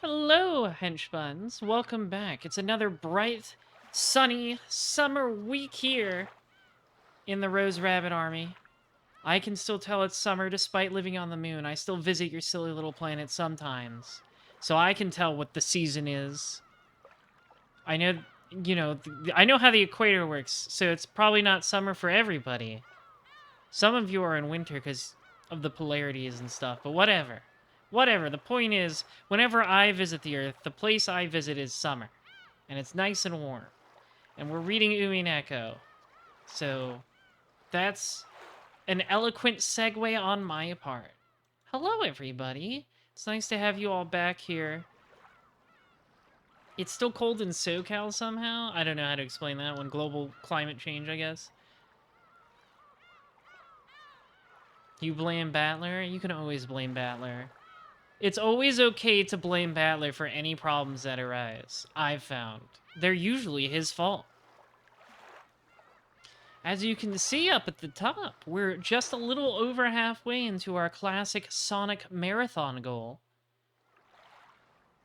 Hello, henchbuns. Welcome back. It's another bright, sunny summer week here in the Rose Rabbit Army. I can still tell it's summer despite living on the moon. I still visit your silly little planet sometimes. So I can tell what the season is. I know, I know how the equator works, so it's probably not summer for everybody. Some of you are in winter because of the polarities and stuff, but whatever. Whatever. The point is, whenever I visit the Earth, the place I visit is summer. And it's nice and warm. And we're reading Umineko. So, that's an eloquent segue on my part. Hello, everybody. It's nice to have you all back here. It's still cold in SoCal somehow. I don't know how to explain that one. Global climate change, I guess. You blame Battler? You can always blame Battler. It's always okay to blame Battler for any problems that arise, I've found. They're usually his fault. As you can see up at the top, we're just a little over halfway into our classic Sonic Marathon goal,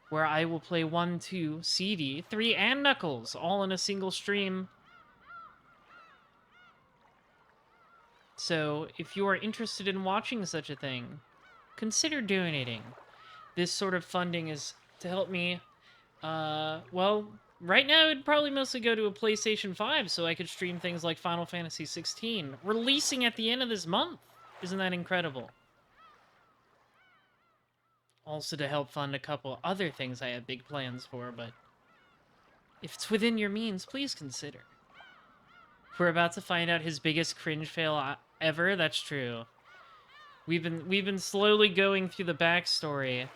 where I will play 1, 2, CD, 3, and Knuckles, all in a single stream. So, if you are interested in watching such a thing, consider donating. This sort of funding is to help me, well, right now it'd probably mostly go to a PlayStation 5 so I could stream things like Final Fantasy 16, releasing at the end of this month. Isn't that incredible? Also to help fund a couple other things I have big plans for, but if it's within your means, please consider. We're about to find out his biggest cringe fail ever. That's true. We've been slowly going through the backstory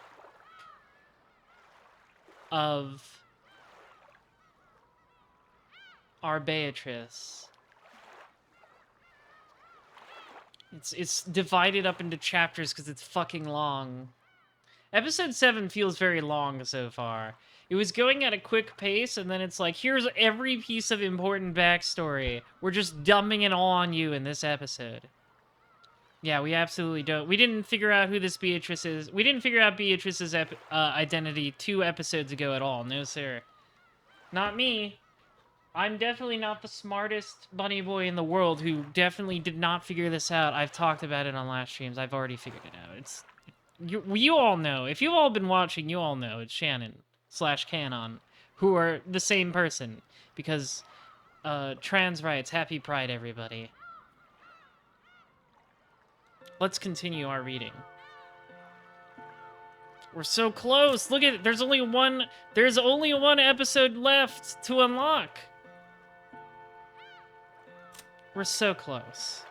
of our Beatrice. It's divided up into chapters because it's fucking long. Episode 7 feels very long so far. It was going at a quick pace, and then it's like, here's every piece of important backstory. We're just dumping it all on you in this episode. Yeah, we absolutely don't. We didn't figure out who this Beatrice is. We didn't figure out Beatrice's identity 2 episodes ago at all. No, sir. Not me. I'm definitely not the smartest bunny boy in the world who definitely did not figure this out. I've talked about it on last streams. I've already figured it out. You all know. If you've all been watching, you all know. It's Shannon/Canon, who are the same person. Because, trans rights. Happy Pride, everybody. Let's continue our reading. We're so close. Look at it. There's only one episode left to unlock. We're so close.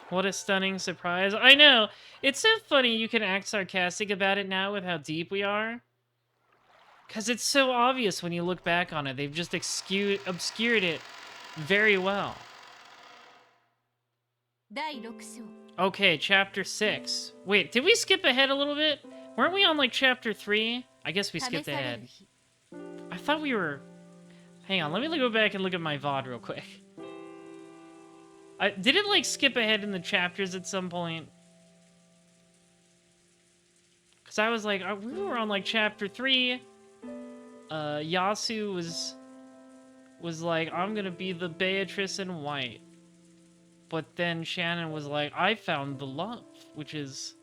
What a stunning surprise. I know. It's so funny you can act sarcastic about it now with how deep we are. Because it's so obvious when you look back on it. They've just obscured it very well. Okay, chapter 6. Wait, did we skip ahead a little bit? Weren't we on, like, chapter 3? I guess we skipped ahead. I thought we were... Hang on, let me go back and look at my VOD real quick. Did it, like, skip ahead in the chapters at some point? Because I was like, we were on, like, chapter 3. Yasu was like, I'm gonna be the Beatrice in white. But then Shannon was like, I found the love, which is...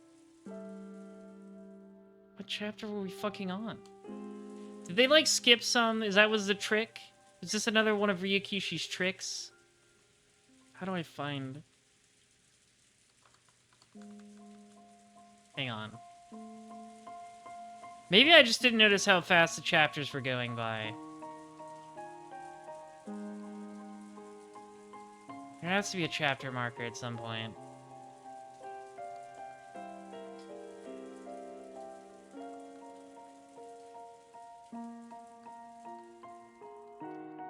What chapter were we fucking on? Did they, like, skip some? Was the trick? Is this another one of Ryukishi's tricks? How do I find... Hang on. Maybe I just didn't notice how fast the chapters were going by. There has to be a chapter marker at some point.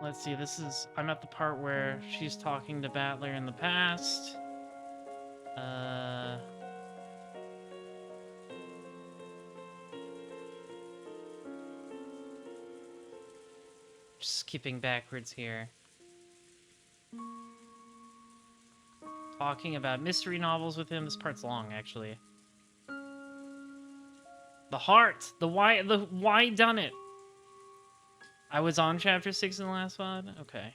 Let's see, I'm at the part where she's talking to Battler in the past. Just skipping backwards here. Talking about mystery novels with him. This part's long, actually. The heart. The why done it. I was on chapter 6 in the last one? Okay.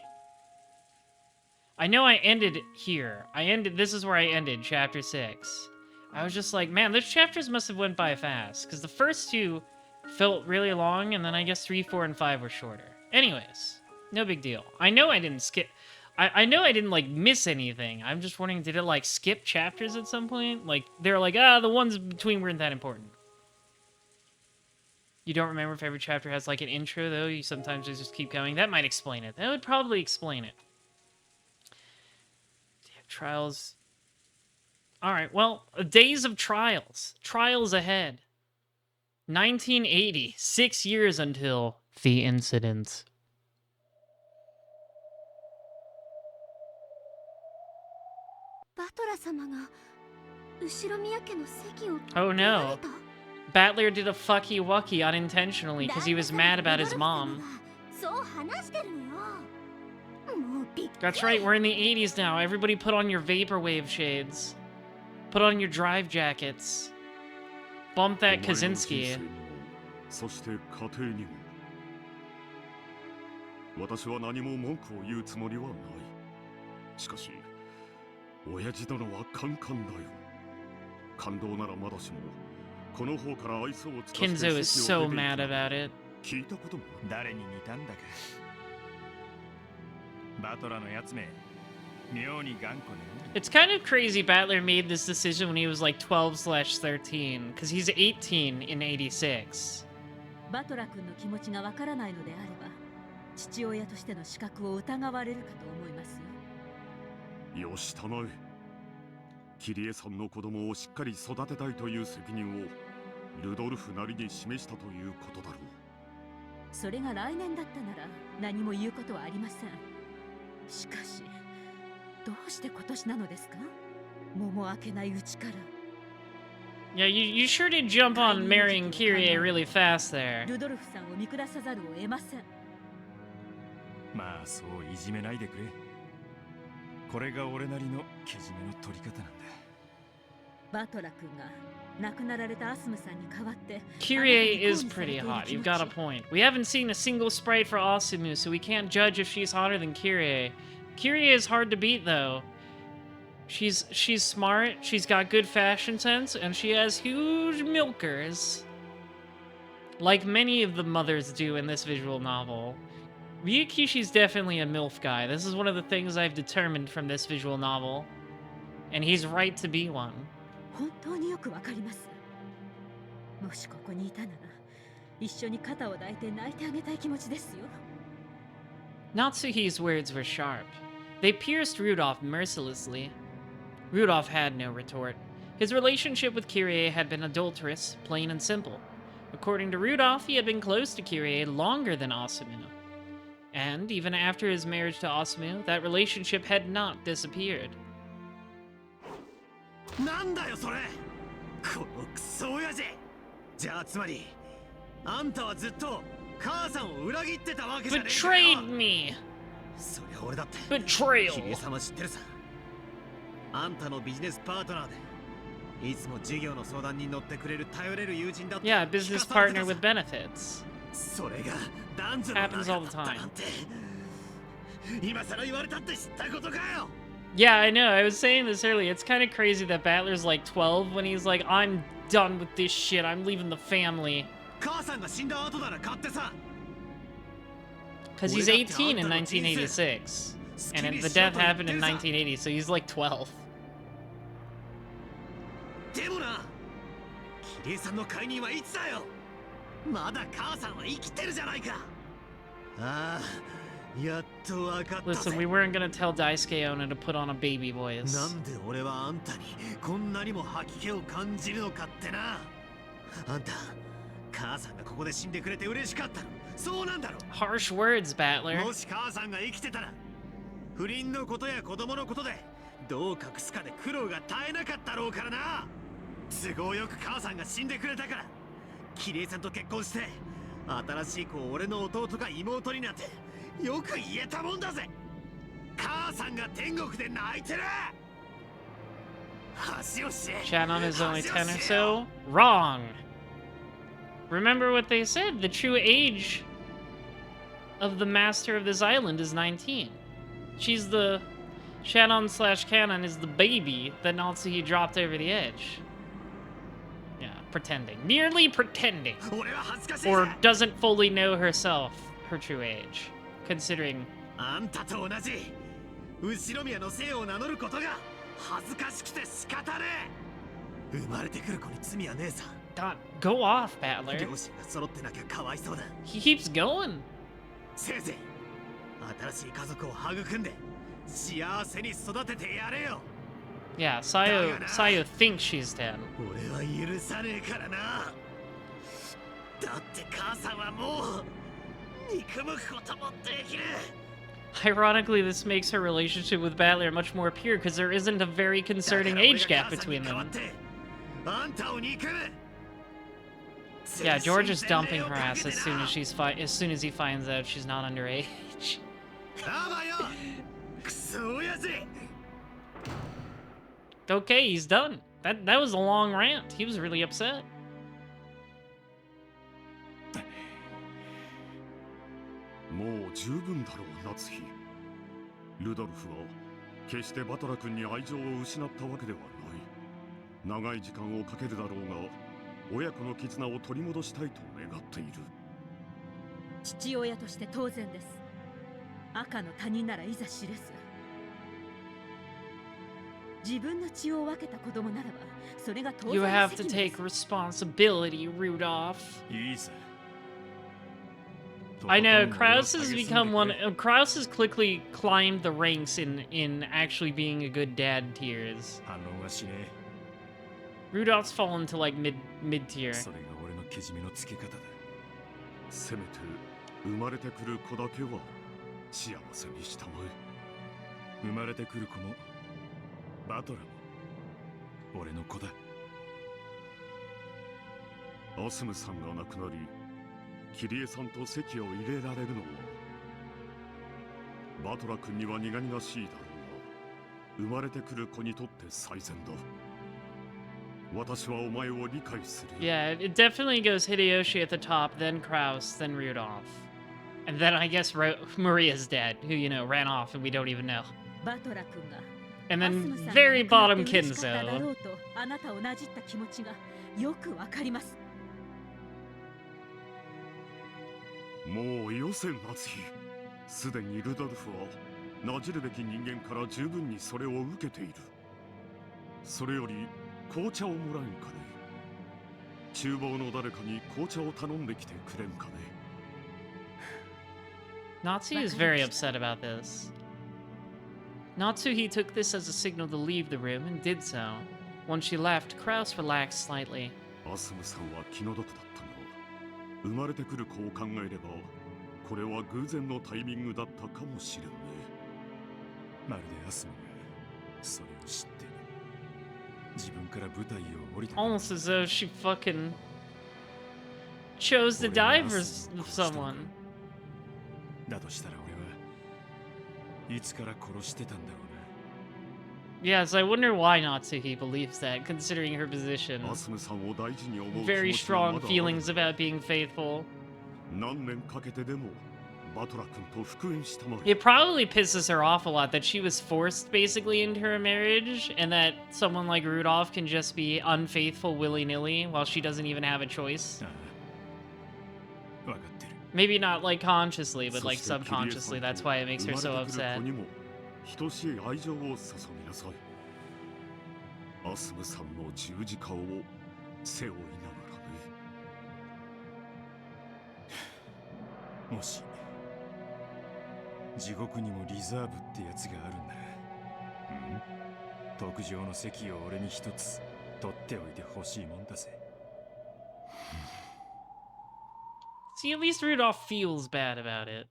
I know I ended here. This is where I ended, chapter 6. I was just like, man, those chapters must have went by fast, because the first two felt really long, and then I guess 3, 4, and 5 were shorter. Anyways, no big deal. I know I didn't skip... I know I didn't, like, miss anything. I'm just wondering, did it, like, skip chapters at some point? Like, they're like, the ones between weren't that important. You don't remember if every chapter has, like, an intro, though? You sometimes just keep going? That might explain it. That would probably explain it. Trials. All right, well, days of trials. Trials ahead. 1980. 6 years until the incident. Oh no. Battler did a fucky wucky unintentionally because he was mad about his mom. That's right, we're in the 80s now. Everybody put on your vaporwave shades. Put on your drive jackets. Bump that Kaczynski. そして家庭にも私は何も文句を言うつもりはない。しかし親父殿はカンカンだよ。感動ならまだしもこの方から愛想を尽かして Kinzo is so mad about it. 聞いたことも誰に似たんだか。バトラのやつめ妙に頑固ね。It's kind of crazy Battler made this decision when he was like 12/13, because he's 18 in 86. バトラ君の気持ちがわからないのであれば、父親としての資格を疑われるかと思いますよ。よしたまえ。キリエさんの子供をしっかり育てたいという責任をルドルフなりに示したということだろう。それが来年だったなら何も言うことはありません。しかし、どうして今年なのですか？桃開けないうちから。Yeah, you sure did jump on marrying Kyrie really fast there. ルドルフさんを見下さざるを得ません。まあそういじめないでくれ。これが俺なりのけじめの取り方なんだ。バトラ君が亡くなられたアスムさんに代わって。Kyrie is pretty hot. You've got a point. We haven't seen a single sprite for Asumu, so we can't judge if she's hotter than Kyrie. Kyrie is hard to beat though. She's smart, she's got good fashion sense, and she has huge milkers. Like many of the mothers do in this visual novel. Ryukishi's definitely a MILF guy. This is one of the things I've determined from this visual novel. And he's right to be one. 本当によくわかります。もしここにいたなら、一緒に肩を抱いて泣いてあげたい気持ちですよ。Natsuhi's words were sharp. They pierced Rudolph mercilessly. Rudolph had no retort. His relationship with Kyrie had been adulterous, plain and simple. According to Rudolph, he had been close to Kyrie longer than Asumu. And even after his marriage to Asumu, that relationship had not disappeared. なんだよそれ。このクソ親父。じゃあつまりあんたはずっと母さんを裏切ってたわけじゃねえかよ。 Betrayed me! そりゃ俺だって Betrayal! キリエさんは知ってるさ。あんたのビジネスパートナーでいつも事業の相談に乗ってくれる頼れる友人だって。 Yeah, business partner with benefits. それが男女の仲だったなんて。今さら言われたって知ったことかよ。 Yeah, I know. I was saying this earlier. It's kind of crazy that Battler's like 12 when he's like, I'm done with this shit. I'm leaving the family. 母さんが死んだ後なら買ってさ。 Because he's 18 in 1986. And the death happened in 1980, so he's like 12. でもな、キリエさんの解任はいつだよ。まだ母さんは生きてるじゃないか。ああ、やっとわかったぜ。 Listen, we weren't gonna tell Daisuke Onna to put on a baby voice. なんで俺はあんたにこんなにも吐き気を感じるのかってな。あんた、母さんがここで死んでくれて嬉しかったの。そうなんだろ。 Harsh words, Battler. もし母さんが生きてたら、不倫のことや子供のことでどう隠すかで苦労が絶えなかったろうからな。都合よく母さんが死んでくれたから、キリエさんと結婚して新しい子を俺の弟か妹になってよく言えたもんだぜ。母さんが天国で泣いてる。Shannon is only 10 or so? Wrong. Remember what they said, the true age of the master of this island is 19. She's the... Shannon slash Canon is the baby that Natsuhi dropped over the edge. Yeah, pretending. Merely pretending. Or doesn't fully know herself, her true age. Considering... あんたと同じ後ろ宮の姓を名乗ることが恥ずかしくて仕方ねえ。生まれてくる子に罪はねえさ。 God, go off, Battler. 両親が揃ってなきゃかわいそうだ。 He keeps going. せいぜい新しい家族を育んで幸せに育ててやれよ。 Yeah, Sayo thinks she's 10. 俺は許さねえからな。だって母さんはもう憎むこともできる。 Ironically, this makes her relationship with Battler much more pure because there isn't a very concerning age gap between them. Yeah, George is dumping her ass as soon as he finds out she's not underage. Okay, he's done. That was a long rant. He was really upset. もう十分だろう、夏日。ルドルフは決してバトラ君に愛情を失ったわけではない。長い時間をかけるだろうが、親子の絆を取り戻したいと願っている。父親として当然です。赤の他人ならいざ知れず。自分の血を分けた子供ならば、それが当然 You の have 責 to 務です。 take responsibility, Rudolph. いいさ。 I know Kraus has become one. Kraus has quickly climbed the ranks in actually being a good dad tiers. 反論はしねえ。 Rudolph's fallen to like mid tier. それが俺のけじめのつけ方だ。せめて生まれてくる子だけは幸せにしたまえ。生まれてくる子もバトラも俺の子だ。アスムさんが亡くなり、キリエさんと席を入れられるのはバトラ君には苦々しいだろうが、生まれてくる子にとって最善だ。私はお前を理解する。 Yeah, it definitely goes Hideyoshi at the top, then Kraus, then Rudolph, and then I guess Maria's dad, who you know ran off and we don't even know. バトラ君が And ア then スムさんが very 亡くなっ bottom て嬉しかっただろ Kinzo. うとあなたをなじった気持ちがよくわかります。もうよせ夏日。すでにルドルフはなじるべき人間から十分にそれを受けている。それより紅茶をもらえんかね。厨房の誰かに紅茶を頼んできてくれんかね。Natsu is very upset about this. Natsuhi took this as a signal to leave the room and did so. Once she left, Kraus relaxed slightly. アスムさんは気の毒だったが、生まれてくる子を考えれば、これは偶然のタイミングだったかもしれんね。まるでアスムがそれを知って自分から舞台を降りた。 Almost as though she fucking chose to die for someone. だとしたら俺はいつから殺してたんだろうな。 Yes, I wonder why Natsuhi believes that, considering her position. アスムさんを大事に思う気持 Very ちはま strong だある。 feelings about being faithful. 何年かけてでもバトラ君と復縁したまえ。 It probably pisses her off a lot that she was forced basically into her marriage and that someone like Rudolph can just be unfaithful willy-nilly while she doesn't even have a choice. ああ、わかってる。 Maybe not like consciously, but そ like してキリエさん subconsciously. と That's why it makes her 生 so まれてくる upset. 子にも等しい愛情を注ぎなさい。アスムさんの十字架を背負いながらね。もし地獄にもリザーブってやつがあるんなら、特上の席を俺に一つ取っておいてほしいもんだぜ。 See, at least Rudolph feels bad about it.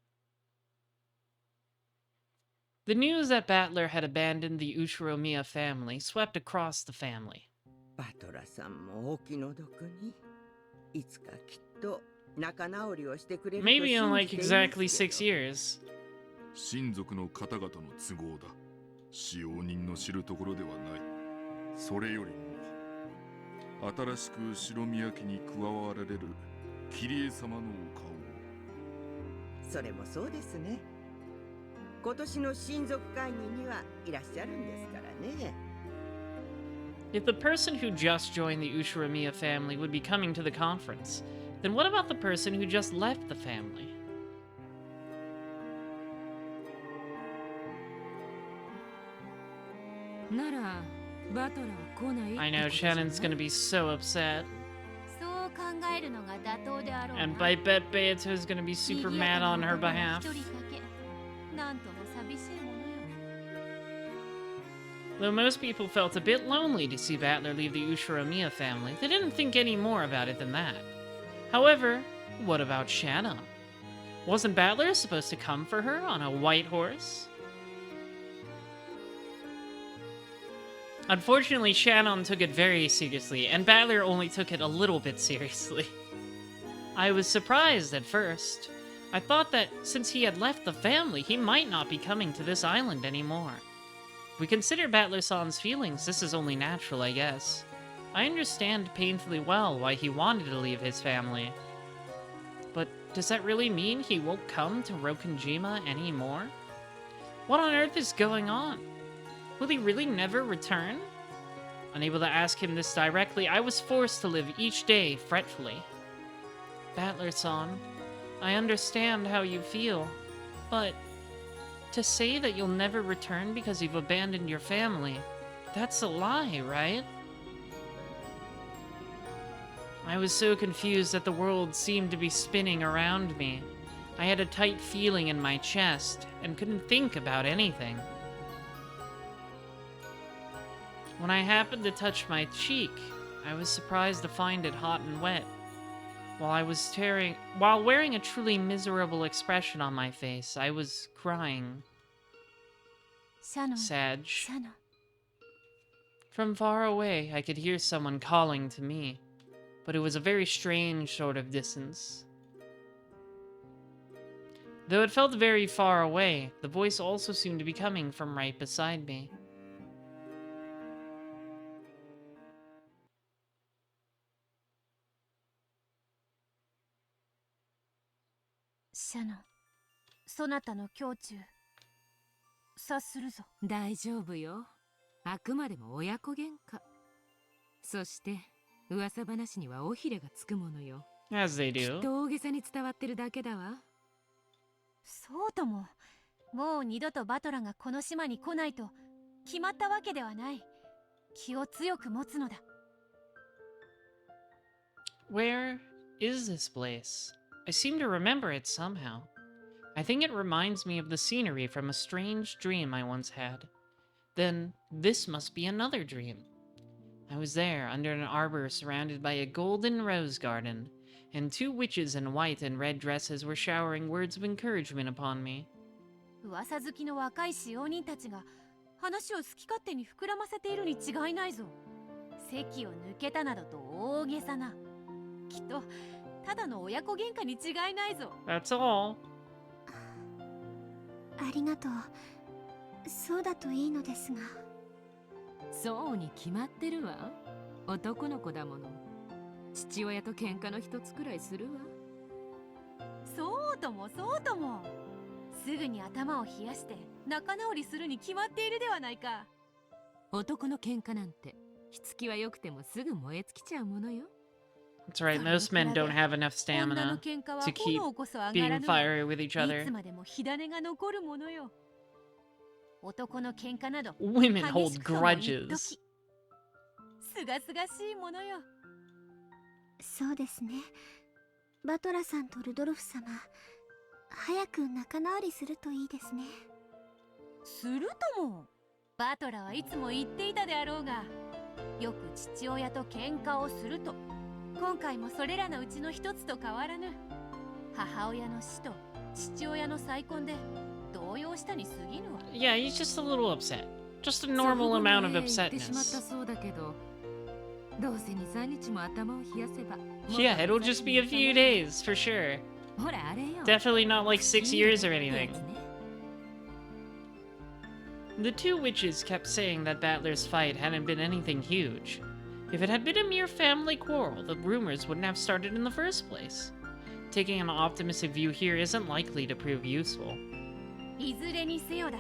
The news that Battler had abandoned the Uchiromiya family swept across the family. バトラさんもお気の毒にいつかきっと仲直りをしてくれると Maybe in 信 like じていますけど exactly 6 years. 親族の方々の都合だ。使用人の知るところではない。それよりも新しく白宮家に加わられるキリエ様のお顔を。それもそうですね。今年の親族会議にはいらっしゃるんですからね。If the person who just joined the Ushiromiya family would be coming to the conference, then what about the person who just left the family? ならバトラー来ない I know ってことじゃない Shannon's gonna be so upset. そう考えるのが妥当であろうな。 And I bet Beato's gonna be super mad on her behalf. 一人かけなんとも寂しいものよ。 Though most people felt a bit lonely to see Battler leave the Ushiromiya family, they didn't think any more about it than that. However, what about Shanna? Wasn't Battler supposed to come for her on a white horse? Unfortunately, Shannon took it very seriously, and Battler only took it a little bit seriously. I was surprised at first. I thought that since he had left the family, he might not be coming to this island anymore. If we consider Battler-san's feelings, this is only natural, I guess. I understand painfully well why he wanted to leave his family. But does that really mean he won't come to Rokunjima anymore? What on earth is going on? Will he really never return? Unable to ask him this directly, I was forced to live each day fretfully. Battler-san, I understand how you feel, but to say that you'll never return because you've abandoned your family, that's a lie, right? I was so confused that the world seemed to be spinning around me. I had a tight feeling in my chest and couldn't think about anything. When I happened to touch my cheek, I was surprised to find it hot and wet. While wearing a truly miserable expression on my face, I was crying. シャノン、 Sag. シャノン。 From far away, I could hear someone calling to me, but it was a very strange sort of distance. Though it felt very far away, the voice also seemed to be coming from right beside me. シャノン、そなたの胸中察するぞ。大丈夫よ。あくまでも親子喧嘩。そして噂話には尾ひれがつくものよ。 As they きっ do. と大げさに伝わってるだけだわ。そうとも、もう二度とバトラがこの島に来ないと決まったわけではない。気を強く持つのだ。 Where is this place? I seem to remember it somehow. I think it reminds me of the scenery from a strange dream I once had. Then, this must be another dream. I was there, under an arbor surrounded by a golden rose garden, and two witches in white and red dresses were showering words of encouragement upon me. 噂好きの若い使用人たちが話を好き勝手に膨らませているに違いないぞ。席を抜けたなどと大げさな。きっとただの親子喧嘩に違いないぞ。 That's all. ありがとう。そうだといいのですが。そうに決まってるわ。男の子だもの。父親と喧嘩の一つくらいするわ。そうともそうとも。すぐに頭を冷やして仲直りするに決まっているではないか。男の喧嘩なんて、火付きは良くてもすぐ燃え尽きちゃうものよ。 That's right, most men don't have enough 女の stamina 喧嘩は to keep 炎こそ上が being らぬ。 fiery with each いつ other. までも火種が残るものよ。男の喧嘩など Women 激 hold しくとも一 grudges. 時すがすがしいものよ。そうですね。バトラさんとルドルフ様、早く仲直りするといいですね。するとも。バトラはいつも言っていたであろうが、よく父親と喧嘩をすると。今回もそれらのうちの一つと変わらぬ。母親の死と父親の再婚で動揺したに過ぎぬわ。 Yeah, he's just a little upset. Just a normal そうね amount of 言ってしまった upsetness. そうだけど、どうせ2、3日も頭を冷やせば。 Yeah, it'll just be a few days, for sure. ほらあれよ。 Definitely not like 6 years or いいや anything. つね。 The two witches kept saying that Battler's fight hadn't been anything huge. If it had been a mere family quarrel, the rumors wouldn't have started in the first place. taking an optimistic view here isn't likely to prove useful. いずれにせよだ。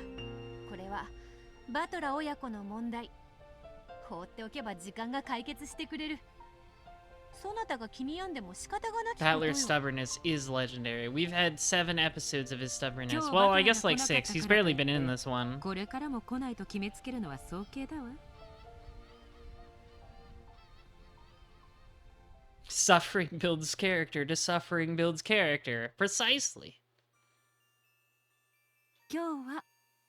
これはバトラ親子の問題。放っておけば時間が解決してくれる。そなたが気に病んでも仕方がなきことよ。 Battler's stubbornness is legendary. We've had 7 episodes of his stubbornness. Well, I guess like 6. He's barely been in this one. これからも来ないと決めつけるのは早計だわ。Suffering builds character to suffering builds character. Precisely. 今日は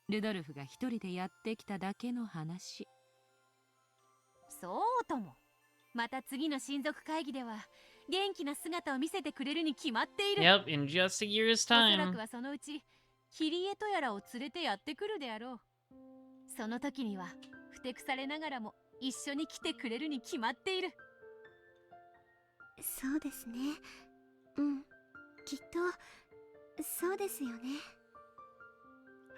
ルドルフが一人でやってきただけの話。そうとも。また次の親族会議では元気な姿を見せてくれるに決まっている。 Yep, in just a year's おそら time. くはそのうちキリエとやらを連れてやってくるであろう。その時にはふてくされながらも一緒に来てくれるに決まっている。そうですね。うん。きっと、そうですよね。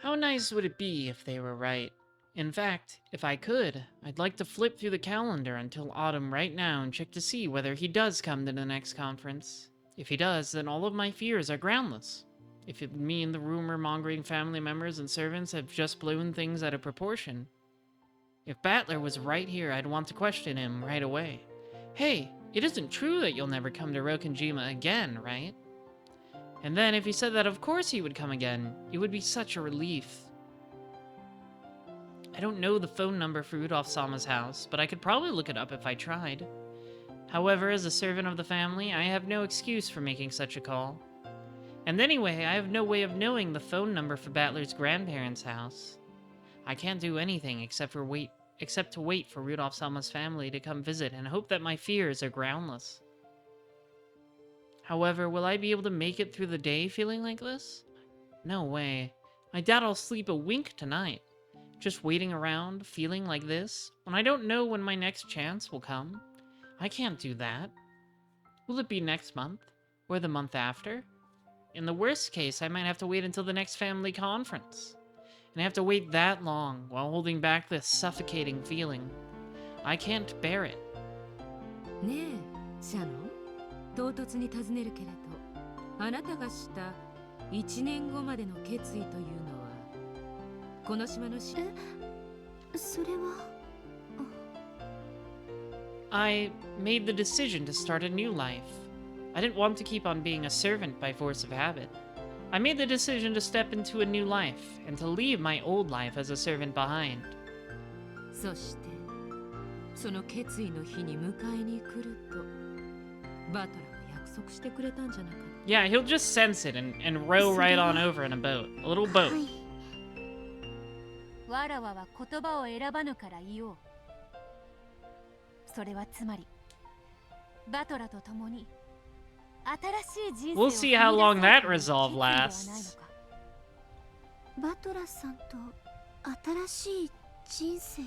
How nice would it be if they were right? In fact, if I could, I'd like to flip through the calendar until autumn right now and check to see whether he does come to the next conference. If he does, then all of my fears are groundless. If it would mean the rumor-mongering family members and servants have just blown things out of proportion. If Battler was right here, I'd want to question him right away. Hey, it isn't true that you'll never come to Rokenjima again, right? And then if he said that of course he would come again, it would be such a relief. I don't know the phone number for Rudolph-sama's house, but I could probably look it up if I tried. However, as a servant of the family, I have no excuse for making such a call. And anyway, I have no way of knowing the phone number for Battler's grandparents' house. I can't do anything except to wait for Rudolph-sama's family to come visit and hope that my fears are groundless. However, will I be able to make it through the day feeling like this? No way. I doubt I'll sleep a wink tonight. Just waiting around, feeling like this, when I don't know when my next chance will come. I can't do that. Will it be next month? Or the month after? In the worst case, I might have to wait until the next family conference. And I have to wait that long while holding back this suffocating feeling. I can't bear it. ねえ、シャノン。唐突に尋ねるけれど、あなたがした1年後までの決意というのは、この島のそれは。I made the decision to start a new life. I didn't want to keep on being a servant by force of habit. I made the decision to step into a new life and to leave my old life as a servant behind. そして、その決意の日に迎えに来ると、バトラは約束してくれたんじゃなかった。Yeah, he'll just sense it and row right on over in a boat. A little boat. わらわは言葉を選ばぬから言おう。それはつまり、バトラと共に新しい人生を We'll see how long that resolve lasts. バトラさんと新しい人生。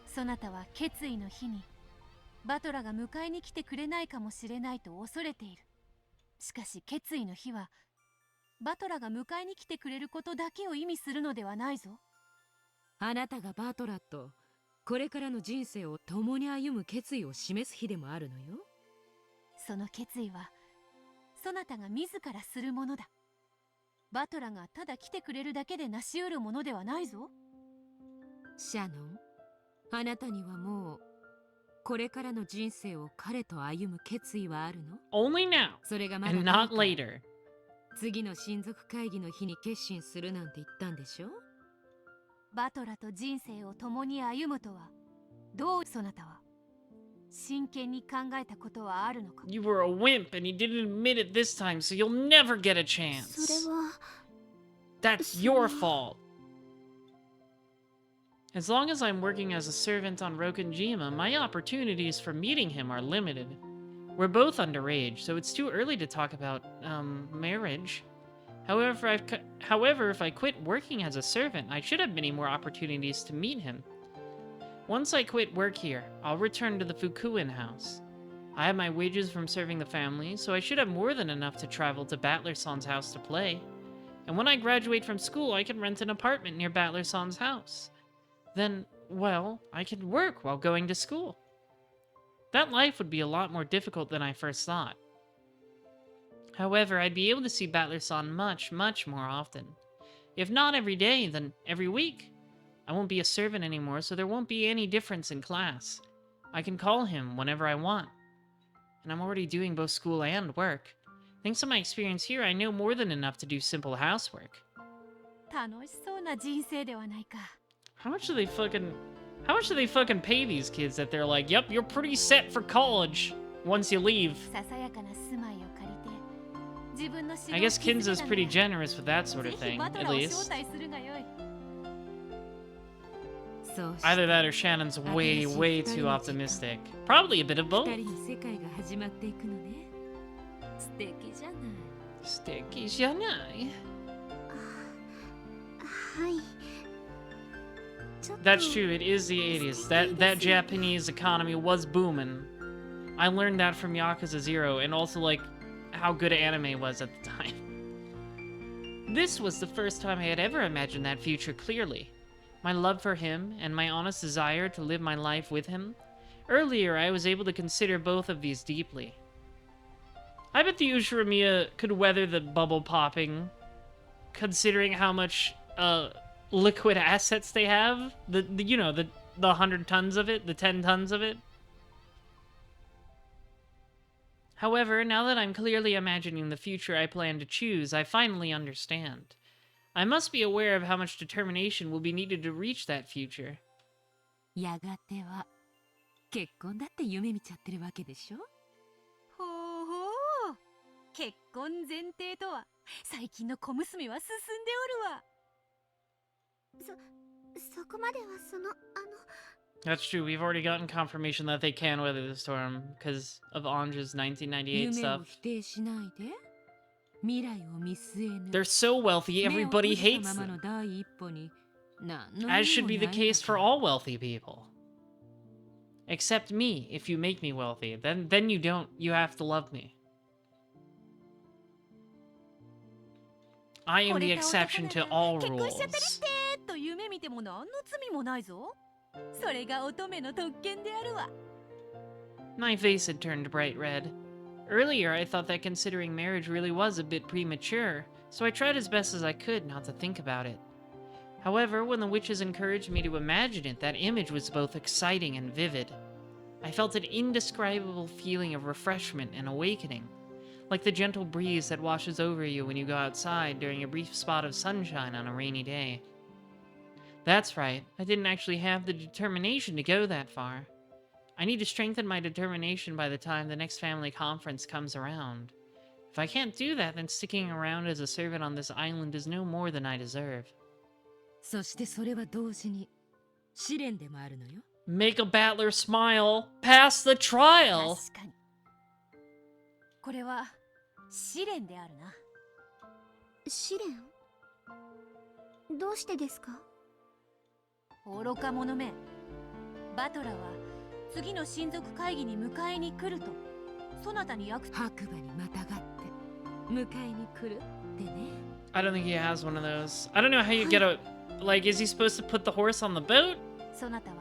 そなたは決意の日にバトラが迎えに来てくれないかもしれないと恐れている。しかし決意の日はバトラが迎えに来てくれることだけを意味するのではないぞ。あなたがバトラとこれからの人生を共に歩む決意を示す日でもあるのよ。その決意はそなたが自らするものだ。バトラがただ来てくれるだけで成し得るものではないぞ。シャノン、あなたにはもうこれからの人生を彼と歩む決意はあるの？ Only now それがまだ and ない not から later. 次の親族会議の日に決心するなんて言ったんでしょ？バトラと人生を共に歩むとはどう？そなたは真剣に考えたことはあるのか？ You were a wimp and you didn't admit it this time, so you'll never get a それ chance. は。That's your fault. As long as I'm working as a servant on Rokenjima, my opportunities for meeting him are limited. We're both underage, so it's too early to talk about, marriage. However, if I quit working as a servant, I should have many more opportunities to meet him. Once I quit work here, I'll return to the Fukuin house. I have my wages from serving the family, so I should have more than enough to travel to Battler-san's house to play. And when I graduate from school, I can rent an apartment near Battler-san's house. Then, well, I can work while going to school. That life would be a lot more difficult than I first thought. However, I'd be able to see Battler-san much, much more often. If not every day, then every week. I won't be a servant anymore, so there won't be any difference in class. I can call him whenever I want. And I'm already doing both school and work. Thanks to my experience here, I know more than enough to do simple housework. 楽しそうな人生ではないか。 How much do they fucking pay these kids that they're like, yep, you're pretty set for college once you leave? ささやかな住まいを借りて、自分の仕事 I guess Kinza's pretty generous with that sort of ぜひ thing, バト at ラを招 least. 待するがよい。 そうして Either that or Shannon's way, way too optimistic. Probably a bit of both. 二人の世界が始まっていくのね。素敵じゃない。Sticky janai. はいちょっと That's true, it is the 80s. That Japanese economy was booming. I learned that from Yakuza 0 and also like how good anime was at the time. This was the first time I had ever imagined that future clearly. My love for him and my honest desire to live my life with him. Earlier, I was able to consider both of these deeply. I bet the Ushiromiya could weather the bubble popping, considering how much liquid assets they have. The 100 tons of it, the 10 tons of it. However, now that I'm clearly imagining the future I plan to choose, I finally understand. I must be aware of how much determination will be needed to reach that future. やがては結婚だって夢見ちゃってるわけでしょ。ほうほう。結婚前提とは、最近の小娘は進んでおるわ。そこまではThat's true, we've already gotten confirmation that they can weather the storm because of Anja's 1998 夢を stuff. 否定しないで。未来を見据えぬ。 They're so wealthy, everybody hates 目を閉じたまま them. の第一歩に何の As 意 should 味 be も the ない case for わ all wealthy people. Except me, if you make me wealthy. Then you don't, you have to love me. I am the exception to all 結婚しちゃったり rules. してと夢見ても何の罪もないぞ。それが乙女の特権であるわ。 My face had turned bright red. Earlier, I thought that considering marriage really was a bit premature, so I tried as best as I could not to think about it. However, when the witches encouraged me to imagine it, that image was both exciting and vivid. I felt an indescribable feeling of refreshment and awakening, like the gentle breeze that washes over you when you go outside during a brief spot of sunshine on a rainy day. That's right, I didn't actually have the determination to go that far. I need to strengthen my determination by the time the next family conference comes around. If I can't do that, then sticking around as a servant on this island is no more than I deserve. そしてそれは同時に試練でもあるのよ。 Make a battler smile. Pass the trial. 確かに。これは試練であるな。試練どうしてですか。愚か者め。バトラは次の親族会議に迎えに来ると、そなたに約束。白馬にまたがって迎えに来るってね。 I don't think he has one of those. I don't know how you get a... Like, is he supposed to put the horse on the boat? そなたは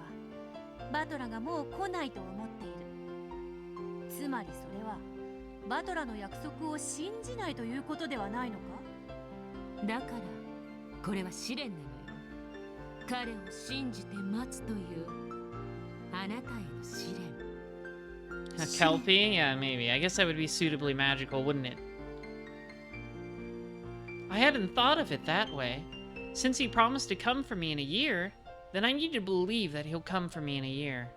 バトラがもう来ないと思っている。つまりそれはバトラの約束を信じないということではないのか。だからこれは試練なのよ。彼を信じて待つというあなたへの試練。 A kelpie? Yeah, maybe. I guess that would be suitably magical, wouldn't it? I hadn't thought of it that way. Since he promised to come for me in a year, then I need to believe that he'll come for me in a year.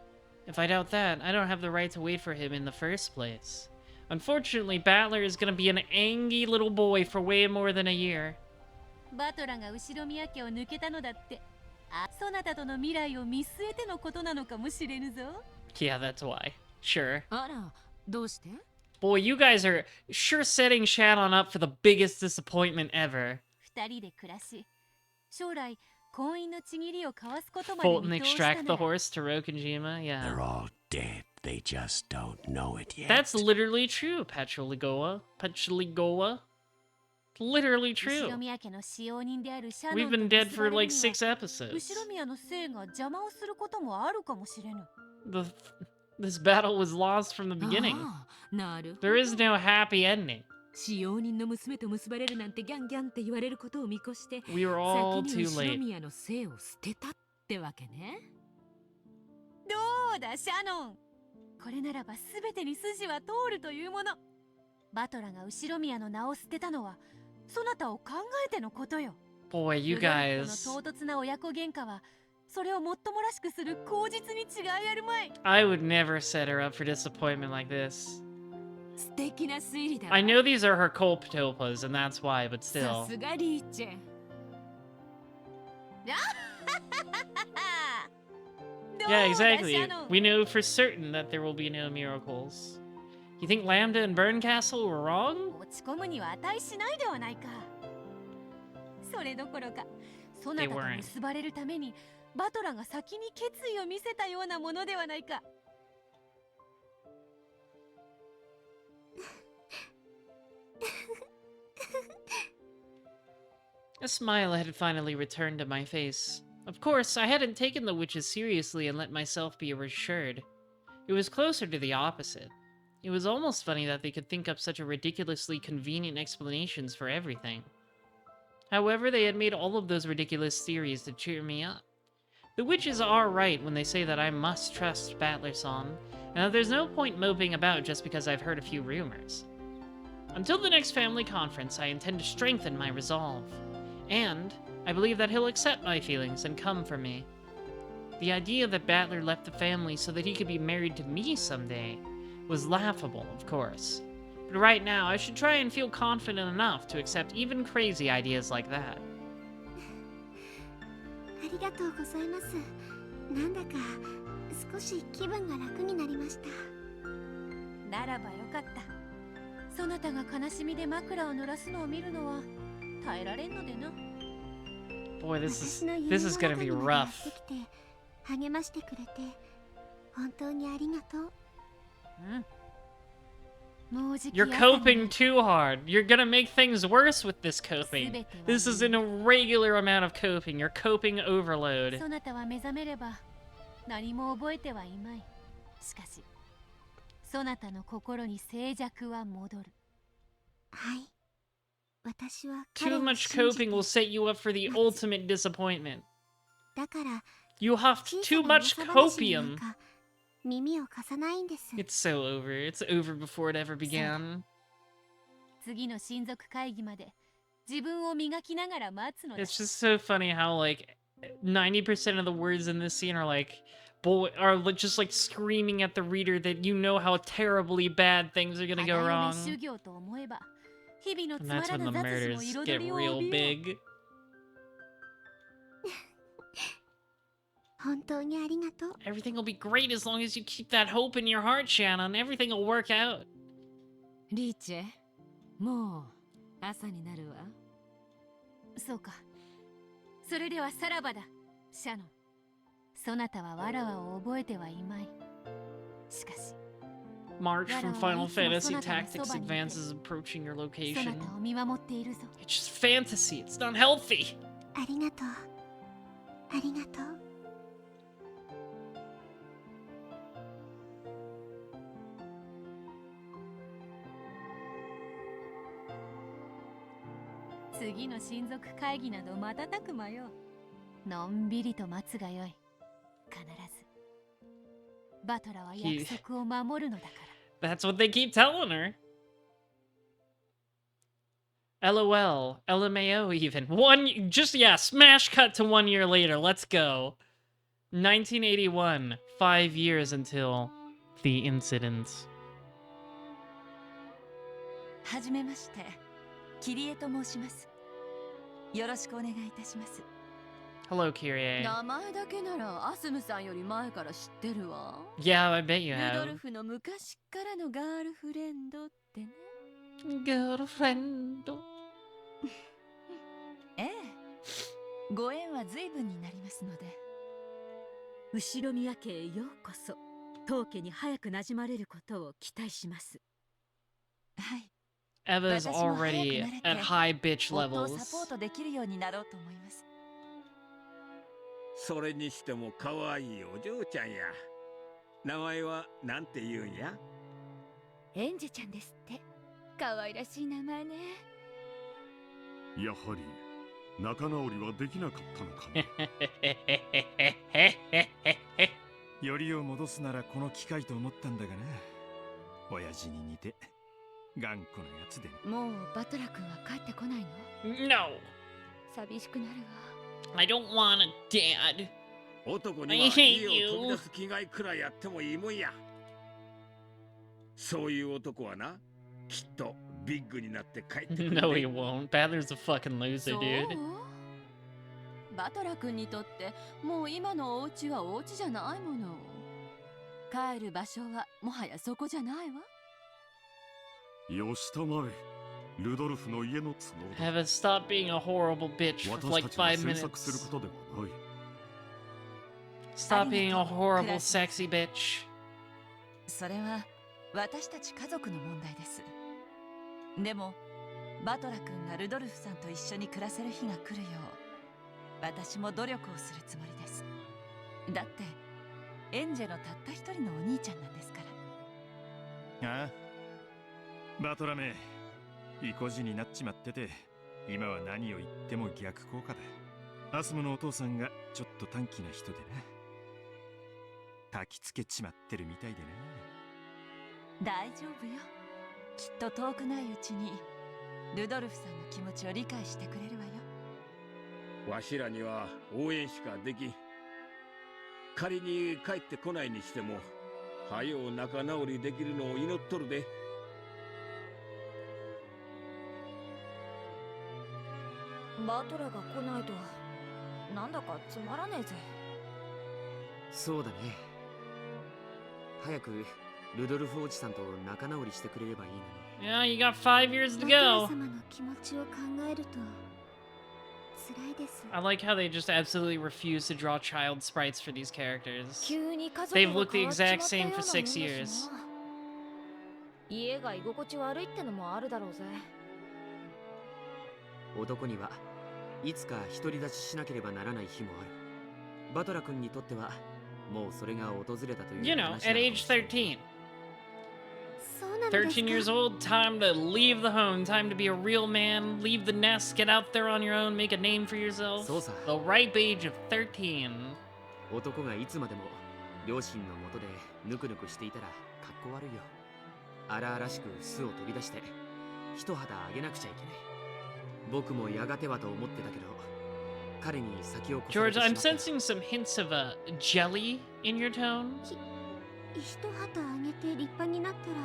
If I doubt that, I don't have the right to wait for him in the first place. Unfortunately, Battler is gonna be an angry little boy for way more than a year. バトラが後ろ宮家を抜けたのだって、そなたとの未来を見据えてのことなのかもしれぬぞ。 Yeah, that's why. Sure. あら、どうして？ Boy, you guys are sure setting Shannon up for the biggest disappointment ever. 二人で暮らし、将来婚姻のちぎりを交わすことまで Fulton 見通した extract な the ら。 horse to Rokenjima, yeah. They're all dead. They just don't know it yet. That's literally true, Petroligoa. Petroligoa. Literally 後 true. ろ宮家の使用人であるシャノ We've ン been と dead 結 for ばれる like に 6 episodes. は後ろ宮の姓が邪魔をすることもあるかもしれぬ。 This battle was lost from the beginning. ああ、なるほど。 There is no happy ending. 使用人の娘と結ばれるなんてギャンギャンって言われることを見越して We were all 先に too 後ろ late. 宮の姓を捨てたってわけね。どうだシャノン、これならば全てに筋は通るというもの。バトラが後ろ宮の名を捨てたのはそなたを考えてのことよ。 Boy, you ルドルフ guys. との唐突な親子喧嘩はそれをもっともらしくする口実に違いあるまい。 I would never set her up for disappointment like this. 素敵な推理だわ。 I know these are her colptopas, and that's why, but さ still. すがリーチェ。Yeah, exactly. We know for certain that there will be no miracles. You think Lambda and Burncastle were wrong? 落ち込むには値しないではないか。それどころかそなたと結ばれるためにバトラが先に決意を見せたようなものではないか。 A smile had finally returned to my face. Of course, I hadn't taken the witches seriously and let myself be reassured. It was closer to the opposite. It was almost funny that they could think up such a ridiculously convenient explanations for everything. However, they had made all of those ridiculous theories to cheer me up. The witches are right when they say that I must trust Battlerson, and that there's no point moping about just because I've heard a few rumors. Until the next family conference, I intend to strengthen my resolve. And I believe that he'll accept my feelings and come for me. The idea that Battler left the family so that he could be married to me someday was laughable, of course. But right now, I should try and feel confident enough to accept even crazy ideas like that. ありがとうございます。なんだか少し気分が楽になりました。ならばよかった。そなたが悲しみで枕を濡らすのを見るのは耐えられんのでな。 Boy, this 私の is 夢 gonna の be 中にまでや rough. ってきて励ましてくれて本当にありがとう。もうじき You're 朝に coping too hard. You're gonna make things worse with this coping. This is an irregular amount of coping. You're coping overload. そなたは目覚めれば何も覚えてはいまい。しかしそなたの心に静寂は戻る。はい。私は Too 彼を much 信じて coping will set you up for the ultimate disappointment. だから You huffed 小 too さな much 噂話にな copium. んか耳を貸さないんです。 It's so over. It's over before it ever began. 次の親族会議まで自分を磨きながら待つのだ。 It's just so funny how like 90% of the words in this scene are like just like screaming at the reader that you know how terribly bad things are gonna go あら wrong. ゆる修行と思えば日々の And つま that's ら when ぬ the 雑誌 murders も get 彩りを real 帯びよう。 big. 本当にありがとう。 Everything will be great as long as you keep that hope in your heart, Shannon. Everything will work out. リーチェ、もう朝になるわ。そうか。それではさらばだ、シャノン。そなたはわらわを覚えてはいまい。しかし、 March from Final Fantasy Sonata Tactics Sobani. advances approaching your そな location. たを見守っているぞ。 It's just fantasy. It's not healthy. ありがとう。ありがとう。次の親族会議など瞬く間よ。のんびりと待つがよい。必ず。バトラは約束を守るのだから。 That's what they keep telling her. LOL, LMAO even. Smash cut to 1 year later. Let's go. 1981, 5 years until the incident. はじめまして、キリエと申します。よろしくお願いいたします。 Hello, Kyrie. 名前だけならアスムさんより前から知ってるわ。 Yeah, I bet you ルドル have. フの昔からのガールフレンドってね。 Girlfriend. ええ、ご縁は随分になりますので。後ろ宮家へようこそ。当家に早く馴染まれることを期待します。はい。 Eva's 私も早く already 慣れて at high bitch 夫をサ levels. ポートできるようになろうと思います。それにしても可愛いお嬢ちゃんや。名前はなんて言うんや？エンジェちゃんですって。可愛らしい名前ね。やはり仲直りはできなかったのかな。よりを戻すならこの機会と思ったんだがな。親父に似て頑固なやつでね。もうバトラ君は帰ってこないの？ No, 寂しくなるわ。 I don't want a dad. 男に I は hate 家を飛び you. 出す気概くらいやってもいいもんや。そういう男はな、きっとビッグになって帰ってくる、ね。No, he won't. Badler's a fucking loser, そう dude. バトラ君にとってもう今のお家はお家じゃないもの。帰る場所はもはやそこじゃないわ。よしたまえ、ルドルフの家の都合だ。 Have it stop being a horrible bitch for 私 like たちが 5 詮索する minutes. ことではない。 Stop being a horrible, sexy bitch. それは私たち家族の問題です。でもバトラ君がルドルフさんと一緒に暮らせる日が来るよう私も努力をするつもりです。だってエンジェのたった一人のお兄ちゃんなんですから。ああ、バトラめ、意固地になっちまってて、今は何を言っても逆効果だ。アスムのお父さんがちょっと短気な人でな。焚きつけちまってるみたいでな。大丈夫よ。きっと遠くないうちにルドルフさんの気持ちを理解してくれるわよ。わしらには応援しかできん。仮に帰ってこないにしても、はよう仲直りできるのを祈っとるで。バトラが来ないとなんだかつまらねえぜ。そうだね。早くルドルフおじさんと仲直りしてくれればいいのに。 Yeah, you got 5 years to バトラ go. 様の気持ちを考えると辛いです。 I like how they just absolutely refuse to draw child sprites for these characters. 急に家族 They've が looked the 変わっちま exact ったよう same な for もんだし 6 years. な。家が居心地悪いってのもあるだろうぜ。男にはいつか独り立ちしなければならない日もある。バトラ君にとってはもうそれが訪れたという You know, 話なの at かも age しれない。 13. そうなのです13 years か。 old, time to leave the home, time to be a real man, leave the nest, get out there on your own, make a name for yourself. そうさ。 The ripe age of 13. 男がいつまでも両親のもとでぬくぬくしていたらかっこ悪いよ。荒々しく巣を飛び出して一肌あげなくちゃいけない。僕もやがてはと思ってたけど、彼に先を越され George, てしま I'm った。 sensing some hints of a jelly in your tone. 一旗あげて立派になったら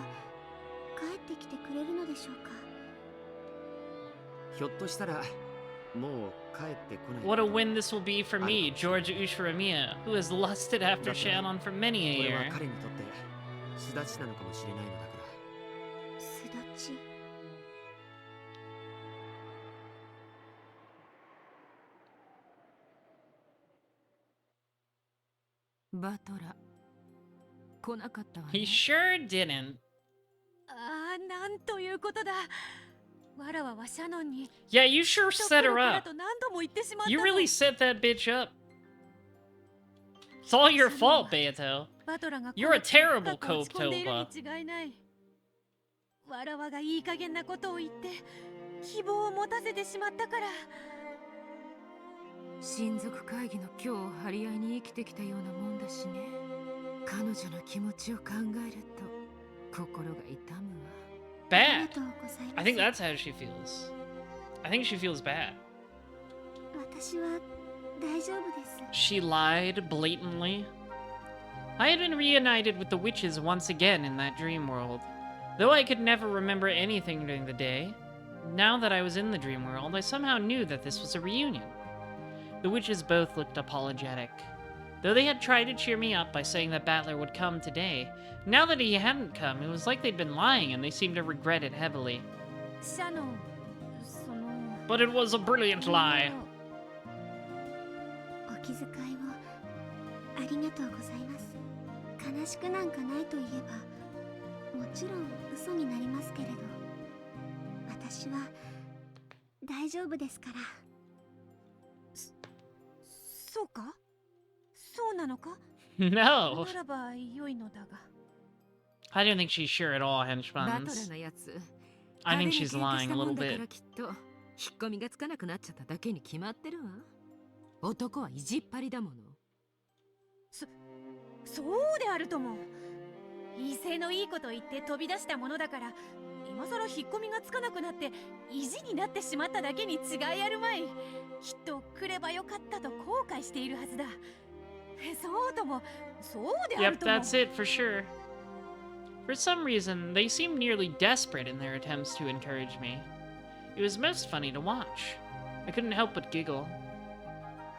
帰ってきてくれるのでしょうか。ひょっとしたらもう帰ってこない。 What a win this will be for me, George Ushiramia, who has lusted after Shannon for many こ a れは year. 彼にとって巣立ちなのかもしれないのだから。巣立ち。バトラ来なかったわね。 He sure didn't. ああ、なんということだ。わらわはシャノンに Yeah, you sure きっと set 来る her から up. と何度も言ってしまったの。 You really set that bitch up. It's all your fault, Beato. バトラが You're a terrible 深く落ち込んでいる Kotoba. に違いない。わらわがいい加減なことを言って希望を持たせてしまったから。親族会議の今日を張り合いに生きてきたようなもんだしね。彼女の気持ちを考えると心が痛むわ。あり Bad. がとうござい I ま think す。 that's how she feels. I think she feels bad. 私は大丈夫です。 She lied blatantly. I had been reunited with the witches once again in that dream world. Though I could never remember anything during the day, now that I was in the dream world, I somehow knew that this was a reunion. The witches both looked apologetic. Though they had tried to cheer me up by saying that Battler would come today, now that he hadn't come, it was like they'd been lying and they seemed to regret it heavily. シャノン、その But it was a brilliant lie. お気遣いをありがとうございます。悲しくなんかないと言えば、もちろん嘘になりますけれど、私は大丈夫ですから。そうか？そうなのか？ No. ならば良いのだが。 I don't think she's sure at all, バトラ henchbuns. のやつ I think she's lying a little bit. 引っ込みがつかなくなっちゃっただけに決まってるわ。男は意地っ張りだもの。そうであるとも。威勢のいいこと言って飛び出したものだから、今さら引っ込みがつかなくなって意地になってしまっただけに違いあるまい。きっと来ればよかったと後悔しているはずだ。そうとも、そうである Yep, とも。 that's it for sure. For some reason, they seemed nearly desperate in their attempts to encourage me. It was most funny to watch. I couldn't help but giggle.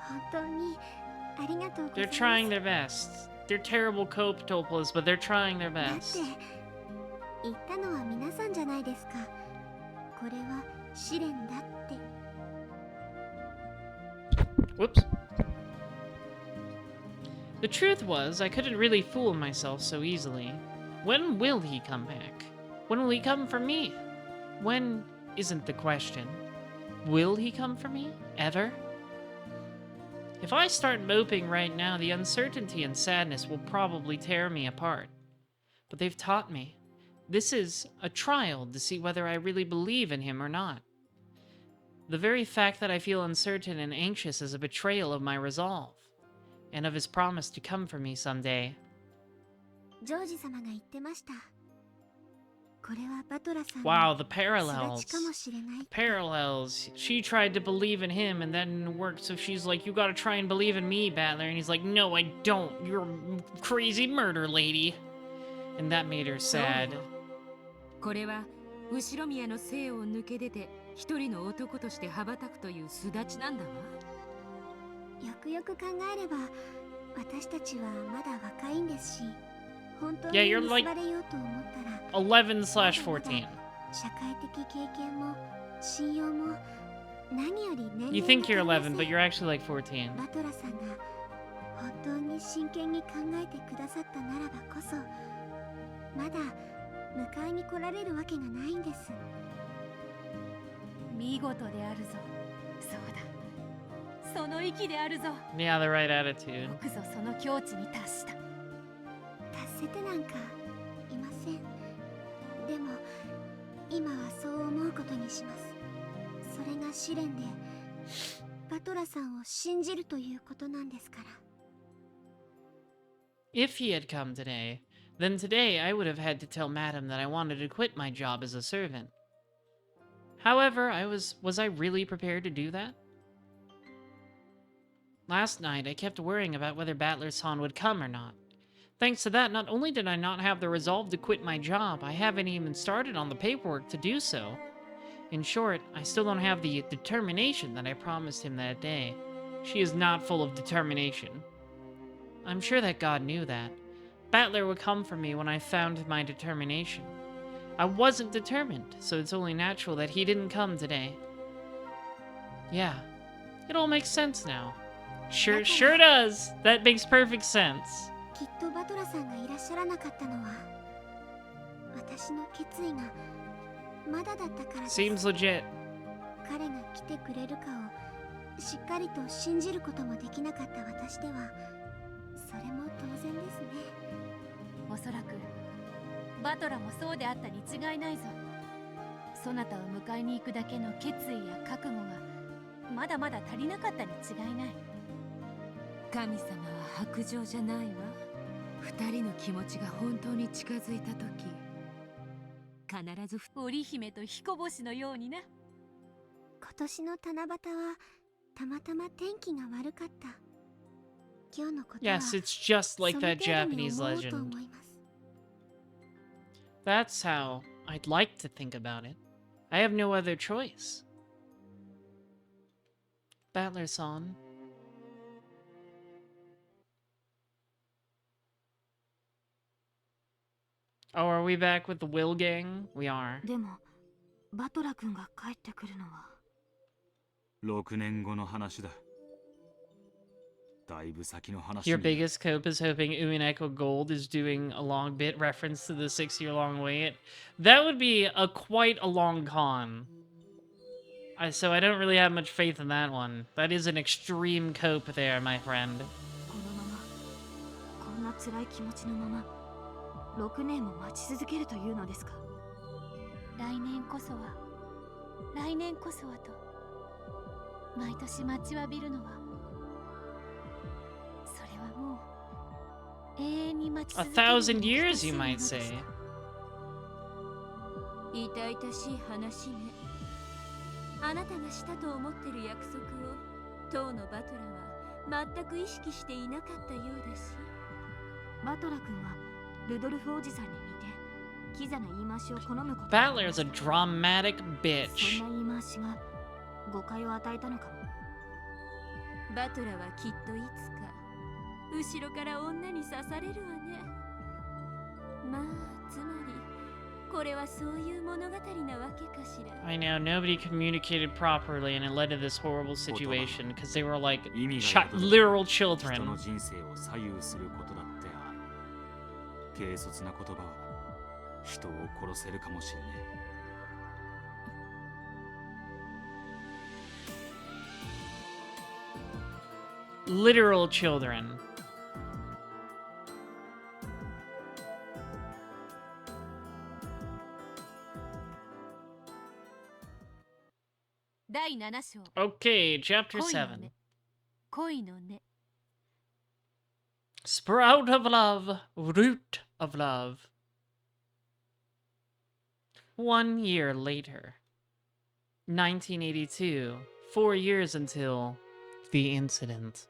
本当にありがとうござい They're ます。 trying their best. They're terrible cope-toplas, but they're trying their だって best. 言ったのは皆さんじゃないですか。これは試練だって。 Whoops. The truth was, I couldn't really fool myself so easily. When will he come back? When will he come for me? When isn't the question. Will he come for me? Ever? If I start moping right now, the uncertainty and sadness will probably tear me apart. But they've taught me. This is a trial to see whether I really believe in him or not. The very fact that I feel uncertain and anxious is a betrayal of my resolve, and of his promise to come for me someday. ジョージ様が言ってました。これはバトラさん Wow, の the 巣 parallels. 立ちかもしれない。 Parallels. She tried to believe in him and that didn't work, so she's like, you gotta try and believe in me, Battler. And he's like, no, I don't. You're a crazy murder lady. And that made her sad. これは後ろ宮の姓を抜け出て一人の男として羽ばたくという巣立ちなんだわ。よくよく考えれば私たちはまだ若いんですし、本当に Yeah, you're 結 like ばれようと思ったら 11/14. 社会的経験も信用も何より年 You 齢 think が you're 足りません。 11, but you're actually like 14. バトラさんが本当に真剣に考えてくださったならばこそまだ迎えに来られるわけがないんです。見事であるぞ。そうだ。その域であるぞ。 Yeah, the right attitude. よくぞその境地に達した。達せてなんかいません。でも今はそう思うことにします。それが試練でバトラさんを信じるということなんですから。 If he had come today, then today I would have had to tell Madam that I wanted to quit my job as a servant. However, was I really prepared to do that? Last night, I kept worrying about whether Battler-san would come or not. Thanks to that, not only did I not have the resolve to quit my job, I haven't even started on the paperwork to do so. In short, I still don't have the determination that I promised him that day. She is not full of determination. I'm sure that God knew that. Battler would come for me when I found my determination. I wasn't determined, so it's only natural that he didn't come today. Yeah, it all makes sense now. Sure does. That makes perfect sense. きっとバトラさんがいらっしゃらなかったのは私の決意がまだだったからです。 Seems legit. 彼が来てくれるかをしっかりと信じることもできなかった私ではそれも当然ですね。おそらくバトラもそうであったに違いないぞ。そなたを迎えに行くだけの決意や覚悟がまだまだ足りなかったに違いない。神様は白状じゃないわ。二人の気持ちが本当に近づいた時必ず織姫と彦星のようにな。今年の七夕はたまたま天気が悪かった。今日のことは Yes, it's just like その that 程度に Japanese 思うと legend. 思います。 That's how I'd like to think about it. I have no other choice. Battler-san. Oh, are we back with the Will Gang? We are. でもバトラ君が帰ってくるのは6年後の話だ。だいぶ先の話 Your に。 biggest cope is hoping Umineko Gold is doing a long bit reference to the 6-year-long wait. That would be quite a long con. So I don't really have much faith in that one. That is an extreme cope there, my friend. このままこんな辛い気持ちのまま6年も待ち続けるというのですか。来年こそは来年こそはと毎年待ちわびるのは、それはもう永遠に待ち A 続けるのに thousand 等 years, しい you もの might でし say. た。痛々しい話ね。あなたがしたと思ってる約束を当のバトラは全く意識していなかったようだし、バトラ君はルドルフおじさんに似てキザな言い回しを好むこと Battler's a dramatic そ bitch. んな言い回しが誤解を与えたのかも。バトラはきっといつか後ろから女に刺されるわね。まあつまりこれはそういう物語なわけかしら。 I know, nobody communicated properly and it led to this horrible situation because they were like 意味 literal 人 children. の人生を左右することだってある。軽率な言葉は人を殺せるかもしれねえ。Literal children. 第7章 Okay, chapter 恋の 7. 根。恋の根。 Sprout of love, root of love. 1 year later. 1982. 4 years until the incident.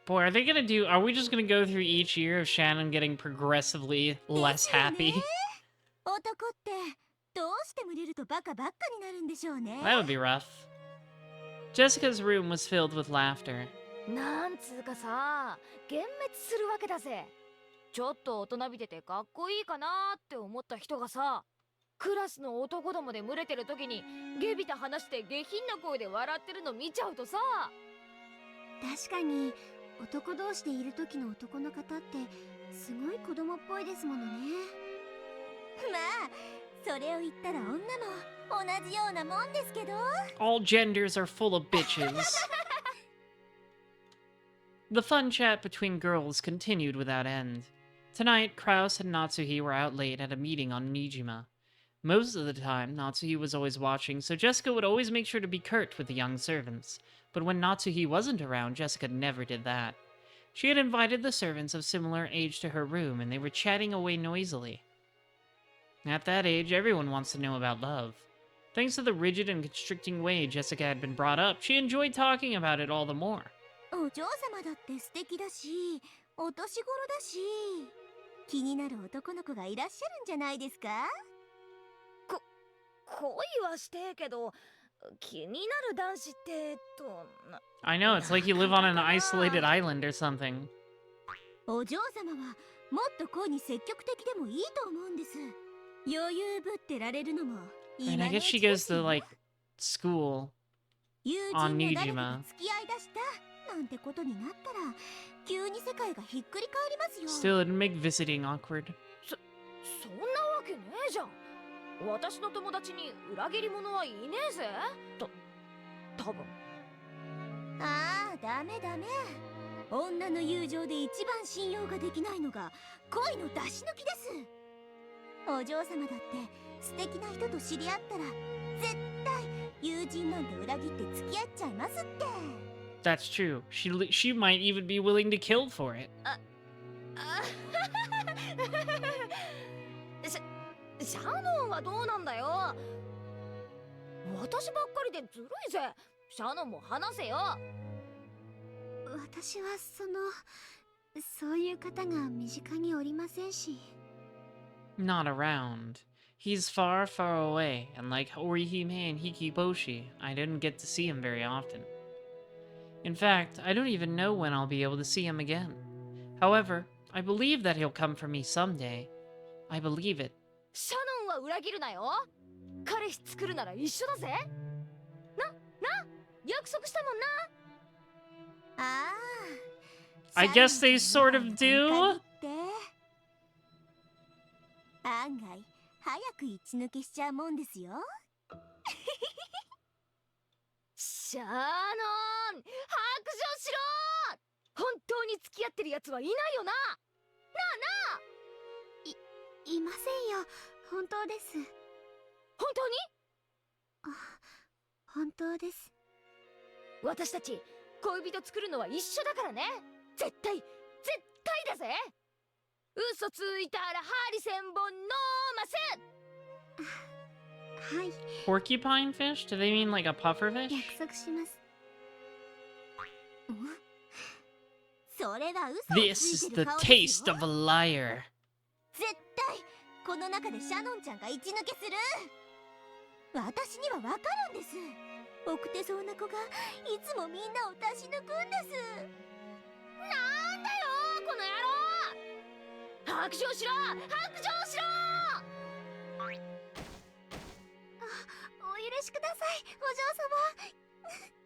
Boy, are they gonna do... Are we just gonna go through each year of Shannon getting progressively less happy? 男ってどうしても出るとバカばっかになるんでしょうね。 That would be rough. Jessica's room was filled with laughter. なんつうかさ、幻滅するわけだぜ。ちょっと大人びててかっこいいかなって思った人がさ、クラスの男どもで群れてる時にゲビた話して下品な声で笑ってるの見ちゃうとさ。確かに男同士でいる時の男の方ってすごい子供っぽいですものね。まあそれを言ったら女も同じようなもんですけど。 All genders are full of bitches. The fun chat between girls continued without end. Tonight, Kraus and Natsuhi were out late at a meeting on Nijima. Most of the time, Natsuhi was always watching, so Jessica would always make sure to be curt with the young servants. But when Natsuhi wasn't around, Jessica never did that. She had invited the servants of similar age to her room, and they were chatting away noisily. At that age, everyone wants to know about love. Thanks to the rigid and constricting way Jessica had been brought up, she enjoyed talking about it all the more. お嬢様だって素敵だし、お年頃だし、気になる男の子がいらっしゃるんじゃないですか？恋はしてえけど、気になる男子ってI know, it's like you live on an isolated island or something. お嬢様はもっと恋に積極的でもいいと思うんです。余裕ぶってられるのもいい And わ I ね。 guess she goes to, like, school 友 on 人も誰か Nijima. と付き合いだしたなんてことになったら急に世界がひっくり返りますよ。 Still, it'd make visiting awkward. そんなわけねえじゃん。私の友達に裏切り者はいねえぜ。多分。ああ、ダメダメ。女の友情で一番信用ができないのが恋の出し抜きです。お嬢様だって素敵な人と知り合ったら絶対友人なんて裏切って付き合っちゃいますって。 That's true. She might even be willing to kill for it. シャノンはどうなんだよ。私ばっかりでずるいぜ。シャノンも話せよ。私はそういう方が身近におりませんし。 Not around. He's far, far away, and like Orihime and Hikiboshi, I didn't get to see him very often. In fact, I don't even know when I'll be able to see him again. However, I believe that he'll come for me someday. I believe it. シャノンは裏切るなよ。彼氏作るなら一緒だぜ。約束したもんな。ああ。 I guess they sort of do? 案外早く一抜けしちゃうもんですよ。シャノン、白状しろ。本当に付き合ってるやつはいないよな。なあなあ。いませんよ。本当です。本当に？本当です。私たち恋人作るのは一緒だからね。絶対だぜ。嘘ついたら針千本のます。はい。 Porcupine fish? Do they mean like a puffer fish? 約束します。それは嘘を This つ is いて the る顔です taste よ。 of a liar. 絶対この中でシャノンちゃんが一抜けする。私にはわかるんです。奥手そうな子がいつもみんなを出し抜くんです。なんだよこの野郎。白状しろ、白状しろ。お許しください、お嬢様。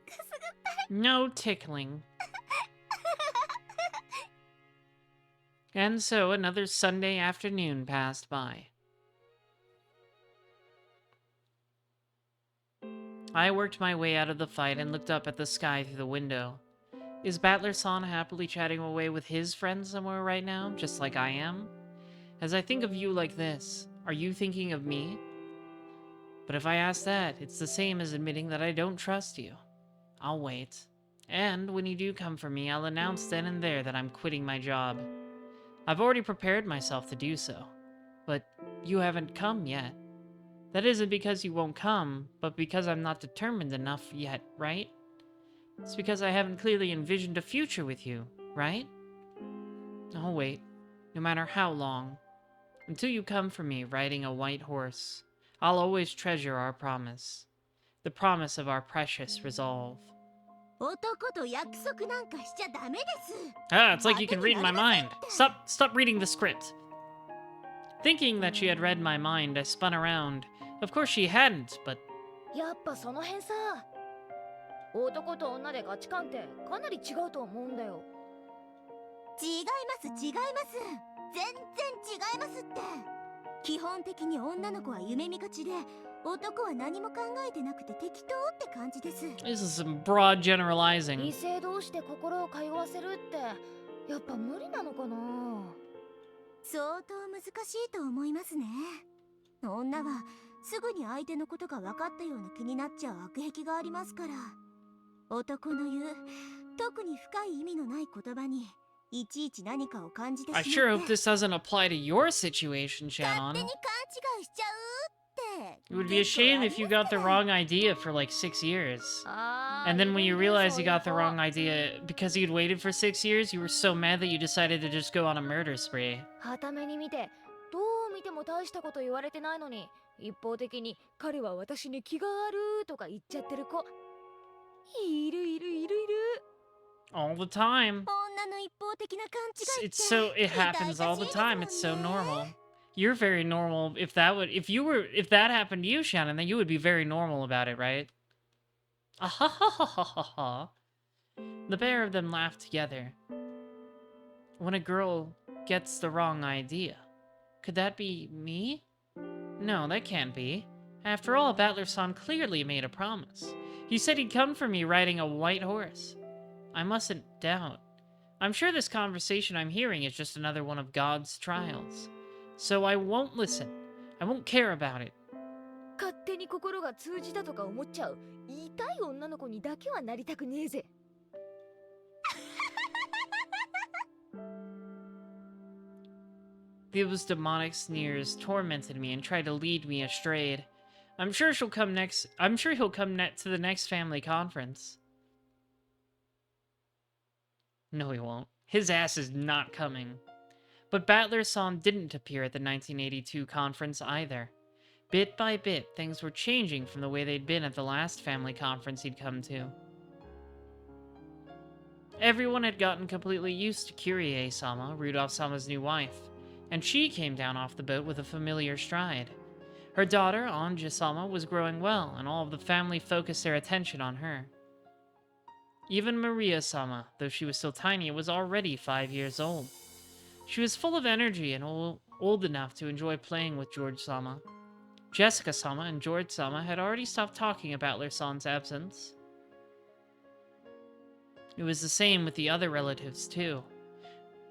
くすぐったい。 No tickling. And so another Sunday afternoon passed by. I worked my way out of the fight and looked up at the sky through the window. Is Battler-san happily chatting away with his friends somewhere right now, just like I am? As I think of you like this, are you thinking of me? But if I ask that, it's the same as admitting that I don't trust you. I'll wait. And when you do come for me, I'll announce then and there that I'm quitting my job. I've already prepared myself to do so. But you haven't come yet. That isn't because you won't come, but because I'm not determined enough yet, right? It's because I haven't clearly envisioned a future with you, right? I'll wait, no matter how long. Until you come for me riding a white horse, I'll always treasure our promise. The promise of our precious resolve. 男と約束なんかしちゃダメです。 Ah, it's like you can read my mind. Stop reading the script. Thinking that she had read my mind, I spun around. Of course she hadn't, but... やっぱその辺さ、男と女で価値観ってかなり違うと思うんだよ。違います。全然違いますって。基本的に女の子は夢見がちで、男は何も考えてなくて適当って感じです。 This is some broad generalizing. 異性同士で心を通わせるってやっぱ無理なのかな。相当難しいと思いますね。女はすぐに相手のことが分かったような気になっちゃう悪癖がありますから。男の言う特に深い意味のない言葉にいちいち何かを感じてしまって、 I sure hope this doesn't apply to your situation, 勝手 Shannon. に勘違いしちゃうって。 It would be a shame if you got the wrong idea for like 6 years. And then when you realized you got the wrong idea because you'd waited for 6 years, you were so mad that you decided to just go on a murder spree. はために見てどう見ても大したこと言われてないのに、一方的に彼は私に気があるとか言っちゃってる子いる。 All the time. 女の一方的な勘違いって It happens all the time. It's so normal. You're very normal. If that happened to you, Shannon, then you would be very normal about it, right? Ah ha ha ha ha ha ha. The pair of them laughed together. When a girl gets the wrong idea, could that be me? No, that can't be. After all, Battler-san clearly made a promise. He said he'd come for me riding a white horse. I mustn't doubt. I'm sure this conversation I'm hearing is just another one of God's trials. So I won't listen. I won't care about it. 勝手に心が通じたとか思っちゃう痛い女の子にだけはなりたくねえぜ。Those demonic sneers tormented me and tried to lead me astray. I'm sure he'll come next to the next family conference. No, he won't. His ass is not coming. But Battler-san didn't appear at the 1982 conference either. Bit by bit, things were changing from the way they'd been at the last family conference he'd come to. Everyone had gotten completely used to Kyrie-sama, Rudolph-sama's new wife, and she came down off the boat with a familiar stride. Her daughter, Anja-sama, was growing well, and all of the family focused their attention on her. Even Maria-sama, though she was still tiny, was already 5 years old. She was full of energy and old enough to enjoy playing with George-sama. Jessica-sama and George-sama had already stopped talking about Battler-san's absence. It was the same with the other relatives, too.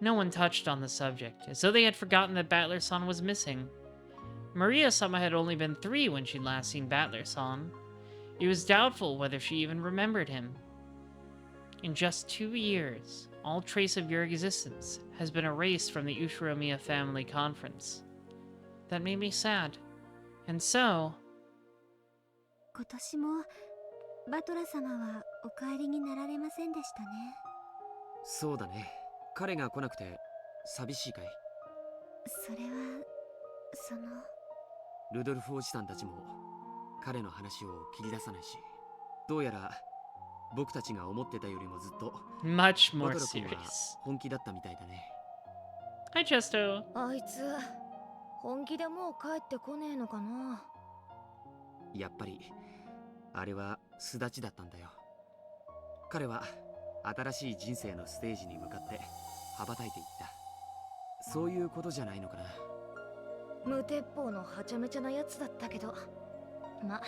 No one touched on the subject, as though they had forgotten that Battler-san was missing. Maria-sama had only been 3 when she'd last seen Battler-san. It was doubtful whether she even remembered him. In just 2 years, all trace of your existence has been erased from the Ushiromiya family conference. That made me sad. And so... 今年もバトラ様はお帰りになられませんでしたね。そうだね。彼が来なくて寂しいかい？それはそのルドルフおじさんたちも彼の話を切り出さないし、どうやら僕たちが思ってたよりもずっと much バ more トラ君は serious. 本気だったみたいだね。Hi, Chesto. あいつ本気でもう帰ってこねえのかな。やっぱりあれは巣立ちだったんだよ。彼は新しい人生のステージに向かって羽ばたいていった。そういうことじゃないのかな。無鉄砲のはちゃめちゃなやつだったけど、ま、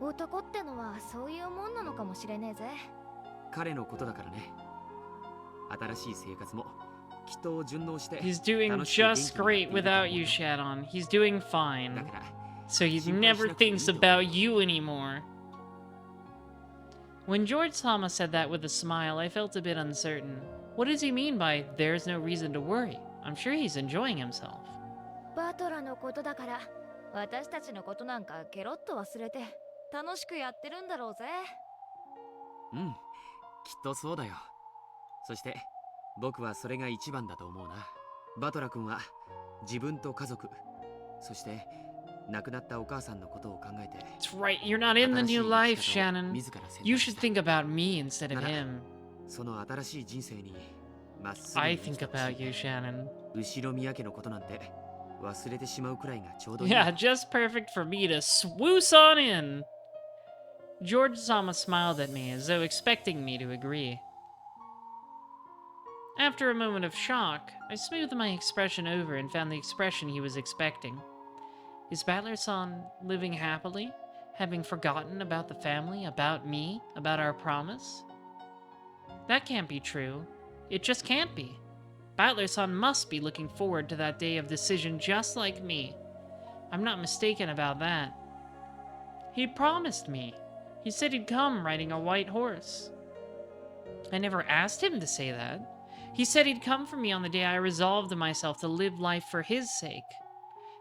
男ってのはそういうもんなのかもしれねえぜ。彼のことだからね。新しい生活もきっと順応して He's doing just great without you, Shadon. He's doing fine. So he never thinks about you anymore. When George-sama said that with a smile, I felt a bit uncertain. What does he mean by, there's no reason to worry? I'm sure he's enjoying himself. バトラのことだから、私たちのことなんかケロッと忘れて、楽しくやってるんだろうぜ。うん、きっとそうだよ。そして、僕はそれが一番だと思うな。バトラ君は自分と家族、そして亡くなったお母さんのことを考えて。That's right, you're not in the new life, Shannon. You should think about me instead of him. その新しい人生にまっすぐ I think about you, Shannon. 後ろ宮家のことなんて忘れてしまうくらいがちょうどいい。Yeah, just perfect for me to swoosh on in. George-sama smiled at me as though expecting me to agree. After a moment of shock, I smoothed my expression over and found the expression he was expecting. Is Battler-san living happily, having forgotten about the family, about me, about our promise? That can't be true. It just can't be. Battler-san must be looking forward to that day of decision just like me. I'm not mistaken about that. He promised me. He said he'd come riding a white horse. I never asked him to say that. He said he'd come for me on the day I resolved myself to live life for his sake.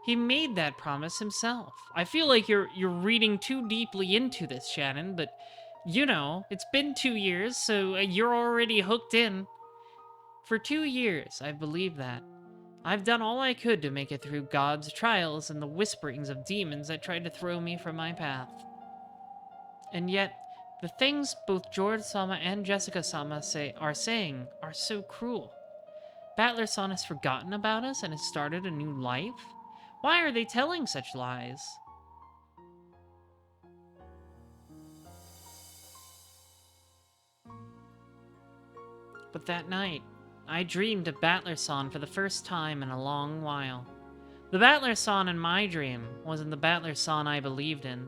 He made that promise himself. I feel like you're reading too deeply into this, Shannon, but you know, it's been 2 years, so you're already hooked in. For 2 years, I've believed that. I've done all I could to make it through God's trials and the whisperings of demons that tried to throw me from my path. And yet, the things both George-sama and Jessica-sama are saying are so cruel. Battler-san has forgotten about us and has started a new life? Why are they telling such lies? But that night, I dreamed of Battler-san for the first time in a long while. The Battler-san in my dream wasn't the Battler-san I believed in.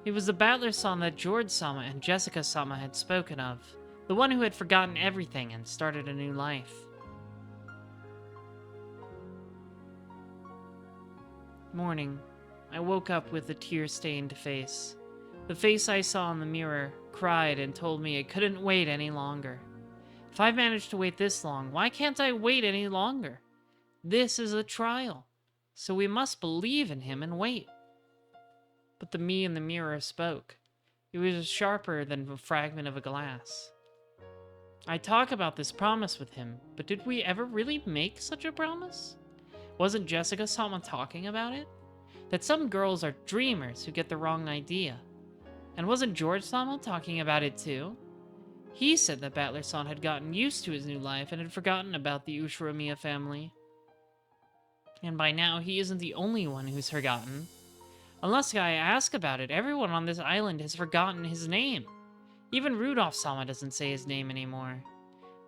It was the Battler-san that George-sama and Jessica-sama had spoken of, the one who had forgotten everything and started a new life. Morning, I woke up with a tear-stained face. The face I saw in the mirror cried and told me it couldn't wait any longer. If I've managed to wait this long, why can't I wait any longer? This is a trial, so we must believe in him and wait. But the me in the mirror spoke. It was sharper than a fragment of a glass. I talk about this promise with him, but did we ever really make such a promise? Wasn't Jessica-sama talking about it? That some girls are dreamers who get the wrong idea. And wasn't George-sama talking about it too? He said that Battler-san had gotten used to his new life and had forgotten about the Ushiromiya family. And by now, he isn't the only one who's forgotten. Unless I ask about it, everyone on this island has forgotten his name. Even Rudolph-sama doesn't say his name anymore.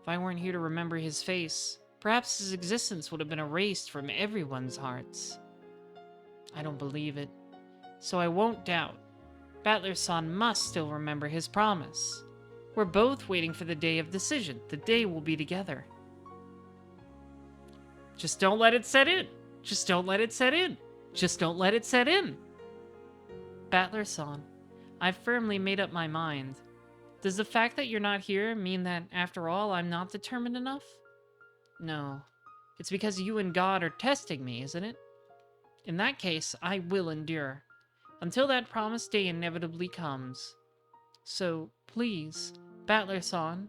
If I weren't here to remember his face, perhaps his existence would have been erased from everyone's hearts. I don't believe it, so I won't doubt. Battler-san must still remember his promise. We're both waiting for the day of decision, the day we'll be together. Just don't let it set in. Just don't let it set in. Just don't let it set in. Battler-san, I've firmly made up my mind. Does the fact that you're not here mean that, after all, I'm not determined enough? No. It's because you and God are testing me, isn't it? In that case, I will endure. Until that promised day inevitably comes. So, please, Battler-san,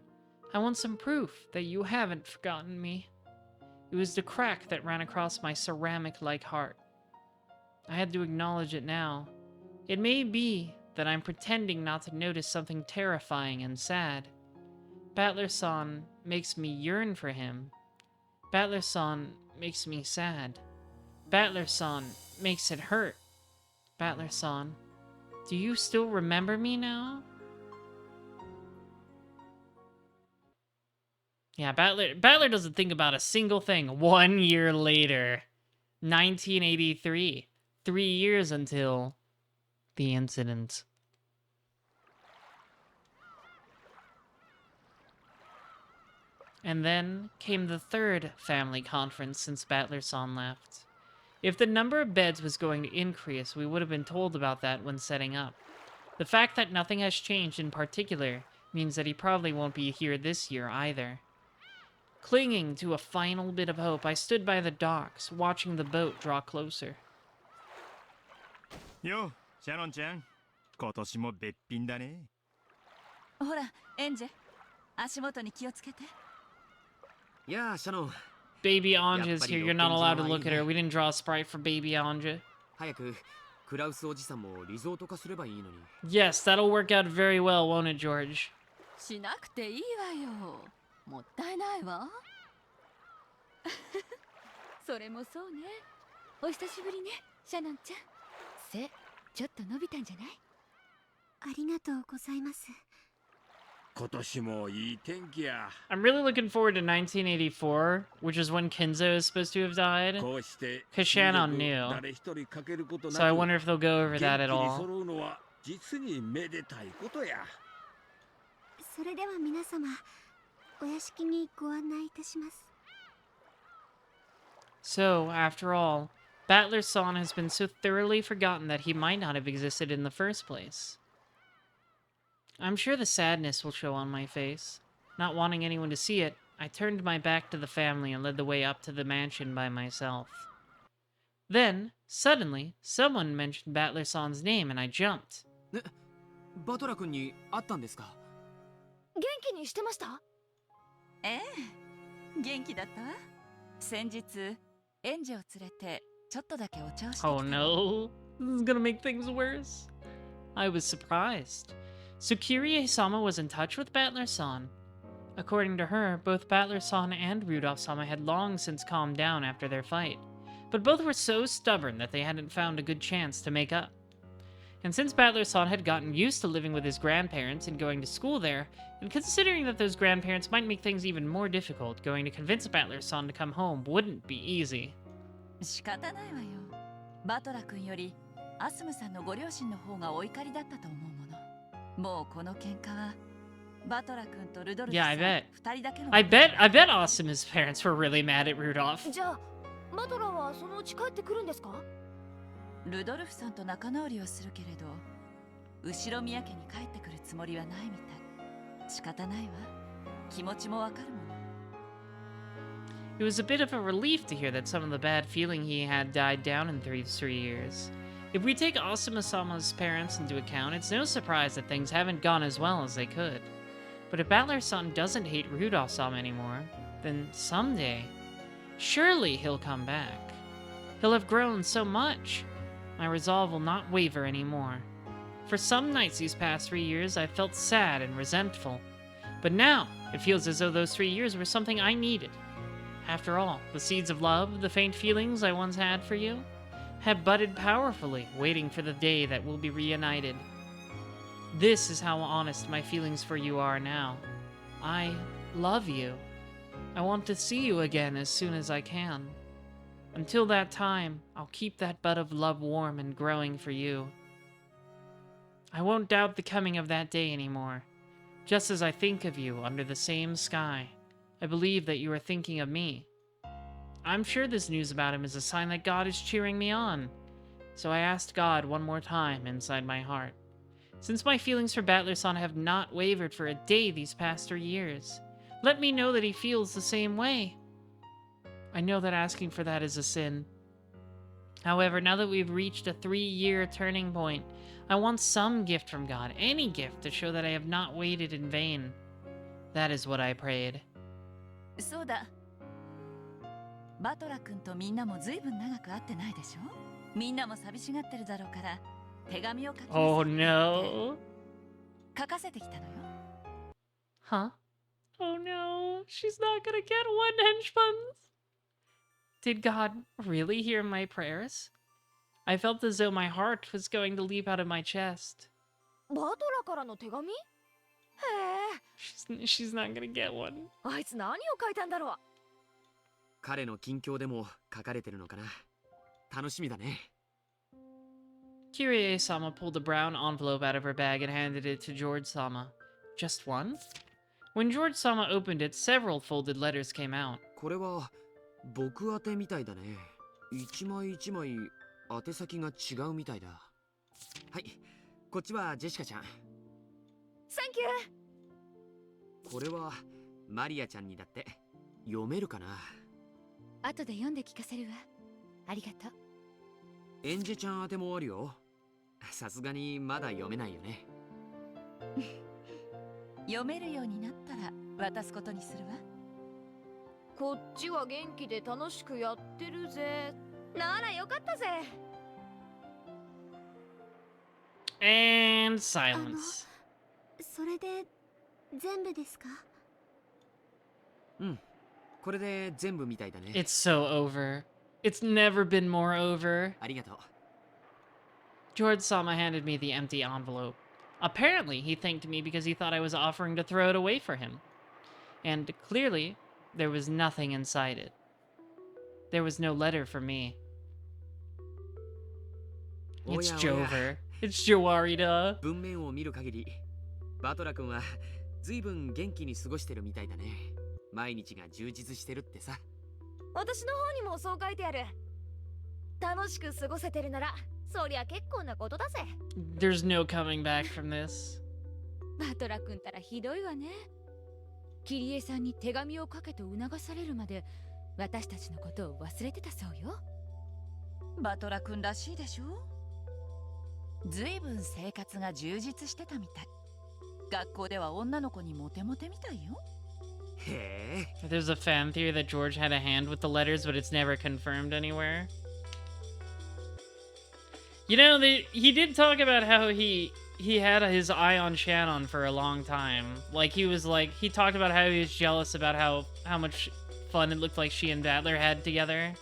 I want some proof that you haven't forgotten me. It was the crack that ran across my ceramic-like heart. I had to acknowledge it now. It may be that I'm pretending not to notice something terrifying and sad. Battler-san makes me yearn for him. Battler-san makes me sad. Battler-san makes it hurt. Battler-san, do you still remember me now? Yeah, Battler doesn't think about a single thing. 1 year later, 1983. 3 years until the incident. And then came the third family conference since Battler-san left. If the number of beds was going to increase, we would have been told about that when setting up. The fact that nothing has changed in particular means that he probably won't be here this year either. Clinging to a final bit of hope, I stood by the docks, watching the boat draw closer. Yo, シャノンちゃん、今年もべっぴんだね。ほら、エンジェ、足元に気をつけて。Yeah, Shannon. Baby Anja's here. You're not allowed to look at her. We didn't draw a sprite for Baby Anja. 早くクラウスおじさんもリゾート化すればいいのに。Yes, that'll work out very well, won't it, George? しなくていいわよ。もったいないわ。それもそうね。お久しぶりね、シャノンちゃん。背、ちょっと伸びたんじゃない？ありがとうございます。今年もいい天気や。I'm really looking forward to 1984, which is when Kenzo is supposed to have died. こうして Because Shannon knew. 誰一人かけることなく So I wonder if they'll go over that at 元気に all. 揃うのは実にめでたいことや。それでは皆様、お屋敷にご案内いたします。So, after all, Battler-san has been so thoroughly forgotten that he might not have existed in the first place. I'm sure the sadness will show on my face. Not wanting anyone to see it, I turned my back to the family and led the way up to the mansion by myself. Then, suddenly, someone mentioned Battler-san's name and I jumped. バトラ君に会ったんですか？元気にしてました？ええ、元気だったわ。先日、エンジェを連れてちょっとだけお茶をしてきた。 Oh no, this is gonna make things worse. I was surprised. So Kirie-sama was in touch with Battler-san. According to her, both Battler-san and Rudolph-sama had long since calmed down after their fight, but both were so stubborn that they hadn't found a good chance to make up. And since Battler-san had gotten used to living with his grandparents and going to school there, and considering that those grandparents might make things even more difficult, going to convince Battler-san to come home wouldn't be easy. 仕方ないわよ。バトラ君よりアスムさんのご両親の方がお怒りだったと思うもの。もうこの喧嘩はバトラ君とルドルフ Yeah, さ I ん bet. 二人だけの。I bet Asuma's parents were really mad at Rudolph. じゃあ、バトラはそのうち帰ってくるんですか？ルドルフさんと仲直りをするけれど、後ろ宮家に帰ってくるつもりはないみたい。仕方ないわ。気持ちもわかるもの。It was a bit of a relief to hear that some of the bad feeling he had died down in 3 years. If we take Asuma-sama's parents into account, it's no surprise that things haven't gone as well as they could. But if Battler-san doesn't hate Rudolph-sama anymore, then someday, surely he'll come back. He'll have grown so much. My resolve will not waver anymore. For some nights these past 3 years, I felt sad and resentful. But now, it feels as though those 3 years were something I needed. After all, the seeds of love, the faint feelings I once had for you, have budded powerfully, waiting for the day that we'll be reunited. This is how honest my feelings for you are now. I love you. I want to see you again as soon as I can. Until that time, I'll keep that bud of love warm and growing for you. I won't doubt the coming of that day anymore. Just as I think of you under the same sky, I believe that you are thinking of me. I'm sure this news about him is a sign that God is cheering me on. So I asked God one more time inside my heart. Since my feelings for Battler-san have not wavered for a day these past 3 years, let me know that he feels the same way. I know that asking for that is a sin. However, now that we've reached a 3-year turning point, I want some gift from God, any gift, to show that I have not waited in vain. That is what I prayed. そうだ。バトラ君とみんなもずいぶん長く会ってないでしょ。みんなも寂しがってるだろうから手紙を書きなさい。Oh no. 書かせてきたのよ。Huh? Oh no, she's not gonna get one, henchbuns. Did God really hear my prayers? I felt as though my heart was going to leap out of my chest. バトラからの手紙？へえ。She's not gonna get one. あいつ何を書いたんだろう。彼の近況でも書かれてるのかな。楽しみだね。Kirie-sama pulled a brown envelope out of her bag and handed it to George-sama. Just one? When George-sama opened it, several folded letters came out. これは僕宛てみたいだね。一枚一枚宛先が違うみたいだ。はい、こっちはジェシカちゃん。Thank you! これはマリアちゃんにだって。読めるかな。後で読んで聞かせるわ。ありがとう。エンジェちゃん宛てもあるよ。さすがにまだ読めないよね。読めるようになったら渡すことにするわ。こっちは元気で楽しくやってるぜ。ならよかったぜ。And silence. それで全部ですか？うん。これで全部みたいだね。It's so over. It's never been more over. ありがとう。George-sama handed me the empty envelope. Apparently, he thanked me because he thought I was offering to throw it away for him. And clearly, there was nothing inside it. There was no letter for me. It's Jover. It's Jowarida. 文面を見る限り、バトラ君は随分元気に過ごしてるみたいだね。毎日が充実してるってさ。私の方にもそう書いてある。楽しく過ごせてるなら、そりゃ結構なことだぜ。There's no coming back from this. バトラ君たらひどいわね。キリエさんに手紙を書けと促されるまで私たちのことを忘れてたそうよ。バトラ君らしいでしょ。ずいぶん生活が充実してたみたい。学校では女の子にモテモテみたいよ。There's a fan theory that George had a hand with the letters, but it's never confirmed anywhere. You know, he did talk about how he had his eye on Shannon for a long time. Like, he talked about how he was jealous about how much fun it looked like she and Battler had together.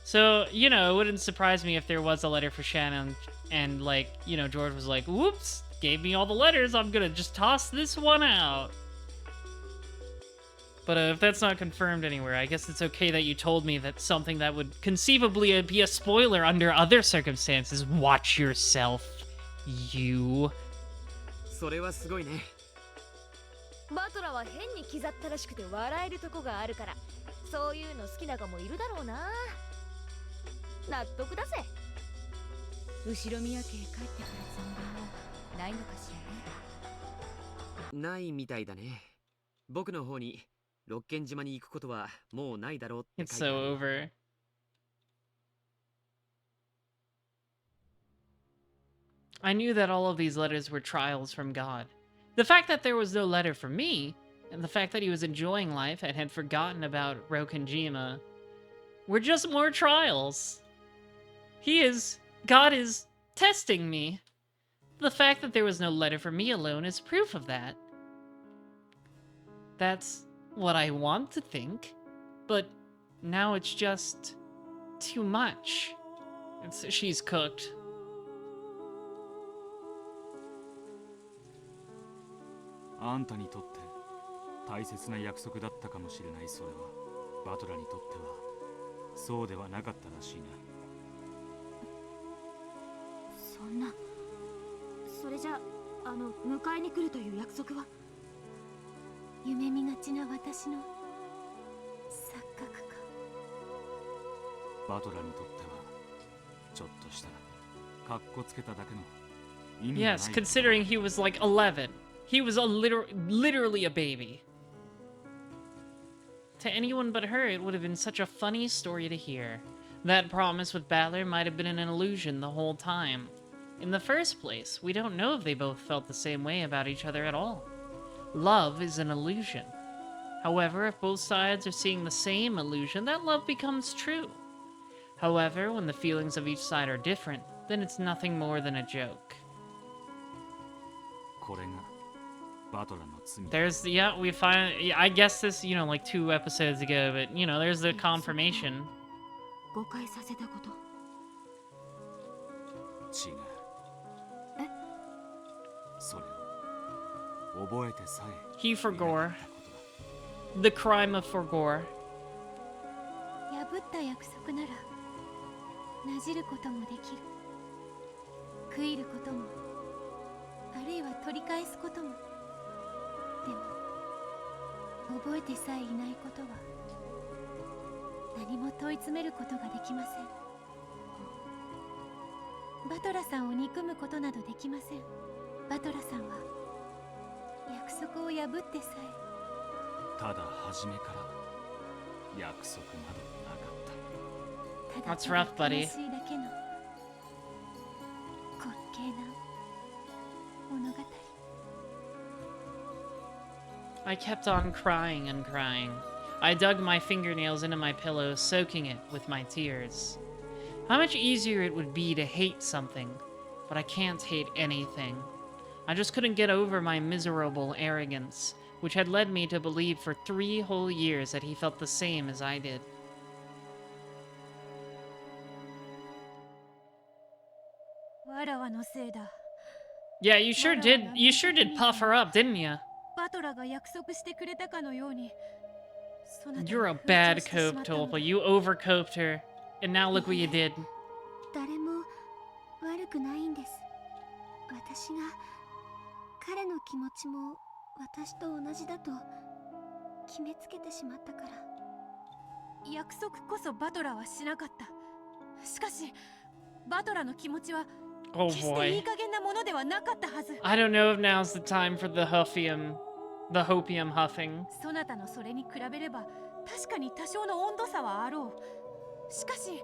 So, you know, it wouldn't surprise me if there was a letter for Shannon and, like, you know, George was like, whoops, gave me all the letters, I'm gonna just toss this one out. But if that's not confirmed anywhere, I guess it's okay that you told me that something that would conceivably be a spoiler under other circumstances. Watch yourself, you. それはすごいね。バトラは変に気ざったらしくて笑えるとこがあるから、そういうの好きな子もいるだろうな。納得だぜ。後ろ宮家へ帰ってくるつもりはないのかしらね。ないみたいだね。僕の方に六軒島に行くことはもうないだろうって書いてある。It's so over. I knew that all of these letters were trials from God. The fact that there was no letter for me, and the fact that he was enjoying life and had forgotten about Rokenjima, were just more trials. God is testing me. The fact that there was no letter for me alone is proof of that. That's what I want to think, but now it's just too much. She's cooked. あんたにとって大切な約束だったかもしれない。それはバトラにとってはそうではなかったらしいな。そんな、それじゃ迎えに来るという約束は？夢見がちな私の錯覚か。バトラーにとってはちょっとしたカッコつけただけの意味がない。 Yes, considering he was like 11. He was literally a baby. To anyone but her, it would have been such a funny story to hear. That promise with Battler might have been an illusion the whole time. In the first place, we don't know if they both felt the same way about each other at all. Love is an illusion. However, if both sides are seeing the same illusion, that love becomes true. However, when the feelings of each side are different, then it's nothing more than a joke. これがバトラーの罪。 There's, yeah, we find, I guess this, you know, like 2 episodes ago, but, you know, there's the confirmation. 誤解させたこと。違う。それを覚えてさえ。 He forgore. The crime of forgore. 破った約束ならなじることもできる。悔いることも、あるいは取り返すことも。でも覚えてさえいないことは何も問い詰めることができません。バトラさんを憎むことなどできません。バトラさんは約束を破ってさえ。ただ初めから約束などなかった。 That's rough, buddy. 悲しいだけの滑稽な物語。 I kept on crying and crying. I dug my fingernails into my pillow, soaking it with my tears. How much easier it would be to hate something, but I can't hate anything. I just couldn't get over my miserable arrogance, which had led me to believe for 3 whole years that he felt the same as I did. わらわのせいだ。 Yeah, you sure did puff her up, didn't you? バトラが約束してくれたかのように。 You're a bad cope, Tolpa. You overcoped her. And now look what you did. 誰も悪くないんです。私が彼の気持ちも私と同じだと決めつけてしまったから。約束こそバトラはしなかった。しかしバトラの気持ちは Oh 決してい boy. い加減なものではなかったはず。 I don't know if now's the time for the hopium huffing. そなたのそれに比べれば確かに多少の温度差はあろう。しかし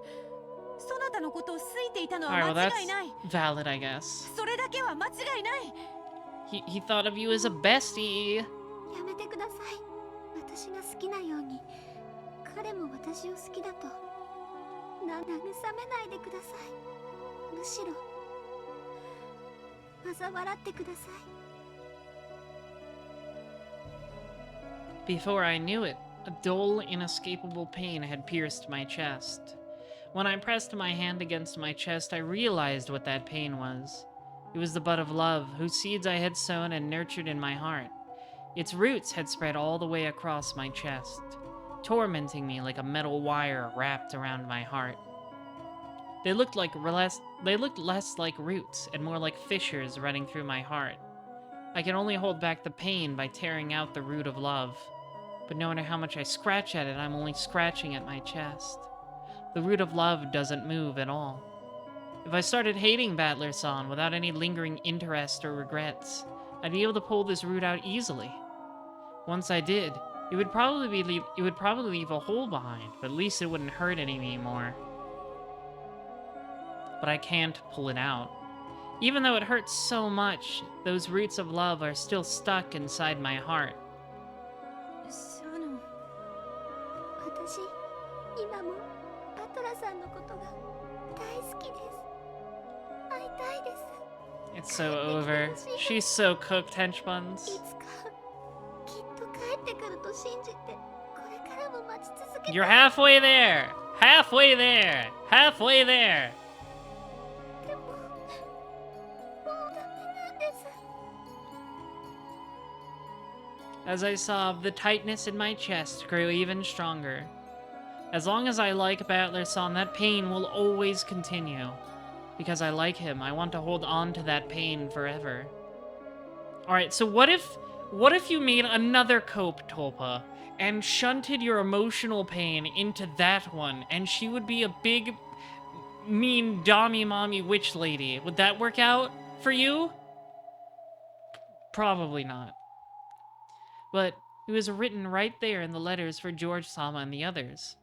そなたのことを好いていたのは Alright, well, 間 that's 違いない。 valid, I guess. それだけは間違いない。 He thought of you as a bestie. やめてください。私が好きなように彼も私を好きだと慰めないでください。むしろ嘲笑ってください。 Before I knew it, a dull, inescapable pain had pierced my chest. When I pressed my hand against my chest, I realized what that pain was. It was the bud of love, whose seeds I had sown and nurtured in my heart. Its roots had spread all the way across my chest, tormenting me like a metal wire wrapped around my heart. They looked less like roots and more like fissures running through my heart. I can only hold back the pain by tearing out the root of love. But no matter how much I scratch at it, I'm only scratching at my chest. The root of love doesn't move at all. If I started hating Battler-san without any lingering interest or regrets, I'd be able to pull this root out easily. Once I did, it would probably leave a hole behind, but at least it wouldn't hurt any anymore. But I can't pull it out. Even though it hurts so much, those roots of love are still stuck inside my heart. 私、今もバトラさんのことが大好きです。会いたいです。 It's so over. She's so cooked, hench い buns. つかきっと帰ってくると信じて、これからも待ち続けて。 You're halfway there! Halfway there! Halfway there! でも、もうダメなんです。 As I sobbed, the tightness in my chest grew even stronger. As long as I like Battler-san, that pain will always continue. Because I like him, I want to hold on to that pain forever. Alright, so what if What if you made another cope tulpa and shunted your emotional pain into that one, and she would be a big, mean, dommy mommy witch lady? Would that work out for you? Probably not. But it was written right there in the letters for George-sama and the others.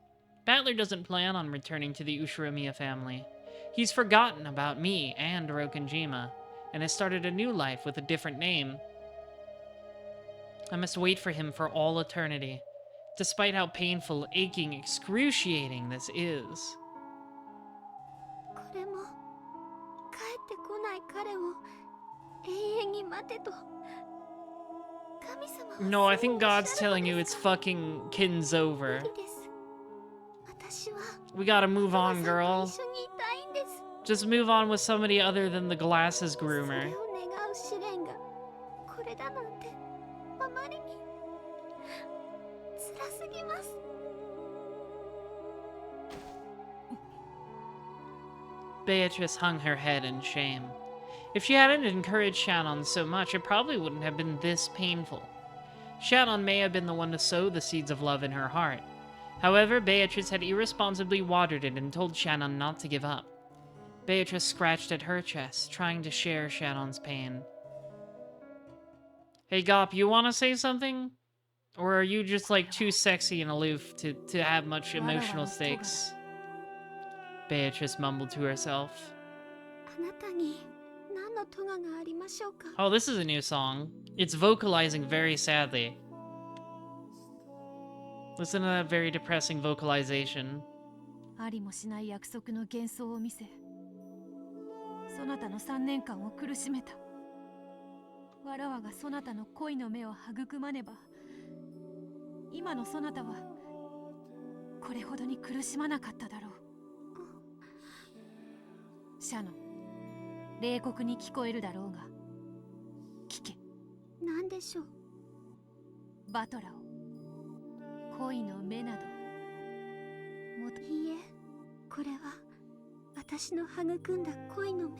Battler doesn't plan on returning to the Ushiromiya family. He's forgotten about me and Rokenjima, and has started a new life with a different name. I must wait for him for all eternity, despite how painful, aching, excruciating this is. これも帰ってこない彼を永遠に待てと神様は No, I そう think おっしゃ God's るの telling you で it's すか fucking kin's over. 無理です私は We gotta move バ on, トラ girl. さんと一緒にいたいんです Just move on with somebody other than the glasses それ groomer. を願う試練がこれだなんてあまりに辛すぎます Beatrice hung her head in shame. If she hadn't encouraged Shannon so much, it probably wouldn't have been this painful. Shannon may have been the one to sow the seeds of love in her heart. However, Beatrice had irresponsibly watered it and told Shannon not to give up. Beatrice scratched at her chest, trying to share Shannon's pain. Hey, Gop, you want to say something? Or are you just, like, too sexy and aloof to have much emotional stakes? Beatrice mumbled to herself. あなたに何の咎がありましょうか Oh, this is a new song. It's vocalizing very sadly. Listen to that very depressing vocalization. ありもしない約束の幻想を見せそなたの3年間を苦しめたわらわがそなたの恋の目を育まねば今のそなたはこれほどに苦しまなかっただろうシャノ冷酷に聞こえるだろうが聞け何でしょうバトラを恋の目などもといいえこれは私の育んだ恋の目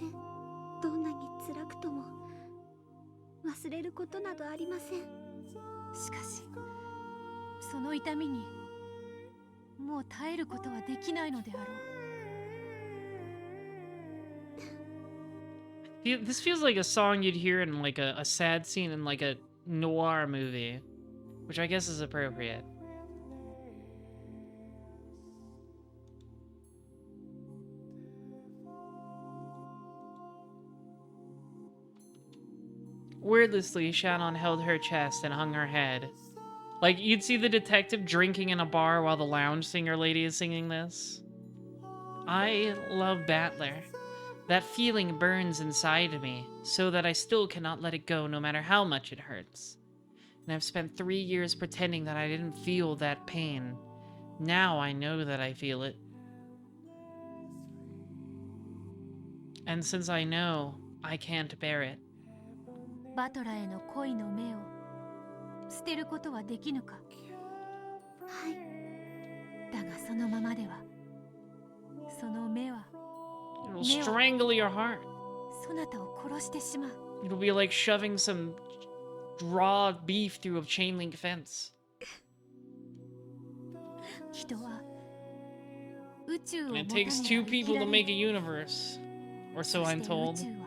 どんなに辛くとも忘れることなどありませんしかしその痛みにもう耐えることはできないのであろう This feels like a song you'd hear in like a sad scene in like a noir movie, which I guess is appropriate. Wordlessly, Shannon held her chest and hung her head. Like, you'd see the detective drinking in a bar while the lounge singer lady is singing this. I love Battler. That feeling burns inside me, so that I still cannot let it go no matter how much it hurts. And I've spent 3 years pretending that I didn't feel that pain. Now I know that I feel it. And since I know, I can't bear it. バトラへの恋の目を捨てることはできぬかはいだがそのままではその目は It'll strangle your heart. そなたを殺してしまう It'll be like shoving some raw beef through a chain link fence. 人は宇宙を And 持 it たねば takes 生 two き people ら to れ make ぬ a universe. Or so そし I'm て told. 宇宙は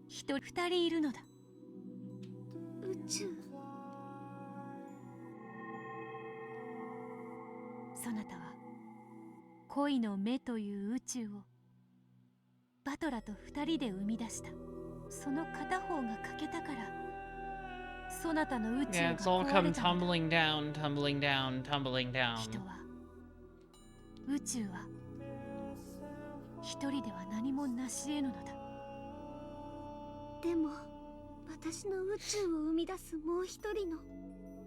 人二人いるのだ宇宙そなたは恋の目という宇宙をバトラと二人で生み出したその片方が欠けたからそなたの宇宙 Yeah, が it's all 壊 come れたのだ tumbling down, tumbling down, tumbling down. 人は宇宙は一人では何も成し得ぬのだでも私の宇宙を生み出すもう一人の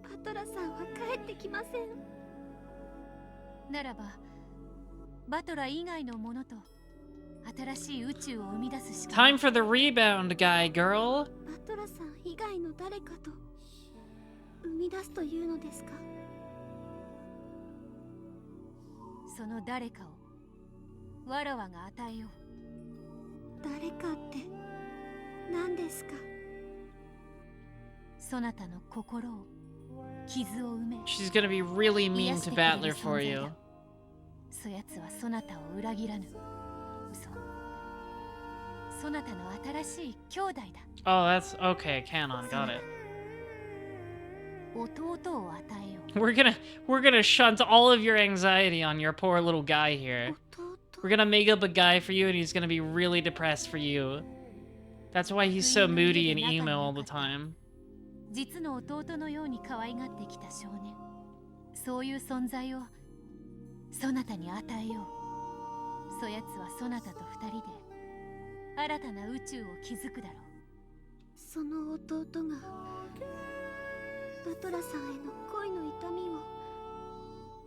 バトラさんは帰ってきませんならばバトラ以外のものと新しい宇宙を生み出すしか Time for the rebound, guy girl. バトラさん以外の誰かと生み出すというのですかその誰かをわらわが与えよう誰かって何ですかそなたの心を傷を埋め She's gonna be really mean to Battler for you. そやつはそなたを裏切らぬ。そなたの新しい兄弟だ。 Oh, that's okay. Canon, got it. 弟を与えよう。 We're gonna shunt all of your anxiety on your poor little guy here. We're gonna make up a guy for you, and he's gonna be really depressed for you. That's why he's so moody and emo all the time. 実の弟のように可愛がってきた少年。そういう存在をそなたに与えよう。そやつはそなたと二人で新たな宇宙を築くだろう。その弟がバトラさんへの恋の痛みを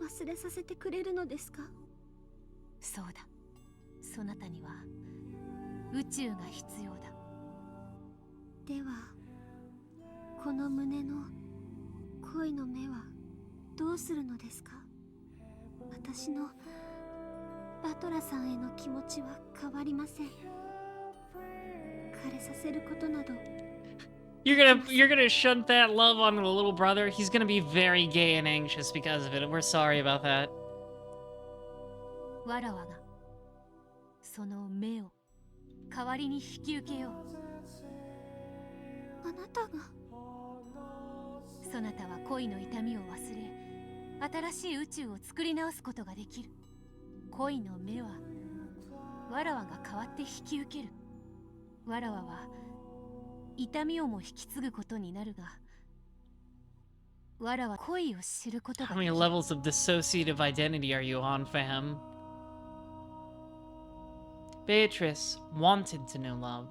忘れさせてくれるのですか？そうだ。そなたには宇宙が必要だ。ではこの胸の恋の目はどうするのですか？私のバトラさんへの気持ちは変わりません。枯れさせることなど。 You're gonna shunt that love on the little brother. He's gonna be very gay and anxious because of it. We're sorry about that. わらわがその目を代わりに引き受けよう。あなたが。そなたは恋の痛みを忘れ、新しい宇宙を作り直すことができる。恋の目はわらわが代わって引き受ける。わらわは痛みをも引き継ぐことになるが、わらは恋を知ることが How many levels of dissociative identity are you on, fam? Beatrice wanted to know love.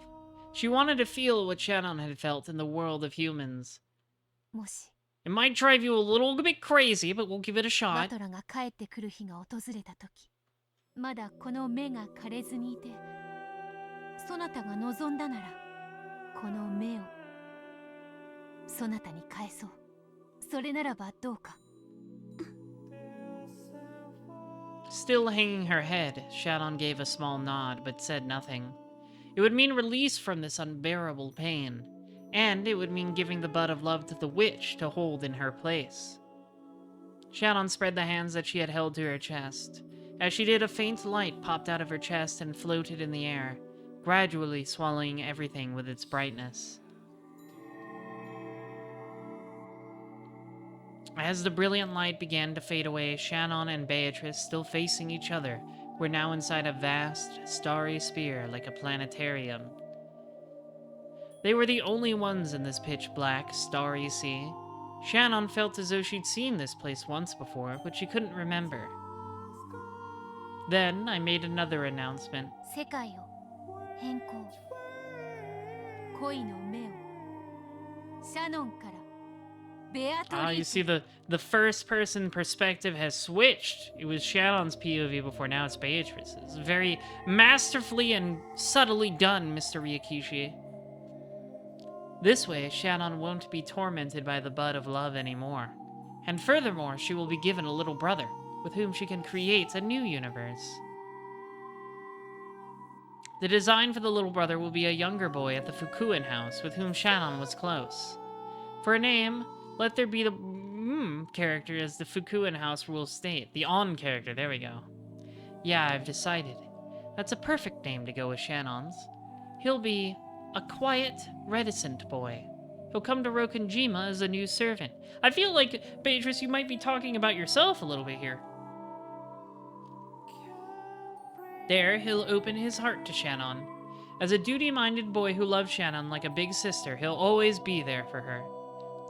She wanted to feel what Shannon had felt in the world of humans. もし It might drive you a little bit crazy, but we'll give it a バ shot. トラが帰ってくる日が訪れた時、まだこの目が枯れずにいて、そなたが望んだならこの目をそなたに返そう。それならばどうか。 Still hanging her head, Shannon gave a small nod, but said nothing. It would mean release from this unbearable pain, and it would mean giving the bud of love to the witch to hold in her place. Shannon spread the hands that she had held to her chest. As she did, a faint light popped out of her chest and floated in the air, gradually swallowing everything with its brightness. As the brilliant light began to fade away, Shannon and Beatrice, still facing each other, were now inside a vast, starry sphere like a planetarium. They were the only ones in this pitch-black, starry sea. Shannon felt as though she'd seen this place once before, but she couldn't remember. Then I made another announcement. 世界を変更。恋の目をシャノンからベアトリー Ah, you see the first-person perspective has switched. It was Shannon's POV before, now it's Beatrice's. Very masterfully and subtly done, Mr. Ryakishi. This way, Shannon won't be tormented by the bud of love anymore. And furthermore, she will be given a little brother, with whom she can create a new universe. The design for the little brother will be a younger boy at the Fukuen house, with whom Shannon was close. For a name, let there be the character as the Fukuen house rules state. The on character, there we go. Yeah, I've decided. That's a perfect name to go with Shannon's. He'll be a quiet, reticent boy. He'll come to Rokunjima as a new servant. I feel like, Beatrice, you might be talking about yourself a little bit here. There, he'll open his heart to Shannon. As a duty-minded boy who loves Shannon like a big sister, he'll always be there for her.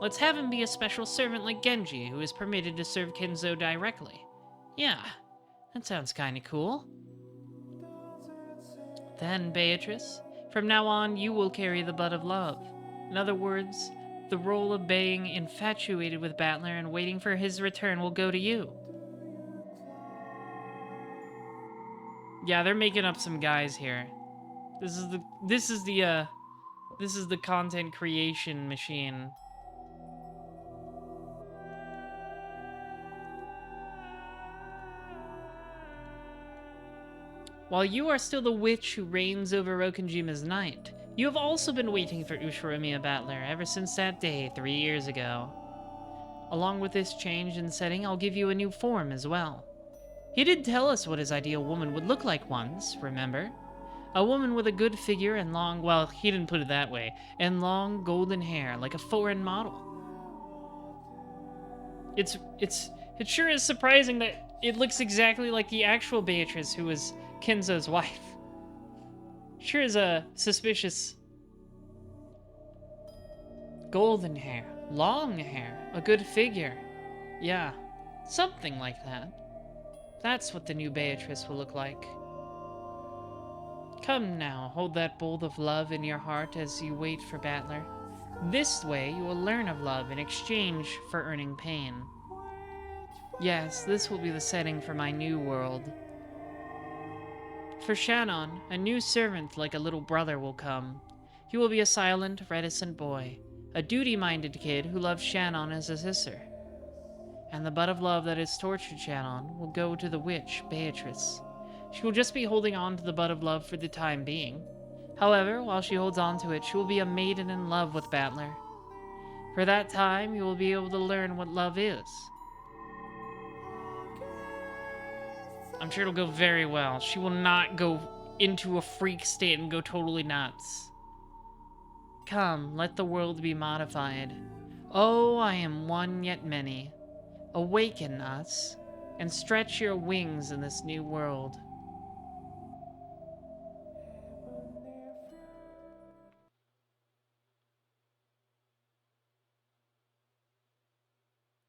Let's have him be a special servant like Genji, who is permitted to serve Kenzo directly. Yeah, that sounds kinda cool. Then, Beatrice, from now on, you will carry the bud of love. In other words, the role of being infatuated with Battler and waiting for his return will go to you. Yeah, they're making up some guys here. This is the content creation machine. While you are still the witch who reigns over Rokunjima's night, You have also been waiting for Ushiromiya Battler ever since that day 3 years ago. Along with this change in setting, I'll give you a new form as well. He did tell us what his ideal woman would look like once, remember? A woman with a good figure and long, well, he didn't put it that way, and long golden hair like a foreign model. It sure is surprising that it looks exactly like the actual Beatrice who was Kenzo's wife. Sure is a suspicious. Golden hair, long hair, a good figure. Yeah, something like that. That's what the new Beatrice will look like. Come now, hold that bowl of love in your heart as you wait for Battler. This way you will learn of love in exchange for earning pain. Yes, this will be the setting for my new world. For Shannon, a new servant like a little brother will come. He will be a silent, reticent boy, a duty-minded kid who loves Shannon as a sister. And the bud of love that has tortured Shannon will go to the witch, Beatrice. She will just be holding on to the bud of love for the time being. However, while she holds on to it, she will be a maiden in love with Battler. For that time, you will be able to learn what love is. I'm sure it'll go very well. She will not go into a freak state and go totally nuts. Come, let the world be modified. Oh, I am one yet many. Awaken us, and stretch your wings in this new world.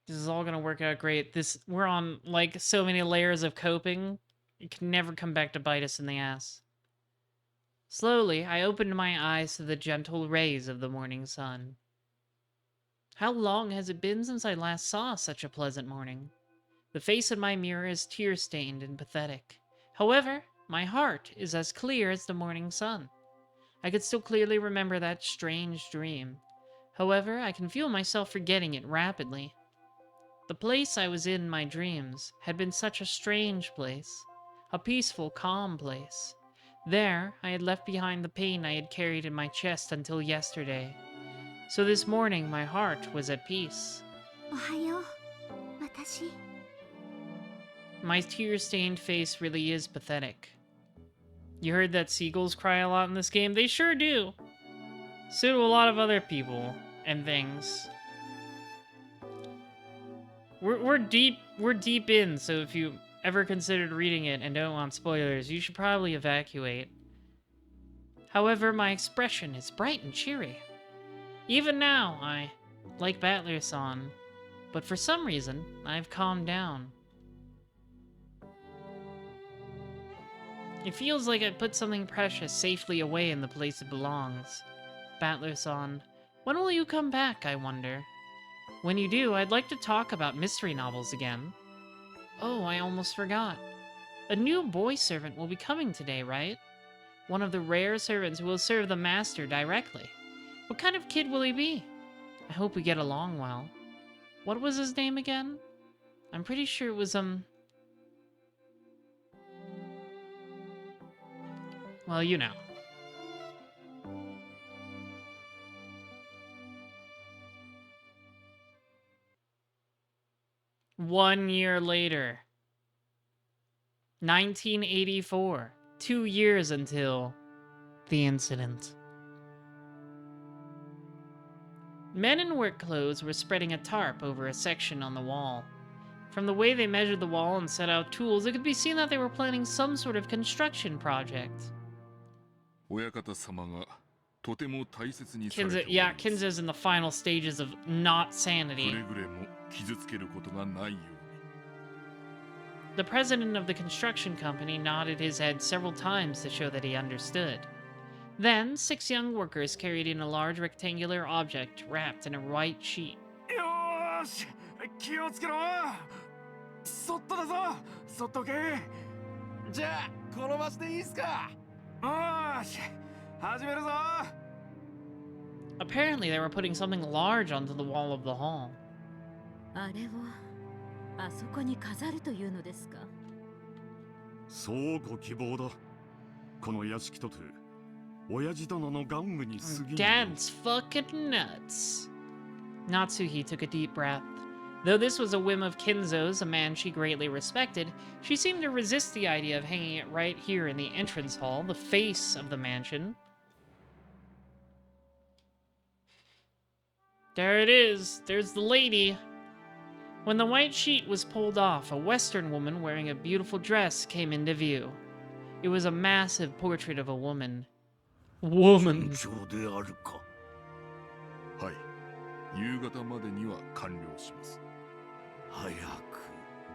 This is all gonna work out great. We're on, like, so many layers of coping. It can never come back to bite us in the ass. Slowly, I opened my eyes to the gentle rays of the morning sun. How long has it been since I last saw such a pleasant morning? The face in my mirror is tear-stained and pathetic. However, my heart is as clear as the morning sun. I could still clearly remember that strange dream. However, I can feel myself forgetting it rapidly. The place I was in my dreams had been such a strange place. A peaceful, calm place. There, I had left behind the pain I had carried in my chest until yesterday. So this morning, my heart was at peace. Ohayo, watashi. My tear-stained face really is pathetic. You heard that seagulls cry a lot in this game? They sure do. So do a lot of other people and things. We're deep in, so if you ever considered reading it and don't want spoilers, you should probably evacuate. However, my expression is bright and cheery. Even now, I like Battler-san, but for some reason, I've calmed down. It feels like I put something precious safely away in the place it belongs. Battler-san, when will you come back, I wonder? When you do, I'd like to talk about mystery novels again. Oh, I almost forgot. A new boy servant will be coming today, right? One of the rare servants who will serve the master directly. What kind of kid will he be? I hope we get along well. What was his name again? I'm pretty sure it was, well, you know. One year later. 1984. 2 years until the incident. Men in work clothes were spreading a tarp over a section on the wall. From the way they measured the wall and set out tools, it could be seen that they were planning some sort of construction project. Kinza's in the final stages of not sanity. The president of the construction company nodded his head several times to show that he understood. Then, 6 young workers carried in a large rectangular object wrapped in a white sheet. Yosh! 気をつけろ! そっとだぞ! そっとけ! じゃあ、転ばしていいっすか? よーし! 始めるぞ! Apparently, they were putting something large onto the wall of the hall. あれをあそこに飾るというのですか? そうご希望だ。この屋敷とて親父殿の玩具に過ぎる。 Dad's fucking nuts. Natsuhi took a deep breath. Though this was a whim of Kinzo's, a man she greatly respected, she seemed to resist the idea of hanging it right here in the entrance hall, the face of the mansion. There it is. There's the lady. When the white sheet was pulled off, a Western woman wearing a beautiful dress came into view. It was a massive portrait of a woman. Woman. はい、夕方までには完了します。早く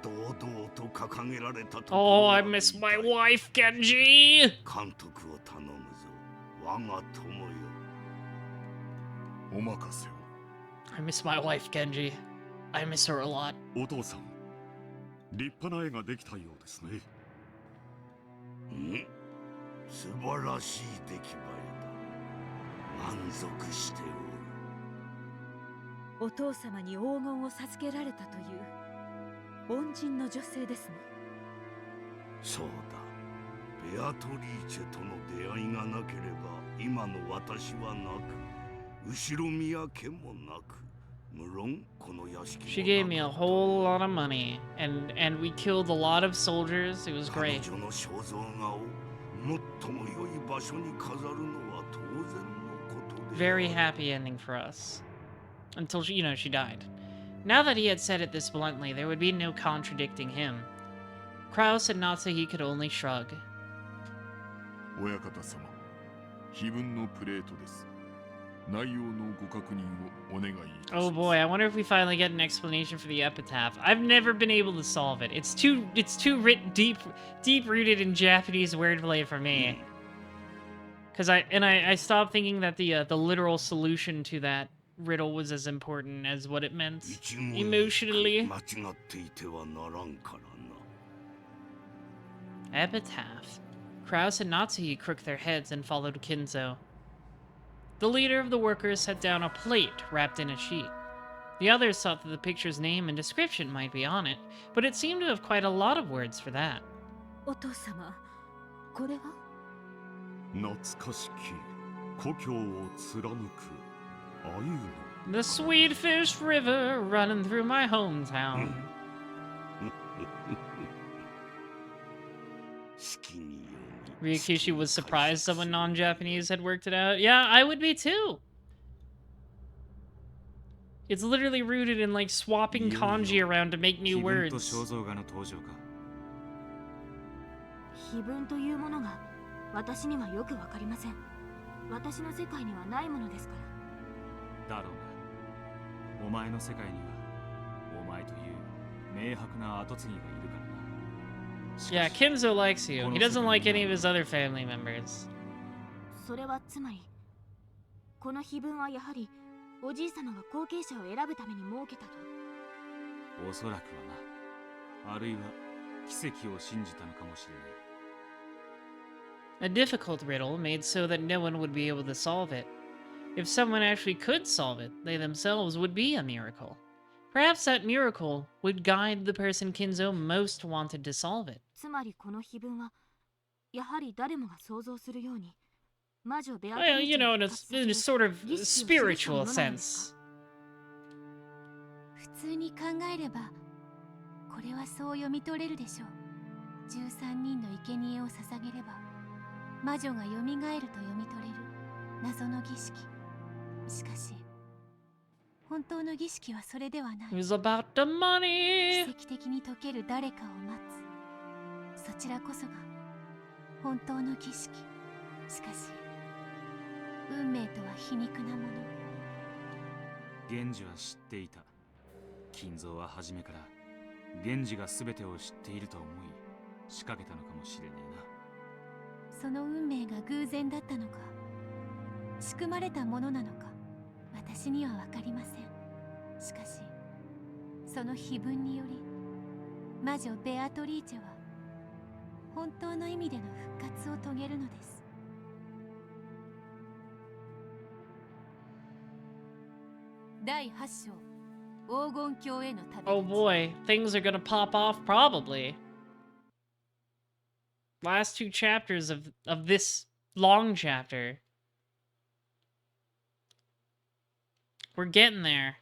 堂々と掲げられたと。 Oh, I miss my wife, Genji. 監督を頼むぞ、我が友よ。お任せを。 I miss my wife, Genji. I miss her a lot. お父さん、立派な絵ができたようですね。素晴らしい出来栄えだ。満足しておる。お父様に黄金を授けられたという恩人の女性ですね。そうだ。ベアトリーチェとの出会いがなければ今の私はなく、後ろ宮家もなく、無論この屋敷。 She gave me a whole lot of money, and we killed a lot of soldiers. It was great. 彼女の肖像画を最も良い場所に飾るのは当然のことで。 Very happy ending for us. Until, she died. Now that he had said it this bluntly, there would be no contradicting him. Kraus and Natsuhi could only shrug. 親方様、碑文のプレートです。内容のご確認をお願いいたします。 Oh boy, I wonder if we finally get an explanation for the epitaph. I've never been able to solve it. It's too deep rooted in Japanese wordplay for me. Because I stopped thinking that the literal solution to that riddle was as important as what it meant emotionally. Epitaph. Kraus and Natsuhi crooked their heads and followed Kinzo. The leader of the workers set down a plate wrapped in a sheet. The others thought that the picture's name and description might be on it, but it seemed to have quite a lot of words for that. お父様、これは？懐かしき故郷を貫く鮎の。 The Sweetfish River running through my hometown. Ryukishi was surprised someone non-Japanese had worked it out. Yeah, I would be too. It's literally rooted in like swapping kanji around to make new words. 碑文というものが私にはよくわかりません。私の世界にはないものですから。だろうな。お前の世界にはお前という明白な跡継ぎがいるからな。 Yeah, Kinzo likes you. He doesn't like any of his other family members. それはつまり、この碑文はやはりおじい様が後継者を選ぶために設けたと。おそらくはな。あるいは奇跡を信じたのかもしれない。 A difficult riddle made so that no one would be able to solve it. If someone actually could solve it, they themselves would be a miracle. Perhaps that miracle would guide the person Kinzo most wanted to solve it. つまりこの碑文はやはり誰もが想像するように魔女ベアト Well, リー you チェ know, を in a 復活させる sort of 儀式を示したも spiritual のなんですか？ sense. 普通に考えればこれはそう読み取れるでしょう。13人の生贄を捧げれば魔女が蘇ると読み取れる謎の儀式。しかし本当の儀式はそれではない。 It was about the money. 奇跡的に解ける誰かを待つ。そちらこそが本当の儀式。しかし運命とは皮肉なもの。源氏は知っていた。金蔵は初めから源氏が全てを知っていると思い仕掛けたのかもしれねえな。その運命が偶然だったのか仕組まれたものなのか私には分かりません。しかしその碑文により魔女ベアトリーチェは本当の意味での復活を遂げるのです。第8章黄金鏡への旅。 Oh boy, things are gonna pop off probably. Last two chapters of this long chapter. We're getting there.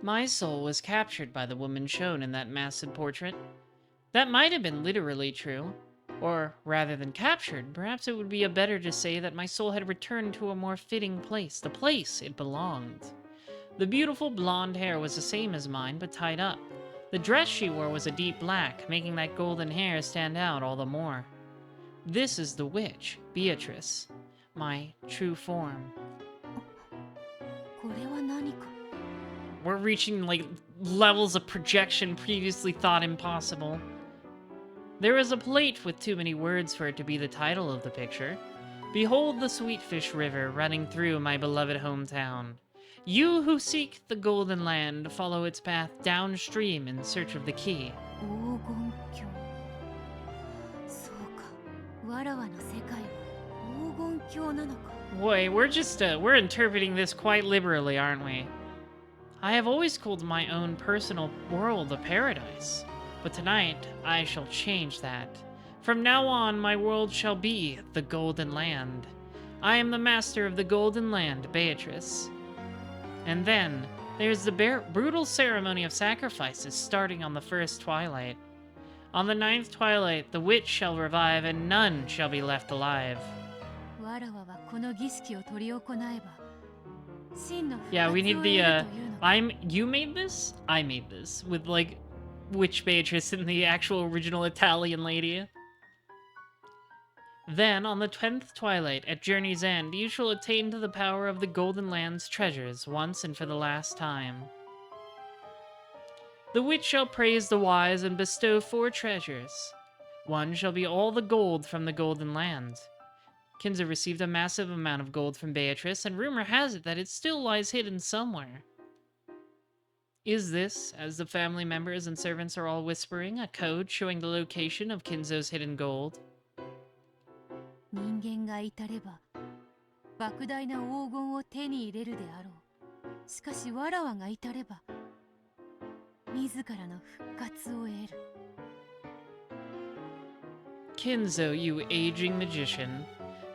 My soul was captured by the woman shown in that massive portrait. That might have been literally true. Or, rather than captured, perhaps it would be better to say that my soul had returned to a more fitting place, the place it belonged. The beautiful blonde hair was the same as mine, but tied up. The dress she wore was a deep black, making that golden hair stand out all the more. This is the witch, Beatrice, my true form. We're reaching, like, levels of projection previously thought impossible. There is a plate with too many words for it to be the title of the picture. Behold the Sweetfish River running through my beloved hometown. You who seek the Golden Land, follow its path downstream in search of the key. Boy, we're interpreting this quite liberally, aren't we? I have always called my own personal world a paradise, but tonight I shall change that. From now on, my world shall be the Golden Land. I am the master of the Golden Land, Beatrice. And then, there's the brutal ceremony of sacrifices starting on the first twilight. On the 9th twilight, the witch shall revive and none shall be left alive. Yeah, we need the, you made this? I made this. With, like, Witch Beatrice and the actual original Italian lady. Then, on the 10th twilight, at Journey's End, you shall attain to the power of the Golden Land's treasures, once and for the last time. The witch shall praise the wise and bestow 4 treasures. One shall be all the gold from the Golden Land. Kinzo received a massive amount of gold from Beatrice, and rumor has it that it still lies hidden somewhere. Is this, as the family members and servants are all whispering, a code showing the location of Kinzo's hidden gold? Kinzo, you aging magician.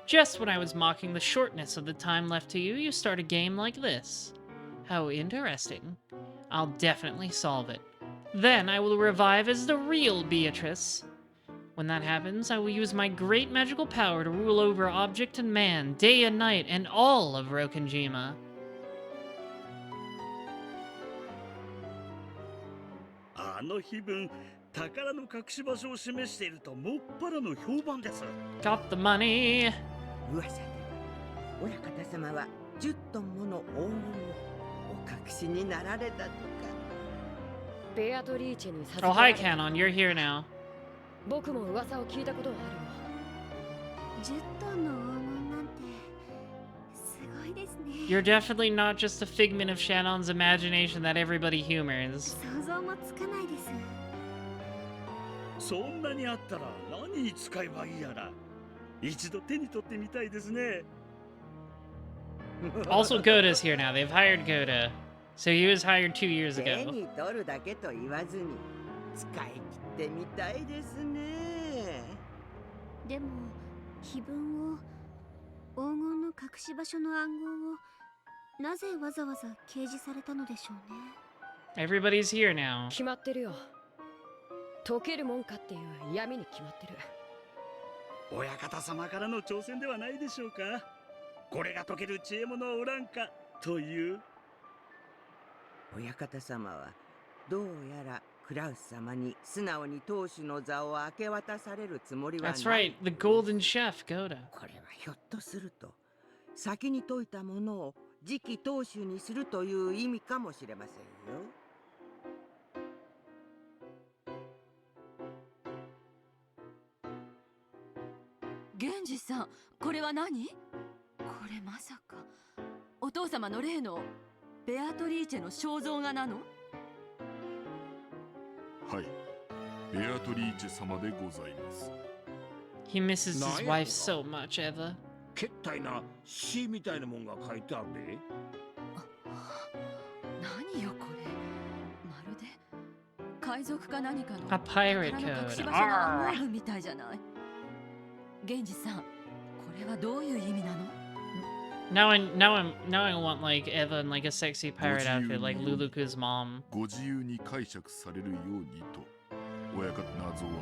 Just when I was mocking the shortness of the time left to you, you start a game like this. How interesting. I'll definitely solve it. Then I will revive as the real Beatrice. When that happens, I will use my great magical power to rule over object and man, day and night, and all of Rokenjima. Got the money. 噂では親方様は10トンもの黄金をお隠しになられたとか。ベアトリーチェに Oh, hi, Canon. You're here now. 僕も噂を聞いたことはあるよ。10トンの黄金なんてすごいですね。 You're definitely not just a figment of Shannon's imagination that everybody humors. 想像もつかないです。そんなにあったら何に使えばいいやら。一度手に取ってみたいですね。Also, Goda's here now. They've hired Goda. So he was hired 2 years 手 ago. に取るだけと言わずに使い切ってみたいですね。でも碑文を黄金の隠し場所の暗号をなぜわざわざ掲示されたのでしょうね。 Everybody's here now. 決まってるよ。解けるもんかっていう闇に決まってる。親方様からの挑戦ではないでしょうか。これが解ける知恵者はおらんかという。親方様はどうやらクラウス様に素直に当主の座を明け渡されるつもりはない。That's right, the golden chef, Goda. これはひょっとすると先に解いたものを次期当主にするという意味かもしれませんよ。源氏さん、これは何？これまさかお父様の例のベアトリーチェの肖像画なの？はい、ベアトリーチェ様でございます。 He misses his wife so much, Eva. けったいな詩みたいなもんが書いてあるで。何よこれ。まるで海賊か何かの A pirate 宝の隠し code. 場所の案内文みたいじゃない。源氏さん、これはどういう意味なの？ Now I want like Evan like a sexy pirate outfit like Luluku's mom. ご自由に解釈されるようにと、親方謎は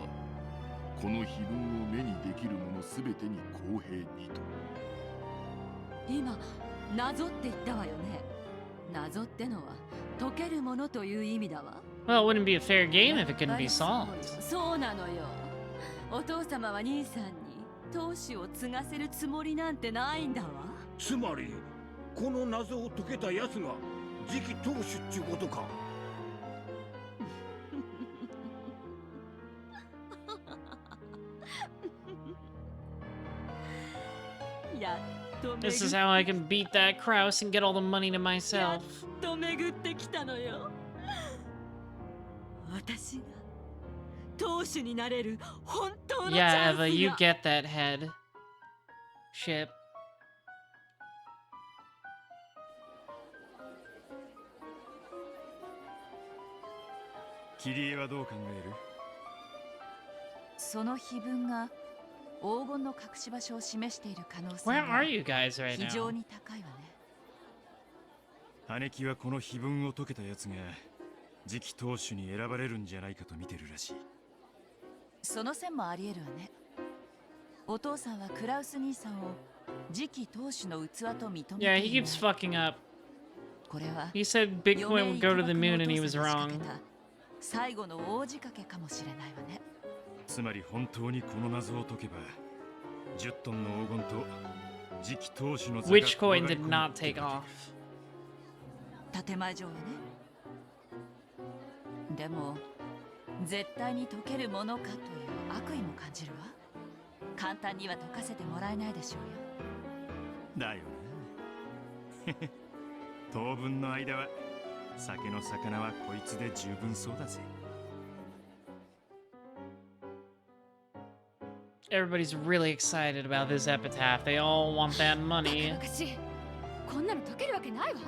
この碑文を目にできるものすべてに公平にと。今、謎って言ったわよね。謎ってのは解けるものという意味だわ。Well, it wouldn't be a fair game if it couldn't be solved. そうなのよ。お父様は兄さんに当主を継がせるつもりなんてないんだわ。つまりこの謎を解けたやつが次期当主っちゅうことか。やっと This is how I can beat that Kraus and get all the money to myself. やっと巡ってきたのよ。私が当主になれる本当のチ Yeah, ャンス Eva, you が。 get that head. Ship. キリエはどう考える？その碑文が黄金の隠し場所を示している可能性 Where が are you guys right 非常 now? に高いわね。姉貴はこの碑文を解けたやつが次期当主に選ばれるんじゃないかと見てるらしい。その線もあり得るわね。お父さんはクラウス兄さんを次期当主の器と認めている Yeah, わ he keeps fucking up. これは He said Bitcoin would go to the moon and he was 余命 wrong. いくばくのお父さんが仕掛けた最後の大仕掛けかもしれないわね。つまり本当にこの謎を解けば10トンの黄金と次期当主の座が Which coin did not take off? 建前上はね。でも絶対に解けるものかという悪意も感じるわ。簡単には解かせてもらえないでしょうよ。だよな。当分の間は酒の魚はこいつで十分そうだぜ。Everybody's really excited about this epitaph. They all want that money. おかしい。こんなの解けるわけないわ。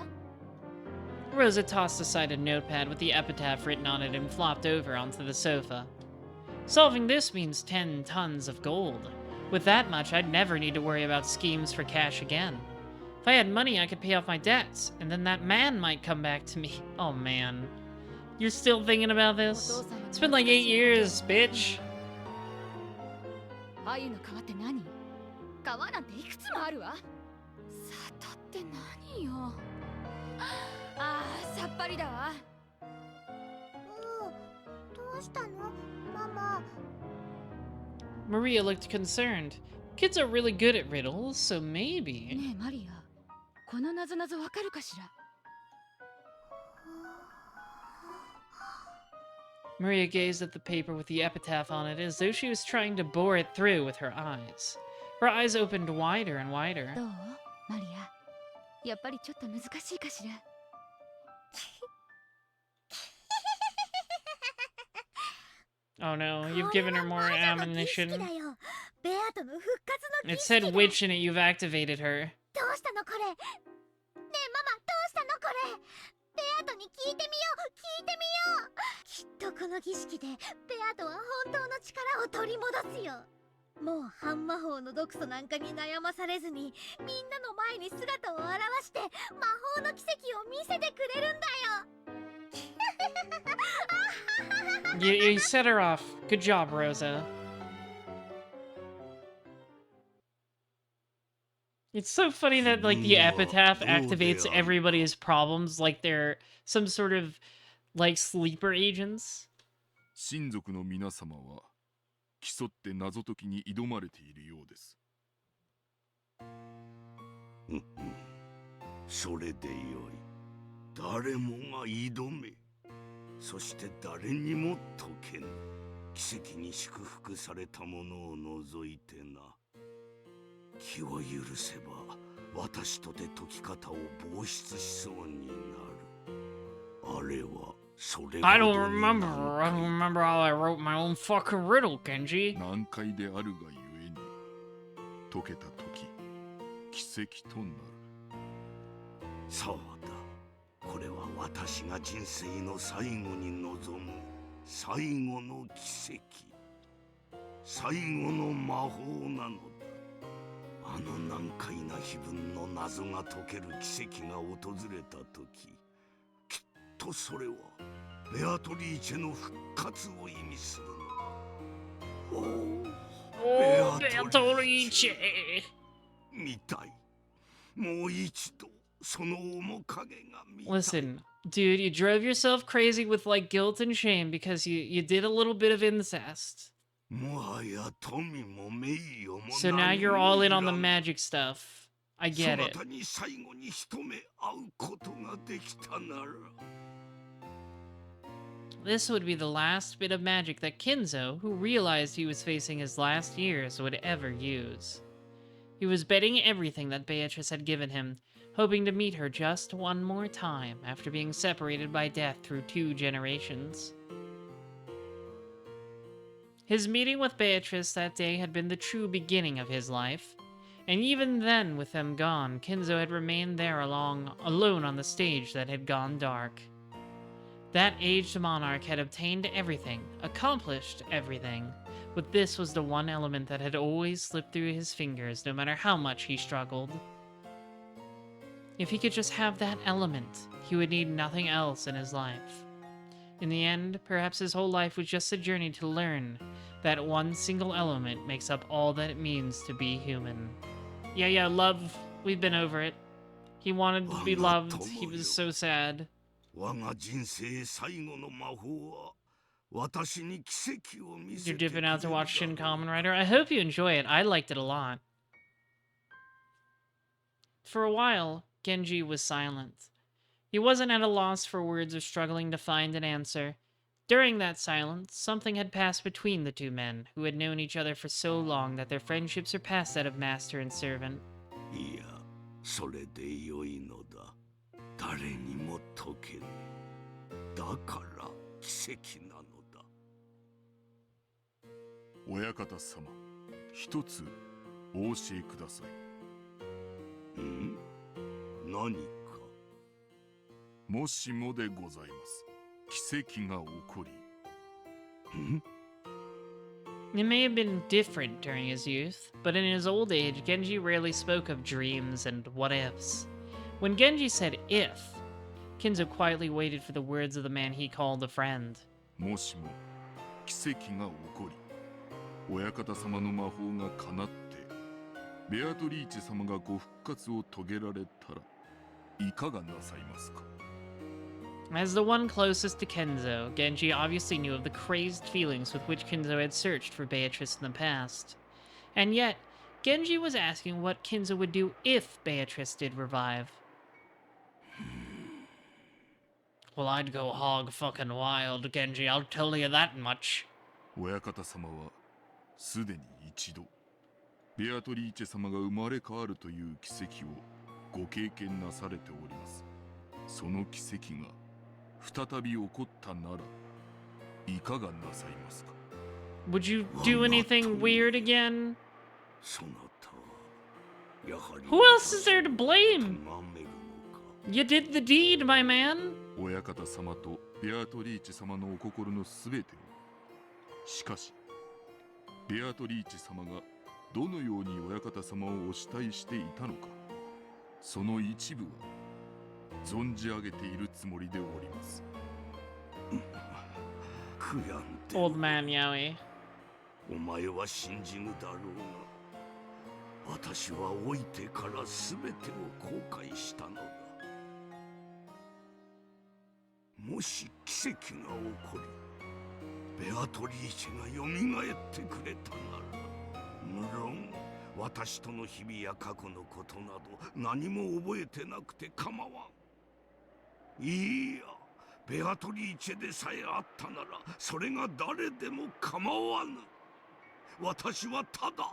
Rosa tossed aside a notepad with the epitaph written on it and flopped over onto the sofa. Solving this means 10 tons of gold. With that much, I'd never need to worry about schemes for cash again. If I had money, I could pay off my debts, and then that man might come back to me. Oh man. You're still thinking about this? It's been like 8 years, bitch. ああいうの川って何？川なんていくつもあるわ。里って何よ。ああ、さっぱりだわ。どうしたのママ。 Maria looked concerned. Kids are really good at riddles, so maybe... ねえマリア、この謎わかるかしら？ Maria gazed at the paper with the epitaph on it as though she was trying to bore it through with her eyes. Her eyes opened wider and wider. どうマリア。やっぱりちょっと難しいかしら？ Oh no, you've given her more ammunition. ベアトの復活の It said witch in it, you've activated her. どうしたのこれ？ねえママ、どうしたのこれ？ベアトに聞いてみよう。きっとこの儀式でベアトは本当の力を取り戻すよ。もう半魔法の毒素なんかに悩まされずに、みんなの前に姿を現して魔法の奇跡を見せてくれるんだよ。You set her off. Good job, Rosa. It's so funny that, like, the epitaph activates everybody's problems like they're some sort of, like, sleeper agents. 親族の皆様は競って謎解きに挑まれているようです。それでよい。誰もが挑め。そして誰にも解けぬ。奇跡に祝福されたものを除いてな。気を許せば私とて解き方を冒出しそうになる。あれはそれ I don't remember. I don't remember how I wrote my own fucking riddle, Genji. 難解であるがゆえに解けた時奇跡となる。そうだ、これは私が人生の最後に望む最後の奇跡、最後の魔法なのだ。あの難解な碑文の謎が解ける奇跡が訪れた時、きっとそれはベアトリーチェの復活を意味するのだ。おお、ベアトリーチェ見たい。もう一度その面影が見たい。 Listen, dude, you drove yourself crazy with like guilt and shame because you did a little bit of incest. もはや富も名誉も So now you're all in on the magic stuff. I get そな it. たに最後に一目会うことができたなら。 This would be the last bit of magic that Kinzo, who realized he was facing his last years, would ever use. He was betting everything that Beatrice had given him, hoping to meet her just one more time after being separated by death through 2 generations. His meeting with Beatrice that day had been the true beginning of his life, and even then, with them gone, Kinzo had remained there alone on the stage that had gone dark. That aged monarch had obtained everything, accomplished everything, but this was the one element that had always slipped through his fingers no matter how much he struggled. If he could just have that element, he would need nothing else in his life. In the end, perhaps his whole life was just a journey to learn that one single element makes up all that it means to be human. Yeah, love, we've been over it. He wanted to be loved, he was so sad. 我が人生最後の魔法は私に奇跡を見せ You're てくれ dipping る out to watch Shin Kamen Rider? I hope you enjoy it. I liked it a lot. For a while, Genji was silent. He wasn't at a loss for words or struggling to find an answer. During that silence, something had passed between the 2 men, who had known each other for so long that their friendship surpassed that of master and servant. いや、それでよいのだ。誰にも解けぬ。だから奇跡なのだ。親方様、一つお教えください。ん？何か？もしもでございます。奇跡が起こり。ん？ It may have been different during his youth, but in his old age, Genji rarely spoke of dreams and what-ifs. When Genji said if, Kinzo quietly waited for the words of the man he called a friend. もしも奇跡が起こり、親方様の魔法が叶って、ベアトリーチェ様がご復活を遂げられたら、いかがなさいますか？ As the one closest to Kenzo, Genji obviously knew of the crazed feelings with which Kinzo had searched for Beatrice in the past. And yet, Genji was asking what Kinzo would do if Beatrice did revive. Well, I'd go hog fucking wild, Genji, I'll tell you that much. 親方様はすでに一度ベアトリーチェ様が生まれ変わるという奇跡をご経験なされております。その奇跡が再び起こったならいかがなさいますか？ Would you do anything weird again? そなたはやはり Who else is there to blame? You did the deed, my man. 親方様とベアトリーチェ様のお心のすべてを。しかしベアトリーチェ様がどのように親方様をお慕いしていたのか、その一部は存じ上げているつもりでおります。悔やんで Old man Yaoi. お前は信じぬだろうが、私は老いてから全てを後悔したのだ。もし奇跡が起こり、ベアトリーチェがよみがえってくれたなら、無論私との日々や過去のことなど何も覚えてなくて構わん。いいや、ベアトリーチェでさえあったならそれが誰でも構わぬ。私はただ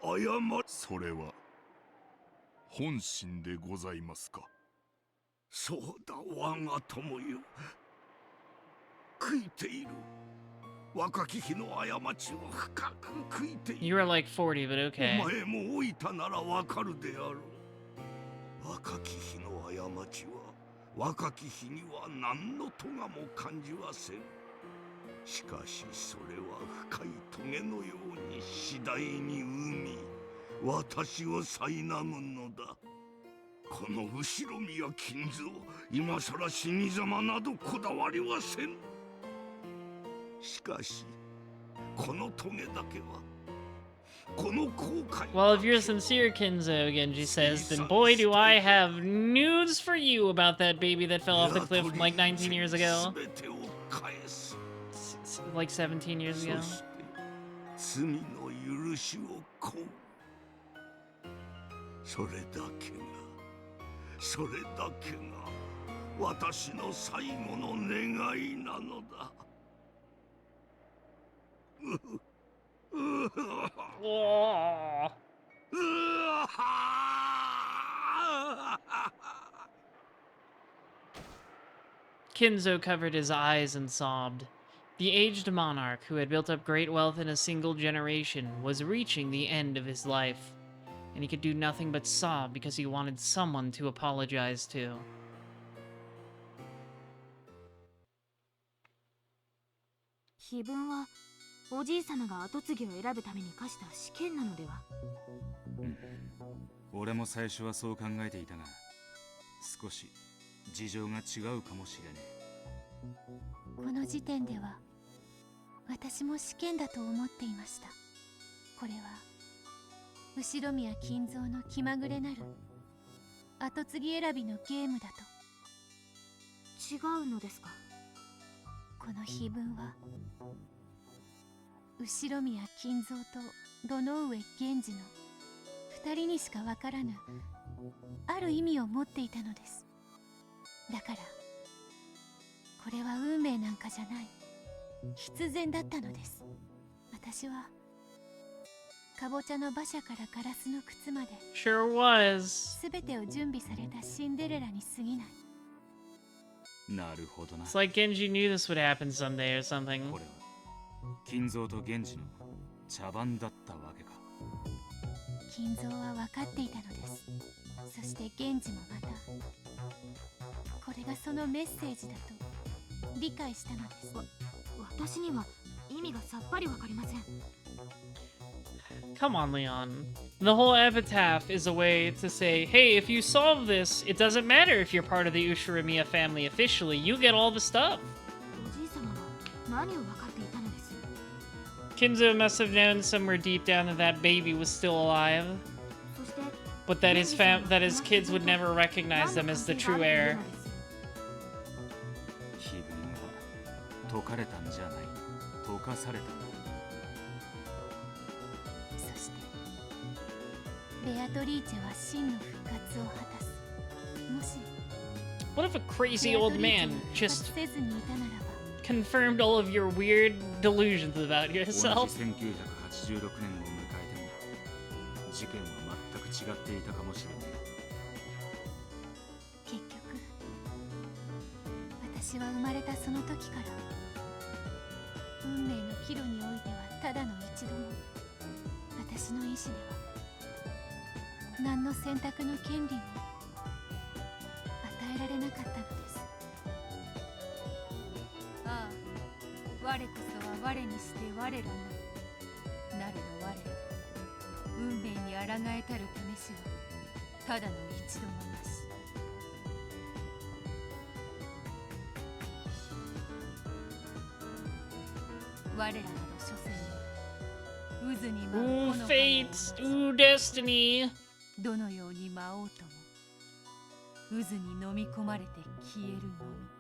謝る。それは本心でございますか？そうだ、我が友よ。悔いている。若き日の過ちを深く悔いている。 You were like 40, but お okay. 前も老いたならわかるであろう。若き日の過ちは若き日には何の咎も感じはせん。しかしそれは深い棘のように次第に生み、私を苛むのだ。この後ろ宮金蔵、今さら死に様などこだわりはせん。しかしこの棘だけは、この後悔。 Well, if you're sincere, Kinzo, Genji says, then boy do I have news for you about that baby that fell off the cliff from like 19 years ago. Like 17 years ago. 罪の許しを請う。それだけが、それだけが私の最後の願いなのだ。Kinzo covered his eyes and sobbed. The aged monarch, who had built up great wealth in a single generation, was reaching the end of his life, and he could do nothing but sob because he wanted someone to apologize to. 碑文はおじい様が跡継ぎを選ぶために課した試験なのでは。俺も最初はそう考えていたが、少し事情が違うかもしれねこの時点では私も試験だと思っていました。これは後ろ宮金蔵の気まぐれなる跡継ぎ選びのゲームだと。違うのですか。この碑文は後ろ宮金蔵と堂上源氏の二人にしかわからぬある意味を持っていたのです。だからこれは運命なんかじゃない、必然だったのです。私はかぼちゃの馬車からガラスの靴まで Sure was. 全てを準備されたシンデレラに過ぎない。え。なるほどな。 It's like Genji knew this would happen someday or something. これは金蔵と源氏の茶番だったわけか。金蔵は分かっていたのです。そして源氏もまたこれがそのメッセージだと理解したのです。私には意味がさっぱりわかりません。 Come on, Leon. The whole epitaph is a way to say, hey, if you solve this, it doesn't matter if you're part of the Ushirimiya family officially, you get all the stuff. おじい様は何を分かっていたのです。 Kinzo must have known somewhere deep down that that baby was still alive, そして but that his kids would never recognize them as the true heir. 碑文は解かれたんじゃない、解かされた。そしてベアトリーチェは真の復活を果たす。もし What if a crazy old man 復活 just せずにいたならば confirmed all of your weird delusions about 同じ yourself? 1986年を迎えても事件は全く違っていたかもしれない。結局私は生まれたその時から運命の岐路においてはただの一度も私の意志では何の選択の権利も与えられなかったのです。ああ、我こそは我にして我らなる。なれど我ら運命に抗えたる試しはただの一度もなし。我らなど所詮渦に舞う Ooh, 炎の fate! Ooh, destiny! どのように舞おうとも渦に飲み込まれて消えるのみ。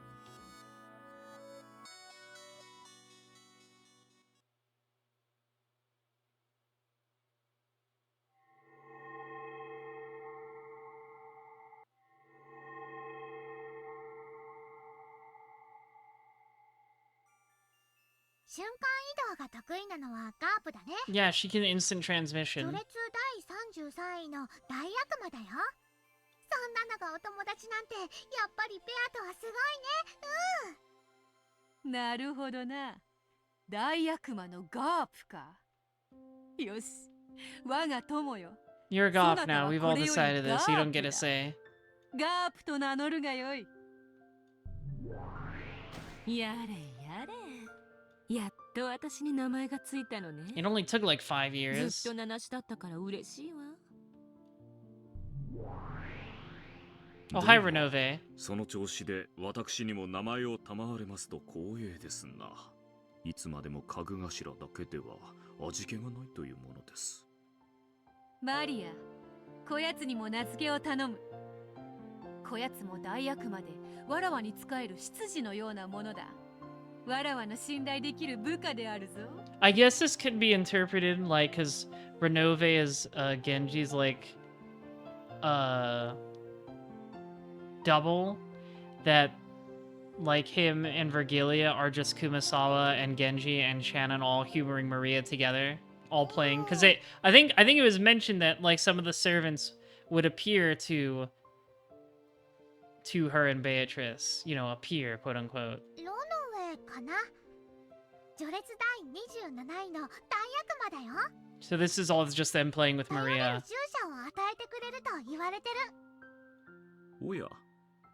瞬間移動が得意なのはガープだね。 Yeah, she can instant transmission. 序列第33位の大悪魔だよ。そんなのがお友達なんてやっぱりペアとはすごいね。なるほどな。大悪魔のガープか。よし、我が友よ。 You're a goth now. We've all decided this. You don't get a say. ガープと名乗るがよい。やれやれ。やっと私に名前がついたのね。 It only took like 5 years. ずっと名無しだったから嬉しいわ。Oh, hi, Renove. その調子で私にも名前を賜れますと光栄ですな。いつまでも家具頭だけでは味気がないというものです。マリア、こやつにも名付けを頼む。こやつも大悪魔でわらわに仕える執事のようなものだ。わらわの信頼できる部下であるぞ。I guess this could be interpreted like, because Renove is Genji's like double, that like him and Vergilia are just Kumasawa and Genji and Shannon all humoring Maria together, all playing. Because I think it was mentioned that like some of the servants would appear to her and Beatrice, you know, appear, quote unquote. ロノウェイかな。序列第27位の大悪魔だよ。 So this is all just them playing with Maria. 従者を与えてくれると言われてる。おや、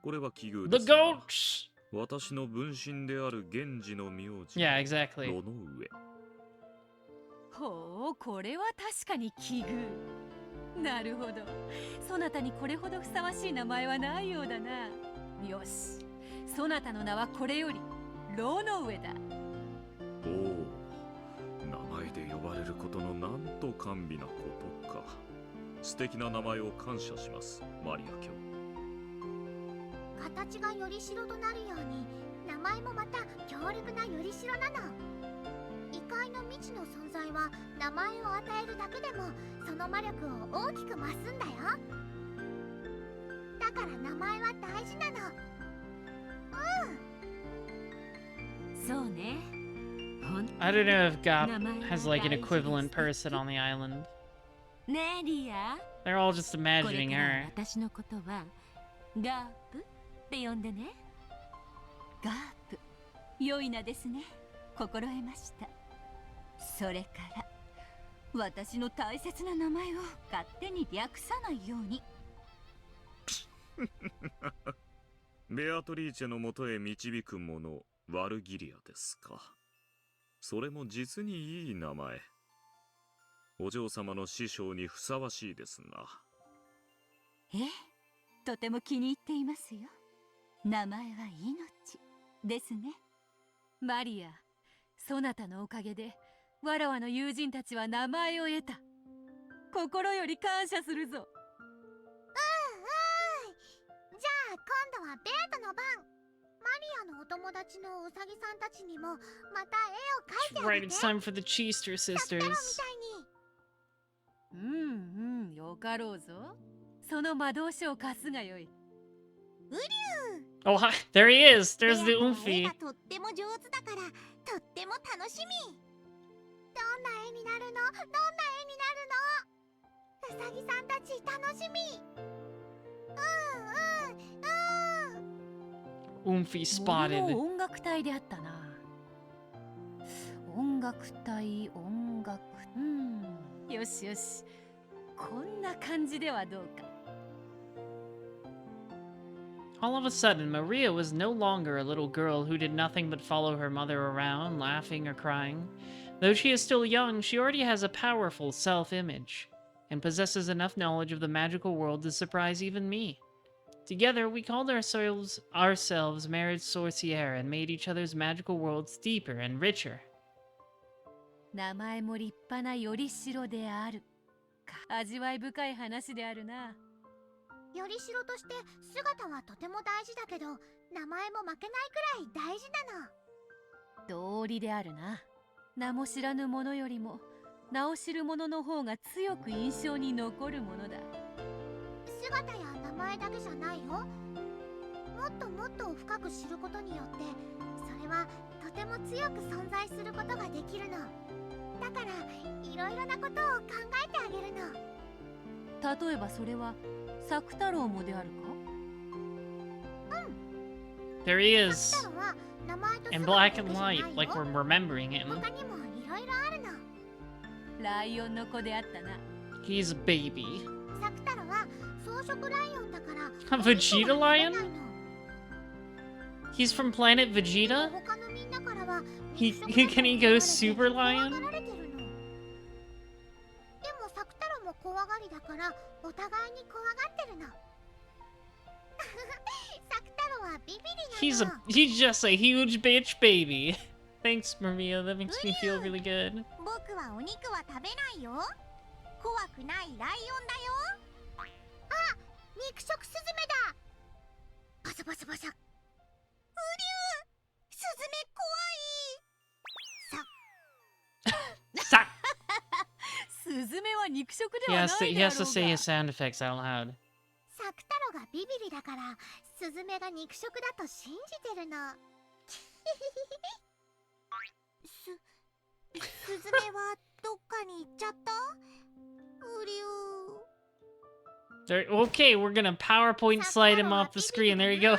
これは奇遇 The ですな。 goats! 私の分身である源氏の名字。Yeah, exactly. ロノウェ。ほう、これは確かに奇遇。なるほど。そなたにこれほどふさわしい名前はないようだな。よし、そなたの名はこれよりロノウェだ。おお、名前で呼ばれることのなんと甘美なことか。素敵な名前を感謝します、マリア卿。形がよりしろとなるように、名前もまた強力なよりしろなの。異界の未知の存在は名前を与えるだけでもその魔力を大きく増すんだよ。だから名前は大事なの。そうね。 I don't know if Gop has like an equivalent person on the island. ねえリア。 They're all just imagining これから her. 私のことはガープって呼んでね。ガープ、良い名ですね。心得ました。それから私の大切な名前を勝手に略さないように。ベアトリーチェのもとへ導く者、ワルギリアですか。それも実にいい名前。お嬢様の師匠にふさわしいですな。ええ、とても気に入っていますよ。名前は命ですね。マリア、そなたのおかげでわらわの友人たちは名前を得た。心より感謝するぞ。じゃあ今度はベートの番。マリアのお友達のウサギさんたちにもまた絵を描いてあ Right, げて。 it's time for the Cheester sisters. よかろうぞ。その魔導書を貸すがよい。 Oh, hi. There he is. There's the 絵 Umfi. がとっても上手だからとっても楽しみ。どんな絵になるの？どんな絵になるの？ウサギさんたち楽しみ。Umfi 森 spotted. の音楽隊であったな。音楽隊、音楽。よしよし。こんな感じではどうか。 All of a sudden, Maria was no longer a little girl who did nothing but follow her mother around, laughing or crying. Though she is still young, she already has a powerful self-image, and possesses enough knowledge of the magical world to surprise even me. Together, we called ourselves Marriage Sorcière and made each other's magical worlds deeper and richer. 名前も立派なよりしろである。味わい深い話であるな。よりしろとして姿はとても大事だけど、名前も負けないくらい大事なの。道理であるな。名も知らぬ者よりも名を知る者の方が強く印象に残るものだ。姿や名前だけじゃないよ。もっともっと深く知ることによって、それはとても強く存在することができるの。だからいろいろなことを考えてあげるの。例えばそれは作太郎もであるか？There he is. 作太郎は名 In black and white, like we're remembering him. 他にもいろいろあるの。ライオンの子であったな。 He's a baby. サクタロは草食ライオンだから。A Vegeta lion? He's from planet Vegeta? 他のみんなからは Can he go Super Lion? でもサクタロも怖がりだからお互いに怖がってるの。サクタロはビビリなの。He's just a huge bitch baby. Thanks, Maria. That makes me feel really good. 僕はお肉は食べないよ。怖くないライオンだよ。あ、肉食スズメだ。バサバサバサ。うりゅう、スズメ怖い。さ。スズメは肉食で He はな has い to, で he あ has ろ to う say が。 his sound effects out loud. サクタロがビビリだからスズメが肉食だと信じてるの。スズメはどっかに行っちゃった？うりゅう。 There, okay, we're gonna PowerPoint slide him off the screen. There you go.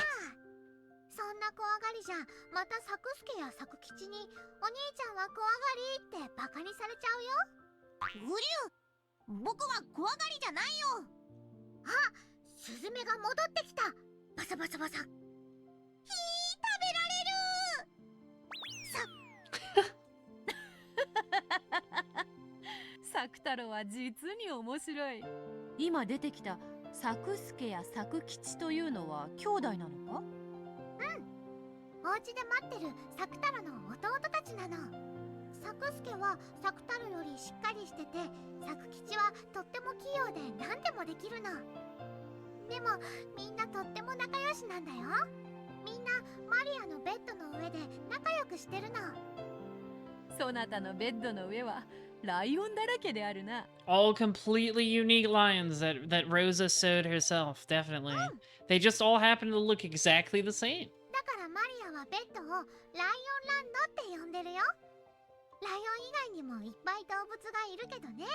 そんな怖がりじゃまたサクスケやサク吉にお兄ちゃんは怖がりってバカにされちゃうよ。うりゅう、僕は怖がりじゃないよ。あ、スズメが戻ってきた。バサバサバサ。食べられる。サクタロは実に面白い。今出てきたサクスケやサク吉というのは兄弟なのか？うん。お家で待ってるサクタロの弟たちなの。サクスケはサクタロよりしっかりしてて、サク吉はとっても器用で何でもできるの。でもみんなとっても仲良しなんだよ。みんなマリアのベッドの上で仲良くしてるの。そなたのベッドの上はライオンだらけであるな。 All completely unique lions that Rosa sewed herself, definitely. They just all happen to look exactly the same. だからマリアはベッドをライオンランドって呼んでるよ。ライオン以外にもいっぱい動物がいるけどね。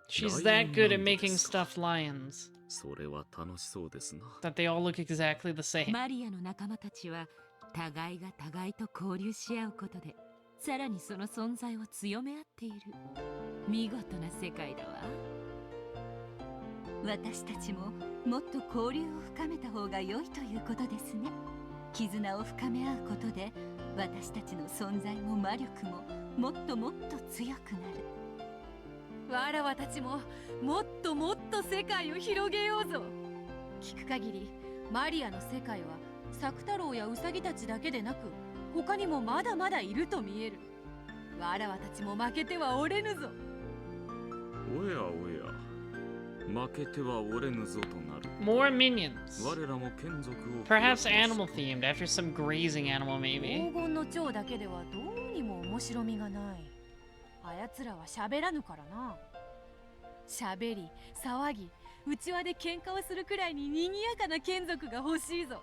She's that good at making stuffed lions それは楽しそうですな。 that they all look exactly the same. マリアの仲間たちは互いが互いと交流し合うことでさらにその存在を強め合っている見事な世界だわ。私たちももっと交流を深めた方が良いということですね。絆を深め合うことで私たちの存在も魔力ももっともっと強くなる。わらわたちももっともっと世界を広げようぞ。聞く限りマリアの世界はサク太郎やウサギたちだけでなく他にもまだまだいると見える。わらわたちも負けてはおれぬぞ。おやおや、負けてはおれぬぞとなる。 More minions. 我らも眷属を Perhaps animal themed, after some grazing animal, maybe. 黄金の蝶だけではどうにも面白みがない。あやつらは喋らぬからな。喋り、騒ぎ、内輪で喧嘩をするくらいに賑やかな眷属が欲しいぞ。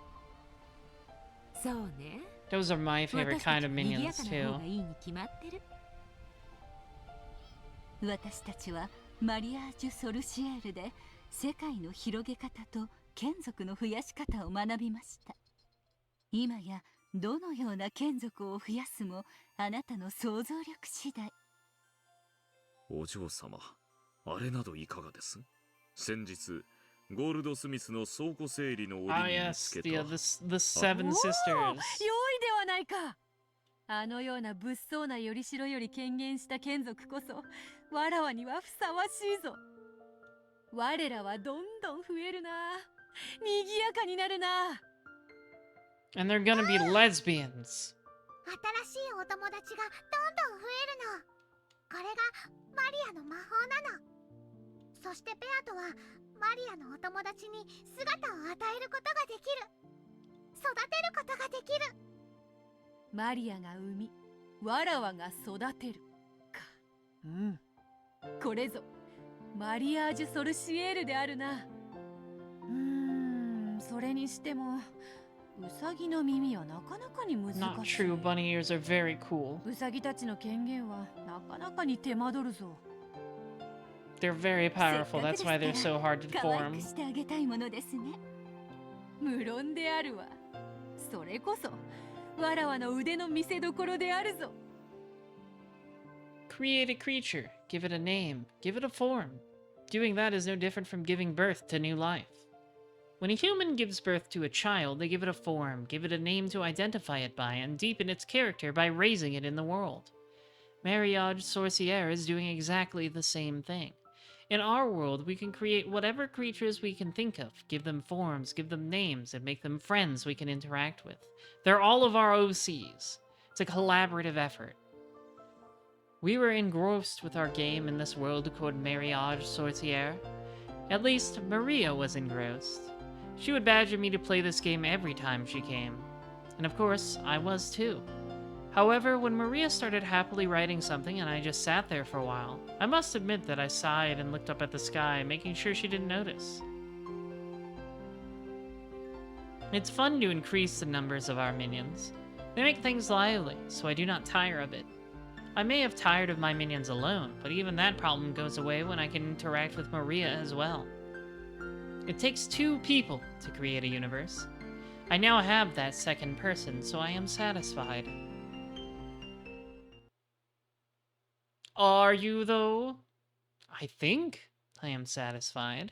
そうね。 Those are my favorite kind of minions, too. いいに決まってる。私たちはマリアージュ・ソルシエールで世界の広げ方と眷属の増やし方を学びました。今やどのような眷属を増やすもあなたの想像力次第。お嬢様、あれなどいかがです？先日ゴールドスミスの倉庫整理の折に見 yes, つけた the Seven Sisters. 良いではないか。あのような物騒なよりしろより権限した眷属こそわらわにはふさわしいぞ。我らはどんどん増えるな。賑やかになるな。 And they're gonna be lesbians. 新しいお友達がどんどん増えるの。これがマリアの魔法なの。そしてペアとはマリアのお友達に姿を与えることができる。育てることができる。マリアが産み、わらわが育てるか。うん。これぞマリアージュ・ソルシエールであるな。それにしてもウサギの耳はなかなかに難しい。 Not true, bunny ears are very cool. ウサギたちの権限はなかなかに手間取るぞ。 They're very powerful, that's why they're so hard to 可愛 form. くしてあげたいものですね。無論であるわ。それこそわらわの腕の見せ所であるぞ。 Create a creature, give it a name, give it a form. Doing that is no different from giving birth to new life. When a human gives birth to a child, they give it a form, give it a name to identify it by, and deepen its character by raising it in the world. Mariage Sorcière is doing exactly the same thing. In our world, we can create whatever creatures we can think of, give them forms, give them names, and make them friends we can interact with. They're all of our OCs. It's a collaborative effort. We were engrossed with our game in this world called Mariage Sorcière. At least, Maria was engrossed. She would badger me to play this game every time she came. And of course, I was too. However, when Maria started happily writing something and I just sat there for a while, I must admit that I sighed and looked up at the sky, making sure she didn't notice. It's fun to increase the numbers of our minions. They make things lively, so I do not tire of it. I may have tired of my minions alone, but even that problem goes away when I can interact with Maria as well. It takes 2 people to create a universe. I now have that second person, so I am satisfied. Are you, though? I think I am satisfied.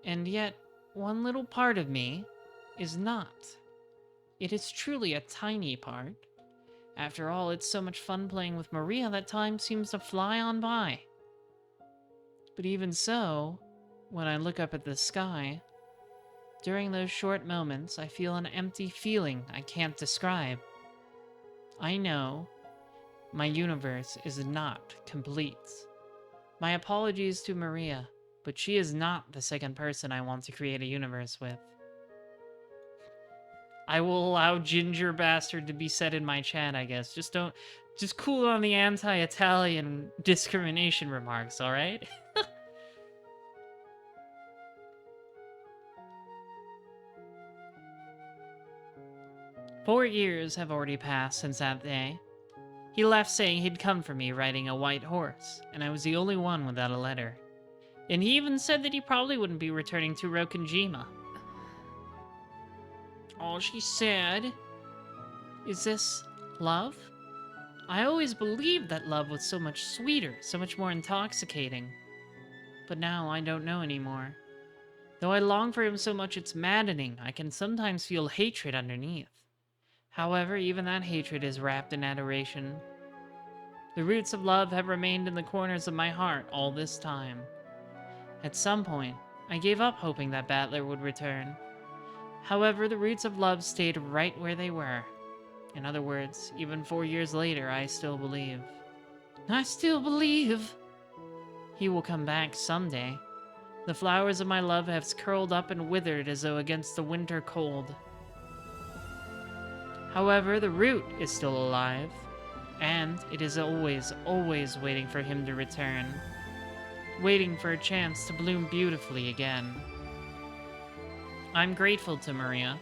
And yet, one little part of me is not. It is truly a tiny part. After all, it's so much fun playing with Maria that time seems to fly on by. But even so, when I look up at the sky, during those short moments, I feel an empty feeling I can't describe. I know my universe is not complete. My apologies to Maria, but she is not the second person I want to create a universe with. I will allow Ginger Bastard to be said in my chat, I guess. Just cool on the anti-Italian discrimination remarks, alright? 4 years have already passed since that day. He left saying he'd come for me riding a white horse, and I was the only one without a letter. And he even said that he probably wouldn't be returning to Rokenjima. All she said, is this love? I always believed that love was so much sweeter, so much more intoxicating. But now I don't know anymore. Though I long for him so much it's maddening, I can sometimes feel hatred underneath. However, even that hatred is wrapped in adoration. The roots of love have remained in the corners of my heart all this time. At some point, I gave up hoping that Battler would return. However, the roots of love stayed right where they were. In other words, even 4 years later, I still believe. I still believe! He will come back someday. The flowers of my love have curled up and withered as though against the winter cold. However, the root is still alive, and it is always, always waiting for him to return. Waiting for a chance to bloom beautifully again. I'm grateful to Maria.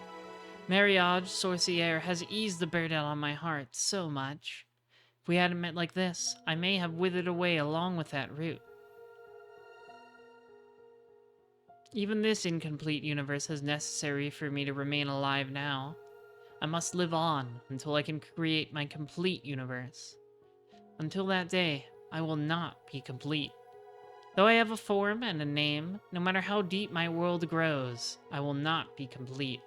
Mariage Sorcière has eased the burden on my heart so much. If we hadn't met like this, I may have withered away along with that root. Even this incomplete universe is necessary for me to remain alive now. I must live on until I can create my complete universe. Until that day, I will not be complete. Though I have a form and a name, no matter how deep my world grows, I will not be complete.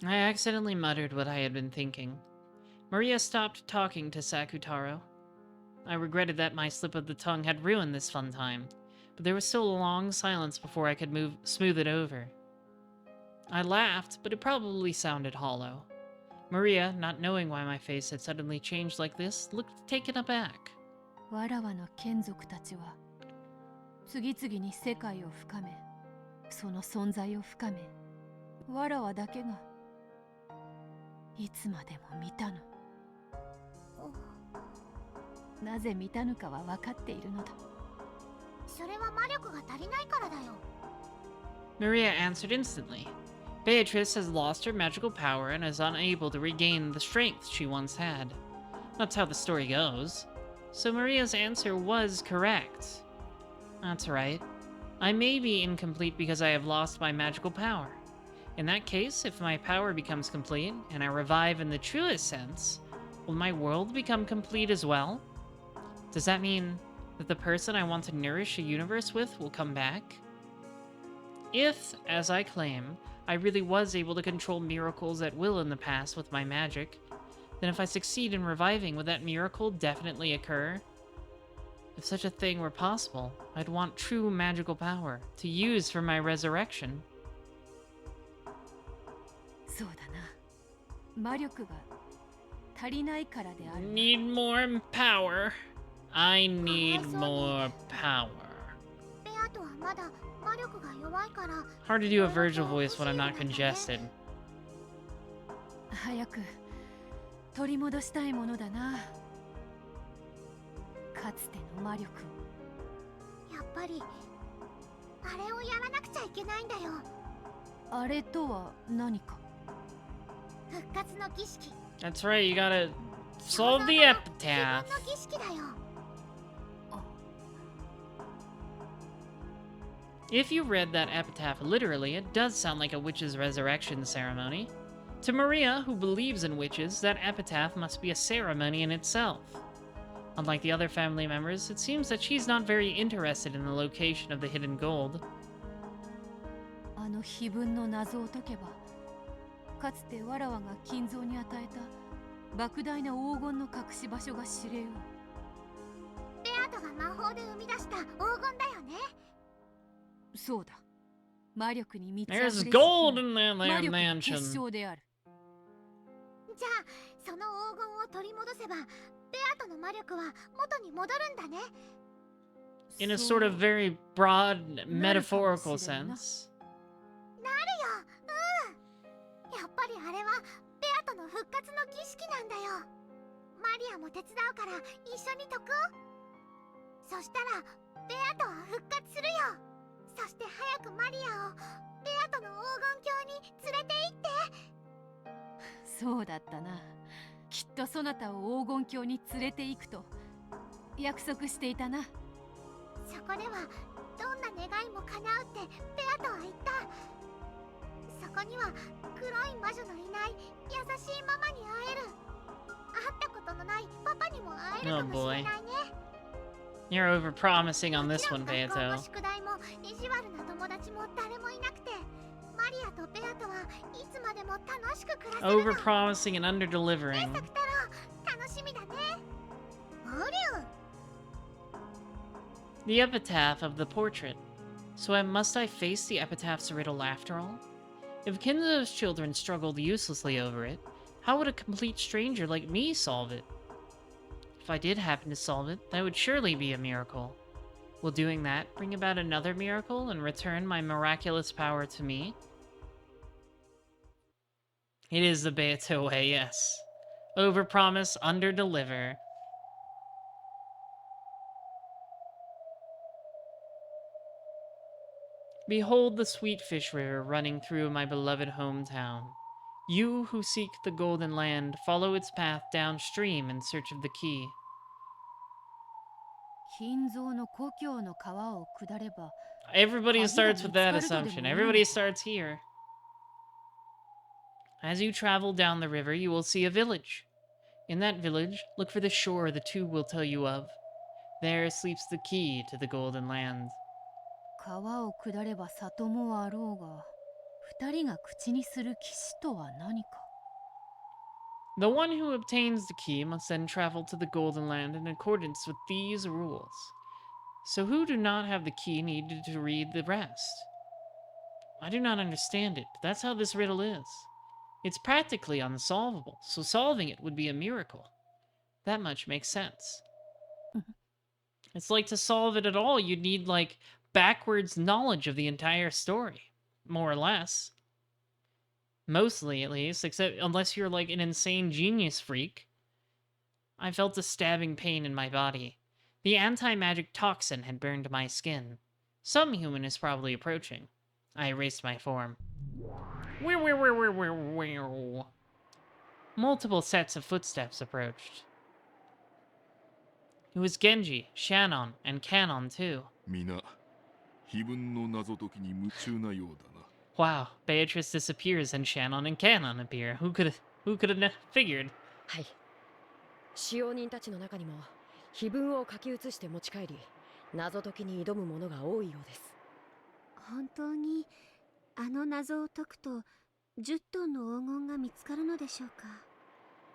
I accidentally muttered what I had been thinking. Maria stopped talking to Sakutaro. I regretted that my slip of the tongue had ruined this fun time, but there was still a long silence before I could smooth it over. I laughed, but it probably sounded hollow. Maria, not knowing why my face had suddenly changed like this, looked taken aback. わらわの眷属たちは次々に世界を深め、その存在を深め、わらわだけがいつまでも満たぬ。なぜ満たぬかは分かっているのだ。それは魔力が足りないからだよ。 Maria answered instantly. Beatrice has lost her magical power and is unable to regain the strength she once had. That's how the story goes. So Maria's answer was correct. That's right. I may be incomplete because I have lost my magical power. In that case, if my power becomes complete, and I revive in the truest sense, will my world become complete as well? Does that mean that the person I want to nourish a universe with will come back? If, as I claim, I really was able to control miracles at will in the past with my magic, then if I succeed in reviving, would that miracle definitely occur? If such a thing were possible, I'd want true magical power to use for my resurrection. そうだな。魔力が足りないからである。Need more power. I need more power. ベアとはまだ魔力が弱いから。 Hard to do a Virgil voice when I'm not congested. 早く取り戻したいものだな。かつての魔力を。やっぱりあれをやらなくちゃいけないんだよ。あれとは何か。復活の儀式。 That's right, you gotta solve the epitaph. 自分の儀式だよ。 If you read that epitaph literally, it does sound like a witch's resurrection ceremony. To Maria, who believes in witches, that epitaph must be a ceremony in itself. Unlike the other family members, it seems that she's not very interested in the location of the hidden gold. あの碑文の謎を解けば、かつてわらわが金蔵に与えた莫大な黄金の隠し場所が知れよう。ベアトが魔法で生み出した黄金だよね。そうだ。魔力に満ち溢れ There's gold in that 魔力の mansion. 結晶である。じゃあその黄金を取り戻せばベアトの魔力は元に戻るんだね。 In a sort of very broad, metaphorical sense. なるよ。やっぱりあれはベアトの復活の儀式なんだよ。マリアも手伝うから一緒に解こう。そしたらベアトは復活するよ。そして早くマリアをベアトの黄金鏡に連れて行って。そうだったな。きっとそなたを黄金鏡に連れて行くと約束していたな。そこではどんな願いも叶うってベアトは言った。そこには黒い魔女のいない優しいママに会える。会ったことのないパパにも会えるかもしれないね。You're overpromising on this one, 学校 Beato. も宿題も意地悪な友達も誰もいなくて、マリアとベアトはいつまでも楽しく暮らせるの。 Overpromising and underdelivering. 楽しみだね。おりゅう。 The epitaph of the portrait. So must I face the epitaph's riddle after all? If Kinzo's children struggled uselessly over it, how would a complete stranger like me solve it? If I did happen to solve it, that would surely be a miracle. Will doing that bring about another miracle and return my miraculous power to me? It is the Beato way, yes. Overpromise, underdeliver. Behold the sweet fish river running through my beloved hometown. You who seek the golden land, follow its path downstream in search of the key. 金蔵の故郷の川を下れば Everybody starts with that assumption. Everybody starts here. As you travel down the river, you will see a village. In that village, look for the shore the two will tell you of. There sleeps the key to the golden land. 川を下れば里もあろうが、二人が口にする騎士とは何か。 The one who obtains the key must then travel to the golden land in accordance with these rules. So who do not have the key needed to read the rest? I do not understand it, but that's how this riddle is. It's practically unsolvable, so solving it would be a miracle. That much makes sense. It's like to solve it at all, you'd need, like, backwards knowledge of the entire story. More or less. Mostly, at least, except unless you're, like, an insane genius freak. I felt a stabbing pain in my body. The anti-magic toxin had burned my skin. Some human is probably approaching. I erased my form. Multiple sets of footsteps approached. It was Genji, Shannon, and Canon too. 皆、非分の謎解きに夢中なようだな。Wow, Beatrice disappears and Shannon and Canon appear. Who could have figured? はい。使用人たちの中にも碑文を書き写して持ち帰り、謎解きに挑む者が多いようです。本当にあの謎を解くと10トンの黄金が見つかるのでしょうか。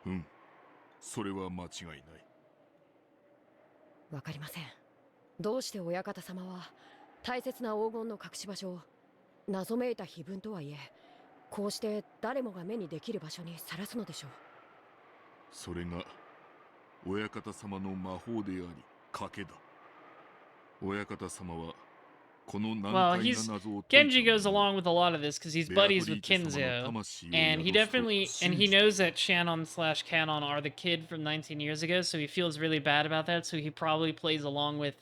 うん、それは間違いない。わかりません。どうして親方様は大切な黄金の隠し場所を謎めいた碑文とはいえ、こうして誰もが目にできる場所にさらすのでしょう。それが親方様の魔法であり賭けだ。親方様はこの難解な謎を解いた。Genji goes along with a lot of this because he's buddies with Kinzo, and he knows that Shannon/Canon are the kid from 19 years ago, so he feels really bad about that. So he probably plays along with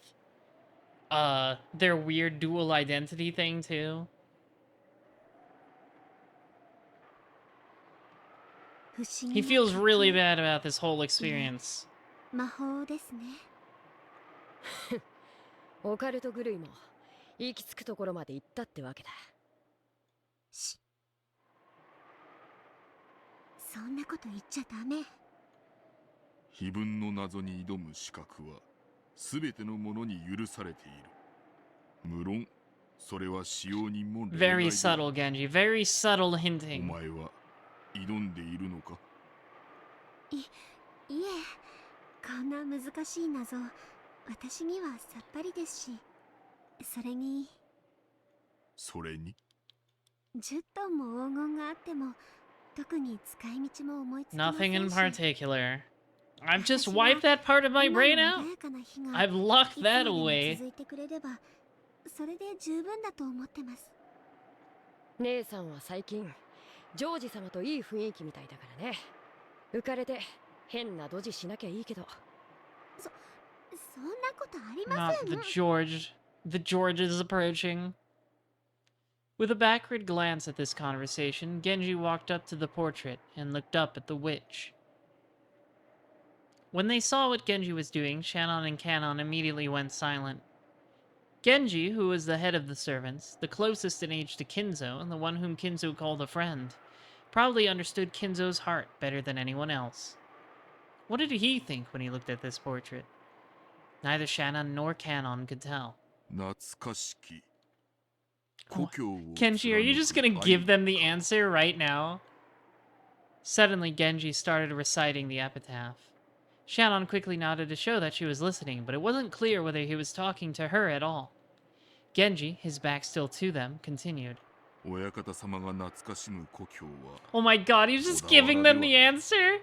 their weird dual identity thing too. He feels really bad about this whole experience. 魔法ですね。オカルト狂いも行き着くところまで行ったってわけだ。そんなこと言っちゃダメ。碑文の謎に挑む資格は全ての者に許されている。無論それは使用人も例外で。Very subtle, Genji. Very subtle お hinting. 前は挑んでいるのか？いえ、こんな難しい謎、私にはさっぱりですし、それに10トンも黄金があっても特に使い道も思いつきませんし。 Nothing in particular. I've just wiped that part of my brain out. I've locked that away. 続いてくれればそれで十分だと思ってます。姉さんは最近ジョージ様といい雰囲気みたいだからね。浮かれて変なドジしなきゃいいけど。そんなことありません。 Not the George. The George is approaching. With a backward glance at this conversation, Genji walked up to the portrait and looked up at the witch. When they saw what Genji was doing, Shannon and Canon immediately went silent. Genji, who was the head of the servants, the closest in age to Kinzo, and the one whom Kinzo called a friend, probably understood Kinzo's heart better than anyone else. What did he think when he looked at this portrait? Neither Shannon nor Canon could tell. Genji, are you just gonna give them the answer right now? Suddenly, Genji started reciting the epitaph. Shannon quickly nodded to show that she was listening, but it wasn't clear whether he was talking to her at all. Genji, his back still to them, continued. Oh my god, he's just giving them the answer?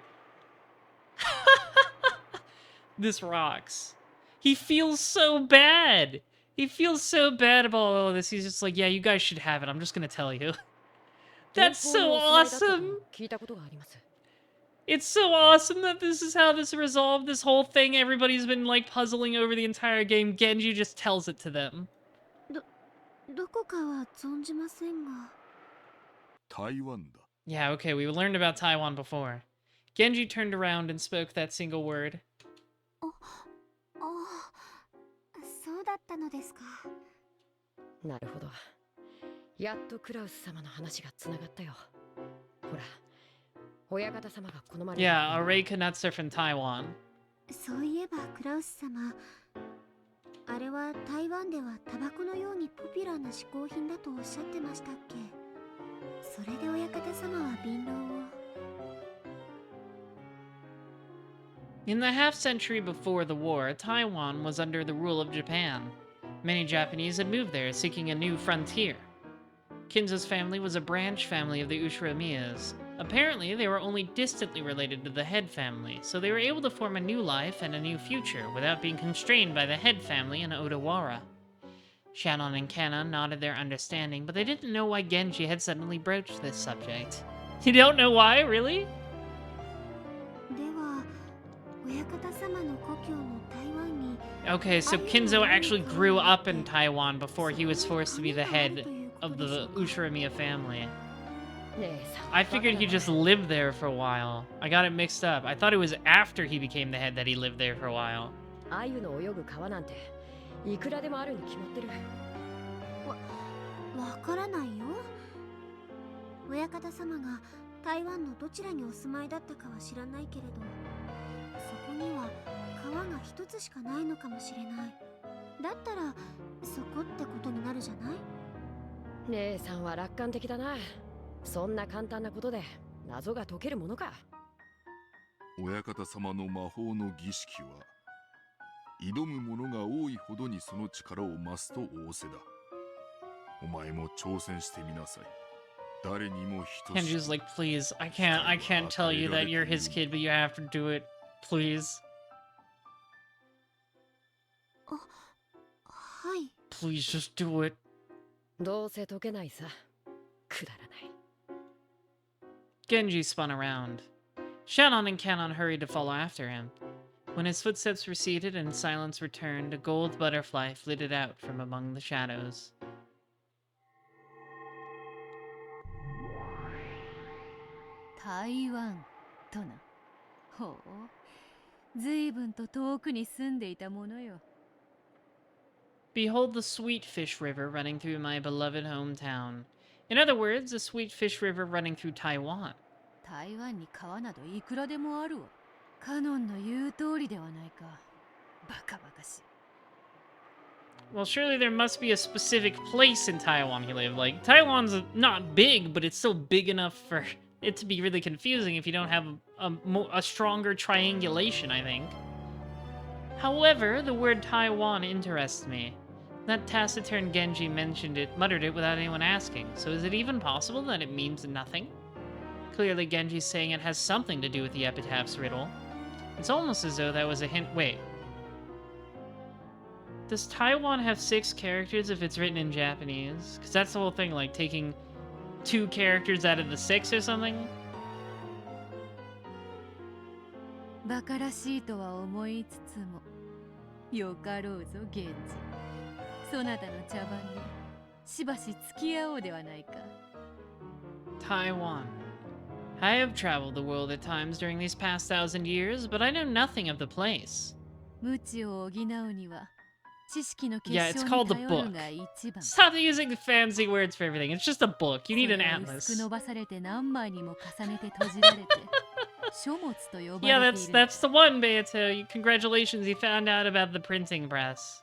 This rocks. He feels so bad. He feels so bad about all of this. He's just like, yeah, you guys should have it. I'm just gonna tell you. That's so awesome. It's so awesome that this is how this resolved. This whole thing everybody's been like puzzling over the entire game. Genji just tells it to them. どこかは存じませんが。台湾だ。 Yeah, okay, we learned about Taiwan before. Genji turned around and spoke that single word. そうだったのですか。なるほど。やっとクラウス様の話がつながったよ。ほら、親方様が好まれる。Yeah, a Ray Knutzer from Taiwan. そういえばクラウス様、あれは台湾ではタバコのようにポピュラーな嗜好品だとおっしゃってましたっけ。それで親方様は槟榔を。In the half-century before the war, Taiwan was under the rule of Japan. Many Japanese had moved there, seeking a new frontier. Kinzo's family was a branch family of the Ushiramiyas. Apparently, they were only distantly related to the head family, so they were able to form a new life and a new future without being constrained by the head family in Odawara. Shannon and Canon nodded their understanding, but they didn't know why Genji had suddenly broached this subject. You don't know why, really? Okay, so Kinzo actually grew up in Taiwan before he was forced to be the head of the Ushiromiya family. I figured he just lived there for a while. I got it mixed up. I thought it was after he became the head that he lived there for a while. ああいうの泳ぐ川なんていくらでもあるに決まってる。わからないよ。親方様が台湾のどちらにお住まいだったかは知らないけれど、そこには川が一つしかないのかもしれない。だったらそこってことになるじゃない？姉さんは楽観的だな。そんな簡単なことで謎が解けるものか。親方様の魔法の儀式は挑む者が多いほどにその力を増すと仰せだ。お前も挑戦してみなさい。誰にも等しく。 Kenji's like, please, I can't tell you that you're his kid, but you have to do it, please. はい。 Please just do it. どうせ解けないさ。くだらない。Genji spun around. Shannon and Canon hurried to follow after him. When his footsteps receded and silence returned, a gold butterfly flitted out from among the shadows. 台湾とな。ほう、随分と遠くに住んでいたものよ。Behold the sweet fish river running through my beloved hometown. In other words, a sweet fish river running through Taiwan. 台湾に川などいくらでもあるわ。カノンの言う通りではないか。バカバカしい。Well, surely there must be a specific place in Taiwan he lived. Like, Taiwan's not big, but it's still big enough for it to be really confusing if you don't have a stronger triangulation, I think. However, the word Taiwan interests me. That taciturn Genji muttered it without anyone asking. So is it even possible that it means nothing? Clearly, Genji's saying it has something to do with the epitaph's riddle. It's almost as though that was a hint. Wait. Does Taiwan have 6 characters if it's written in Japanese? Because that's the whole thing, like taking 2 characters out of the 6 or something? バカらしいとは思いつつも、よかろうぞ、源氏。そなたの茶番にしばし付き合おうではないか。Taiwan. I have traveled the world at times during these past 1,000 years, but I know nothing of the place. 無知を補うには、知識の結 Yeah, it's 晶 called に the 頼る book. が一番。 Stop using fancy words for everything. It's just a book. You need an それを薄く atlas. 伸ばされて何枚にも重ねて閉じられて、書物と呼ば Yeah, れている。that's the one, Beato. Congratulations, you found out about the printing press.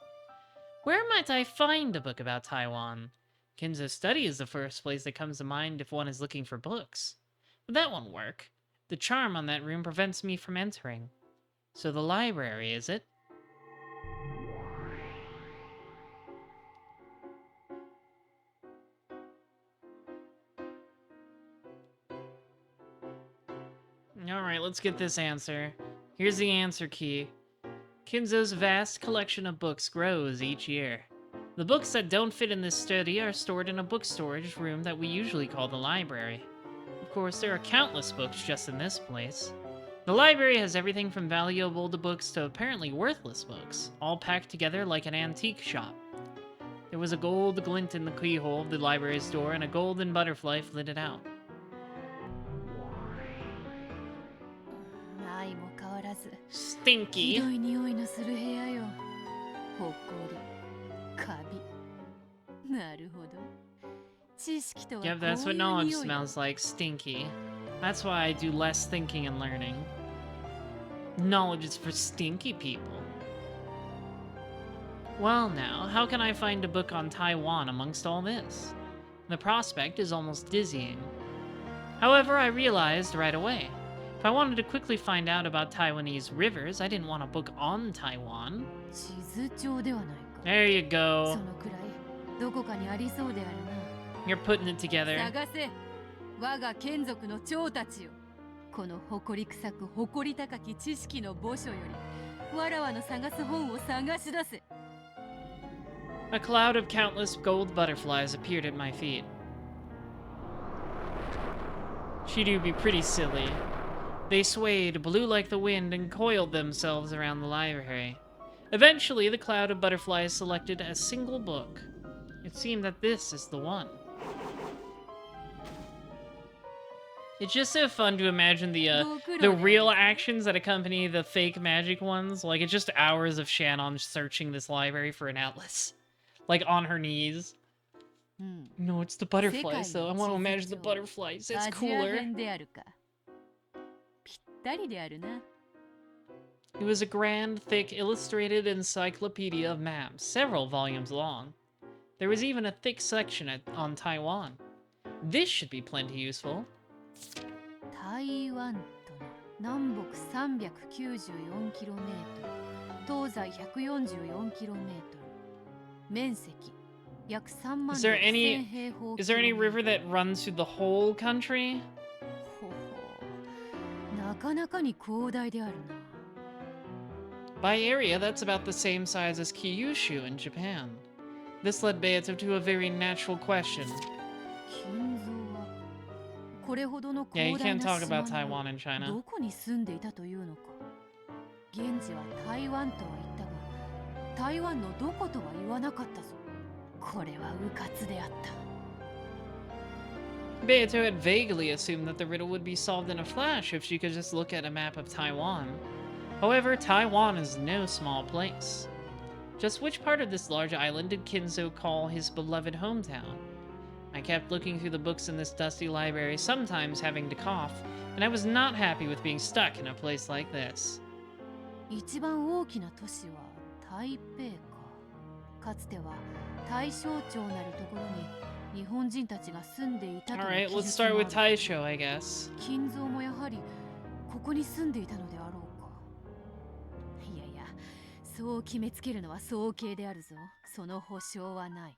Where might I find a book about Taiwan? Kinzo Study is the first place that comes to mind if one is looking for books. But that won't work. The charm on that room prevents me from entering. So the library, is it? Alright, let's get this answer. Here's the answer key. Kinzo's vast collection of books grows each year. The books that don't fit in this study are stored in a book storage room that we usually call the library. Of course, there are countless books just in this place. The library has everything from valuable books to apparently worthless books, all packed together like an antique shop. There was a gold glint in the keyhole of the library's door, and a golden butterfly flitted out. ないも変わらず。Stinky. ひどい匂いのする部屋よ。ほこり、カビ。なるほど。知識とはこういう Yep, that's what 匂 knowledge いよ。 smells like, stinky. That's why I do less thinking and learning. Knowledge is for stinky people. Well now, how can I find a book on Taiwan amongst all this? The prospect is almost dizzying. However, I realized right away. If I wanted to quickly find out about Taiwanese rivers, I didn't want a book on Taiwan. 地図帳ではないか。 There you そ go. のくらいどこかにありそうである You're putting it な。 together. 探せ。我が眷属の長たちよ。この誇り臭く誇り高き知識の墓所より、わらわの探す本を探し出せ。 A cloud of countless gold butterflies appeared at my feet. She'd be pretty silly. They swayed, blew like the wind, and coiled themselves around the library. Eventually, the cloud of butterflies selected a single book. It seemed that this is the one. It's just so fun to imagine the ご苦労 the である real ぞ actions that accompany the fake magic ones. Like, it's just hours of Shannon searching this library for an atlas. Like, on her knees. うん No, it's the 世界 butterflies, の though. I want to 地 imagine 図 the 帳 butterflies. It's アジア cooler. 編であるかぴったりであるな It was a grand, thick, illustrated encyclopedia of maps, several volumes long. There was even a thick section on Taiwan. This should be plenty useful. 台湾とな南北 394km 東西 144km 面積約3万 Is there 6000 any 平方 is there any キロメート river that runs through the whole country? ほほうなかなかに広大であるな By area, that's about the same size as Kyushu in Japan. This led Beato to a very natural question. 金蔵はこれほどの Yeah, you 広大 can't な talk 島 about の Taiwan and China. どこに住んでいたというのか現地は台湾とは言ったが台湾のどことは言わなかったぞこれは迂闊であった Beato had vaguely assumed that the riddle would be solved in a flash if she could just look at a map of Taiwan. However, Taiwan is no small place. Just which part of this large island did Kinzo call his beloved hometown? I kept looking through the books in this dusty library, sometimes having to cough, and I was not happy with being stuck in a place like this. 一番大きな都市は台北かかつては大正町なるところに日本人たちが住んでいたとの Alright, 記 let's 述 start もあ with る Taisho, I guess. 金蔵もやはりここに住んでいたのであろうかいやいやそう決めつけるのは早計であるぞその保証はない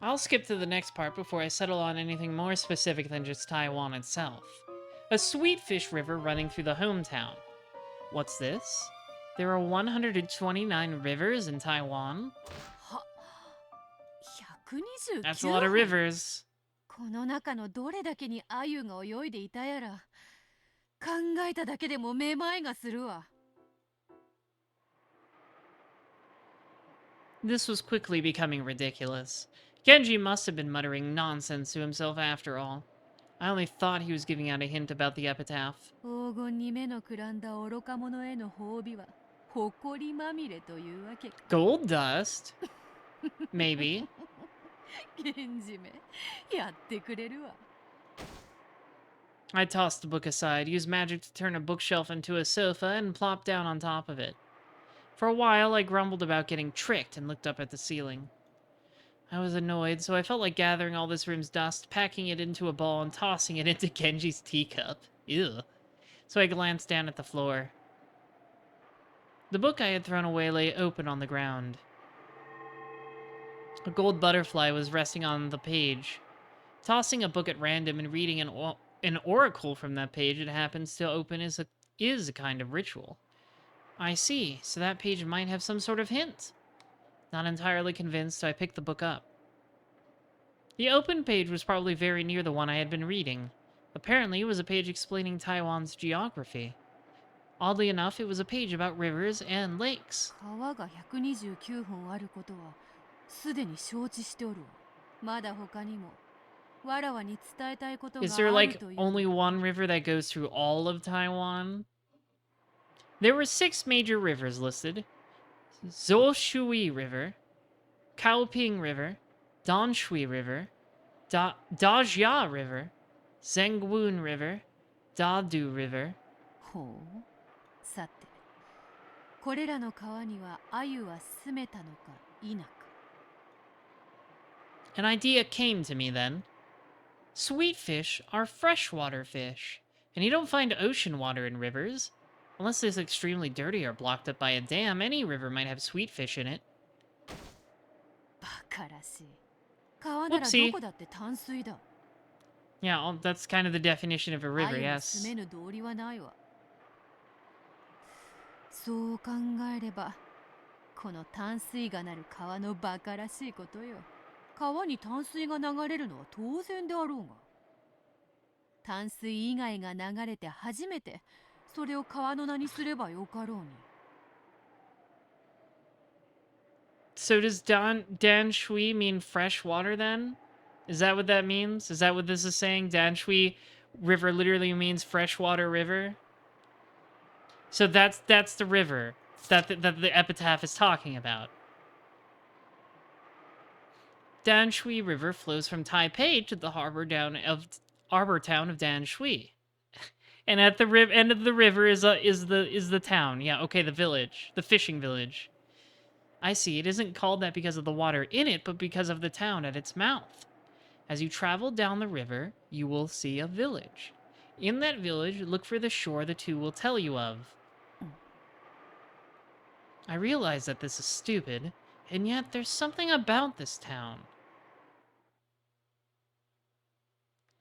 I'll skip to the next part before I settle on anything more specific than just Taiwan itself. A sweetfish river running through the hometown. What's this? There are 129 rivers in Taiwan? は129 That's a lot of rivers. この中のどれだけに鮎が泳いでいたやら考えただけでもめまいがするわ This was quickly becoming ridiculous. Genji must have been muttering nonsense to himself after all. I only thought he was giving out a hint about the epitaph. 黄金に目のくらんだ愚か者への褒美は誇りまみれというわけか Gold dust? Maybe. 源氏めやってくれるわ I tossed the book aside, used magic to turn a bookshelf into a sofa, and plopped down on top of it. For a while, I grumbled about getting tricked and looked up at the ceiling. I was annoyed, so I felt like gathering all this room's dust, packing it into a ball, and tossing it into Genji's teacup. Ew. So I glanced down at the floor. The book I had thrown away lay open on the ground. A gold butterfly was resting on the page. Tossing a book at random and reading an oracle from that page it happens to open is a kind of ritual. I see, so that page might have some sort of hint. Not entirely convinced, so I picked the book up. The open page was probably very near the one I had been reading. Apparently, it was a page explaining Taiwan's geography. Oddly enough, it was a page about rivers and lakes. 川が129本あることはすでに承知しておるわまだ他にもわらわに伝えたいことが Is あ there る like という only one river that goes through all of Taiwan? There were 6 major rivers listed. Zhoushui River, Kaoping River, Danshui River, Dajia River, Zhengwun River, Dadu River. ほうさてこれらの川には鮎は住めたのか否か An idea came to me then. Sweet fish are freshwater fish, and you don't find ocean water in rivers. Unless it's extremely dirty or blocked up by a dam, any river might have sweet fish in it. バカらしい川なら Whoopsie. どこだって淡水だ Yeah, that's kind of the definition of a river, 鮎に yes. 住めぬ道理はないわそう考えればこの淡水がなる川のバカらしいことよ川に淡水が流れるのは当然であろうが淡水以外が流れて初めてそれを川の名にすればよかろうに So does Dan Shui mean fresh water then? Is that what that means? Is that what this is saying? Dan Shui river literally means freshwater river. So that's the river that the epitaph is talking about. Danshui River flows from Taipei to the harbor town of Danshui. And at the end of the river is the town. Yeah, okay, the village, the fishing village. I see. It isn't called that because of the water in it, but because of the town at its mouth. As you travel down the river, you will see a village. In that village, look for the shore the two will tell you of. I realize that this is stupid, and yet there's something about this town.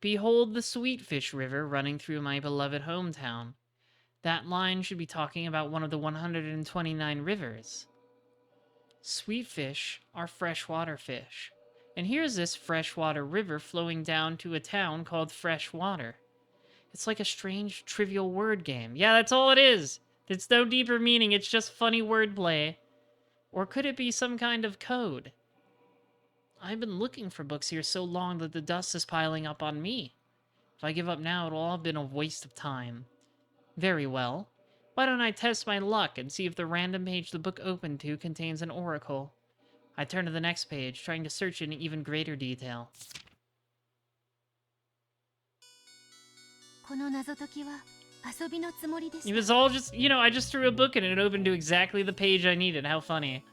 Behold the Sweetfish River running through my beloved hometown. That line should be talking about one of the 129 rivers. Sweetfish are freshwater fish. And here's this freshwater river flowing down to a town called Freshwater. It's like a strange, trivial word game. Yeah, that's all it is. It's no deeper meaning, it's just funny wordplay. Or could it be some kind of code? I've been looking for books here so long that the dust is piling up on me. If I give up now, it'll all have been a waste of time. Very well. Why don't I test my luck and see if the random page the book opened to contains an oracle? I turn to the next page, trying to search in even greater detail. It was all just, you know, I just threw a book in and it opened to exactly the page I needed. How funny.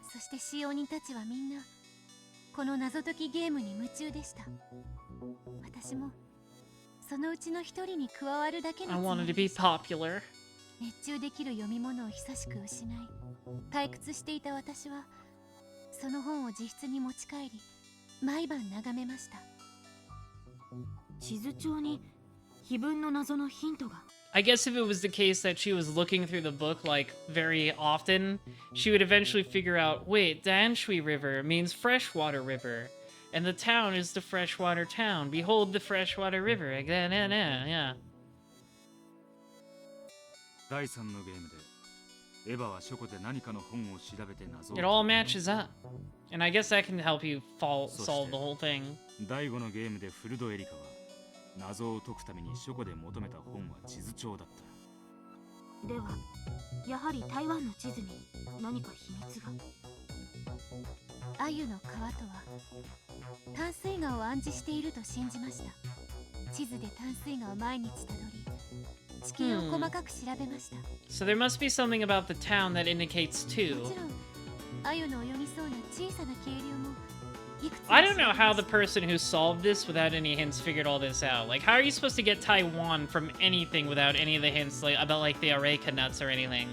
I wanted to be popular. 熱中できる読み物を久しく失い、退屈していた私はその本を自室に持ち帰り、毎晩眺めました。地図帳に碑文の謎のヒントが。I guess if it was the case that she was looking through the book like very often, she would eventually figure out, wait, Danshui River means freshwater river, and the town is the freshwater town. Behold the freshwater river. Yeah. 第3のゲームでエヴァは書庫で何かの本を調べて謎を It all matches up. And I guess that can help you solve the whole thing. 第5のゲームでフルドエリカは謎を解くために書庫で求めた本は地図帳だった。では、やはり台湾の地図に何か秘密が。アユの川とは淡水河を暗示していると信じました。地図で淡水河を毎日たどり、地形を細かく調べました。So there must be something about the town that indicates 2. もちろん、アユの泳ぎそうな小さな渓流も。I don't know how the person who solved this without any hints figured all this out. Like, how are you supposed to get Taiwan from anything without any of the hints, like about like the areca nuts or anything?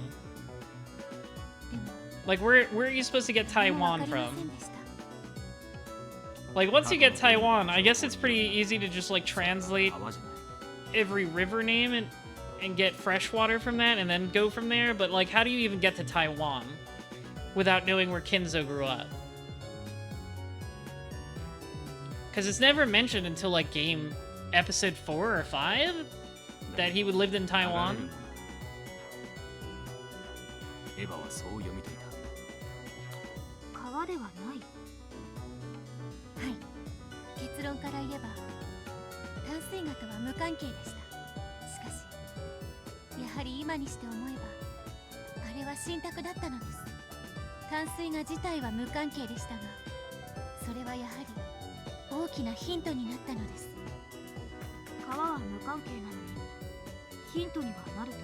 Like, where are you supposed to get Taiwan from? Like, once you get Taiwan, I guess it's pretty easy to just like translate every river name and get freshwater from that and then go from there. But like, how do you even get to Taiwan without knowing where Kinzo grew up? Because it's never mentioned until, like, episode 4 or 5 that he would lived in Taiwan. エヴァはそう読み解いた。川ではない。はい。結論から言えば、淡水河とは無関係でした。しかし、やはり今にして思えば、あれは信託だったのです。淡水河自体は無関係でしたが、それはやはり、大きなヒントになったのです。川は無関係なのにヒントにはなると。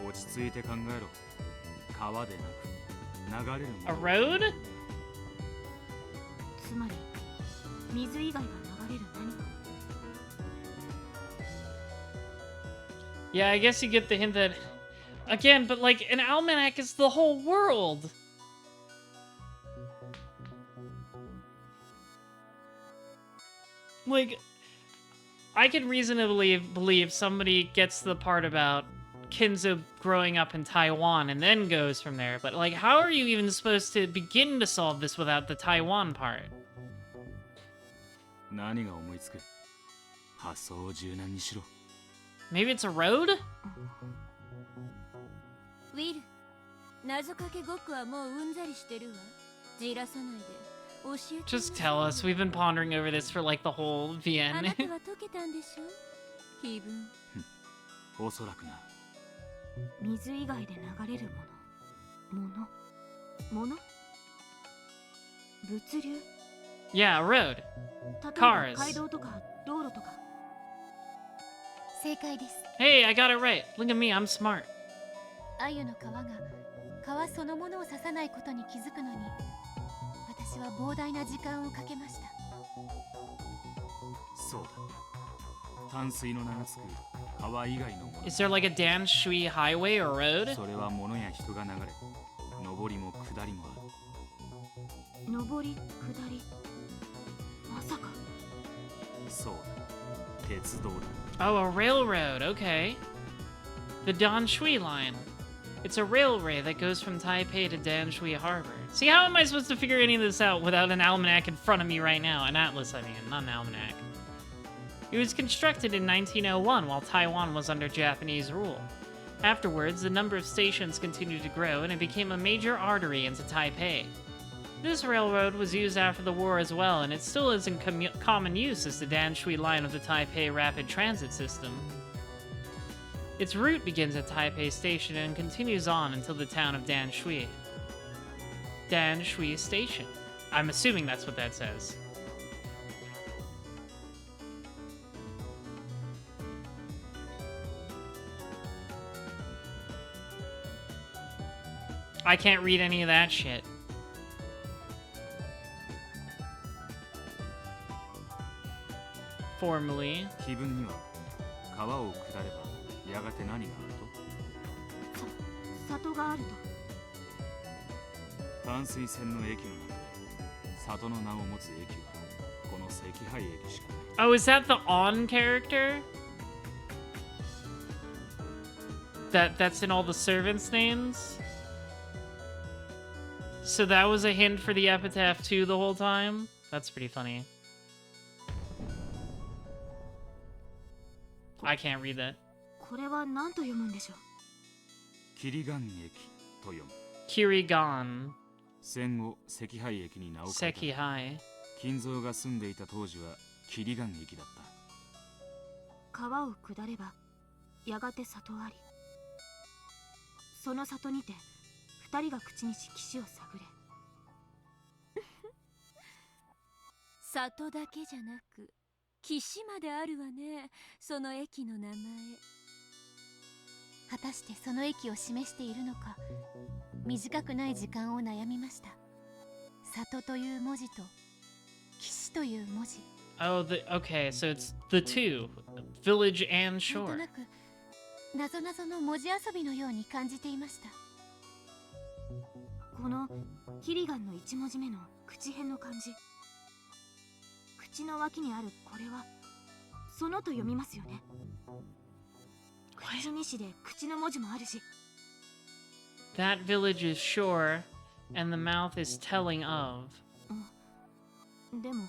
落ち着いて考えろ。川でなく流れるもの。 A road? つまり水以外が流れる何か。 Yeah, I guess you get the hint that again, but like an almanac is the whole world. Like, I could reasonably believe somebody gets the part about Kinzo growing up in Taiwan and then goes from there, but like, how are you even supposed to begin to solve this without the Taiwan part? 何が思いつく？発想を柔軟にしろ。 Maybe it's a road? ウィル、謎かけごっこはもううんざりしてるわ。じらさないで、Just tell us. We've been pondering over this for like the whole あ VN. なたは解けたんでしょ気分。おそらくな。水以外で流れるもの物流 Yeah, a road. 例えば Cars. 街道とか道路とか。正解です。 Hey, I got it right. Look at me, I'm smart. 鮎の皮が川そのものを刺さないことに気づくのに、私は膨大な時間をかけました。そうだ。淡水の名がつく川以外のもの。 Is there like a Dan Shui highway or road? それは物や人が流れ、上りも下りもある。上り下り。まさか。そうだ。鉄道だ。 Oh, a railroad. Okay. The Dan Shui line. It's a railway that goes from Taipei to Danshui Harbor. See, how am I supposed to figure any of this out without an almanac in front of me right now? An atlas, I mean, not an almanac. It was constructed in 1901 while Taiwan was under Japanese rule. Afterwards, the number of stations continued to grow and it became a major artery into Taipei. This railroad was used after the war as well, and it still is in common use as the Danshui line of the Taipei Rapid Transit System. Its route begins at Taipei Station and continues on until the town of Danshui. Danshui Station. I'm assuming that's what that says. I can't read any of that shit. Formally. 気分には川を下ればやがて何があると？里があると。淡水線の駅の中で里の名を持つ駅はこの赤廃駅しかない。 Oh, is that the on character? That's in all the servants' names? So that was a hint for the epitaph too the whole time? That's pretty funny. I can't read that. これは何と読むんでしょう。キリガン駅と読む。 Kirigan. 戦後赤廃駅に名を変えた。 Sekihai. 金蔵が住んでいた当時はキリガン駅だった。川を下ればやがて里あり。その里にて二人が口にし岸を探れ。里だけじゃなく岸まであるわね、その駅の名前。果たしてその駅を示しているのか、短くない時間を悩みました。里という文字と岸という文字。 Oh, okay, so it's the two. Village and なん shore. となく謎々の文字遊びのように感じていました。このキリガンの一文字目の口辺の漢字。口の脇にあるこれはそのと読みますよね。口にしで口の文字もあるし。 That village is shore, and the mouth is telling of. でも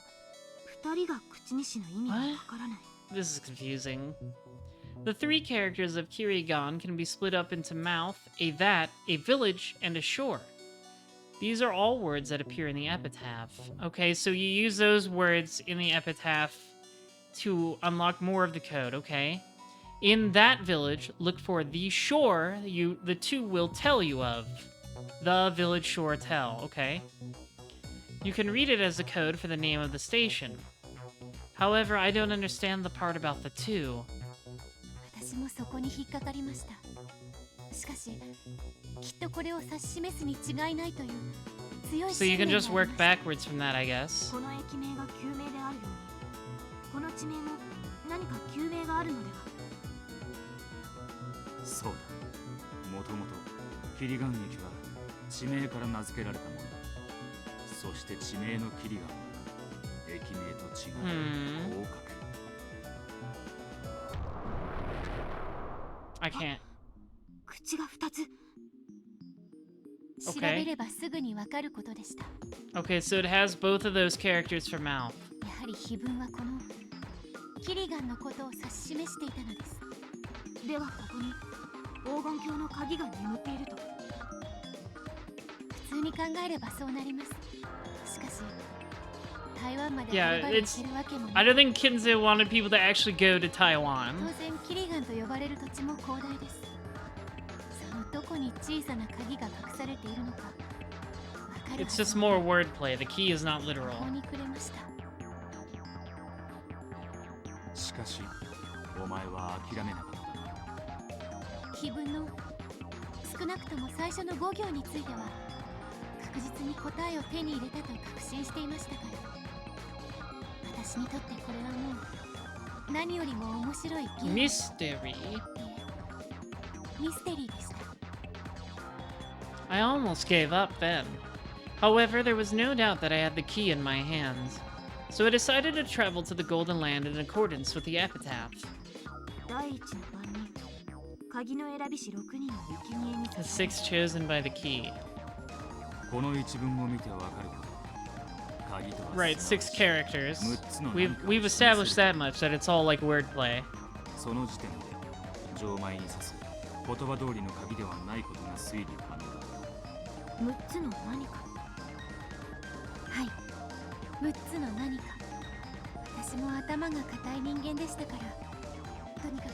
二人が口にしの意味がわからない。 This is confusing. The three characters of Kirigan can be split up into mouth, a that, a village, and a shore. These are all words that appear in the epitaph. Okay, so you use those words in the epitaph to unlock more of the code, okay? In that village, look for the shore the two will tell you of. The village shore tell, okay? You can read it as a code for the name of the station. However, I don't understand the part about the two. 私もそこに引っかかりました。しかし、きっとこれを指し示すに違いないという強い So you 信 can 念 just があり work ました。 backwards from that, I guess. この駅名が旧名であるように、この地名も何か旧名があるのでは。そうだ。もともとキリガン駅は地名から名付けられたものだ。そして地名のキリガンは駅名と違う方角。I can't. 口が二つ。調べればすぐにわかることでした。 Okay, so it has both of those characters for mouth. やはり碑文はこのキリガンのことを指し示していたのです。ではここに黄金鏡の鍵が眠っていると。普通に考えればそうなります。しかし台湾まで Yeah, はるばる it's. 行けるわけも I な don't think Kinze wanted people to actually go to 当 Taiwan. 然キリガンと呼ばれる土地も広大です。そのどこに小さな鍵が隠されているのかわかるは It's ず just の more wordplay. The key is not 途 literal. 方に暮れました。しかしお前は諦めなかったな。碑文の少なくとも最初の5行については確実に答えを手に入れたと確信していましたから、私にとってこれはもう何よりも面白いゲーム、 Mystery. ミステリーでした。 I almost gave up then. However, there was no doubt that I had the key in my hands, so I decided to travel to the Golden Land in accordance with the epitaph. 第一の番人、鍵の選びし6人の生贄に The six chosen by the key. この一文を見てわかること。鍵とは Right, すなわ 6ち characters. 6つの We've 何かを we've 示せ established る that much that it's all like wordplay. その時点で錠前に指す言葉通りの鍵ではないことが推理可能だ。6つの何か。はい、6つの何か。私も頭が固い人間でしたから、とにかく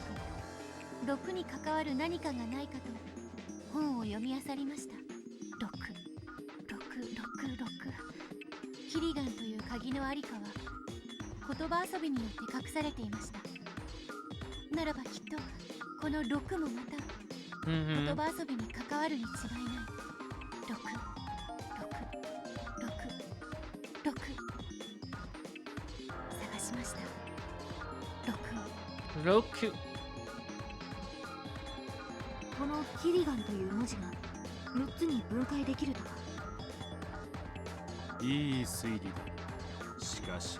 6に関わる何かがないかと本を読み漁りました。キリガンという鍵のありかは言葉遊びによって隠されていました。ならばきっとこの6もまた言葉遊びに関わるに違いない。6探しました。6を。Roku. このキリガンという文字が6つに分解できるとか。いい推理だ。しかし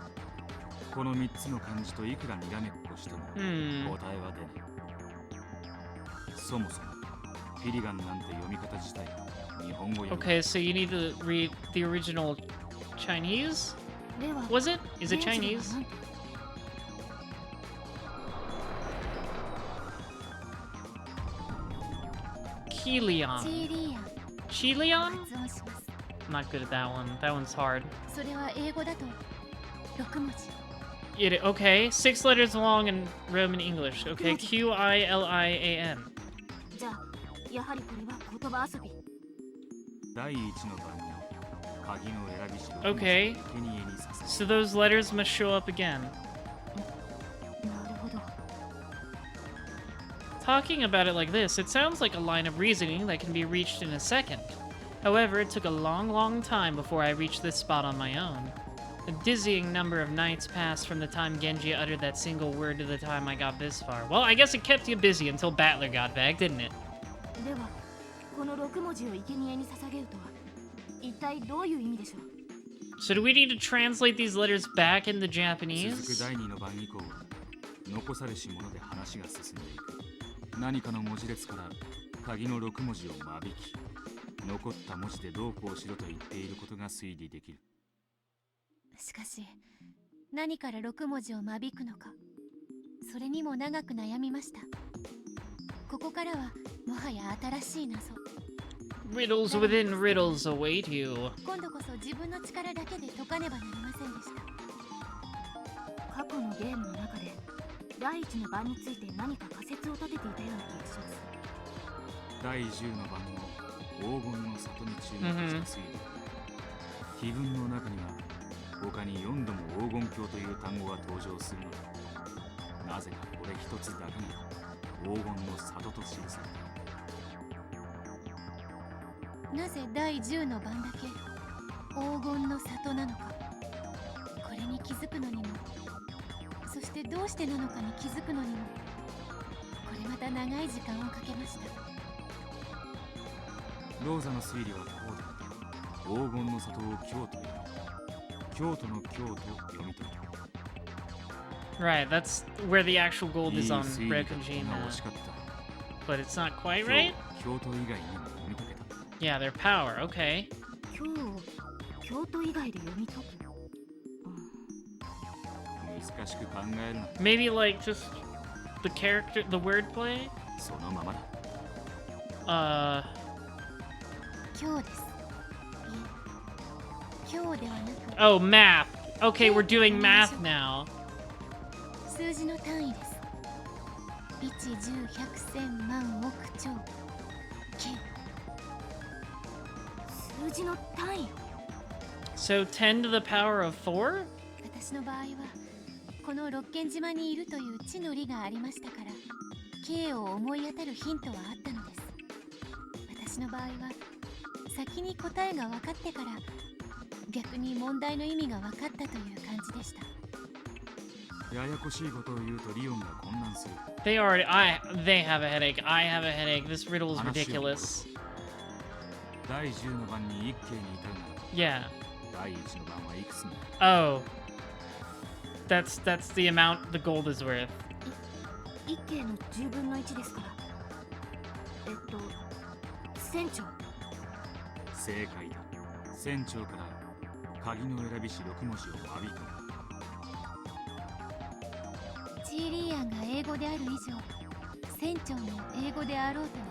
この3つの漢字といくらにらめっこしても答えは出ない。そもそもキリガンなんて読み方自体日本語読み Okay, so you need to read the original Chinese? Was it? Is it Chinese? Kilian. Chilion? Not good at that one. That one's hard. それは英語だと6文字。Okay, 6 letters long in Roman English. Okay, Quilian. じゃあやはりこれは言葉遊び。第一の番人鍵の選びしろ。 Okay, so those letters must show up again. なるほど。 Talking about it like this, it sounds like a line of reasoning that can be reached in a second. However, it took a long time before I reached this spot on my own. A dizzying number of nights passed from the time Genji uttered that single word to the time I got this far. Well, I guess it kept you busy until Battler got back, didn't it? ではこの6文字を生贄に捧げるとは一体どういう意味でしょう。 So do we need to translate these letters back into 続く Japanese? 第2の番以降は残されし者で話が進んでいく。何かの文字列から鍵の6文字を間引き、残った文字でどうこうしろと言っていることが推理できる。しかし何から6文字を間引くのか、それにも長く悩みました。ここからはもはや新しい謎。 Riddles within riddles await you. 今度こそ自分の力だけで解かねばなりませんでした。過去のゲームの中で第一の番について何か仮説を立てていたような気がします。第10の番の黄金の里に注目した推理。碑文の中には他に4度も黄金鏡という単語が登場するのだ。なぜかこれ一つだけが黄金の里と記された。なぜ第10の番だけ黄金の里なのか、これに気づくのにも、そしてどうしてなのかに気づくのにも、これまた長い時間をかけました。ローザの推理はこうだ。黄金の里を京と読み、京都の京と読み取る。 Right, that's where the actual gold is on いい推理だった Rokujin. が惜しかった。 But it's not quite right? 京都以外にも読み解けた。 Yeah, their power, okay. 京都以外で読み解く。難しく考えるな。 Maybe like just the character, the wordplay? そのままだ。今日です。いえ、今日ではなく。 Oh, map. Okay, we're doing math now. 数字の単位です。1、10、100、1000、万、億、兆、K。数字の単位。 So 10 to the power of 4? 私の場合はこの六軒島にいるという地の利がありましたから K を思い当たるヒントはあったのです。私の場合は先に答えが分かってから逆に問題の意味が分かったという感じでした。ややこしいことを言うとリオンが混乱する。 They have a headache. I have a headache. This riddle is ridiculous. 第10の番に一景に至るならば Yeah. 第1の番はいくつなの？ Oh. That's the amount the gold is worth. 一景の10分の1ですから。船長。正解だ。船長から鍵の選びし6文字を間引く。チーリーアンが英語である以上、船長も英語であろうとは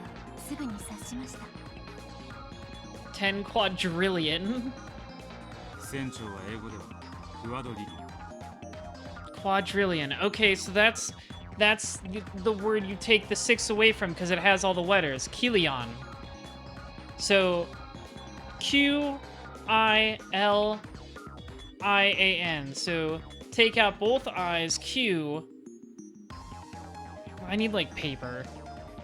すぐに察しました。10 quadrillion. 船長は英語ではクワドリリアン。 Quadrillion. Okay, so that's the word you take the 6 away from because it has all the letters. Kilian. So Q-I-L-I-A-N. So take out both I's. Q. I need like paper.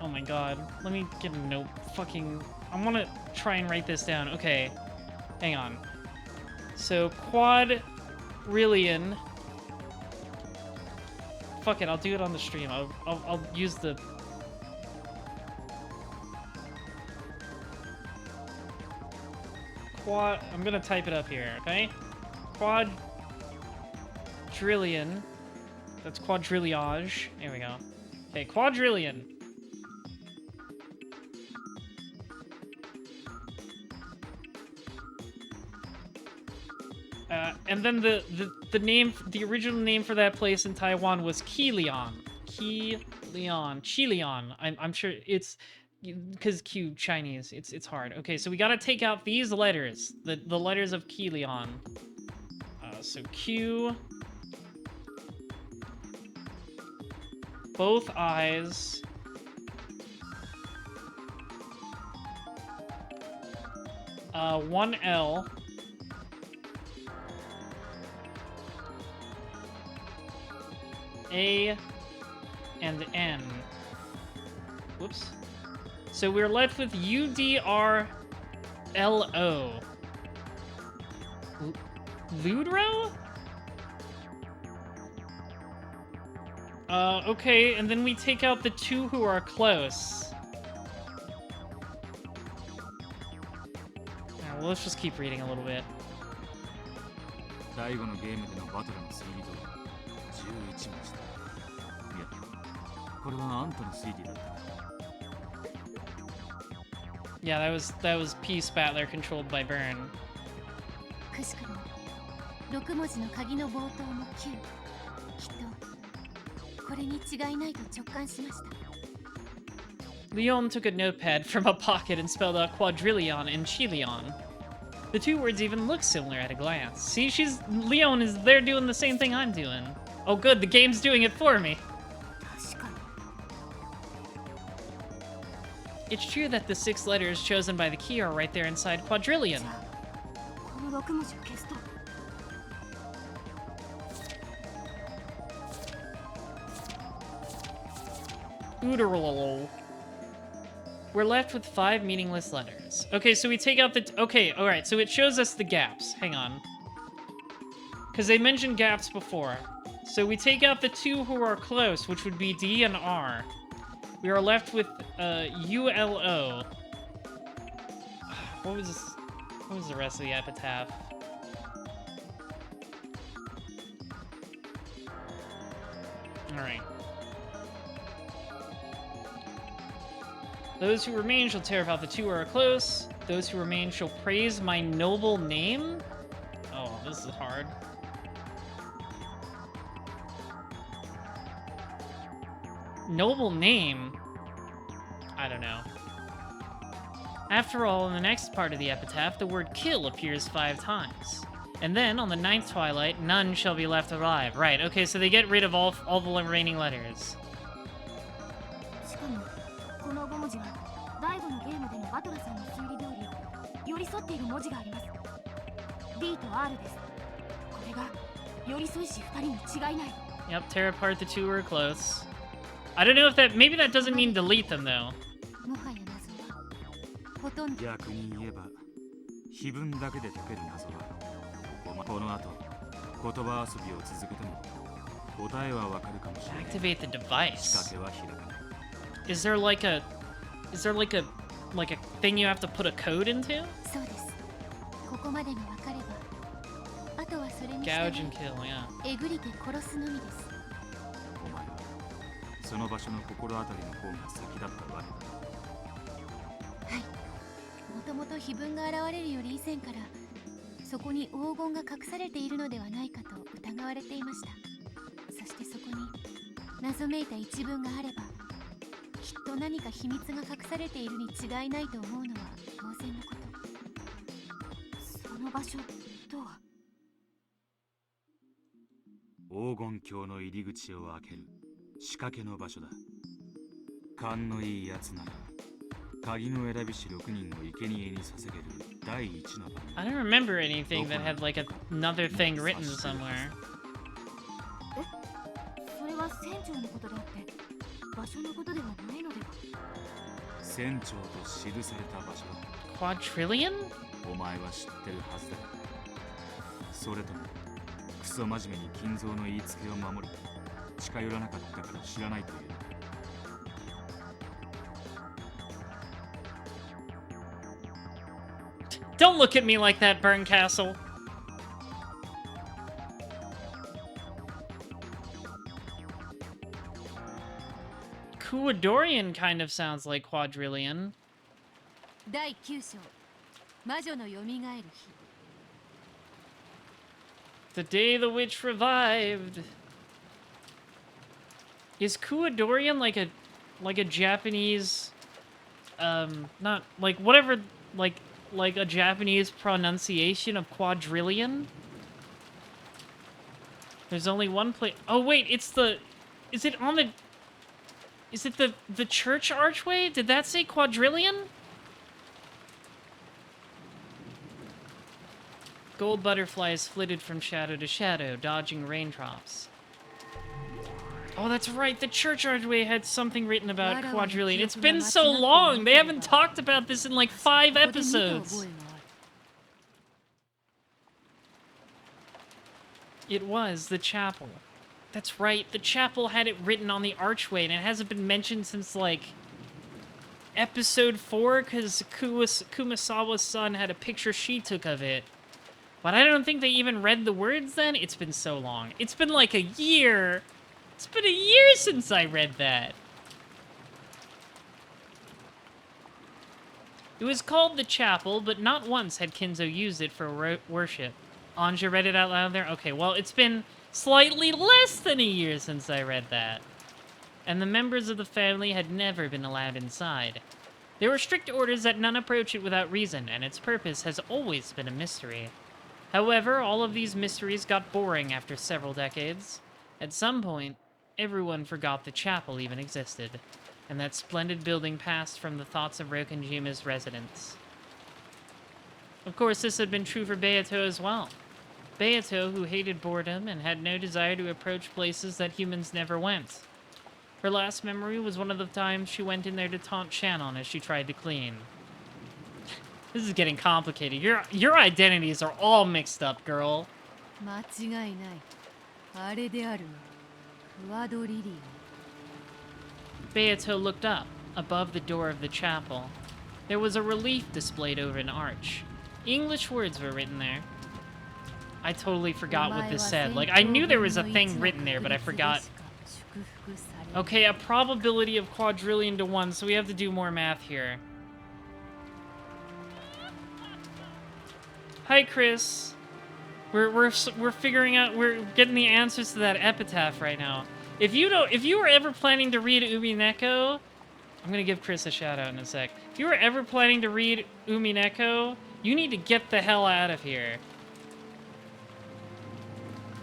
Oh my god. Let me get a note. I want to try and write this down. Okay. Hang on. So quadrillion. Fuck it, I'll do it on the stream. I'll use the... I'm gonna type it up here, okay? Quadrillion. That's quadrillage. There we go. Okay, quadrillion. And then the original name for that place in Taiwan was Qilian. Qilian. I'm sure it's because Q Chinese. It's hard. Okay, so we gotta take out these letters, the letters of Qilian. So Q. Both I's. One L. A and N. Whoops. So we're left with UDRLO. Ludro? Okay, and then we take out the 2 who are close. Alright, well, let's just keep reading a little bit. 第5のゲームでのバトルの推理通り11文字だ。いや、これはあんたの推理だった。 Yeah, that was Peace Battler controlled by Burn. くしくも6文字の鍵の冒頭も9。きっとこれに違いないと直感しました。 Leon took a notepad from a pocket and spelled out quadrillion and chilion. The 2 words even look similar at a glance. See, Leon is there doing the same thing I'm doing. Oh good, the game's doing it for me. It's true that the 6 letters chosen by the key are right there inside quadrillion. この6文字を消すと Ooderlol. We're left with 5 meaningless letters. Okay, so we take out the... Okay, alright, so it shows us the gaps. Hang on. Because they mentioned gaps before. So we take out the 2 who are close, which would be D and R. We are left with ULO. What was the rest of the epitaph? Alright. Those who remain shall tear about the 2 who are close. Those who remain shall praise my noble name. Oh, this is hard. Noble name? I don't know. After all, in the next part of the epitaph, the word kill appears 5 times. And then, on the 9th twilight, none shall be left alive. Right, okay, so they get rid of all the remaining letters. しかもこの5文字は第5のゲームでのバトラさんの推理通り寄り添っている文字があります。 D と R です。これが寄り添いし2人に違いない。 Yep, tear apart the two were close. I don't know if that, maybe that doesn't mean delete them though. もはや謎はほとんど。逆に言えば、碑文だけで解ける謎は、この後、言葉遊びを続けても、答えはわかるかもしれない。Activate the device. 仕掛けは開かない。Is there like a thing you have to put a code into? そうです。ここまでがわかれば、あとはそれに Gouge and kill, yeah. えぐりて殺すのみです。お前はその場所の心当たりの方が先だったわけだ。はい。もともと碑文が現れるより以前から、そこに黄金が隠されているのではないかと疑われていました。そしてそこに謎めいた一文があれば、きっと何か秘密が隠されているに違いないと思うのは当然のこと。その場所とは黄金鏡の入り口を開ける仕掛けの場所だ。勘のいいやつなら鍵の選びし6人を生贄に捧げる第一の番。 I don't remember anything that had like another thing written somewhere. それは船長のことであって場所のことではないのでは。船長と記された場所だ。Quadrillion? お前は知ってるはずだ。それともクソ真面目に金蔵の言いつけを守り近寄らなかったから知らないという。Don't look at me like that, Burncastle. Kuadorian kind of sounds like Quadrillion. 第9章魔女の蘇る日。 The day the witch revived. Is Kuadorian like a Japanese not like whatever like a Japanese pronunciation of quadrillion? There's only one place. Oh wait, is it the church archway? Did that say quadrillion? Gold butterflies flitted from shadow to shadow, dodging raindrops. Oh, that's right. The church archway had something written about quadrillion. It's been so long. They haven't talked about this in like 5 episodes. It was the chapel. That's right. The chapel had it written on the archway, and it hasn't been mentioned since like episode 4 because Kumasawa's son had a picture she took of it. But I don't think they even read the words then. It's been so long. It's been like a year. It's been a year since I read that. It was called the chapel, but not once had Kinzo used it for worship. Anja read it out loud there? Okay, well, it's been slightly less than a year since I read that. And the members of the family had never been allowed inside. There were strict orders that none approach it without reason, and its purpose has always been a mystery. However, all of these mysteries got boring after several decades. At some point, everyone forgot the chapel even existed, and that splendid building passed from the thoughts of Rokenjima's residents. Of course, this had been true for Beato as well. Beato, who hated boredom and had no desire to approach places that humans never went. Her last memory was one of the times she went in there to taunt Shannon as she tried to clean. This is getting complicated. Your identities are all mixed up, girl. 間違いない。あれである。クワドリリオ。 Beato looked up, above the door of the chapel. There was a relief displayed over an arch. English words were written there. I totally forgot what this said. Like, I knew there was a thing written there, but I forgot. Okay, a probability of quadrillion to 1, so we have to do more math here. Hi, Chris. We're figuring out, we're getting the answers to that epitaph right now. If you were ever planning to read Umineko, I'm gonna give Chris a shout out in a sec. If you were ever planning to read Umineko, you need to get the hell out of here.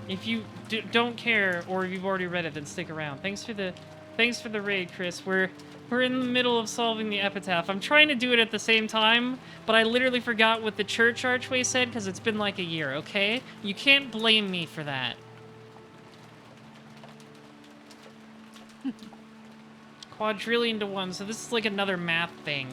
If you don't care, or if you've already read it, then stick around. Thanks for the raid, Chris. We're in the middle of solving the epitaph. I'm trying to do it at the same time, but I literally forgot what the church archway said because it's been like a year, okay? You can't blame me for that. Quadrillion to 1, so this is like another math thing.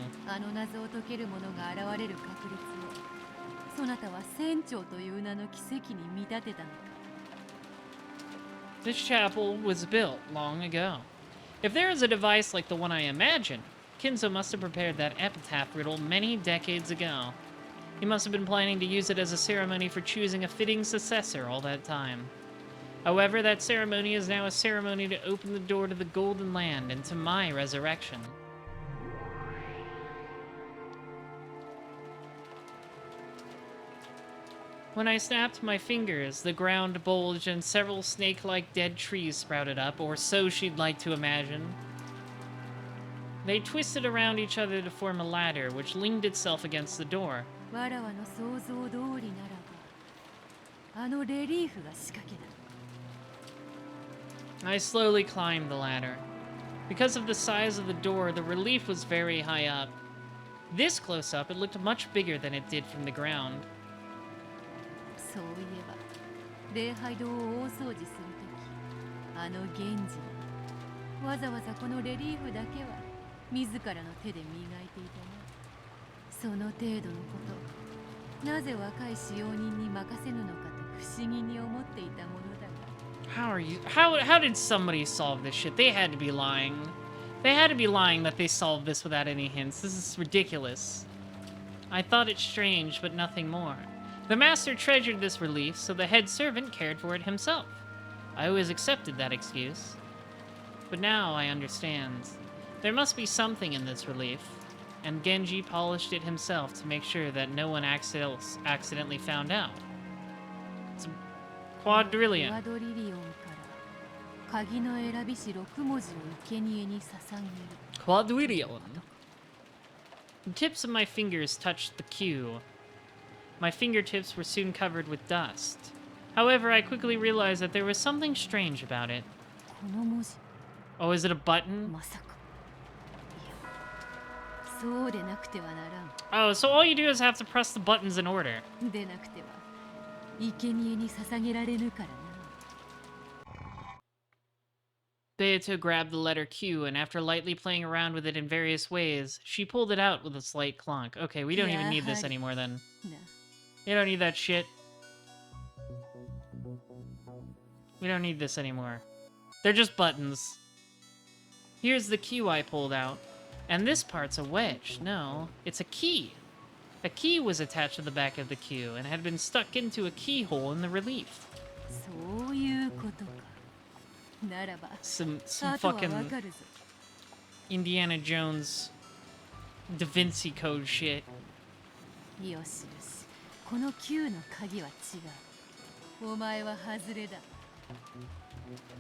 This chapel was built long ago. If there is a device like the one I imagine, Kinzo must have prepared that epitaph riddle many decades ago. He must have been planning to use it as a ceremony for choosing a fitting successor all that time. However, that ceremony is now a ceremony to open the door to the Golden Land and to my resurrection. When I snapped my fingers, the ground bulged and several snake-like dead trees sprouted up, or so she'd like to imagine. They twisted around each other to form a ladder, which leaned itself against the door. I slowly climbed the ladder. Because of the size of the door, the relief was very high up. This close up, it looked much bigger than it did from the ground. How did somebody solve this shit? They had to be lying. They had to be lying that they solved this without any hints. This is ridiculous. I thought it strange, but nothing more. The master treasured this relief, so the head servant cared for it himself. I always accepted that excuse. But now I understand. There must be something in this relief, and Genji polished it himself to make sure that no one accidentally found out. It's a quadrillion. Quadrillion. The tips of my fingers touched the Q. My fingertips were soon covered with dust. However, I quickly realized that there was something strange about it. Oh, is it a button? Oh, so all you do is have to press the buttons in order. Beato grabbed the letter Q, and after lightly playing around with it in various ways, she pulled it out with a slight clunk. Okay, we don't even need this anymore then. You don't need that shit. We don't need this anymore. They're just buttons. Here's the Q I pulled out. And this part's a wedge. No, it's a key. A key was attached to the back of the Q and had been stuck into a keyhole in the relief. Some fucking Indiana Jones Da Vinci Code shit.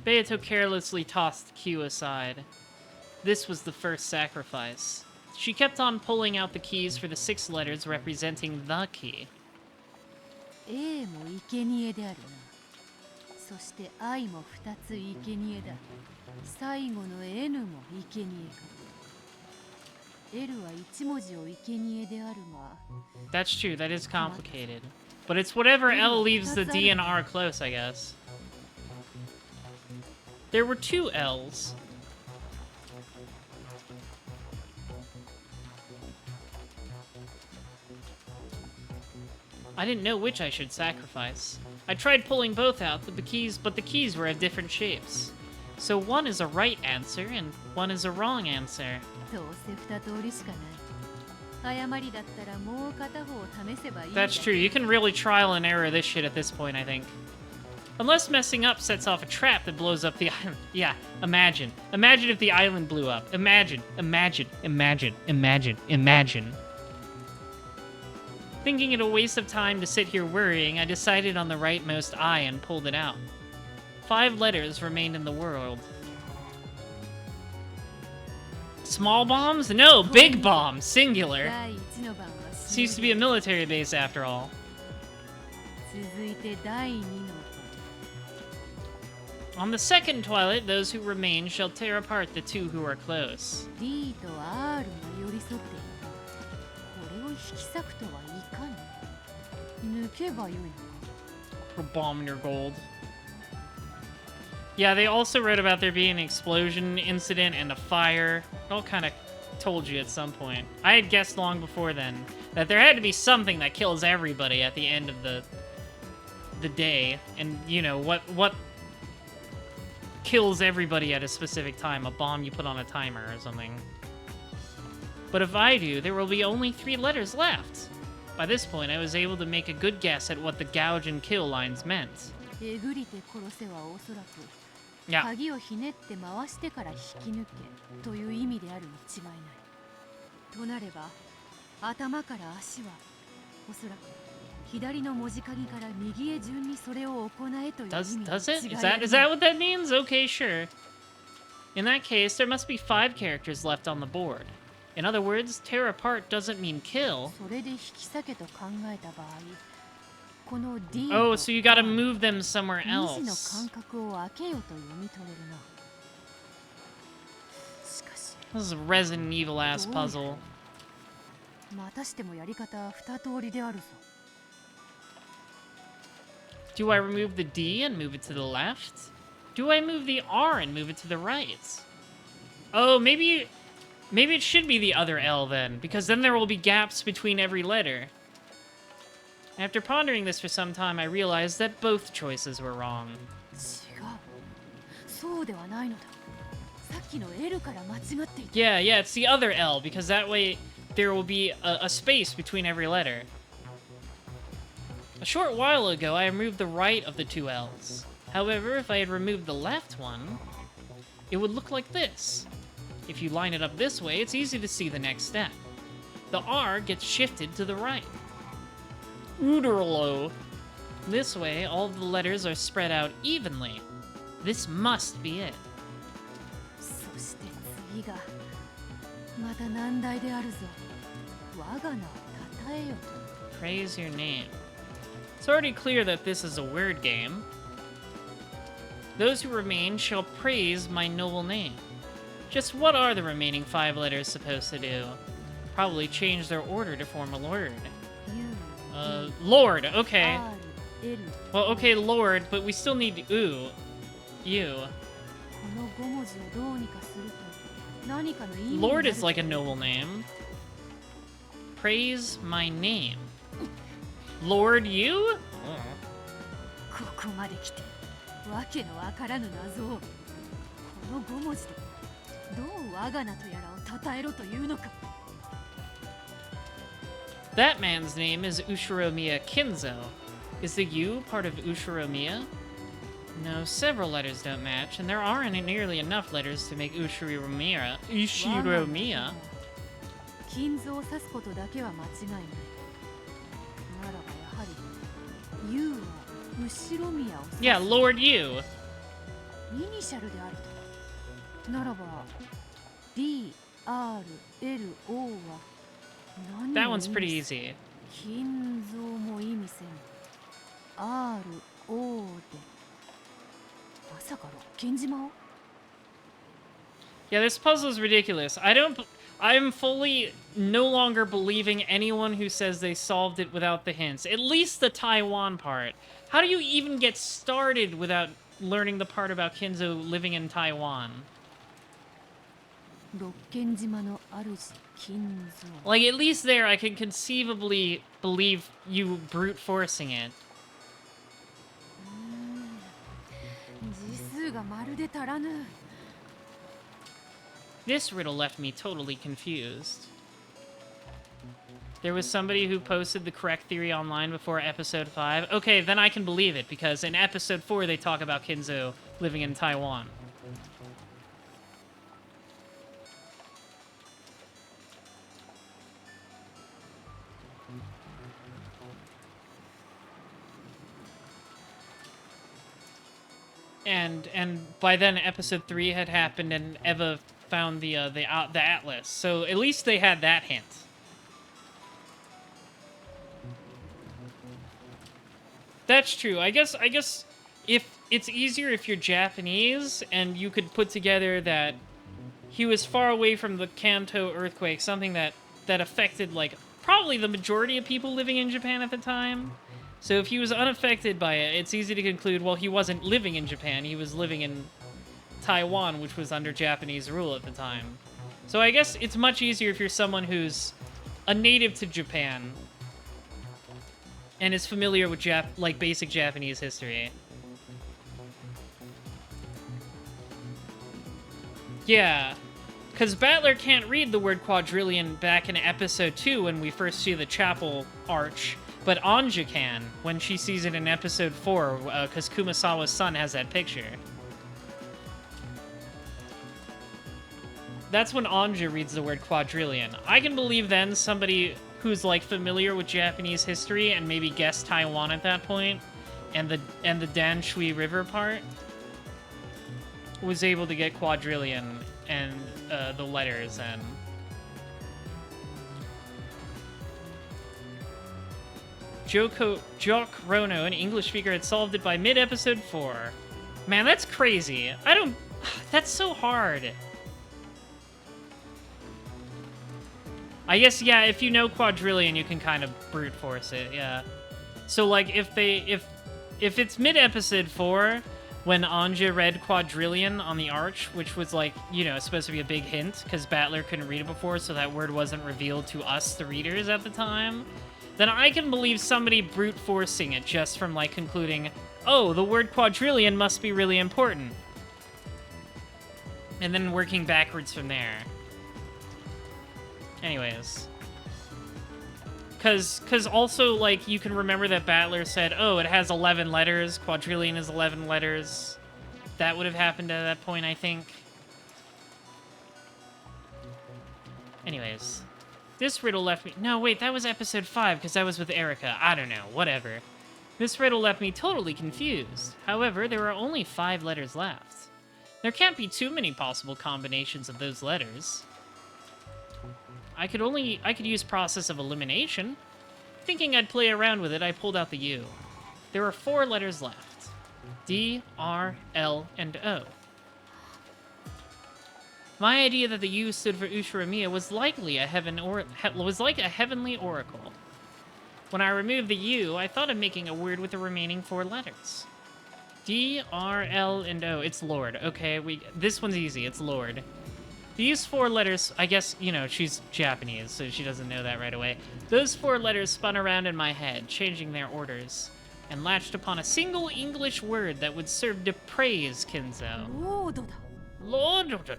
Beato carelessly tossed the Q aside. This was the first sacrifice. She kept on pulling out the keys for the 6 letters representing the key. That's true, that is complicated. But it's whatever L leaves the D and R close, I guess. There were 2 L's. I didn't know which I should sacrifice. I tried pulling both out, but the keys were of different shapes. So one is a right answer, and one is a wrong answer. That's true, you can really trial and error this shit at this point, I think. Unless messing up sets off a trap that blows up the island. Yeah, imagine. Imagine if the island blew up. Imagine. Thinking it a waste of time to sit here worrying, I decided on the rightmost I and pulled it out. 5 letters remained in the world. Small bombs? No, big bombs, singular. Seems to be a military base after all. On the second twilight, those who remain shall tear apart the two who are close. D と R が寄り添っている。これを引き裂くとはいかに。抜けばよいのか。For bomb your gold. Yeah, they also wrote about there being an explosion incident and a fire. It all kind of told you at some point. I had guessed long before then that there had to be something that kills everybody at the end of the day. And, you know, what kills everybody at a specific time? A bomb you put on a timer or something. But if I do, there will be only 3 letters left. By this point, I was able to make a good guess at what the gouge and kill lines meant. えぐりて殺せはおそらく Yeah. 鍵をひねって回してから引き抜けという意味であるに違いない。となれば頭から足はおそらく左の文字鍵から右へ順にそれを行えという意味に違いない。 Does it? Is that what that means? Okay, sure. In that case, there must be 5 characters left on the board. In other words, tear apart doesn't mean kill. それで引き裂けと考えた場合、この D Oh, so you gotta move them somewhere 2時の else. 間隔を空けよと読み取れるな。しかし This is a Resident Evil ass puzzle. またしてもやり方は2通りであるぞ。Do I remove the D and move it to the left? Do I move the R and move it to the right? Oh, maybe it should be the other L then, because then there will be gaps between every letter. After pondering this for some time, I realized that both choices were wrong. 違う。そうではないのだ。さっきの L から間違っていた。 Yeah, it's the other L, because that way there will be a space between every letter. A short while ago, I removed the right of the 2 L's. However, if I had removed the left one, it would look like this. If you line it up this way, it's easy to see the next step. The R gets shifted to the right. Uderlo. This way, all of the letters are spread out evenly. This must be it. そして次がまた難題であるぞ。我が名を称えよと。 Praise your name. It's already clear that this is a word game. Those who remain shall praise my noble name. Just what are the remaining 5 letters supposed to do? Probably change their order to form a word. Lord, okay. Well, okay, Lord, but we still need U. この5文字をどうにかすると何かの意味になる。 Lord is like a noble name. Praise my name. Lord, you? ここまで来てわけのわからぬ謎をこの5文字でどう我が名とやらを称えろというのか。 That man's name is Ushiromiya Kinzo. Is the U part of Ushiromiya? No, several letters don't match, and there aren't nearly enough letters to make Ushiromiya. 金蔵を指すことだけは間違いない。ならばやはり U は後ろ宮を指す。 Yeah, Lord U. イニシャルであると。ならば D、R、L、O は何を That 意 one's 味 pretty する。 easy. 金蔵も意味せん。R、O でまさか六軒島を Yeah, this puzzle is ridiculous. I'm fully no longer believing anyone who says they solved it without the hints. At least the Taiwan part. How do you even get started without learning the part about Kinzo living in Taiwan? 六軒島の主金蔵。 Like, at least there I can conceivably believe you brute forcing it. 字数がまるで足らぬ。 This riddle left me totally confused. There was somebody who posted the correct theory online before episode 5. Okay, then I can believe it, because in episode 4 they talk about Kinzo living in Taiwan. And by then episode 3 had happened and Eva found the atlas. So at least they had that hint. That's true. I guess if it's easier if you're Japanese and you could put together that he was far away from the Kanto earthquake, something that affected like probably the majority of people living in Japan at the time. So if he was unaffected by it, it's easy to conclude, well, he wasn't living in Japan, he was living in Taiwan, which was under Japanese rule at the time. So I guess it's much easier if you're someone who's a native to Japan and is familiar with like basic Japanese history. Yeah, because Battler can't read the word quadrillion back in episode 2 when we first see the chapel arch, but Anja can when she sees it in episode 4, because Kumasawa's son has that picture. That's when Anja reads the word quadrillion. I can believe then somebody who's like familiar with Japanese history and maybe guessed Taiwan at that point, and the Dan Shui River part, was able to get quadrillion and the letters and Jock Rono, an English speaker, had solved it by mid-episode 4. Man, that's crazy. That's so hard. I guess, yeah, if you know quadrillion, you can kind of brute force it, yeah. So, like, if it's mid-episode 4, when Anja read quadrillion on the arch, which was, like, you know, supposed to be a big hint, because Battler couldn't read it before, so that word wasn't revealed to us, the readers, at the time, then I can believe somebody brute forcing it just from, like, concluding, oh, the word quadrillion must be really important. And then working backwards from there. Anyways. Because also, like, you can remember that Battler said, oh, it has 11 letters, quadrillion is 11 letters. That would have happened at that point, I think. Anyways. This riddle left me... No, wait, that was episode 5, because I was with Erica. I don't know, whatever. This riddle left me totally confused. However, there are only 5 letters left. There can't be too many possible combinations of those letters. I could use process of elimination. Thinking I'd play around with it, I pulled out the U. There are 4 letters left. D, R, L, and O. My idea that the U stood for Ushiromiya was likely a heavenly oracle. When I removed the U, I thought of making a word with the remaining 4 letters. D, R, L, and O. It's Lord. Okay, this one's easy. It's Lord. These 4 letters, I guess, you know, she's Japanese, so she doesn't know that right away. Those 4 letters spun around in my head, changing their orders, and latched upon a single English word that would serve to praise Kinzo. Lord.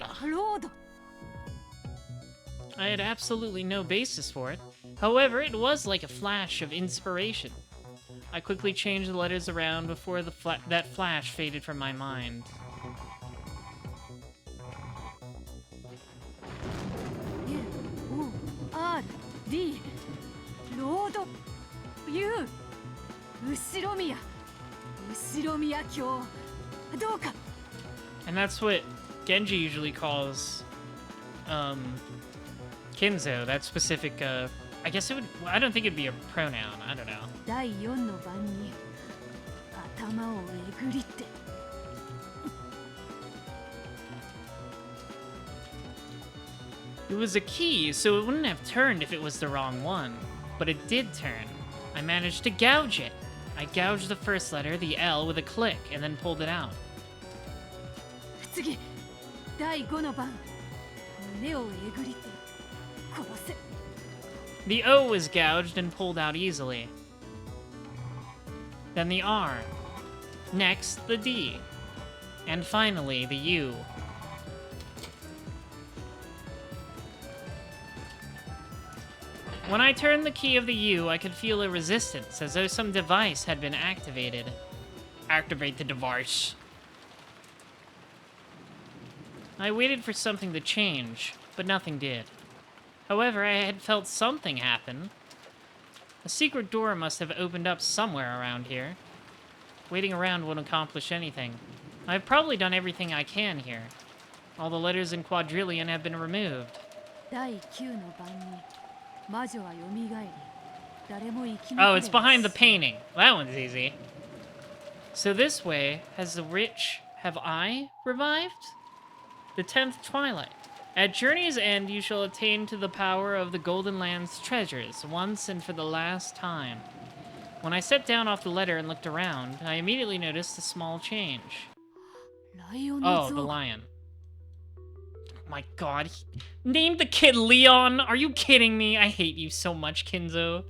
I had absolutely no basis for it. However, it was like a flash of inspiration. I quickly changed the letters around before that flash faded from my mind. D, Lord, U, Ushiromiya, Ushiromiya Kyo, Douka. And that's what Genji usually calls Kinzo, that specific, I guess it would, I don't think it'd be a pronoun, I don't know. 第4の番に頭をえぐりって。It was a key, so it wouldn't have turned if it was the wrong one. But it did turn. I managed to gouge it. I gouged the first letter, the L, with a click, and then pulled it out. 次、第5の番、胸をえぐりって殺せ。 The O was gouged and pulled out easily. Then the R. Next, the D. And finally, the U. When I turned the key of the U, I could feel a resistance, as though some device had been activated. Activate the device. I waited for something to change, but nothing did. However, I had felt something happen. A secret door must have opened up somewhere around here. Waiting around won't accomplish anything. I've probably done everything I can here. All the letters in quadrillion have been removed. 第9の番に魔女は蘇り、誰も生き残れない。 Oh, it's behind the painting. That one's easy. So this way, have I revived? The 10th Twilight. At journey's end, you shall attain to the power of the Golden Land's treasures, once and for the last time. When I stepped down off the letter and looked around, I immediately noticed a small change. Oh, the lion. Oh my god. Named the kid Leon? Are you kidding me? I hate you so much, Kinzo.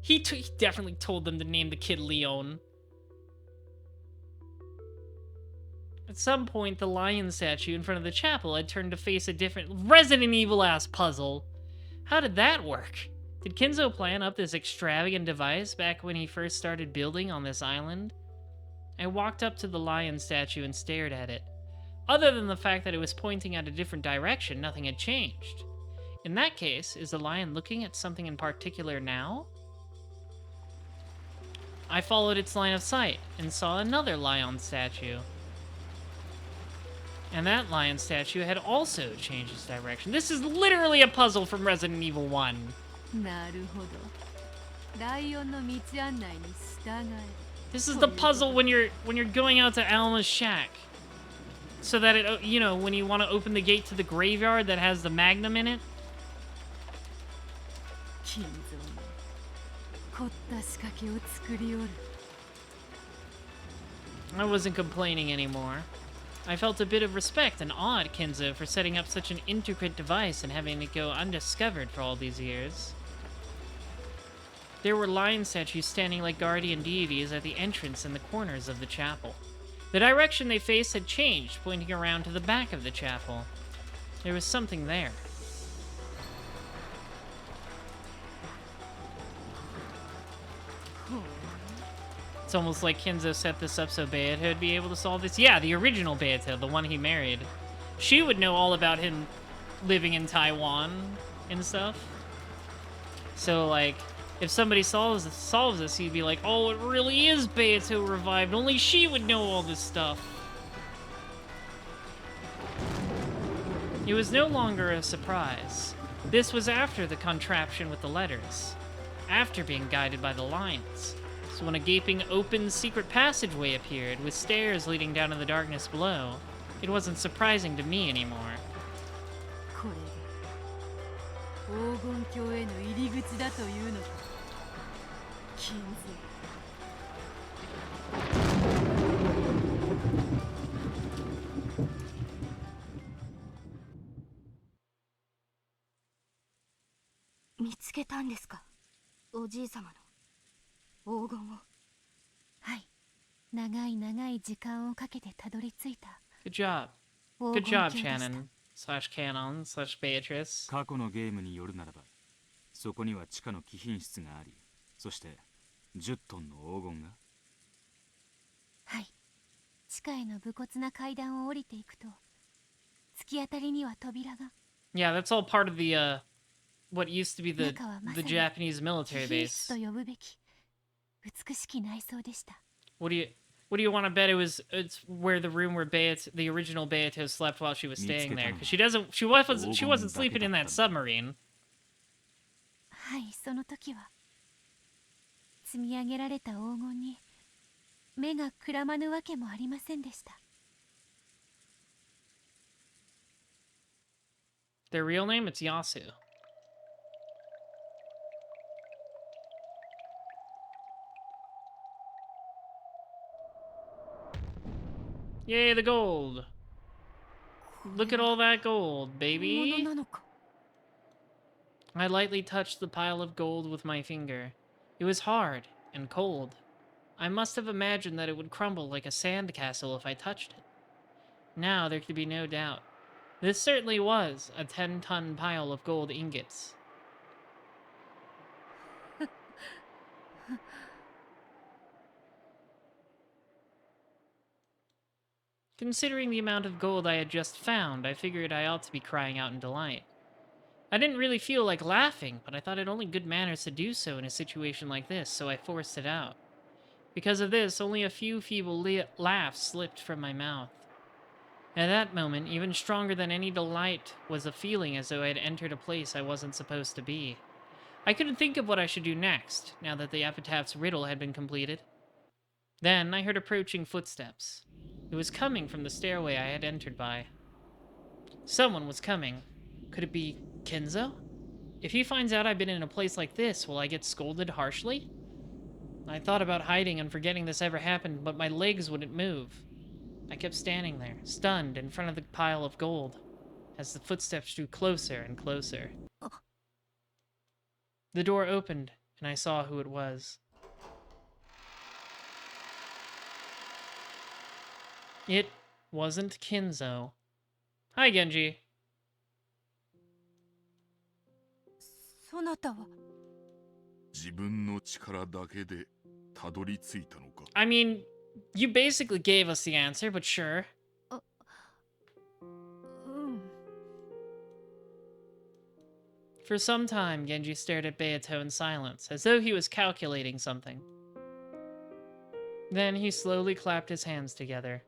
He definitely told them to name the kid Leon. At some point, the lion statue in front of the chapel had turned to face a different Resident Evil-ass puzzle. How did that work? Did Kinzo plan up this extravagant device back when he first started building on this island? I walked up to the lion statue and stared at it. Other than the fact that it was pointing at a different direction, nothing had changed. In that case, is the lion looking at something in particular now? I followed its line of sight and saw another lion statue. And that lion statue had also changed its direction. This is literally a puzzle from Resident Evil 1. This is the puzzle when you're going out to Alma's shack. So that it, you know, when you want to open the gate to the graveyard that has the magnum in it. I wasn't complaining anymore. I felt a bit of respect and awe at Kinzo for setting up such an intricate device and having it go undiscovered for all these years. There were lion statues standing like guardian deities at the entrance and the corners of the chapel. The direction they faced had changed, pointing around to the back of the chapel. There was something there. It's almost like Kinzo set this up so Beato would be able to solve this. Yeah, the original Beato, the one he married. She would know all about him living in Taiwan and stuff. So, like, if somebody solves this, he'd be like, oh, it really is Beato revived. Only she would know all this stuff. It was no longer a surprise. This was after the contraption with the letters. After being guided by the lions. So when a gaping open secret passageway appeared with stairs leading down to the darkness below, it wasn't surprising to me anymore. Good job. Good job, Shannon/Canon/Beatrice. 過去のゲームによるならば、そこには地下の貴賓室があり、そして10トンの黄金が。はい。地下への武骨な階段を降りていくと、突き当たりには扉が。Yeah, that's all part of the what used to be the Japanese military base. と呼ぶべき美しき内装でした。What do you want to bet it's where the room where the original Beato slept while she was staying there? Because she wasn't sleeping in that submarine. はい、その時は積み上げられた黄金に目がくらまぬわけもありませんでした。Their real name? It's Yasu. Yay, the gold. Look at all that gold, baby. I lightly touched the pile of gold with my finger. It was hard and cold. I must have imagined that it would crumble like a sandcastle if I touched it. Now there could be no doubt. This certainly was a 10-ton pile of gold ingots. Considering the amount of gold I had just found, I figured I ought to be crying out in delight. I didn't really feel like laughing, but I thought it only good manners to do so in a situation like this, so I forced it out. Because of this, only a few feeble laughs slipped from my mouth. At that moment, even stronger than any delight was a feeling as though I had entered a place I wasn't supposed to be. I couldn't think of what I should do next, now that the epitaph's riddle had been completed. Then I heard approaching footsteps. It was coming from the stairway I had entered by. Someone was coming. Could it be Kenzo? If he finds out I've been in a place like this, will I get scolded harshly? I thought about hiding and forgetting this ever happened, but my legs wouldn't move. I kept standing there, stunned, in front of the pile of gold, as the footsteps drew closer and closer. The door opened, and I saw who it was. It wasn't Kinzo. Hi, Genji. そなたは自分の力だけでたどり着いたのか I mean, you basically gave us the answer, but sure. For some time, Genji stared at Beato in silence, as though he was calculating something. Then he slowly clapped his hands together.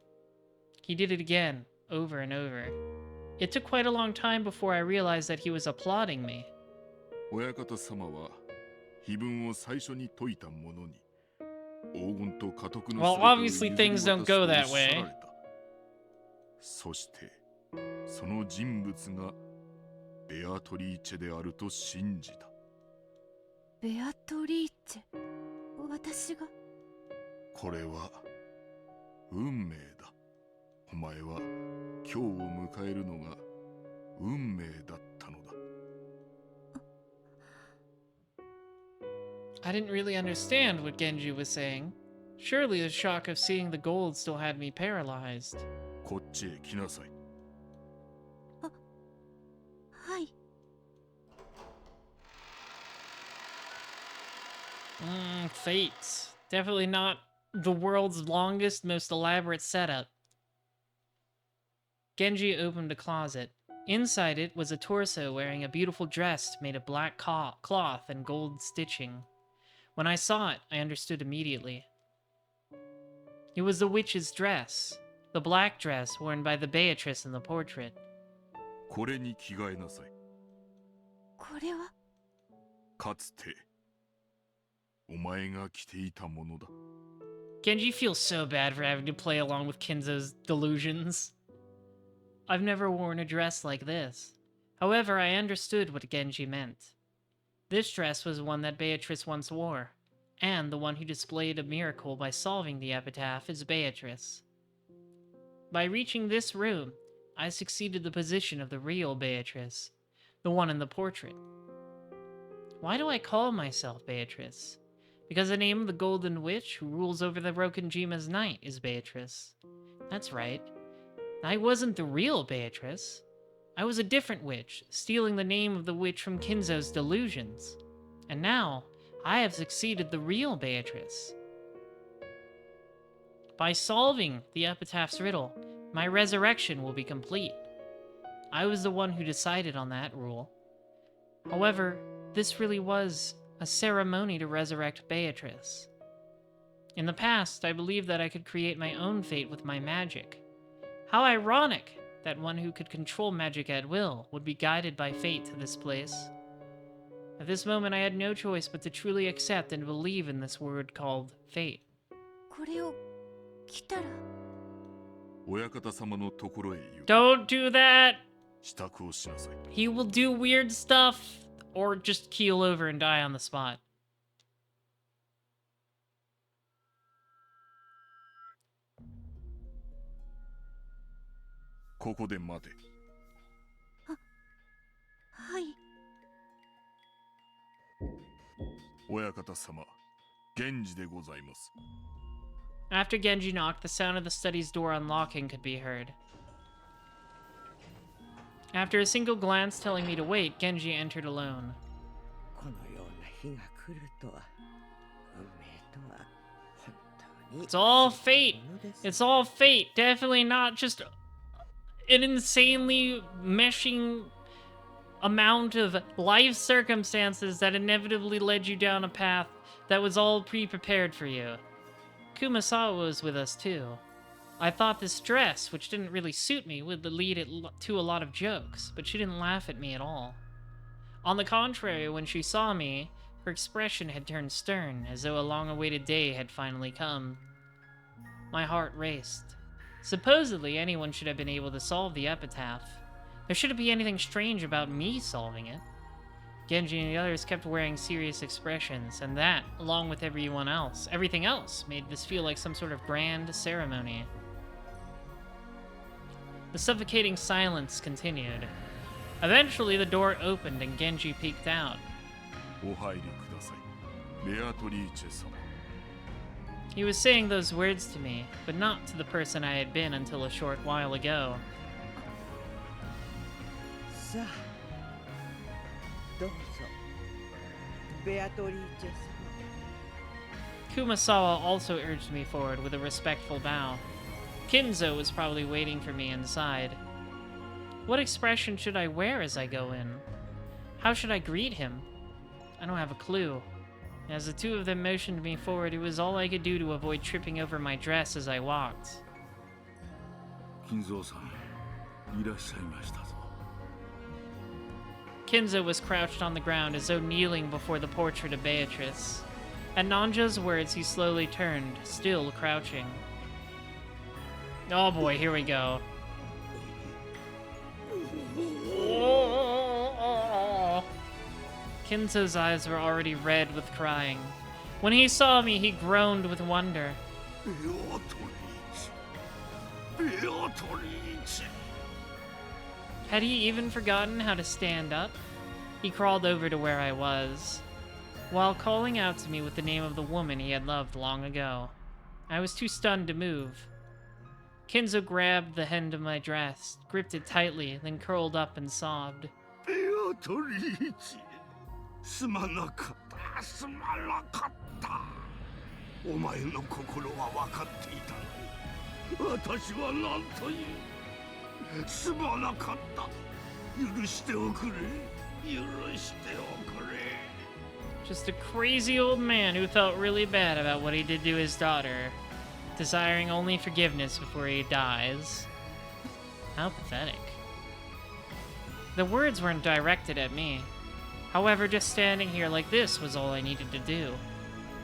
He did it again, over and over. It took quite a long time before I realized that he was applauding me. 親方様は碑文を最初に解いた者に黄金と家督の Well, obviously things don't go that way. そしてその人物がベアトリーチェであると信じた。ベアトリーチェ、私が。これは運命だ。お前は今日を迎えるのが運命だったのだ。I didn't really understand what Genji was saying. Surely the shock of seeing the gold still had me paralyzed. こっちへ来なさい。はい。Fate. Definitely not the world's longest, most elaborate setup. Genji opened a closet. Inside it was a torso wearing a beautiful dress made of black cloth and gold stitching. When I saw it, I understood immediately. It was the witch's dress, the black dress worn by the Beatrice in the portrait. これに着替えなさい。これはかつてお前が着ていたものだ。Genji feels so bad for having to play along with Kinzo's delusions. I've never worn a dress like this. However, I understood what Genji meant. This dress was one that Beatrice once wore, and the one who displayed a miracle by solving the epitaph is Beatrice. By reaching this room, I succeeded the position of the real Beatrice, the one in the portrait. Why do I call myself Beatrice? Because the name of the Golden Witch who rules over the Rokenjima's night is Beatrice. That's right. I wasn't the real Beatrice. I was a different witch, stealing the name of the witch from Kinzo's delusions. And now, I have succeeded the real Beatrice. By solving the epitaph's riddle, my resurrection will be complete. I was the one who decided on that rule. However, this really was a ceremony to resurrect Beatrice. In the past, I believed that I could create my own fate with my magic. How ironic that one who could control magic at will would be guided by fate to this place. At this moment, I had no choice but to truly accept and believe in this word called fate. これを着たら。親方様のところへ行く。 Don't do that! 支度をしなさい。 He will do weird stuff, or just keel over and die on the spot. ここで待て。はい。親方様、源氏でございます。 After Genji knocked, the sound of the study's door unlocking could be heard. After a single glance telling me to wait, Genji entered alone. このような日が来るとは、運命とは本当に。 It's all fate. It's all fate. Definitely not just an insanely meshing amount of life circumstances that inevitably led you down a path that was all pre-prepared for you. Kumasawa was with us too. I thought this dress, which didn't really suit me, would lead it to a lot of jokes, but she didn't laugh at me at all. On the contrary, when she saw me, her expression had turned stern, as though a long-awaited day had finally come. My heart raced. Supposedly, anyone should have been able to solve the epitaph. There shouldn't be anything strange about me solving it. Genji and the others kept wearing serious expressions, and that, along with everything else, made this feel like some sort of grand ceremony. The suffocating silence continued. Eventually, the door opened and Genji peeked out. He was saying those words to me, but not to the person I had been until a short while ago. Kumasawa also urged me forward with a respectful bow. Kinzo was probably waiting for me inside. What expression should I wear as I go in? How should I greet him? I don't have a clue. As the two of them motioned me forward, it was all I could do to avoid tripping over my dress as I walked. Kinzo was crouched on the ground as though kneeling before the portrait of Beatrice. At Nanja's words, he slowly turned, still crouching. Oh boy, here we go. Kinzo's eyes were already red with crying. When he saw me, he groaned with wonder. Had he even forgotten how to stand up? He crawled over to where I was, while calling out to me with the name of the woman he had loved long ago. I was too stunned to move. Kinzo grabbed the hem of my dress, gripped it tightly, then curled up and sobbed. Just a crazy old man who felt really bad about what he did to his daughter, desiring only forgiveness before he dies. How pathetic. The words weren't directed at me. However, just standing here like this was all I needed to do.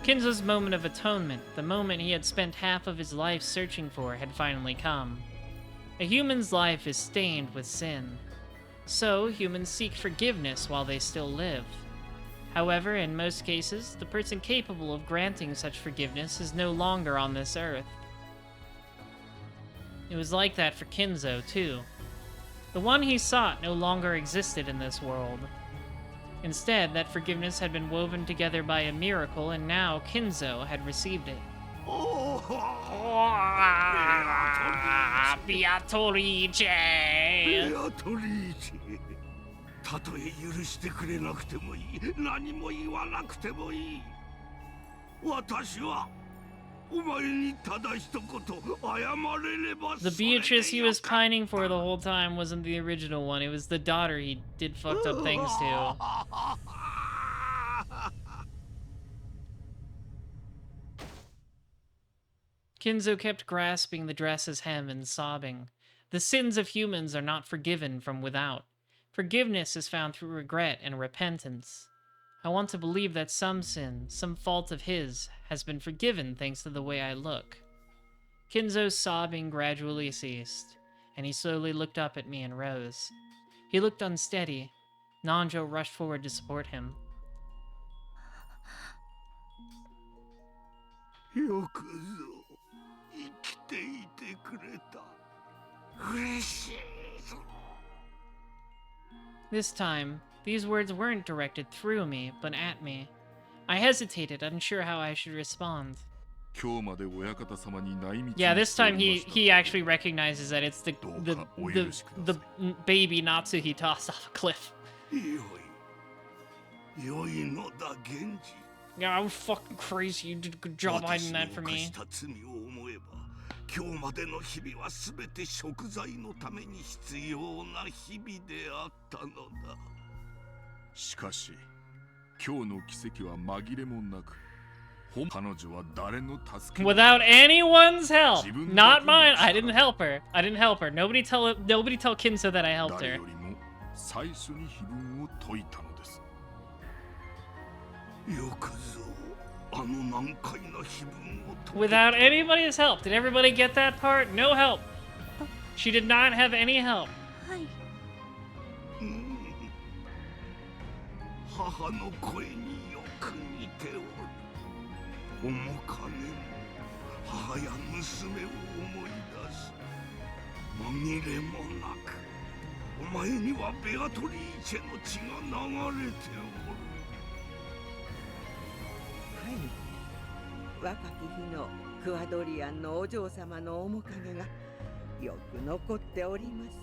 Kinzo's moment of atonement, the moment he had spent half of his life searching for, had finally come. A human's life is stained with sin. So, humans seek forgiveness while they still live. However, in most cases, the person capable of granting such forgiveness is no longer on this earth. It was like that for Kinzo, too. The one he sought no longer existed in this world. Instead, that forgiveness had been woven together by a miracle, and now Kinzo had received it. Beatrice! Beatrice! たとえ許してくれなくてもいい、何も言わなくてもいい。私はお前にただ一言謝れれば。The Beatrice he was pining for the whole time wasn't the original one. It was the daughter he did fucked up things to. Kinzo kept grasping the dress's hem and sobbing. The sins of humans are not forgiven from without. Forgiveness is found through regret and repentance. I want to believe that some sin, some fault of his, has been forgiven thanks to the way I look. Kinzo's sobbing gradually ceased, and he slowly looked up at me and rose. He looked unsteady. Nanjo rushed forward to support him. よくぞ生きていてくれた。嬉しいぞ。 This time, these words weren't directed through me, but at me. I hesitated, unsure how I should respond. Yeah, this time he actually recognizes that it's the baby Natsu he tossed off a cliff. Yeah, I was fucking crazy. You did a good job hiding that from me. 今日までの日々はすべて贖罪のために必要な日々であったのだ。しかし、今日の奇跡は紛れもなく、彼女は誰の助け Without anyone's help, not mine. I didn't help her. I didn't help her. Nobody tell Kinzo that I helped her. 誰よりも最初に碑文を解いたのです。よくぞ Without anybody's help. Did everybody get that part? No help. She did not have any help. 母の声によく似ておる。面影も母や娘を思い出す。紛れもなく、お前にはベアトリーチェの血が流れておる。はい。若き日のクアドリアンのお嬢様の面影がよく残っております。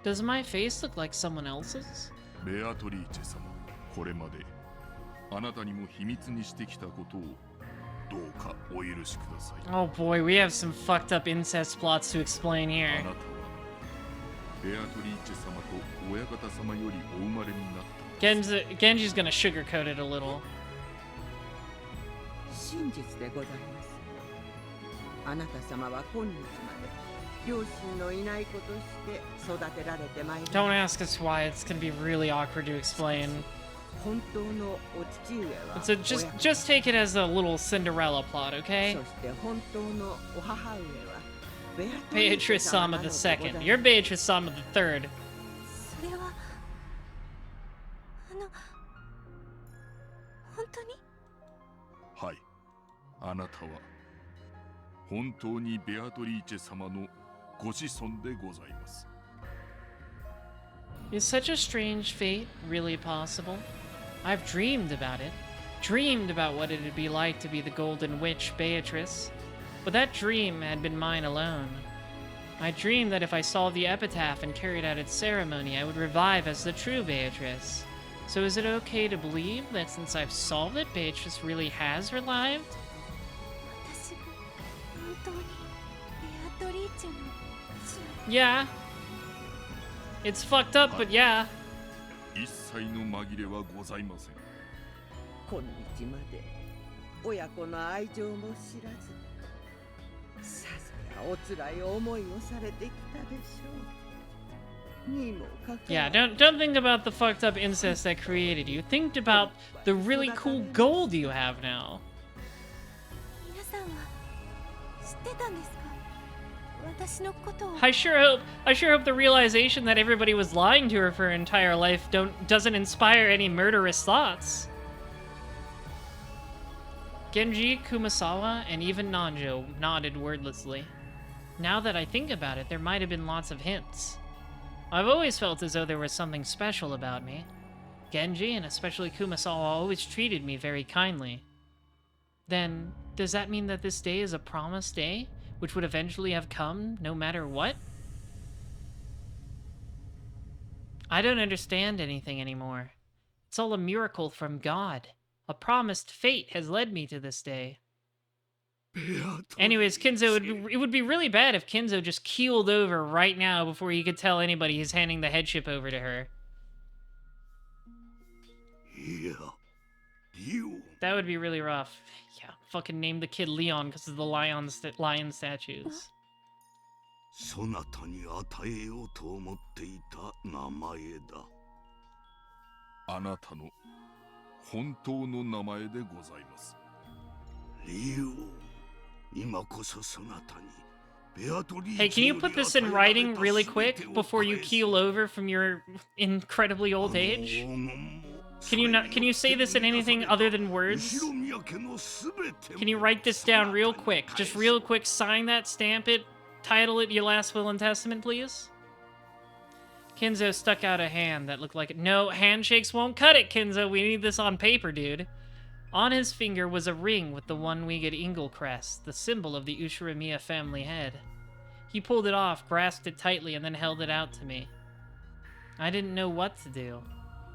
Does my face look like someone else's? ベアトリーチェ様、これまであなたにも秘密にしてきたことをどうかお許しください。Oh boy, we have some fucked up incest plots to explain here. あなたはベアトリーチェ様と親方様よりお生まれになった。Genji's gonna sugarcoat it a little. 真実でございます。あなた様は今日まで両親のいない子として育てられてまいりました。 Don't ask us why. It's gonna be really awkward to explain. 本当のお父上は So just take it as a little Cinderella plot, okay? そして本当のお母上は Beatrice Sama the second. You're Beatrice Sama the third. それは本当に？はい。あなたは本当にベアトリーチェ様のご子孫でございます。 Is such a strange fate really possible? I've dreamed about it. Dreamed about what it'd be like to be the Golden Witch Beatrice. But that dream had been mine alone. I dreamed that if I solved the epitaph and carried out its ceremony, I would revive as the true Beatrice. So is it okay to believe that since I've solved it, Beatrice really has revived? 私が本当にベアトリーチェの Yeah. It's fucked up, but yeah. 一切の紛れはございません。今日まで親子の愛情も知らず、さぞやお辛い思いをされてきたでしょう。にもかかわらず Yeah, don't think about the fucked up incest that created you. Think about the really cool gold you have now. 皆さんは知ってたんですか？私のことを。 I sure hope the realization that everybody was lying to her for her entire life doesn't inspire any murderous thoughts. Genji, Kumasawa, and even Nanjo nodded wordlessly. Now that I think about it, there might have been lots of hints. I've always felt as though there was something special about me. Genji, and especially Kumasawa, always treated me very kindly. Then, does that mean that this day is a promised day, which would eventually have come no matter what? I don't understand anything anymore. It's all a miracle from God. A promised fate has led me to this day. Anyways, Kinzo, it would be really bad if Kinzo just keeled over right now before he could tell anybody he's handing the headship over to her. That would be really rough. Yeah, fucking name the kid Leon because of the lion statues. そなたに与えようと思っていた名前だ。あなたの本当の名前でございます。理由、今こそそなたにベアトリーチェ Hey, can you put this in writing really quick before you keel over from your incredibly old age? Can you say this in anything other than words? Can you write this down real quick? Just real quick, sign that, stamp it, title it Your Last Will and Testament, please? Kinzo stuck out a hand that looked like it. No, handshakes won't cut it, Kinzo. We need this on paper, dude. On his finger was a ring with the one-winged eagle crest, the symbol of the Ushiramiya family head. He pulled it off, grasped it tightly, and then held it out to me. I didn't know what to do.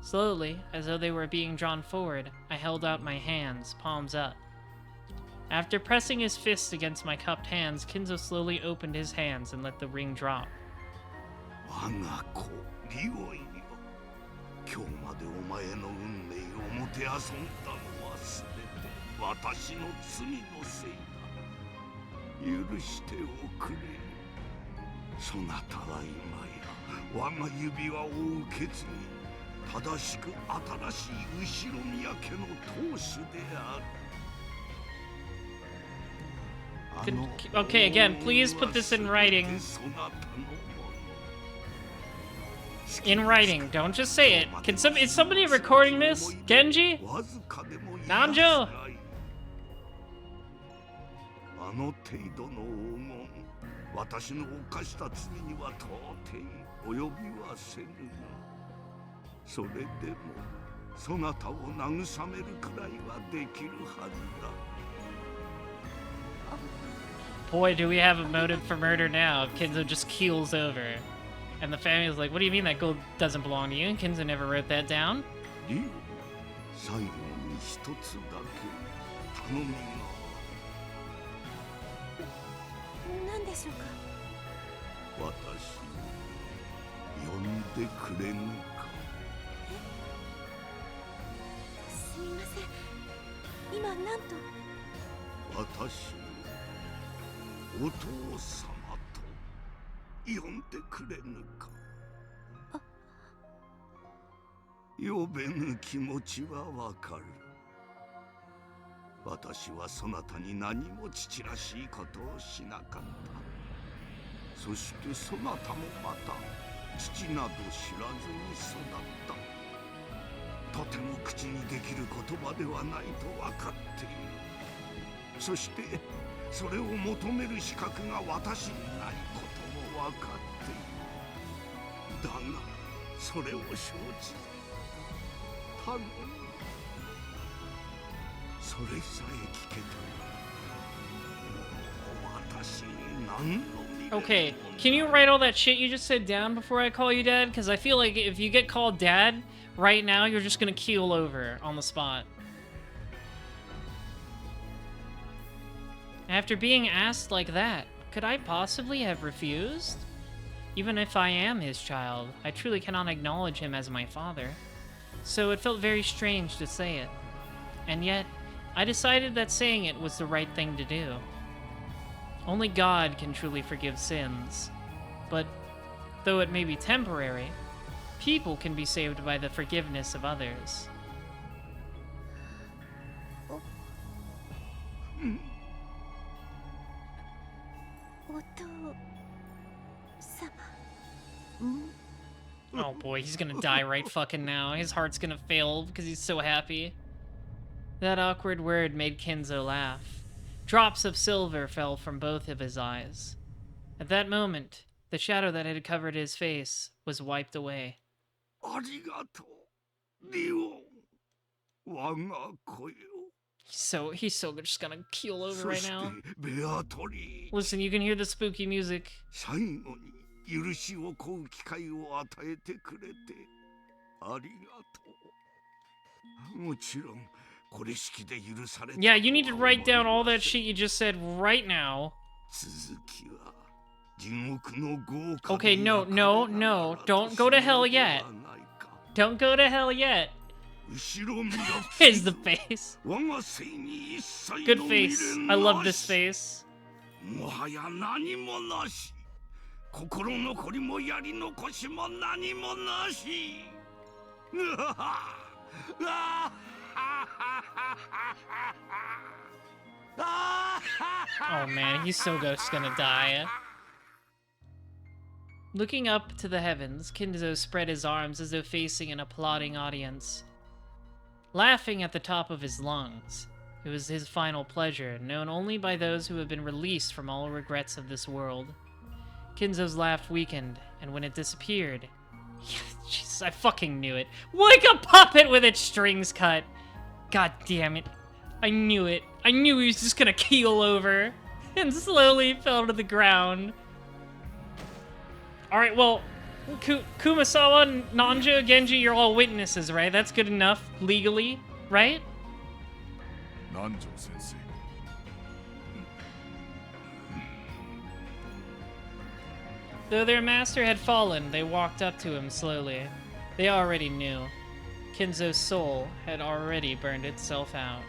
Slowly, as though they were being drawn forward, I held out my hands, palms up. After pressing his fists against my cupped hands, Kinzo slowly opened his hands and let the ring drop. 我が子、リオイよ。今日までお前の運命をもてあそんだのはすべて私の罪のせいだ。許しておくれ。そなたは今や我が指輪を受け継ぎ、正しく新しい後宮家の当主である。Okay, again, please put this in writing. In writing, don't just say it. Is somebody recording this? Genji? Nanjo? あの程度の黄金、私の犯した罪には到底及びはせぬが、それでもそなたを慰めるくらいはできるはずだ。Boy, do we have a motive for murder now if Kinzo just keels over. And the family's like, what do you mean that gold doesn't belong to you? Kinzo never wrote that down. リオ、最後に一つだけ頼みが。何でしょうか。私、呼んでくれぬか。すみません。今なんと。私、お父様と呼んでくれぬか。呼べぬ気持ちはわかる。私はそなたに何も父らしいことをしなかった。そしてそなたもまた父など知らずに育った。とても口にできる言葉ではないと分かっている。そしてそれを求める資格が私にないことも分かっている。だがそれを承知。頼む。それさえ聞けたら私に何の。Okay, can you write all that shit you just said down before I call you dad? Because I feel like if you get called dad right now, you're just gonna keel over on the spot. After being asked like that, could I possibly have refused? Even if I am his child, I truly cannot acknowledge him as my father. So it felt very strange to say it. And yet, I decided that saying it was the right thing to do. Only God can truly forgive sins. But, though it may be temporary, people can be saved by the forgiveness of others. Oh boy, he's gonna die right fucking now. His heart's gonna fail because he's so happy. That awkward word made Kinzo laugh. Drops of silver fell from both of his eyes. At that moment, the shadow that had covered his face was wiped away. He's so just gonna keel over right now. Listen, you can hear the spooky music. Yeah, you need to write down all that shit you just said right now. Okay, no. Don't go to hell yet. Don't go to hell yet. Here's the face. Good face. I love this face. Oh man, he's so just gonna die. Looking up to the heavens, Kinzo spread his arms as though facing an applauding audience. Laughing at the top of his lungs, it was his final pleasure, known only by those who have been released from all regrets of this world. Kinzo's laugh weakened, and when it disappeared... Jesus, I fucking knew it. Like a puppet with its strings cut! God damn it. I knew it. I knew he was just gonna keel over and slowly fell to the ground. Alright, well, Kumasawa, Nanjo, Genji, you're all witnesses, right? That's good enough, legally, right? Nanjo-sensei. Though their master had fallen, they walked up to him slowly. They already knew. Kinzo's soul had already burned itself out.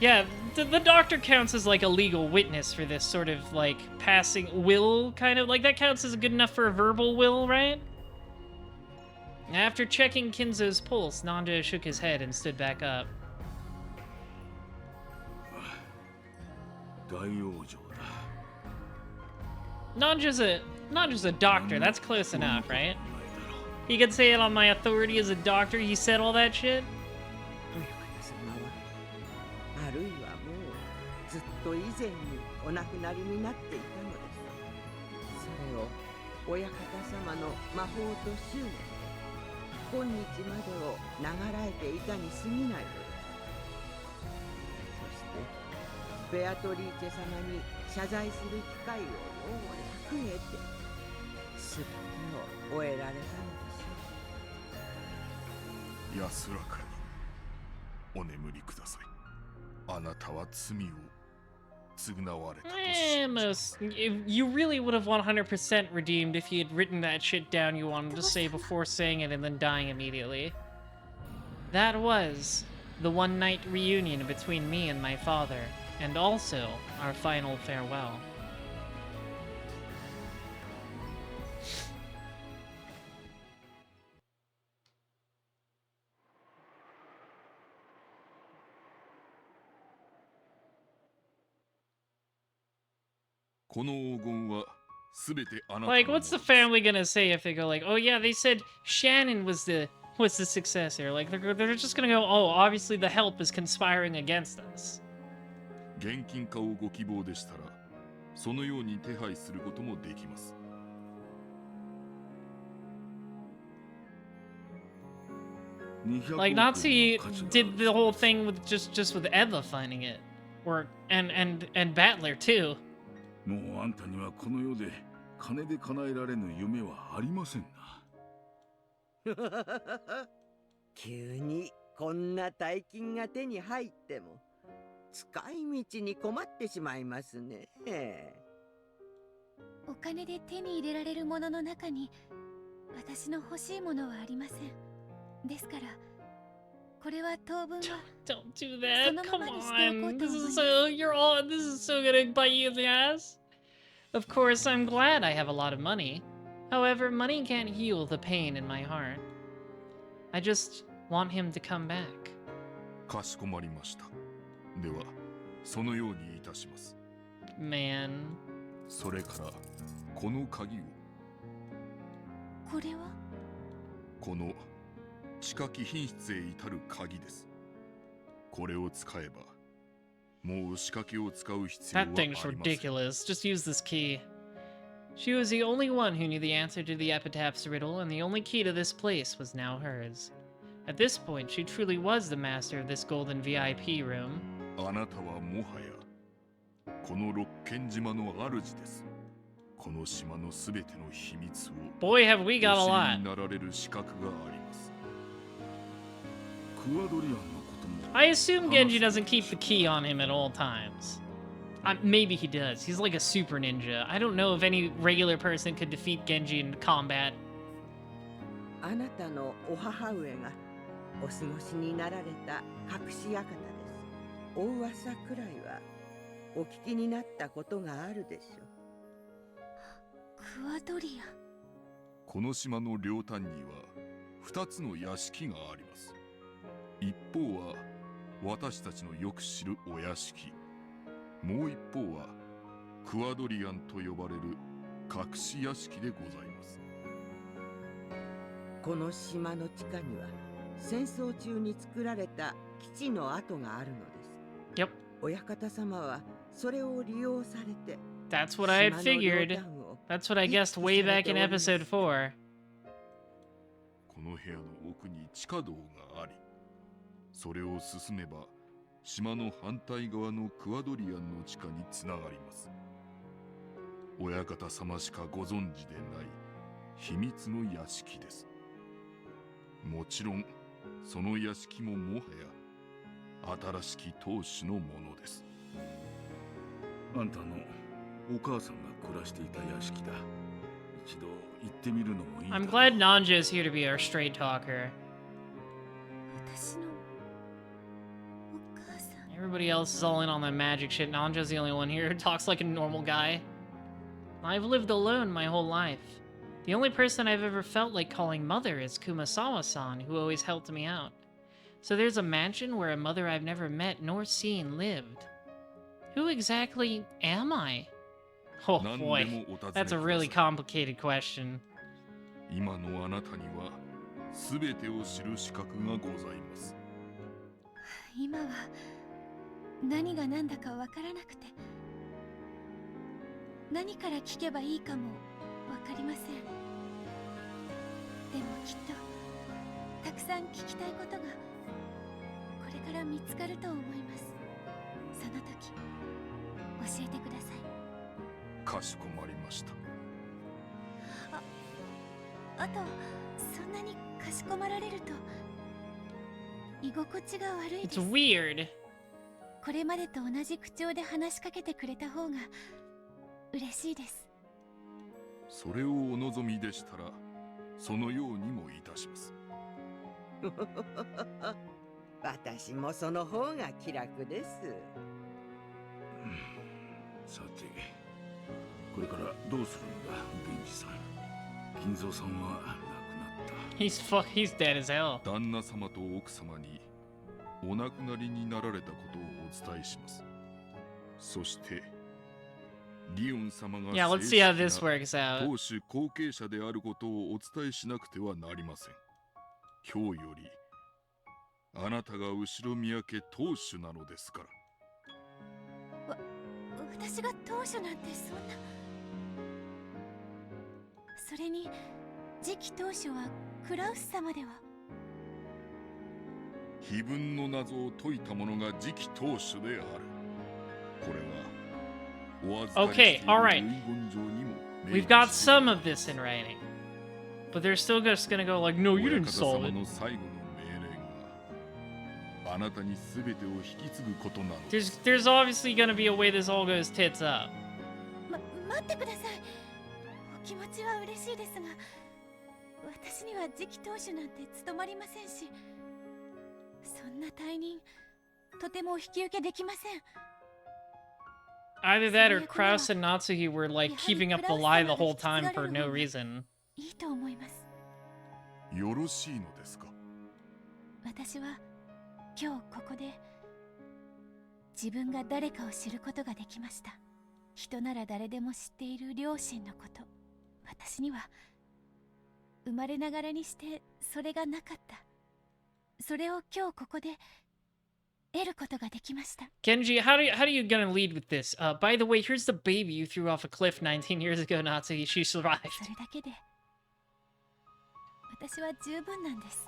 Yeah, the doctor counts as like a legal witness for this sort of like passing will kind of, like that counts as good enough for a verbal will, right? After checking Kinzo's pulse, Nanja shook his head and stood back up. 大往生だ。 Nanja's a doctor. That's close enough, right? He could say it on my authority as a doctor. He said all that shit. 親方様はあるいはもうずっと以前にお亡くなりになっていたのです。それを親方様の魔法と執念で今日までを流らえていたに過ぎないのです。そしてベアトリーチェ様に謝罪する機会をようやく得て全てを終えられたのでしょう。安らかにお眠りください。あなたは罪を償われたと信じます。 You really would have 100% redeemed if you had written that shit down you wanted to say before saying it and then dying immediately. That was the one night reunion between me and my father, and also our final farewell. Like, what's the family gonna say if they go like, oh yeah, they said Shannon was the successor? Like, they're just gonna go, oh, obviously the help is conspiring against us. 現金化をご希望でしたら、そのように手配することもできます。 Like, Nazi did the whole thing with just with Eva finding it, or and Battler too. もうあんたにはこの世で金で叶えられぬ夢はありませんな。急にこんな大金が手に入っても使い道に困ってしまいますね。お金で手に入れられるものの中に私の欲しいものはありません。ですからこれは当分は Don't do that. Come on. This is so gonna bite you in the ass. Of course, I'm glad I have a lot of money. However, money can't heal the pain in my heart. I just want him to come back. かしこまりました。では、そのようにいたします。Man. それからこの鍵を。これは？この地下貴賓室へ至る鍵です。これを使えば、もう仕掛けを使う必要はありません。 That thing's ridiculous. Just use this key. She was the only one who knew the answer to the epitaph's riddle, and the only key to this place was now hers. At this point, she truly was the master of this golden VIP room. あなたはもはやこの六軒島の主です。この島のすべての秘密を Boy, have we got a お知り lot. になられる資格があります。 クワドリアンのことも I assume Genji doesn't keep the key on him at all times. Maybe he does. He's like a super ninja. I don't know if any regular person could defeat Genji in combat. あなたのお母上がお過ごしになられた隠し館です。お噂くらいはお聞きになったことがあるでしょう。クワドリアン。この島の両端には2つの屋敷があります。一方は私たちのよく知るお屋敷、もう一方はクワドリアンと呼ばれる隠し屋敷でございます。この島の地下には戦争中に作られた基地の跡があるのです。Yep. 親方様はそれを利用されて That's what I had figured. That's what I guessed way back in episode 4. この部屋の奥に地下道があり、それを進めば島の反対側のクワドリアンの地下につながります。親方様しかご存知でない秘密の屋敷です。もちろんその屋敷ももはや新しき当主のものです。あんたのお母さんが暮らしていた屋敷だ。一度行ってみるのもいいだろう。 I'm glad Nanja is here to be our straight talker. 私のお母さん。 Everybody else is all in on that magic shit. Nanja's the only one here who talks like a normal guy. I've lived alone my whole life. The only person I've ever felt like calling mother is Kumasawa-san, who always helped me out. So there's a mansion where a mother I've never met nor seen lived. Who exactly am I? Oh boy, that's a really complicated question. 今のあなたには全てを知る資格がございます。今は何が何だかわからなくて、何から聞けばいいかもわかりません。でもきっとたくさん聞きたいことがこれから見つかると思います。その時教えてください。かしこまりました。あと、そんなにかしこまられると居心地が悪いです。It's weird. これまでと同じ口調で話しかけてくれた方が嬉しいです。それをお望みでしたら、そのようにもいたします。私もその方が気楽です。さて、これからどうするんだ、源氏さん。金蔵さんは亡くなった。He's dead as hell. 旦那様と奥様にお亡くなりになられたことをお伝えします。そして、リオン様が Yeah, let's see how this works out. 当主後継者であることをお伝えしなくてはなりません。今日よりあなたが後ろ宮家当主なのですから。私が当主なんてそんな。それに次期当主はクラウス様では。碑文の謎を解いた者が次期当主である。これはお預かりしている遺言状にも。We've got some of this in writing, but they're still just gonna go like, no, you didn't solve it. の最後の命令があなたに全てを引き継ぐことなの。There's obviously gonna be a way this all goes tits up. 待ってください。お気持ちは嬉しいですが、私には次期当主なんて務まりませんし、そんな退任とても引き受けできません。Either that or Kraus and Natsuki were like keeping up the lie the whole time for no reason. いいと思います。よろしいのですか。私は今日ここで自分が誰かを知ることができました。人なら誰でも知っている両親のこと。私には生まれながらにしてそれがなかった。それを今日ここで得ることができました。 Genji, how do you gonna lead with this? By the way, here's the baby you threw off a cliff 19 years ago, Natsuki. She survived. それだけで私は十分なんです。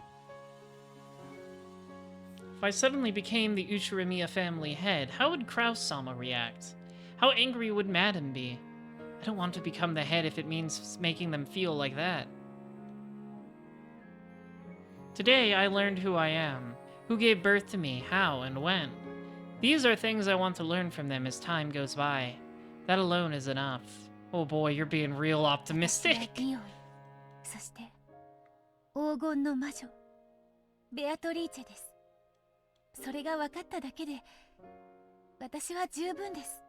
If I suddenly became the Uchirimiya family head, how would Kraus-sama react? How angry would Madam be? I don't want to become the head if it means making them feel like that. Today, I learned who I am, who gave birth to me, how and when. These are things I want to learn from them as time goes by. That alone is enough. Oh boy, you're being real optimistic. そして黄金の魔女ベアトリーチェです。それが分かっただけで私は十分です。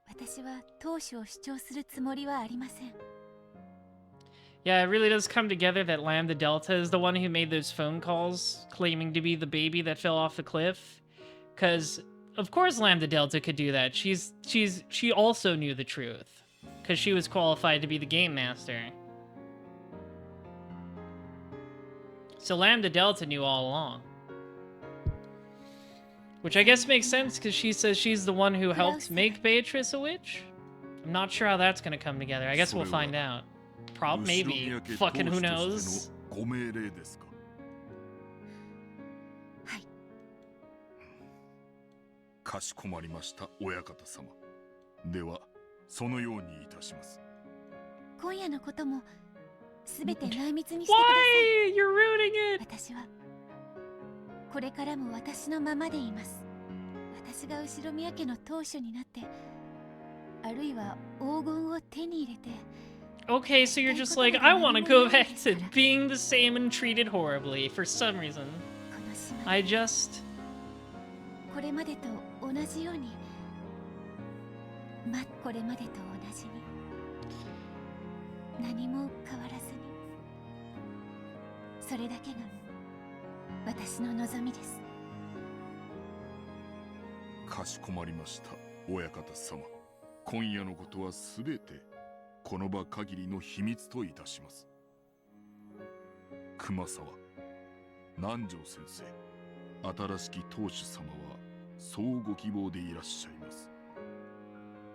私は当主を主張するつもりはありません。 Yeah, it really does come together that Lambda Delta is the one who made those phone calls claiming to be the baby that fell off the cliff. Because, of course, Lambda Delta could do that. She also knew the truth. Because she was qualified to be the game master. So Lambda Delta knew all along. Which I guess makes sense because she says she's the one who helped make Beatrice a witch. I'm not sure how that's going to come together. I guess we'll find out. Maybe. Fucking who knows? ご命令ですか。はい。かしこまりました、親方様。では、そのようにいたします。今夜のこともすべて内密にしてください。Why? You're ruining it. 私はこれからも私のままでいます。私が後ろ宮家の当主になって、あるいは黄金を手に入れて。Okay, so you're just like, I want to go back to being the same and treated horribly for some reason. I just... これまでと同じように、これまでと同じに。何も変わらずに、それだけが私の望みです。かしこまりました、親方様。今夜のことはすべてこの場限りの秘密といたします。熊沢、南條先生、新しき当主様はそうご希望でいらっしゃいます。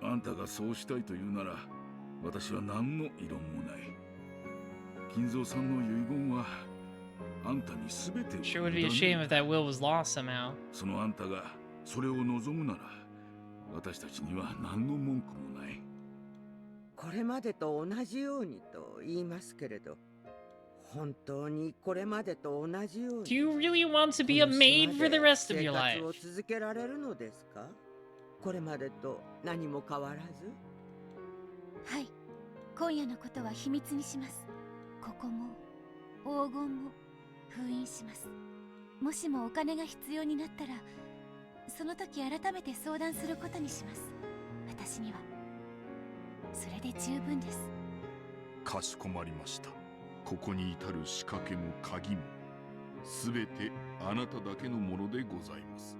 あんたがそうしたいというなら、私は何の異論もない。金蔵さんの遺言はあんたにすべてを。Sure would be a shame if that will was lost somehow. そのあんたがそれを望むなら、私たちには何の文句もない。これまでと同じようにと言いますけれど、本当にこれまでと同じように Do you really want to be a maid for the rest of your 生 life? 活を続けられるのですか？これまでと何も変わらず。はい、今夜のことは秘密にします。ここも黄金も封印します。もしもお金が必要になったら、その時改めて相談することにします。私にはそれで十分です。かしこまりました。ここに至る仕掛けも鍵もすべてあなただけのものでございます。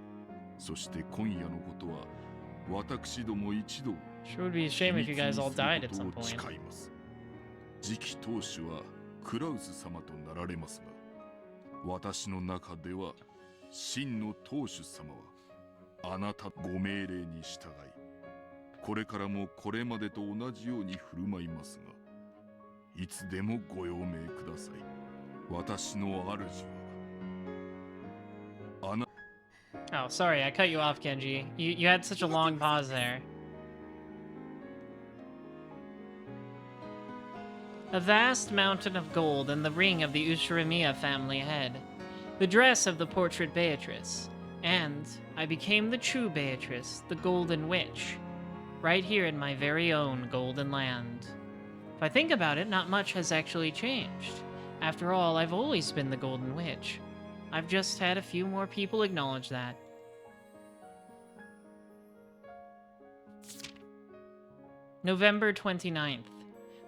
そして今夜のことは私ども一同 Sure would be a shame if you guys all died at some point. 誓います。次期当主はクラウス様となられますが、私の中では真の当主様はあなたご命令に従い、これからもこれまでと同じように振る舞いますが、いつでもご用命ください。私の主はあな。 Oh, sorry, I cut you off, Genji. You had such a long pause there. A vast mountain of gold and the ring of the Ushiromiya family head, the dress of the portrait Beatrice, and I became the true Beatrice, the Golden Witch, right here in my very own Golden Land. If I think about it, not much has actually changed. After all, I've always been the Golden Witch. I've just had a few more people acknowledge that. November 29th.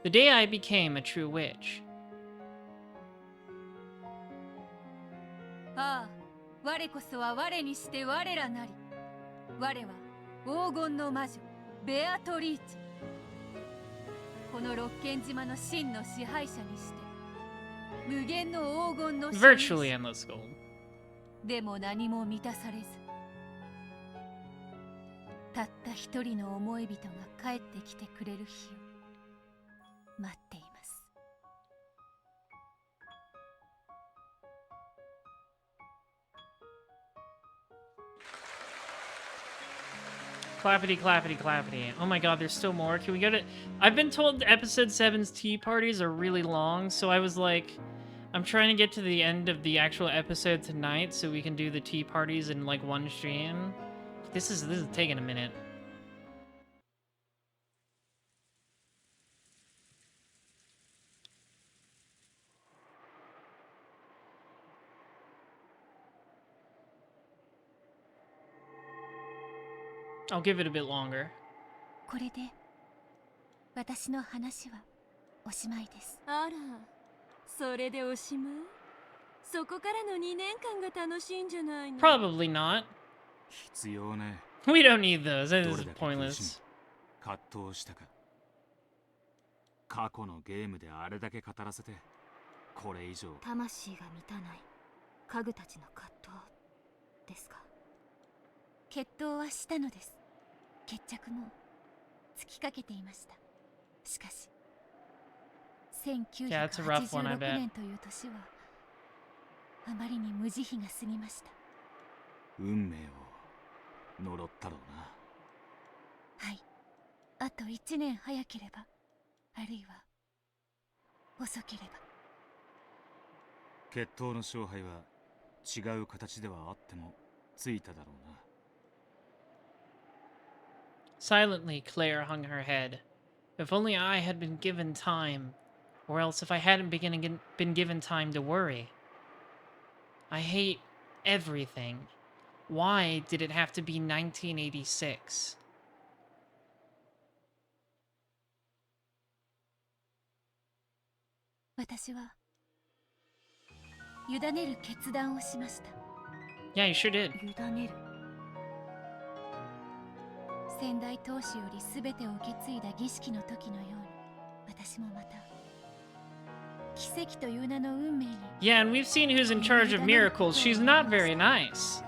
The day I became a true witch. ああ、我こそは我にして我らなり。我は黄金の魔女、ベアトリーチ。この六軒島の真の支配者にして、無限の黄金の Virtually endless gold. でも何も満たされず、たった一人の思い人が帰ってきてくれる日を待っています。Clappity, clappity, clappity. Oh my god, there's still more. Can we go to... I've been told episode 7's tea parties are really long, so I was like... I'm trying to get to the end of the actual episode tonight so we can do the tea parties in like one stream. This is taking a minute. I'll give it a bit longer. これで私の話はおしまいです。あら、それでおしまい？そこからの2年間が楽しいんじゃないの？ Probably not. 必要ね。We don't need those. That is pointless. 葛藤したか。過去のゲームであれだけ語らせて、これ以上。魂が満たない家具たちの葛藤ですか。決闘はしたのです。決着もつきかけていました。しかし1986年という年はあまりに無慈悲が過ぎました。運命を呪ったろうな。はい、あと1年早ければ、あるいは遅ければ。決闘の勝敗は違う形ではあってもついただろうな。Silently, Claire hung her head. If only I had been given time, or else if I hadn't been given time to worry. I hate everything. Why did it have to be 1986? 私は委ねる決断をしました。 Yeah, you sure did. 委ねる。先代当主より全てを受け継いだ儀式の時のように、私もまた奇跡という名の運命に。 Yeah, and we've seen who's in charge of miracles. She's not very nice.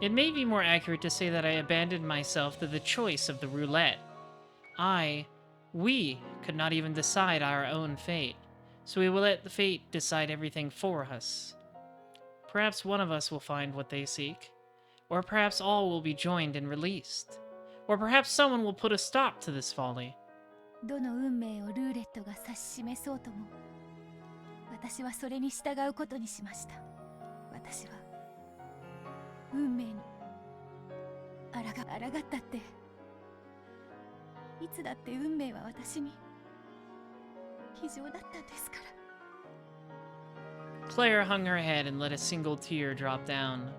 It may be more accurate to say that I abandoned myself to the choice of the roulette. We could not even decide our own fate, so we will let the fate decide everything for us. Perhaps one of us will find what they seek, or perhaps all will be joined and released, or perhaps someone will put a stop to this folly. どの運命をルーレットが指し示そうとも、私はそれに従うことにしました。私は運命に抗ったって、いつだって運命は私に非常だったんですから。 Claire hung her head and let a single tear drop down.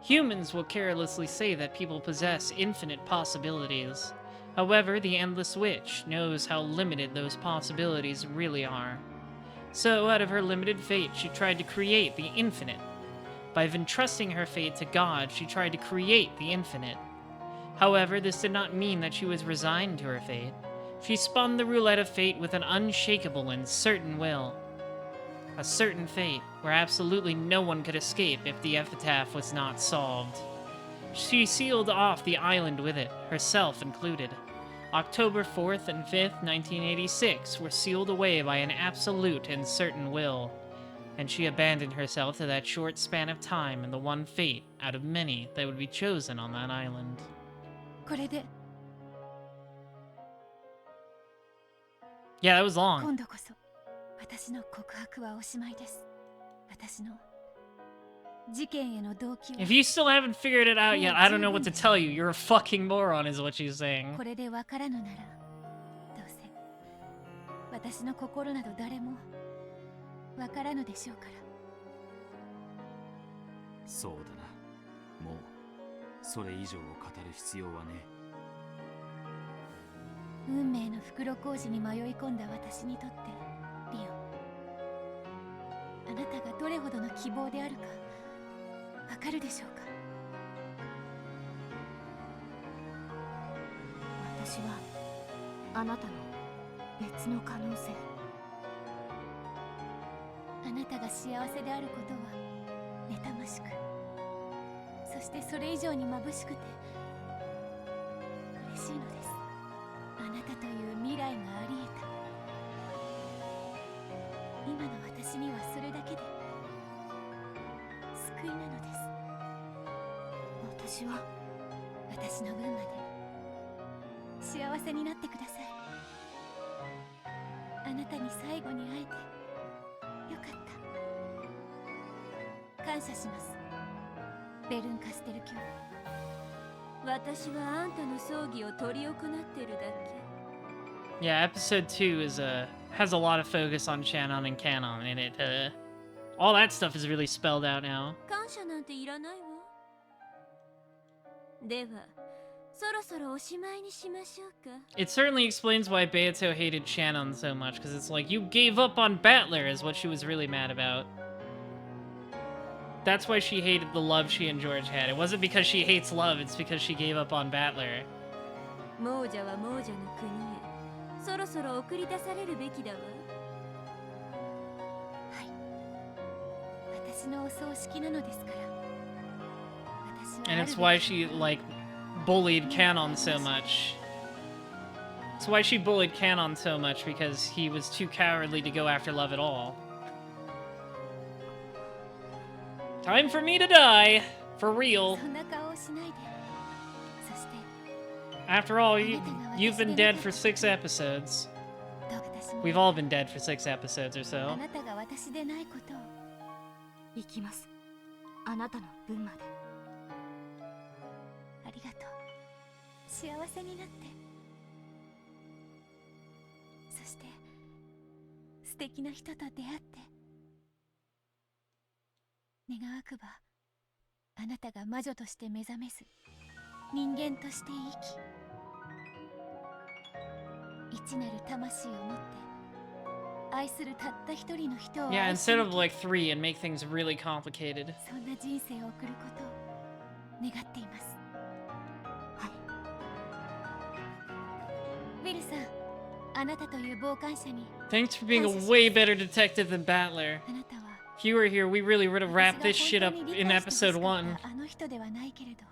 Humans will carelessly say that people possess infinite possibilities. However, the Endless Witch knows how limited those possibilities really are. So, out of her limited fate, she tried to create the infinite. By entrusting her fate to God, she tried to create the infinite. However, this did not mean that she was resigned to her fate. She spun the roulette of fate with an unshakable and certain will. A certain fate, where absolutely no one could escape if the epitaph was not solved. She sealed off the island with it, herself included. October 4th and 5th, 1986 were sealed away by an absolute and certain will, and she abandoned herself to that short span of time and the one fate out of many that would be chosen on that island. これで Yeah, that was long. 今度こそ私の告白はおしまいです。私の事件への動機は If you still haven't figured it out yet, I don't know what to tell you. You're a fucking moron is what she's saying. これでわからぬなら、どうせ私の心など誰もわからぬでしょうから。そうだな。もうそれ以上を語る必要はね。運命の袋小路に迷い込んだ私にとって、リオン、あなたがどれほどの希望であるかわかるでしょうか。私はあなたの別の可能性、あなたが幸せであることは妬ましく、そしてそれ以上に眩しくて嬉しいのです。あなたという未来があり得た。今の私にはそれだけで救いなのです。私は私の分まで幸せになってください。あなたに最後に会えてよかった。感謝します、ベルンカステル卿。私はあんたの葬儀を執り行ってるだけ。 Yeah, episode 2 is has a lot of focus on Shannon and Canon, and it all that stuff is really spelled out now. 感謝なんていらないわ。では、そろそろおしまいにしましょうか。 It certainly explains why Beato hated Shannon so much, because it's like, you gave up on Battler is what she was really mad about. That's why she hated the love she and George had. It wasn't because she hates love, it's because she gave up on Battler. 亡者は亡者の国へ。そろそろ送り出されるべきだわ。はい、私のお葬式なのですから。 And it's why she, like, bullied Canon so much. It's why she bullied Canon so much, because he was too cowardly to go after love at all. Time for me to die! For real. After all, you've been dead for 6 episodes. We've all been dead for 6 episodes or so. あなたが私でないことを生きます。あなたの分まで。ありがとう。幸せになって。そして素敵な人と出会って。願わくばあなたが魔女として目覚めず、人間として生き、一なる魂を持って愛するたった一人の人を Yeah, 愛し instead 抜 of き like 3 and make things really complicated. そんな人生を送ることを願っています。はい。ウィルさん、あなたという傍観者に Thanks for being a way better detective than Battler. If you were here, we really would have wrapped this shit up in episode 1. あの人ではないけれど、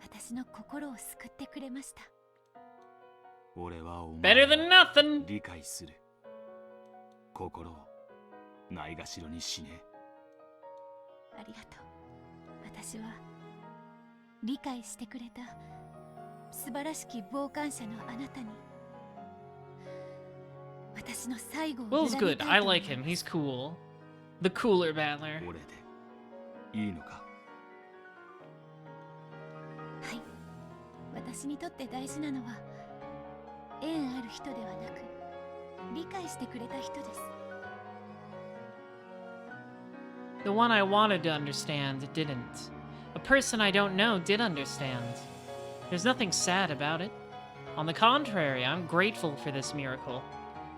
私の心を救ってくれました。俺はお Better 前 than を nothing! 理解する。心をないがしろにしねありがとう。私は理解してくれた素晴らしき傍観者のあなたに私の最後を Will's 委ね good. たい I と思い like him. He's cool. The cooler Battler. 俺でいいのか。はい。私にとって大事なのは縁ある人ではなく理解してくれた人です。 The one I wanted to understand didn't. A person I don't know did understand. There's nothing sad about it. On the contrary, I'm grateful for this miracle.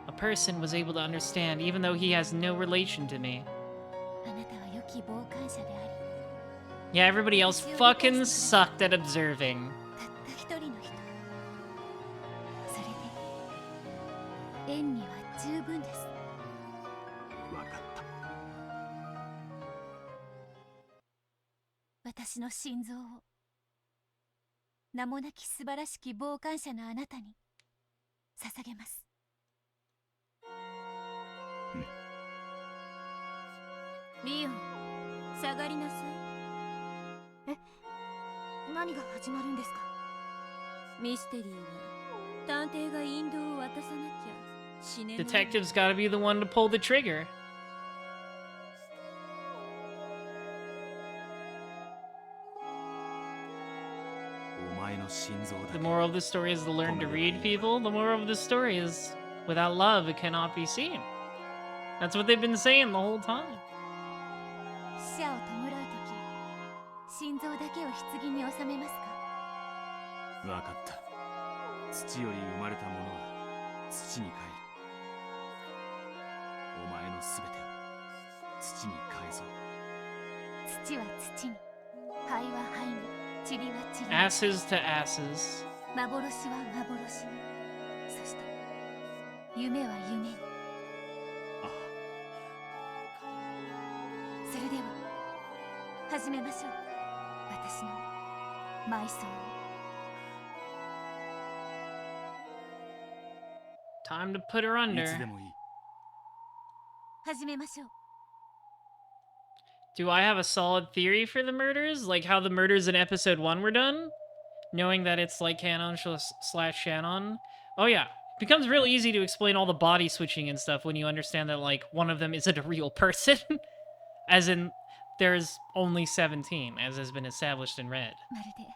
A person was able to understand even though he has no relation to me. あなたは良き傍観者であり Yeah, everybody else fucking sucked at observing. たった一人の人。それで縁には十分です。わかった。私の心臓を名もなき素晴らしき傍観者のあなたに捧げます。リオン、下がりなさい。え、何が始まるんですか？ミステリーは探偵が引導を渡さなきゃ死ねない。 Detective's gotta be the one to pull the trigger. The moral of the story is to learn to read people. The moral of the story is without love, it cannot be seen. That's what they've been saying the whole time. 死者を弔うとき、心臓だけを棺に収めますか？わかった。土より生まれたものは土に帰る。お前のすべてを土に返そう。土は土に、灰は灰に、塵は塵に。 Asses to asses. 幻は幻に、そして夢は夢に。それでは始めましょう。私の埋葬を。 Time to put her under. 始めましょう。 Do I have a solid theory for the murders? Like how the murders in episode 1 were done? Knowing that it's like canon slash Shannon? Oh yeah. Becomes real easy to explain all the body switching and stuff when you understand that like one of them isn't a real person. As in, there's only 17, as has been established in Red. まるで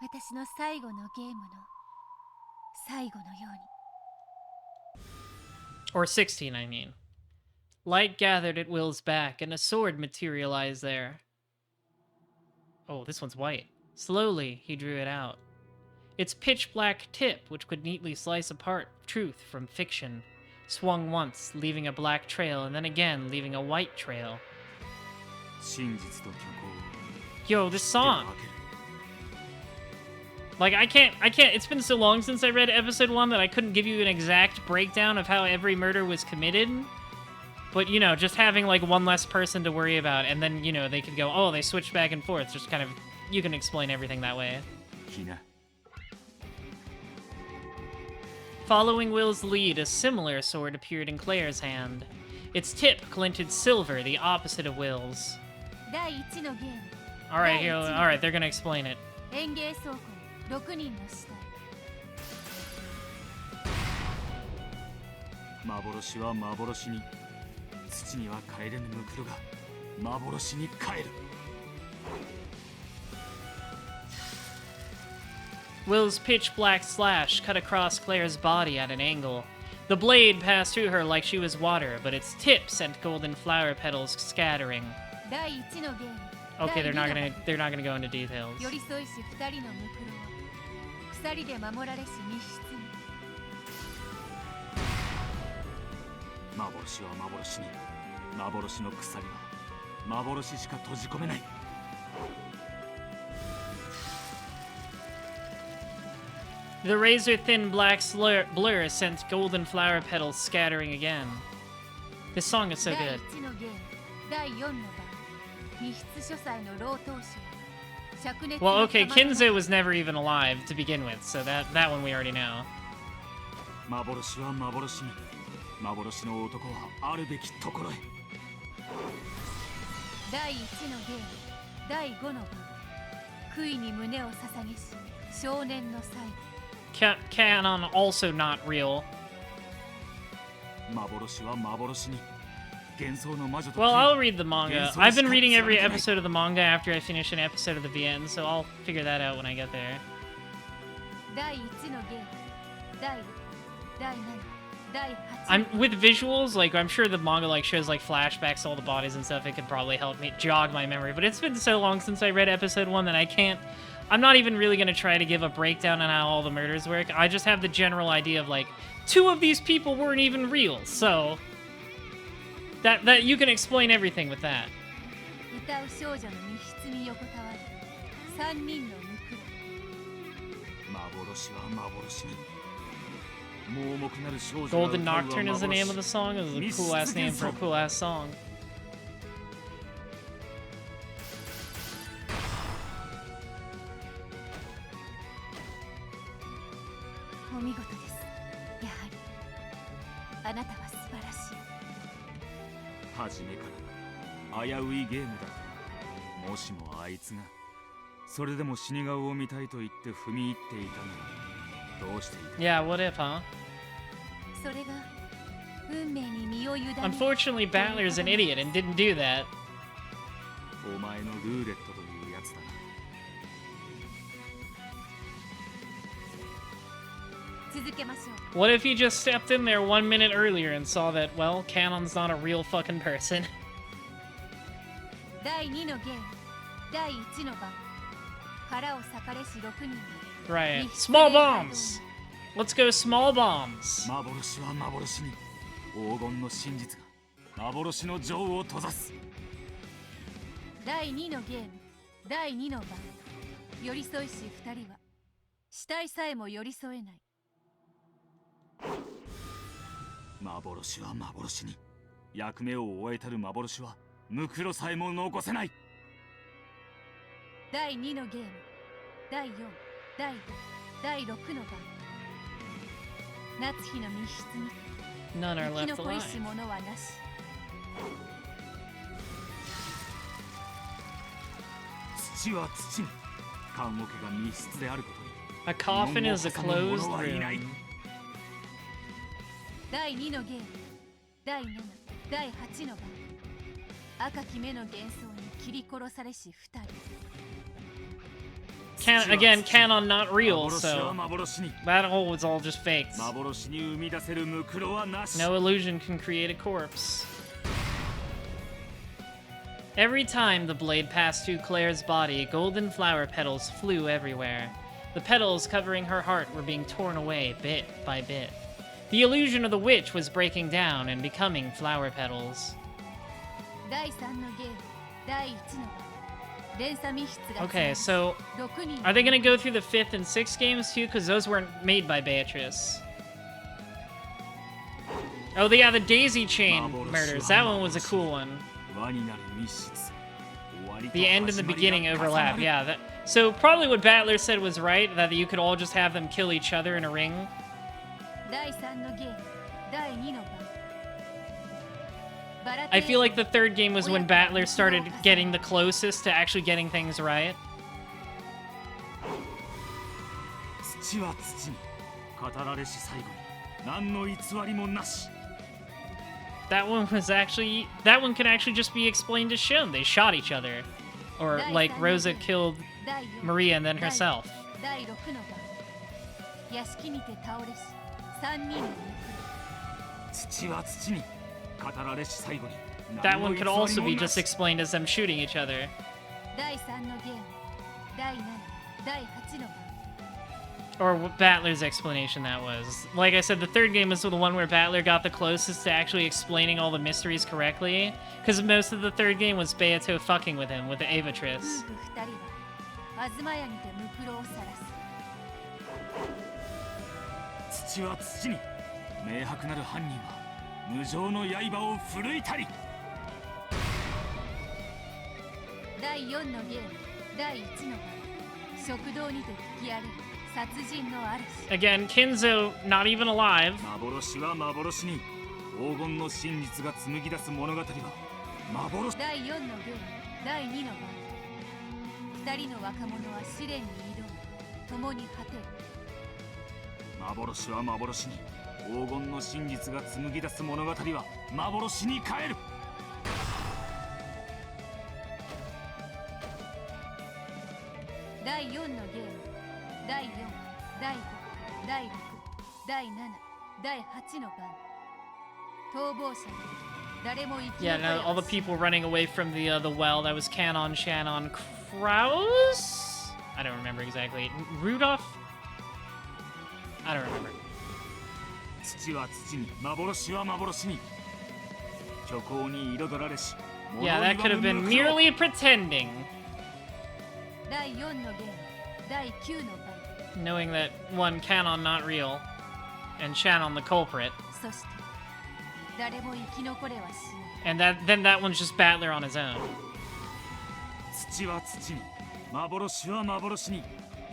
私の最後のゲームの最後のように。 Or 16, I mean. Light gathered at Will's back, and a sword materialized there. Oh, this one's white. Slowly, he drew it out. Its pitch-black tip, which could neatly slice apart truth from fiction, swung once, leaving a black trail, and then again, leaving a white trail. Yo, this song! Like, I can't, it's been so long since I read episode 1 that I couldn't give you an exact breakdown of how every murder was committed. But, you know, just having, like, one less person to worry about, and then, you know, they could go, oh, they switched back and forth, just kind of, you can explain everything that way. Following Will's lead, a similar sword appeared in Claire's hand. Its tip glinted silver, the opposite of Will's. Alright, here, alright, they're gonna explain it. 園芸倉庫6人の死体。幻は幻に、土には帰れぬムクロが幻に帰る。Will's pitch-black slash cut across Claire's body at an angle. The blade passed through her like she was water, but its tip sent golden flower petals scattering. 第1のゲーム。 Okay, they're not gonna go into details. 寄り添いし2人のムクロは鎖で守られし密室に。幻は幻に、幻の鎖は幻しか閉じ込めない。The razor-thin black blur sent golden flower petals scattering again. This song is so good. Well, okay, Kinzo was never even alive to begin with, so that one we already know. 幻は幻に、幻の男はあるべきところへ。第1のゲーム、第5の番、悔いに胸を捧げし、少年の最後。Canon also not real. 幻は幻に。 Well, I'll read the manga. I've been reading every episode of the manga after I finish an episode of the VN, so I'll figure that out when I get there. I'm with visuals, like I'm sure the manga like shows like flashbacks to all the bodies and stuff. It could probably help me jog my memory, but it's been so long since I read episode 1 that I'm not even really gonna try to give a breakdown on how all the murders work. I just have the general idea of like 2 of these people weren't even real, so. That you can explain everything with that. Golden Nocturne is the name of the song. It was a cool ass name for a cool ass song. Oh, 初めから危ういゲームだった。もしもあいつがそれでも死に顔を見たいと言って踏み入っていたのはどうしていた？ Yeah, what if, huh? Unfortunately, Battler's an idiot and didn't do that. お前のルーレットというやつだな。 What if he just stepped in there 1 minute earlier and saw that, well, Canon's not a real fucking person? Right. Small bombs! Let's go small bombs! 幻は幻に、黄金の真実が幻の女王を閉ざす。第2のゲーム、第2の番、寄り添いし2人は死体さえも寄り添えない。 幻は幻に、役目を終えたる幻はムクロさえも残せない。第2のゲーム、第4、第5、第6の番、夏日の密室に None are 生き left 残りし alive. 者はなし。土は土に、棺桶が密室であることに。 A coffin is a closed room. 第2のゲーム、第7、第8の番、赤き目の幻想に切り殺されし2人。 Again, Canon not real, so that whole was all just fakes. 幻に生み出せるムクロはなし。 No illusion can create a corpse. Every time the blade passed through Claire's body, golden flower petals flew everywhere. The petals covering her heart were being torn away bit by bit. The illusion of the witch was breaking down and becoming flower petals. 第3のゲーム、第1の番、連鎖密室が Okay, so 6人 are they gonna go through the 5th and 6th games too? Because those weren't made by Beatrice. Oh, yeah, the daisy chain murders. That one was a cool one. The end and the beginning overlap. Yeah, that. So probably what Battler said was right, that you could all just have them kill each other in a ring. 第3のゲーム、第2の番。 I feel like the 3rd game was when Battler started getting the closest to actually getting things right. 土は土に、語られし最後に何の偽りもなし。 That one was actually... That one can actually just be explained as shown. They shot each other. Or, like, Rosa killed Maria and then herself. 第6の番、屋敷にて倒れし3人の土は土に、語られし最後に That one could also be just explained as them shooting each other. 第3のゲーム、第7、第8の番。Or what Battler's explanation that was. Like I said, the third game was the one where Battler got the closest to actually explaining all the mysteries correctly, because most of the third game was Beato fucking with him, with the Avatrice. 土は土に明白なる犯人は無情の刃を振るいたり。第4のゲーム第1の番、食堂にて吹き荒れる殺人の嵐。 Again, Kinzo not even alive. 幻は幻に黄金の真実が紡ぎ出す物語は幻。第4のゲーム第2の番、2人の若者は試練に挑み共に果てる。幻は幻に黄金の真実が紡ぎ出す物語は幻に変える。第4のゲーム第4第5第6第7第8の番、逃亡者に誰も生き Yeah, no, all the people running away from the well. That was Canon, Shannon, Kraus? I don't remember exactly. Rudolph? I don't remember. 土は土に幻は幻に虚構に彩られし。 Yeah, that could have been merely pretending. 第4のゲーム第9の番、 Knowing that one, Canon not real, and Shannon the culprit. そして誰も生き残れはしない。 And then that one's just Battler on his own. 土は土に幻は幻に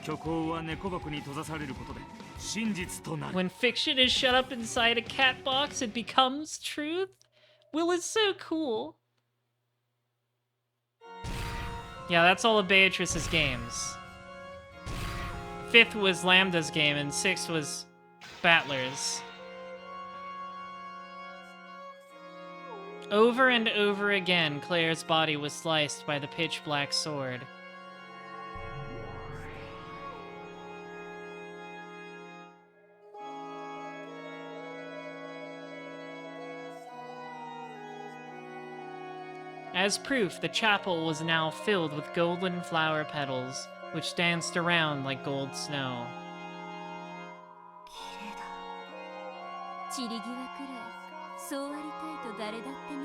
虚構は猫箱に閉ざされることで真実となる。 When fiction is shut up inside a cat box, it becomes truth? Will is so cool. Yeah, that's all of Beatrice's games. 5th was Lambda's game, and 6th was Battler's. Over and over again, Claire's body was sliced by the pitch-black sword. As proof, the chapel was now filled with golden flower petals, which danced around like gold snow. 散り際くらいそうありたいと誰だって願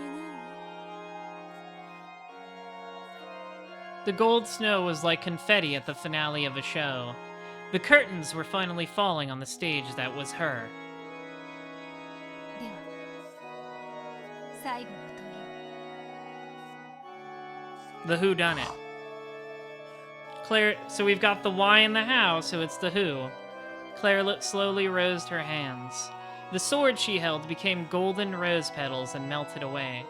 う。 The gold snow was like confetti at the finale of a show. The curtains were finally falling on the stage that was her. では最後の問い。 The who done it. Claire, so we've got the why in the how, so it's the who. Claire slowly rosed her hands. The sword she held became golden rose petals and melted away.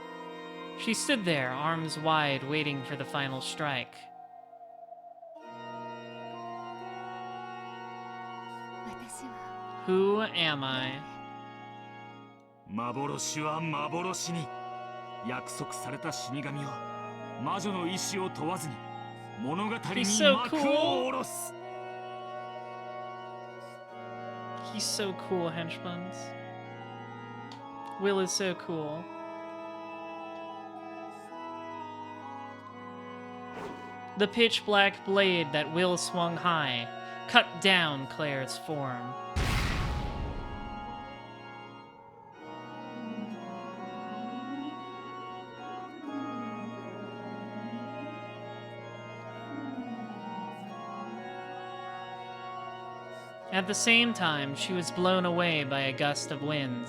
She stood there, arms wide, waiting for the final strike. 私は Who am I? 幻は幻に約束された死神は魔女の意志を問わずに物語に He's so 幕を cool. 下ろす。 He's so cool, henchbuns. Will is so cool. The pitch black blade that Will swung high cut down Claire's form. At the same time, she was blown away by a gust of wind.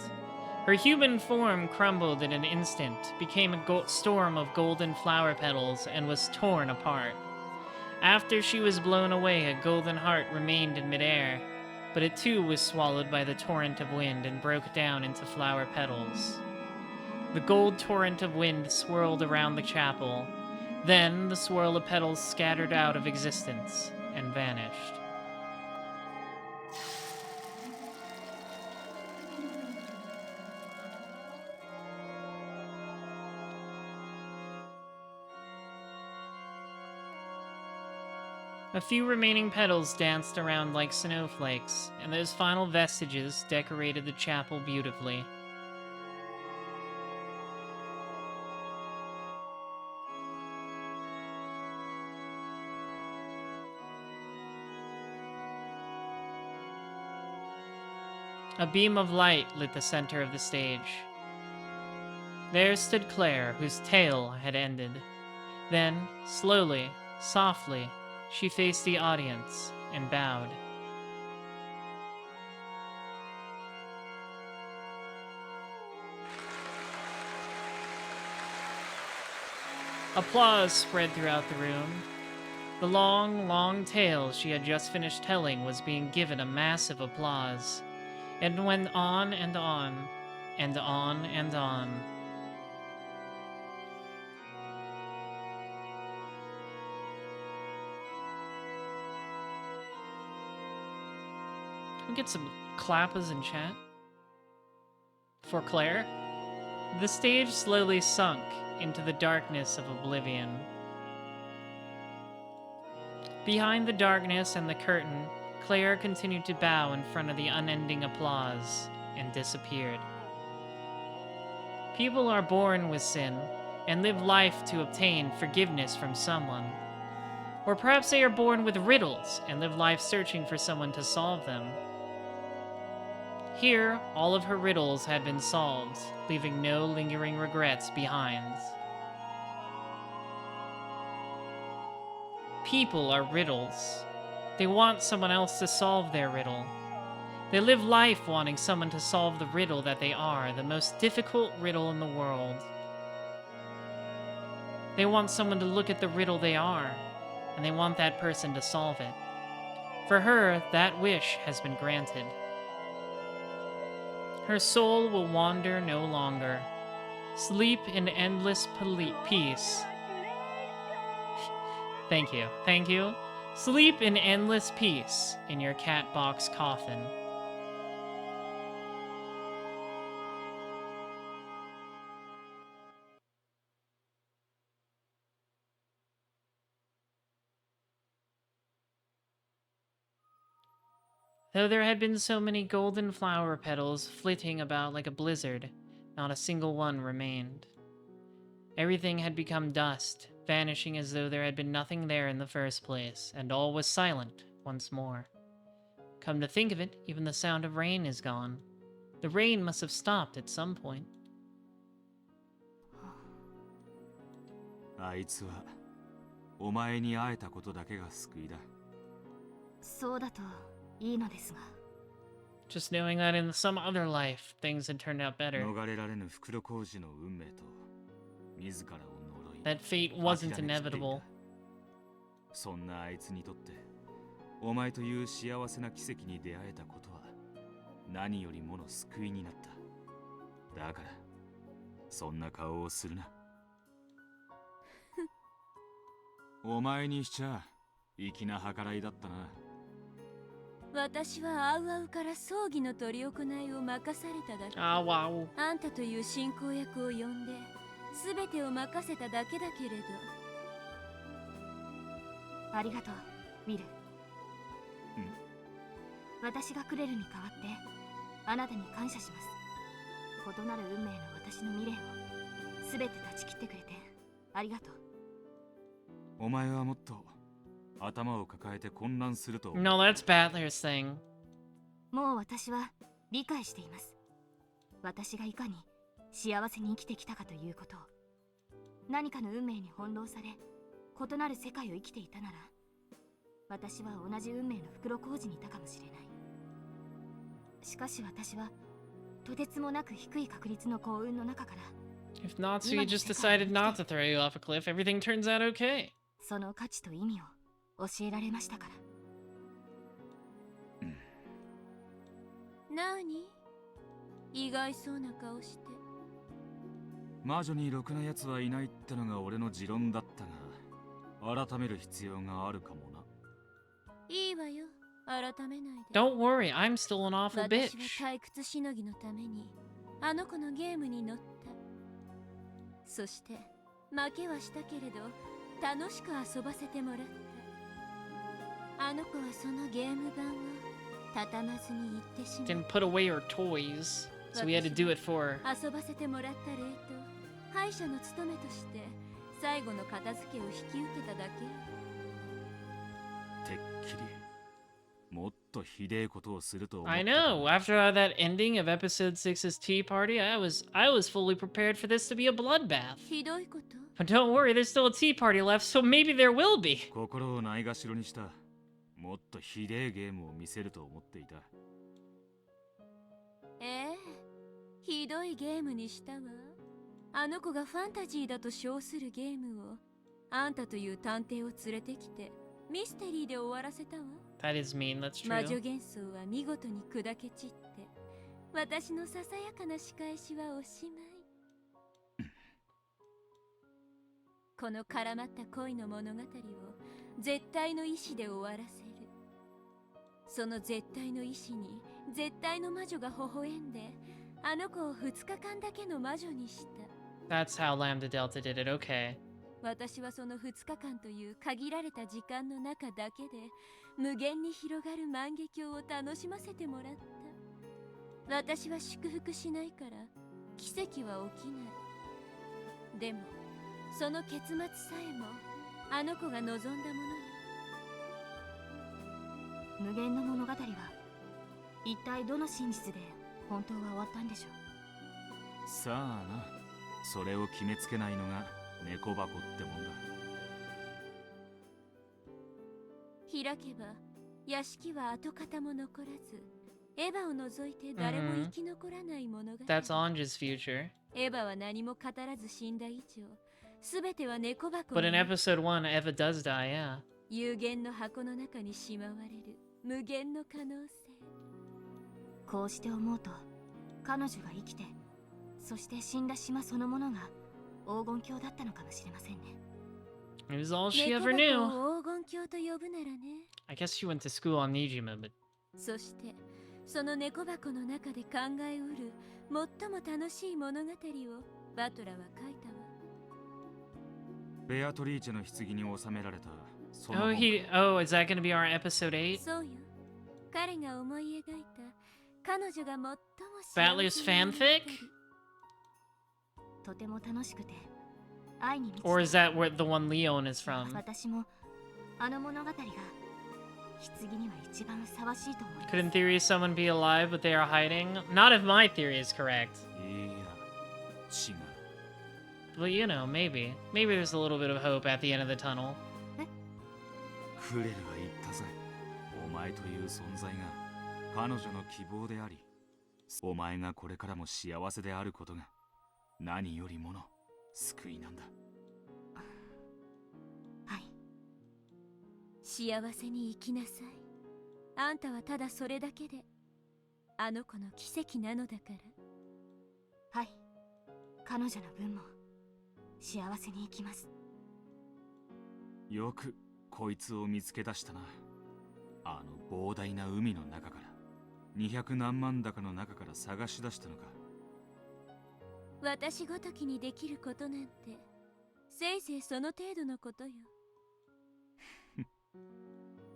Her human form crumbled in an instant, became a storm of golden flower petals, and was torn apart. After she was blown away, a golden heart remained in midair, but it too was swallowed by the torrent of wind and broke down into flower petals. The gold torrent of wind swirled around the chapel. Then the swirl of petals scattered out of existence and vanished. A few remaining petals danced around like snowflakes, and those final vestiges decorated the chapel beautifully. A beam of light lit the center of the stage. There stood Claire, whose tale had ended. Then, slowly, softly, she faced the audience and bowed. Applause spread throughout the room. The long, long tale she had just finished telling was being given a massive applause. It went on and on, and on and on. Can we get some clappers in chat? For Claire? The stage slowly sunk into the darkness of oblivion. Behind the darkness and the curtain, Claire continued to bow in front of the unending applause and disappeared. People are born with sin and live life to obtain forgiveness from someone. Or perhaps they are born with riddles and live life searching for someone to solve them. Here, all of her riddles had been solved, leaving no lingering regrets behind. People are riddles. They want someone else to solve their riddle. They live life wanting someone to solve the riddle that they are, the most difficult riddle in the world. They want someone to look at the riddle they are, and they want that person to solve it. For her, that wish has been granted. Her soul will wander no longer. Sleep in endless peace. Thank you. Thank you. Sleep in endless peace in your cat box coffin. Though there had been so many golden flower petals flitting about like a blizzard, not a single one remained. Everything had become dust, vanishing as though there had been nothing there in the first place, and all was silent once more. Come to think of it, even the sound of rain is gone. The rain must have stopped at some point. あいつはお前に会えたことだけが救いだ。そうだといいのですが。 Just knowing that in some other life, things had turned out better. 逃れられぬ袋小路の運命と自らを呪い That fate wasn't inevitable. そんなあいつにとってお前という幸せな奇跡に出会えたことは何よりもの救いになった。だからそんな顔をするな。お前にしちゃ粋な計らいだったな。私はアウアウから葬儀の執り行いを任されただけ。あんたという進行役を呼んで全てを任せただけだけれど。ありがとう、ウィル。私がクレルに代わってあなたに感謝します。異なる運命の私の未練を全て断ち切ってくれてありがとう。お前はもっと頭を抱えて混乱すると。No, that's Battler's thing. もう私は理解しています。私がいかに幸せに生きてきたかということを。何かの運命に翻弄され、異なる世界を生きていたなら、私は同じ運命の袋小路にいたかもしれない。しかし私はとてつもなく低い確率の幸運の中から。If Natsuki just decided not to throw you off a cliff, everything turns out okay. その価値と意味を教えられましたから。なに？意外そうな顔して。魔女にろくな奴はいないってのが俺の持論だったが、改める必要があるかもな。いいわよ、改めないで。Don't worry, I'm still an awful bitch. 私は退屈しのぎのためにあの子のゲームに乗った。そして負けはしたけれど楽しく遊ばせてもらった。あの子はそのゲーム盤を畳まずに行ってしまう。 Didn't put away her toys, so we had to do it for her. 遊ばせてもらった礼と敗者の務めとして最後の片付けを引き受けただけ。てっきりもっとひでえことをすると思った。 I know. After that ending of episode 6's tea party, I was fully prepared for this to be a bloodbath. ひどいこと？ But don't worry, there's still a tea party left, so maybe there will be. 心をないがしろにした。もっとひでえゲームを見せると思っていた。ひどいゲームにしたわ。あの子がファンタジーだと称するゲームをあんたという探偵を連れてきてミステリーで終わらせたわ。 That is mean, that's 魔 true. 女幻想は見事に砕け散って私のささやかな仕返しはおしまい。この絡まった恋の物語を絶対の意志で終わらせる。その絶対の意志に絶対の魔女が微笑んであの子を2日間だけの魔女にした。 That's how Lambda Delta did it, okay. 私はその2日間という限られた時間の中だけで無限に広がる万華鏡を楽しませてもらった。私は祝福しないから奇跡は起きない。でもその結末さえもあの子が望んだものよ。無限の物語は一体どの真実で本当は終わったんでしょう。さあな、それを決めつけないのが猫箱ってもんだ。開けば屋敷は跡形も残らずエヴァを除いて誰も生き残らない物語。 That's Anja's future. エヴァは何も語らず死んだ以上すべては猫箱 But in episode 1, Eva does die, yeah. 有限の箱の中にしまわれる無限の可能性。こうして思うと彼女が生きてそして死んだ島そのものが黄金鏡だったのかもしれませんね。 It was all she 猫 ever 箱 knew. を黄金鏡と呼ぶならね。 I guess she went to school on Nijima, but そしてその猫箱の中で考えうる最も楽しい物語をバトラは書いたわ。ベアトリーチェの棺に収められたその oh, is that going to be our episode 8? そうよ。彼が思い描いた彼女が最も Battler's fanfic? とても楽しくて愛に満ちた。 Or is that where the one Leon is from? 私もあの物語が棺には一番ふさわしいと思います。 Could in theory someone be alive but they are hiding? Not if my theory is correct. いや、違う。 But you know, maybe. Maybe there's a little bit of hope at the end of the tunnel. フレルが言ったぜ。お前という存在が彼女の希望であり、お前がこれからも幸せであることが何よりもの救いなんだ。はい。幸せに生きなさい。あんたはただそれだけであの子の奇跡なのだから。はい。彼女の分も幸せに生きます。よくこいつを見つけ出したな。あの膨大な海の中から200何万高の中から探し出したのか。私ごときにできることなんてせいぜいその程度のことよ。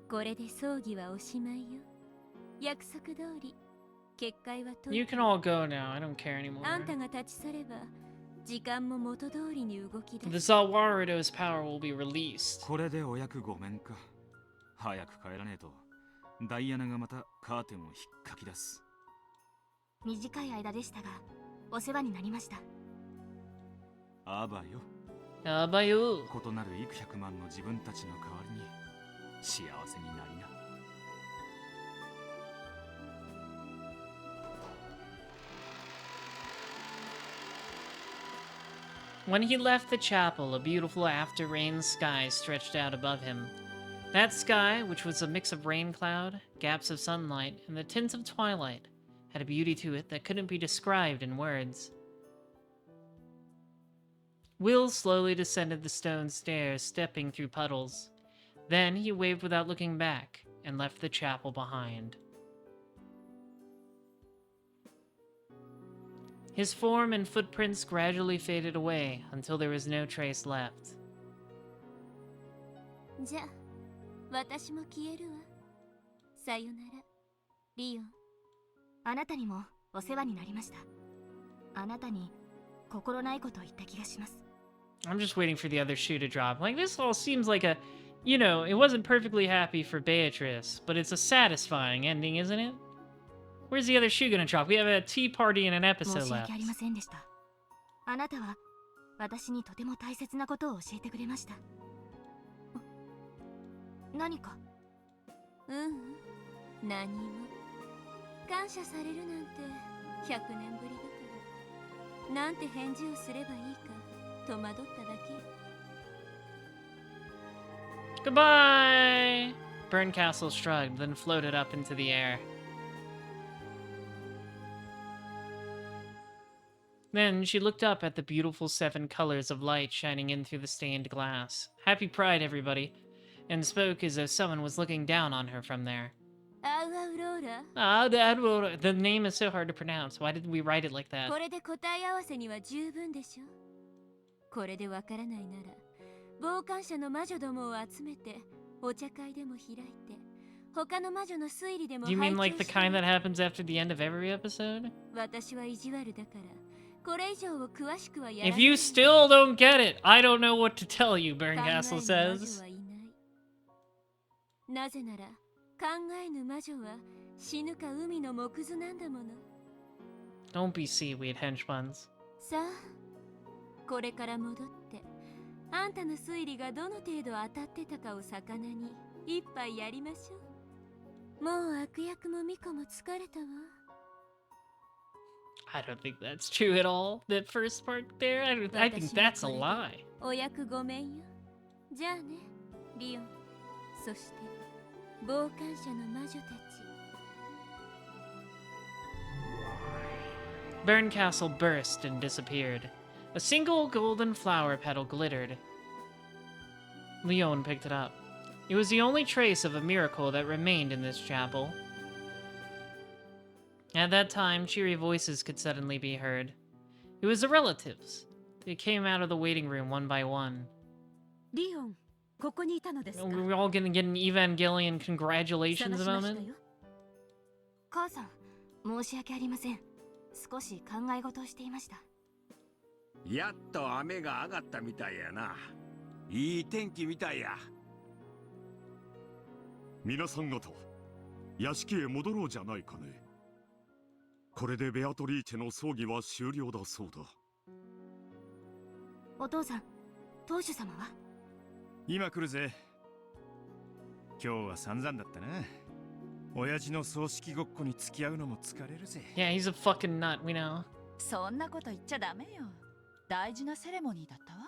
これで葬儀はおしまいよ。約束通り結界は取 You る。 can all go now. I don't care anymore. あんたが立ち去れば時間も元通りに動き出 The す。 Zawarudo's power will be released. これでお役ごめんか。早く帰らねえとダイアナがまたカーテンを引っかき出す。短い間でしたがお世話になりました。あばよ。あばよ。異なる幾百万の自分たちの代わりに幸せになりな。When he left the chapel, a beautiful after-rain sky stretched out above him. That sky, which was a mix of rain cloud, gaps of sunlight, and the tints of twilight, had a beauty to it that couldn't be described in words. Will slowly descended the stone stairs, stepping through puddles. Then he waved without looking back, and left the chapel behind. His form and footprints gradually faded away until there was no trace left. じゃあ私も消えるわ。さよなら、リオン。あなたにもお世話になりました。あなたに心ないことを言った気がします。 I'm just waiting for the other shoe to drop. Like, this all seems like a you know, it wasn't perfectly happy for Beatrice, but it's a satisfying ending, isn't it? Where's the other shoe gonna drop? We have a tea party and an 申 episode し left. 訳ありませんでした。あなたは私にとても大切なことを教えてくれました。何か？何も。感謝されるなんて100年ぶりだから。なんて返事をすればいいか戸惑っただけ。 Goodbye! Burncastle shrugged, then floated up into the air. Then she looked up at the beautiful 7 colors of light shining in through the stained glass. Happy Pride, everybody, and spoke as though someone was looking down on her from there. The name is so hard to pronounce. Why did we write it like that? これで答え合わせには十分でしょ。これでわからないなら、傍観者の魔女どもを集めてお茶会でも開いて、他の魔女の推理でも Do you 拝 mean 聴 like the し kind that happens after the end of every episode? 私は意地悪だから、これ以上を詳しくはやら If ない。 you still don't get it, I don't know what to tell you, Burncastle 考えぬ魔女 says. はいない。なぜなら、考えぬ魔女は死ぬか海の木図なんだもの。 Don't be seaweed, henchbuns. さあ、これから戻ってあんたの推理がどの程度当たってたかを魚に一杯やりましょう。もう悪役も巫女も疲れたわ。 I don't think that's true at all. That first part there, I think that's a lie. お役ごめんよ。じゃあね、リオン。そして傍観者の魔女たち。 Burncastle burst and disappeared. A single golden flower petal glittered. Leon picked it up. It was the only trace of a miracle that remained in this chapel. At that time, cheery voices could suddenly be heard. It was the relatives. They came out of the waiting room one by one. リオン、ここにいたのですか。 We're all gonna get an Evangelion congratulations 探しました moment. よ。母さん、申し訳ありません。少し考え事をしていました。やっと雨が上がったみたいやな。いい天気みたいや。皆さん方、屋敷へ戻ろうじゃないかね。これでベアトリーチェの葬儀は終了だそうだ。お父さん、当主様は？今来るぜ。今日は散々だったな。親父の葬式ごっこに付き合うのも疲れるぜ。Yeah, he's a fucking nut, we know. そんなこと言っちゃダメよ。大事なセレモニーだったわ。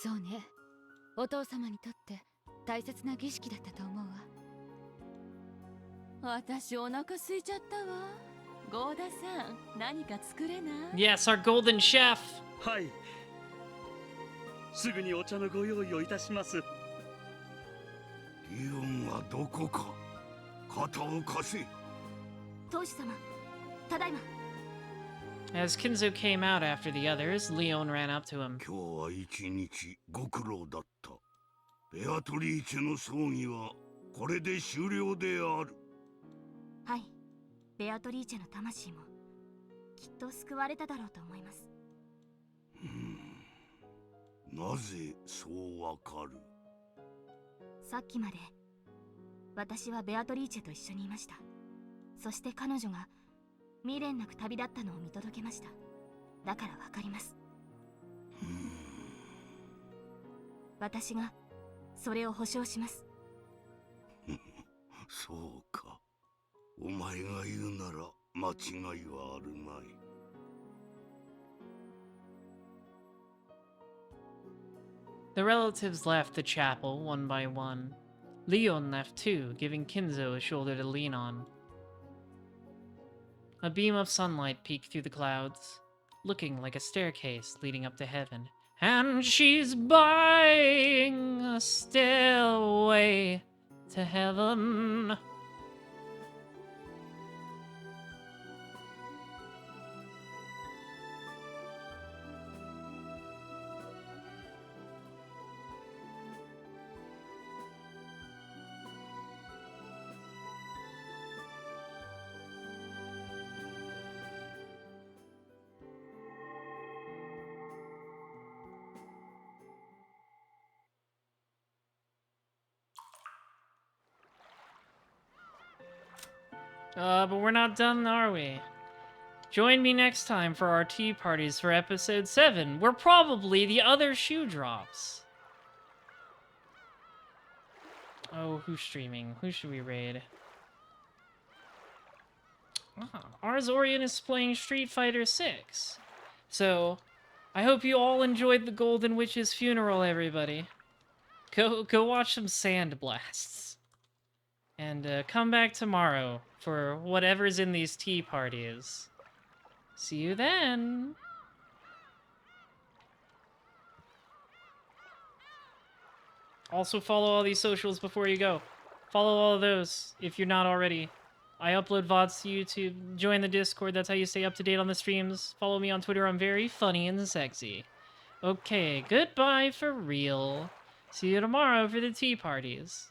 そうね。お父様にとって大切な儀式だったと思うわ。私お腹空いちゃったわ。ゴーダさん、何か作れない？ Yes, our golden chef. はい。すぐにお茶のご用意をいたします。リオンはどこか。肩を貸せ。当主様、ただいま。 As Kinzo came out after the others, Leon ran up to him. 今日は一日ご苦労だった。ベアトリーチェの葬儀はこれで終了である。はい、ベアトリーチェの魂もきっと救われただろうと思います。なぜそうわかる？さっきまで私はベアトリーチェと一緒にいました。そして彼女が未練なく旅立ったのを見届けました。だからわかります。私がそれを保証します。そうか。お前が言うなら間違いはあるまい。The relatives left the chapel one by one. Leon left too, giving Kinzo a shoulder to lean on. A beam of sunlight peeked through the clouds, looking like a staircase leading up to heaven. And she's buying a stairway to heaven. But we're not done, are we? Join me next time for our tea parties for episode 7, where probably the other shoe drops. Oh, who's streaming? Who should we raid? Arzorian is playing Street Fighter 6. So, I hope you all enjoyed the Golden Witch's funeral, everybody. Go watch some sand blasts. And come back tomorrow for whatever's in these tea parties. See you then! Also follow all these socials before you go. Follow all of those if you're not already. I upload VODs to YouTube. Join the Discord, that's how you stay up to date on the streams. Follow me on Twitter, I'm very funny and sexy. Okay, goodbye for real. See you tomorrow for the tea parties.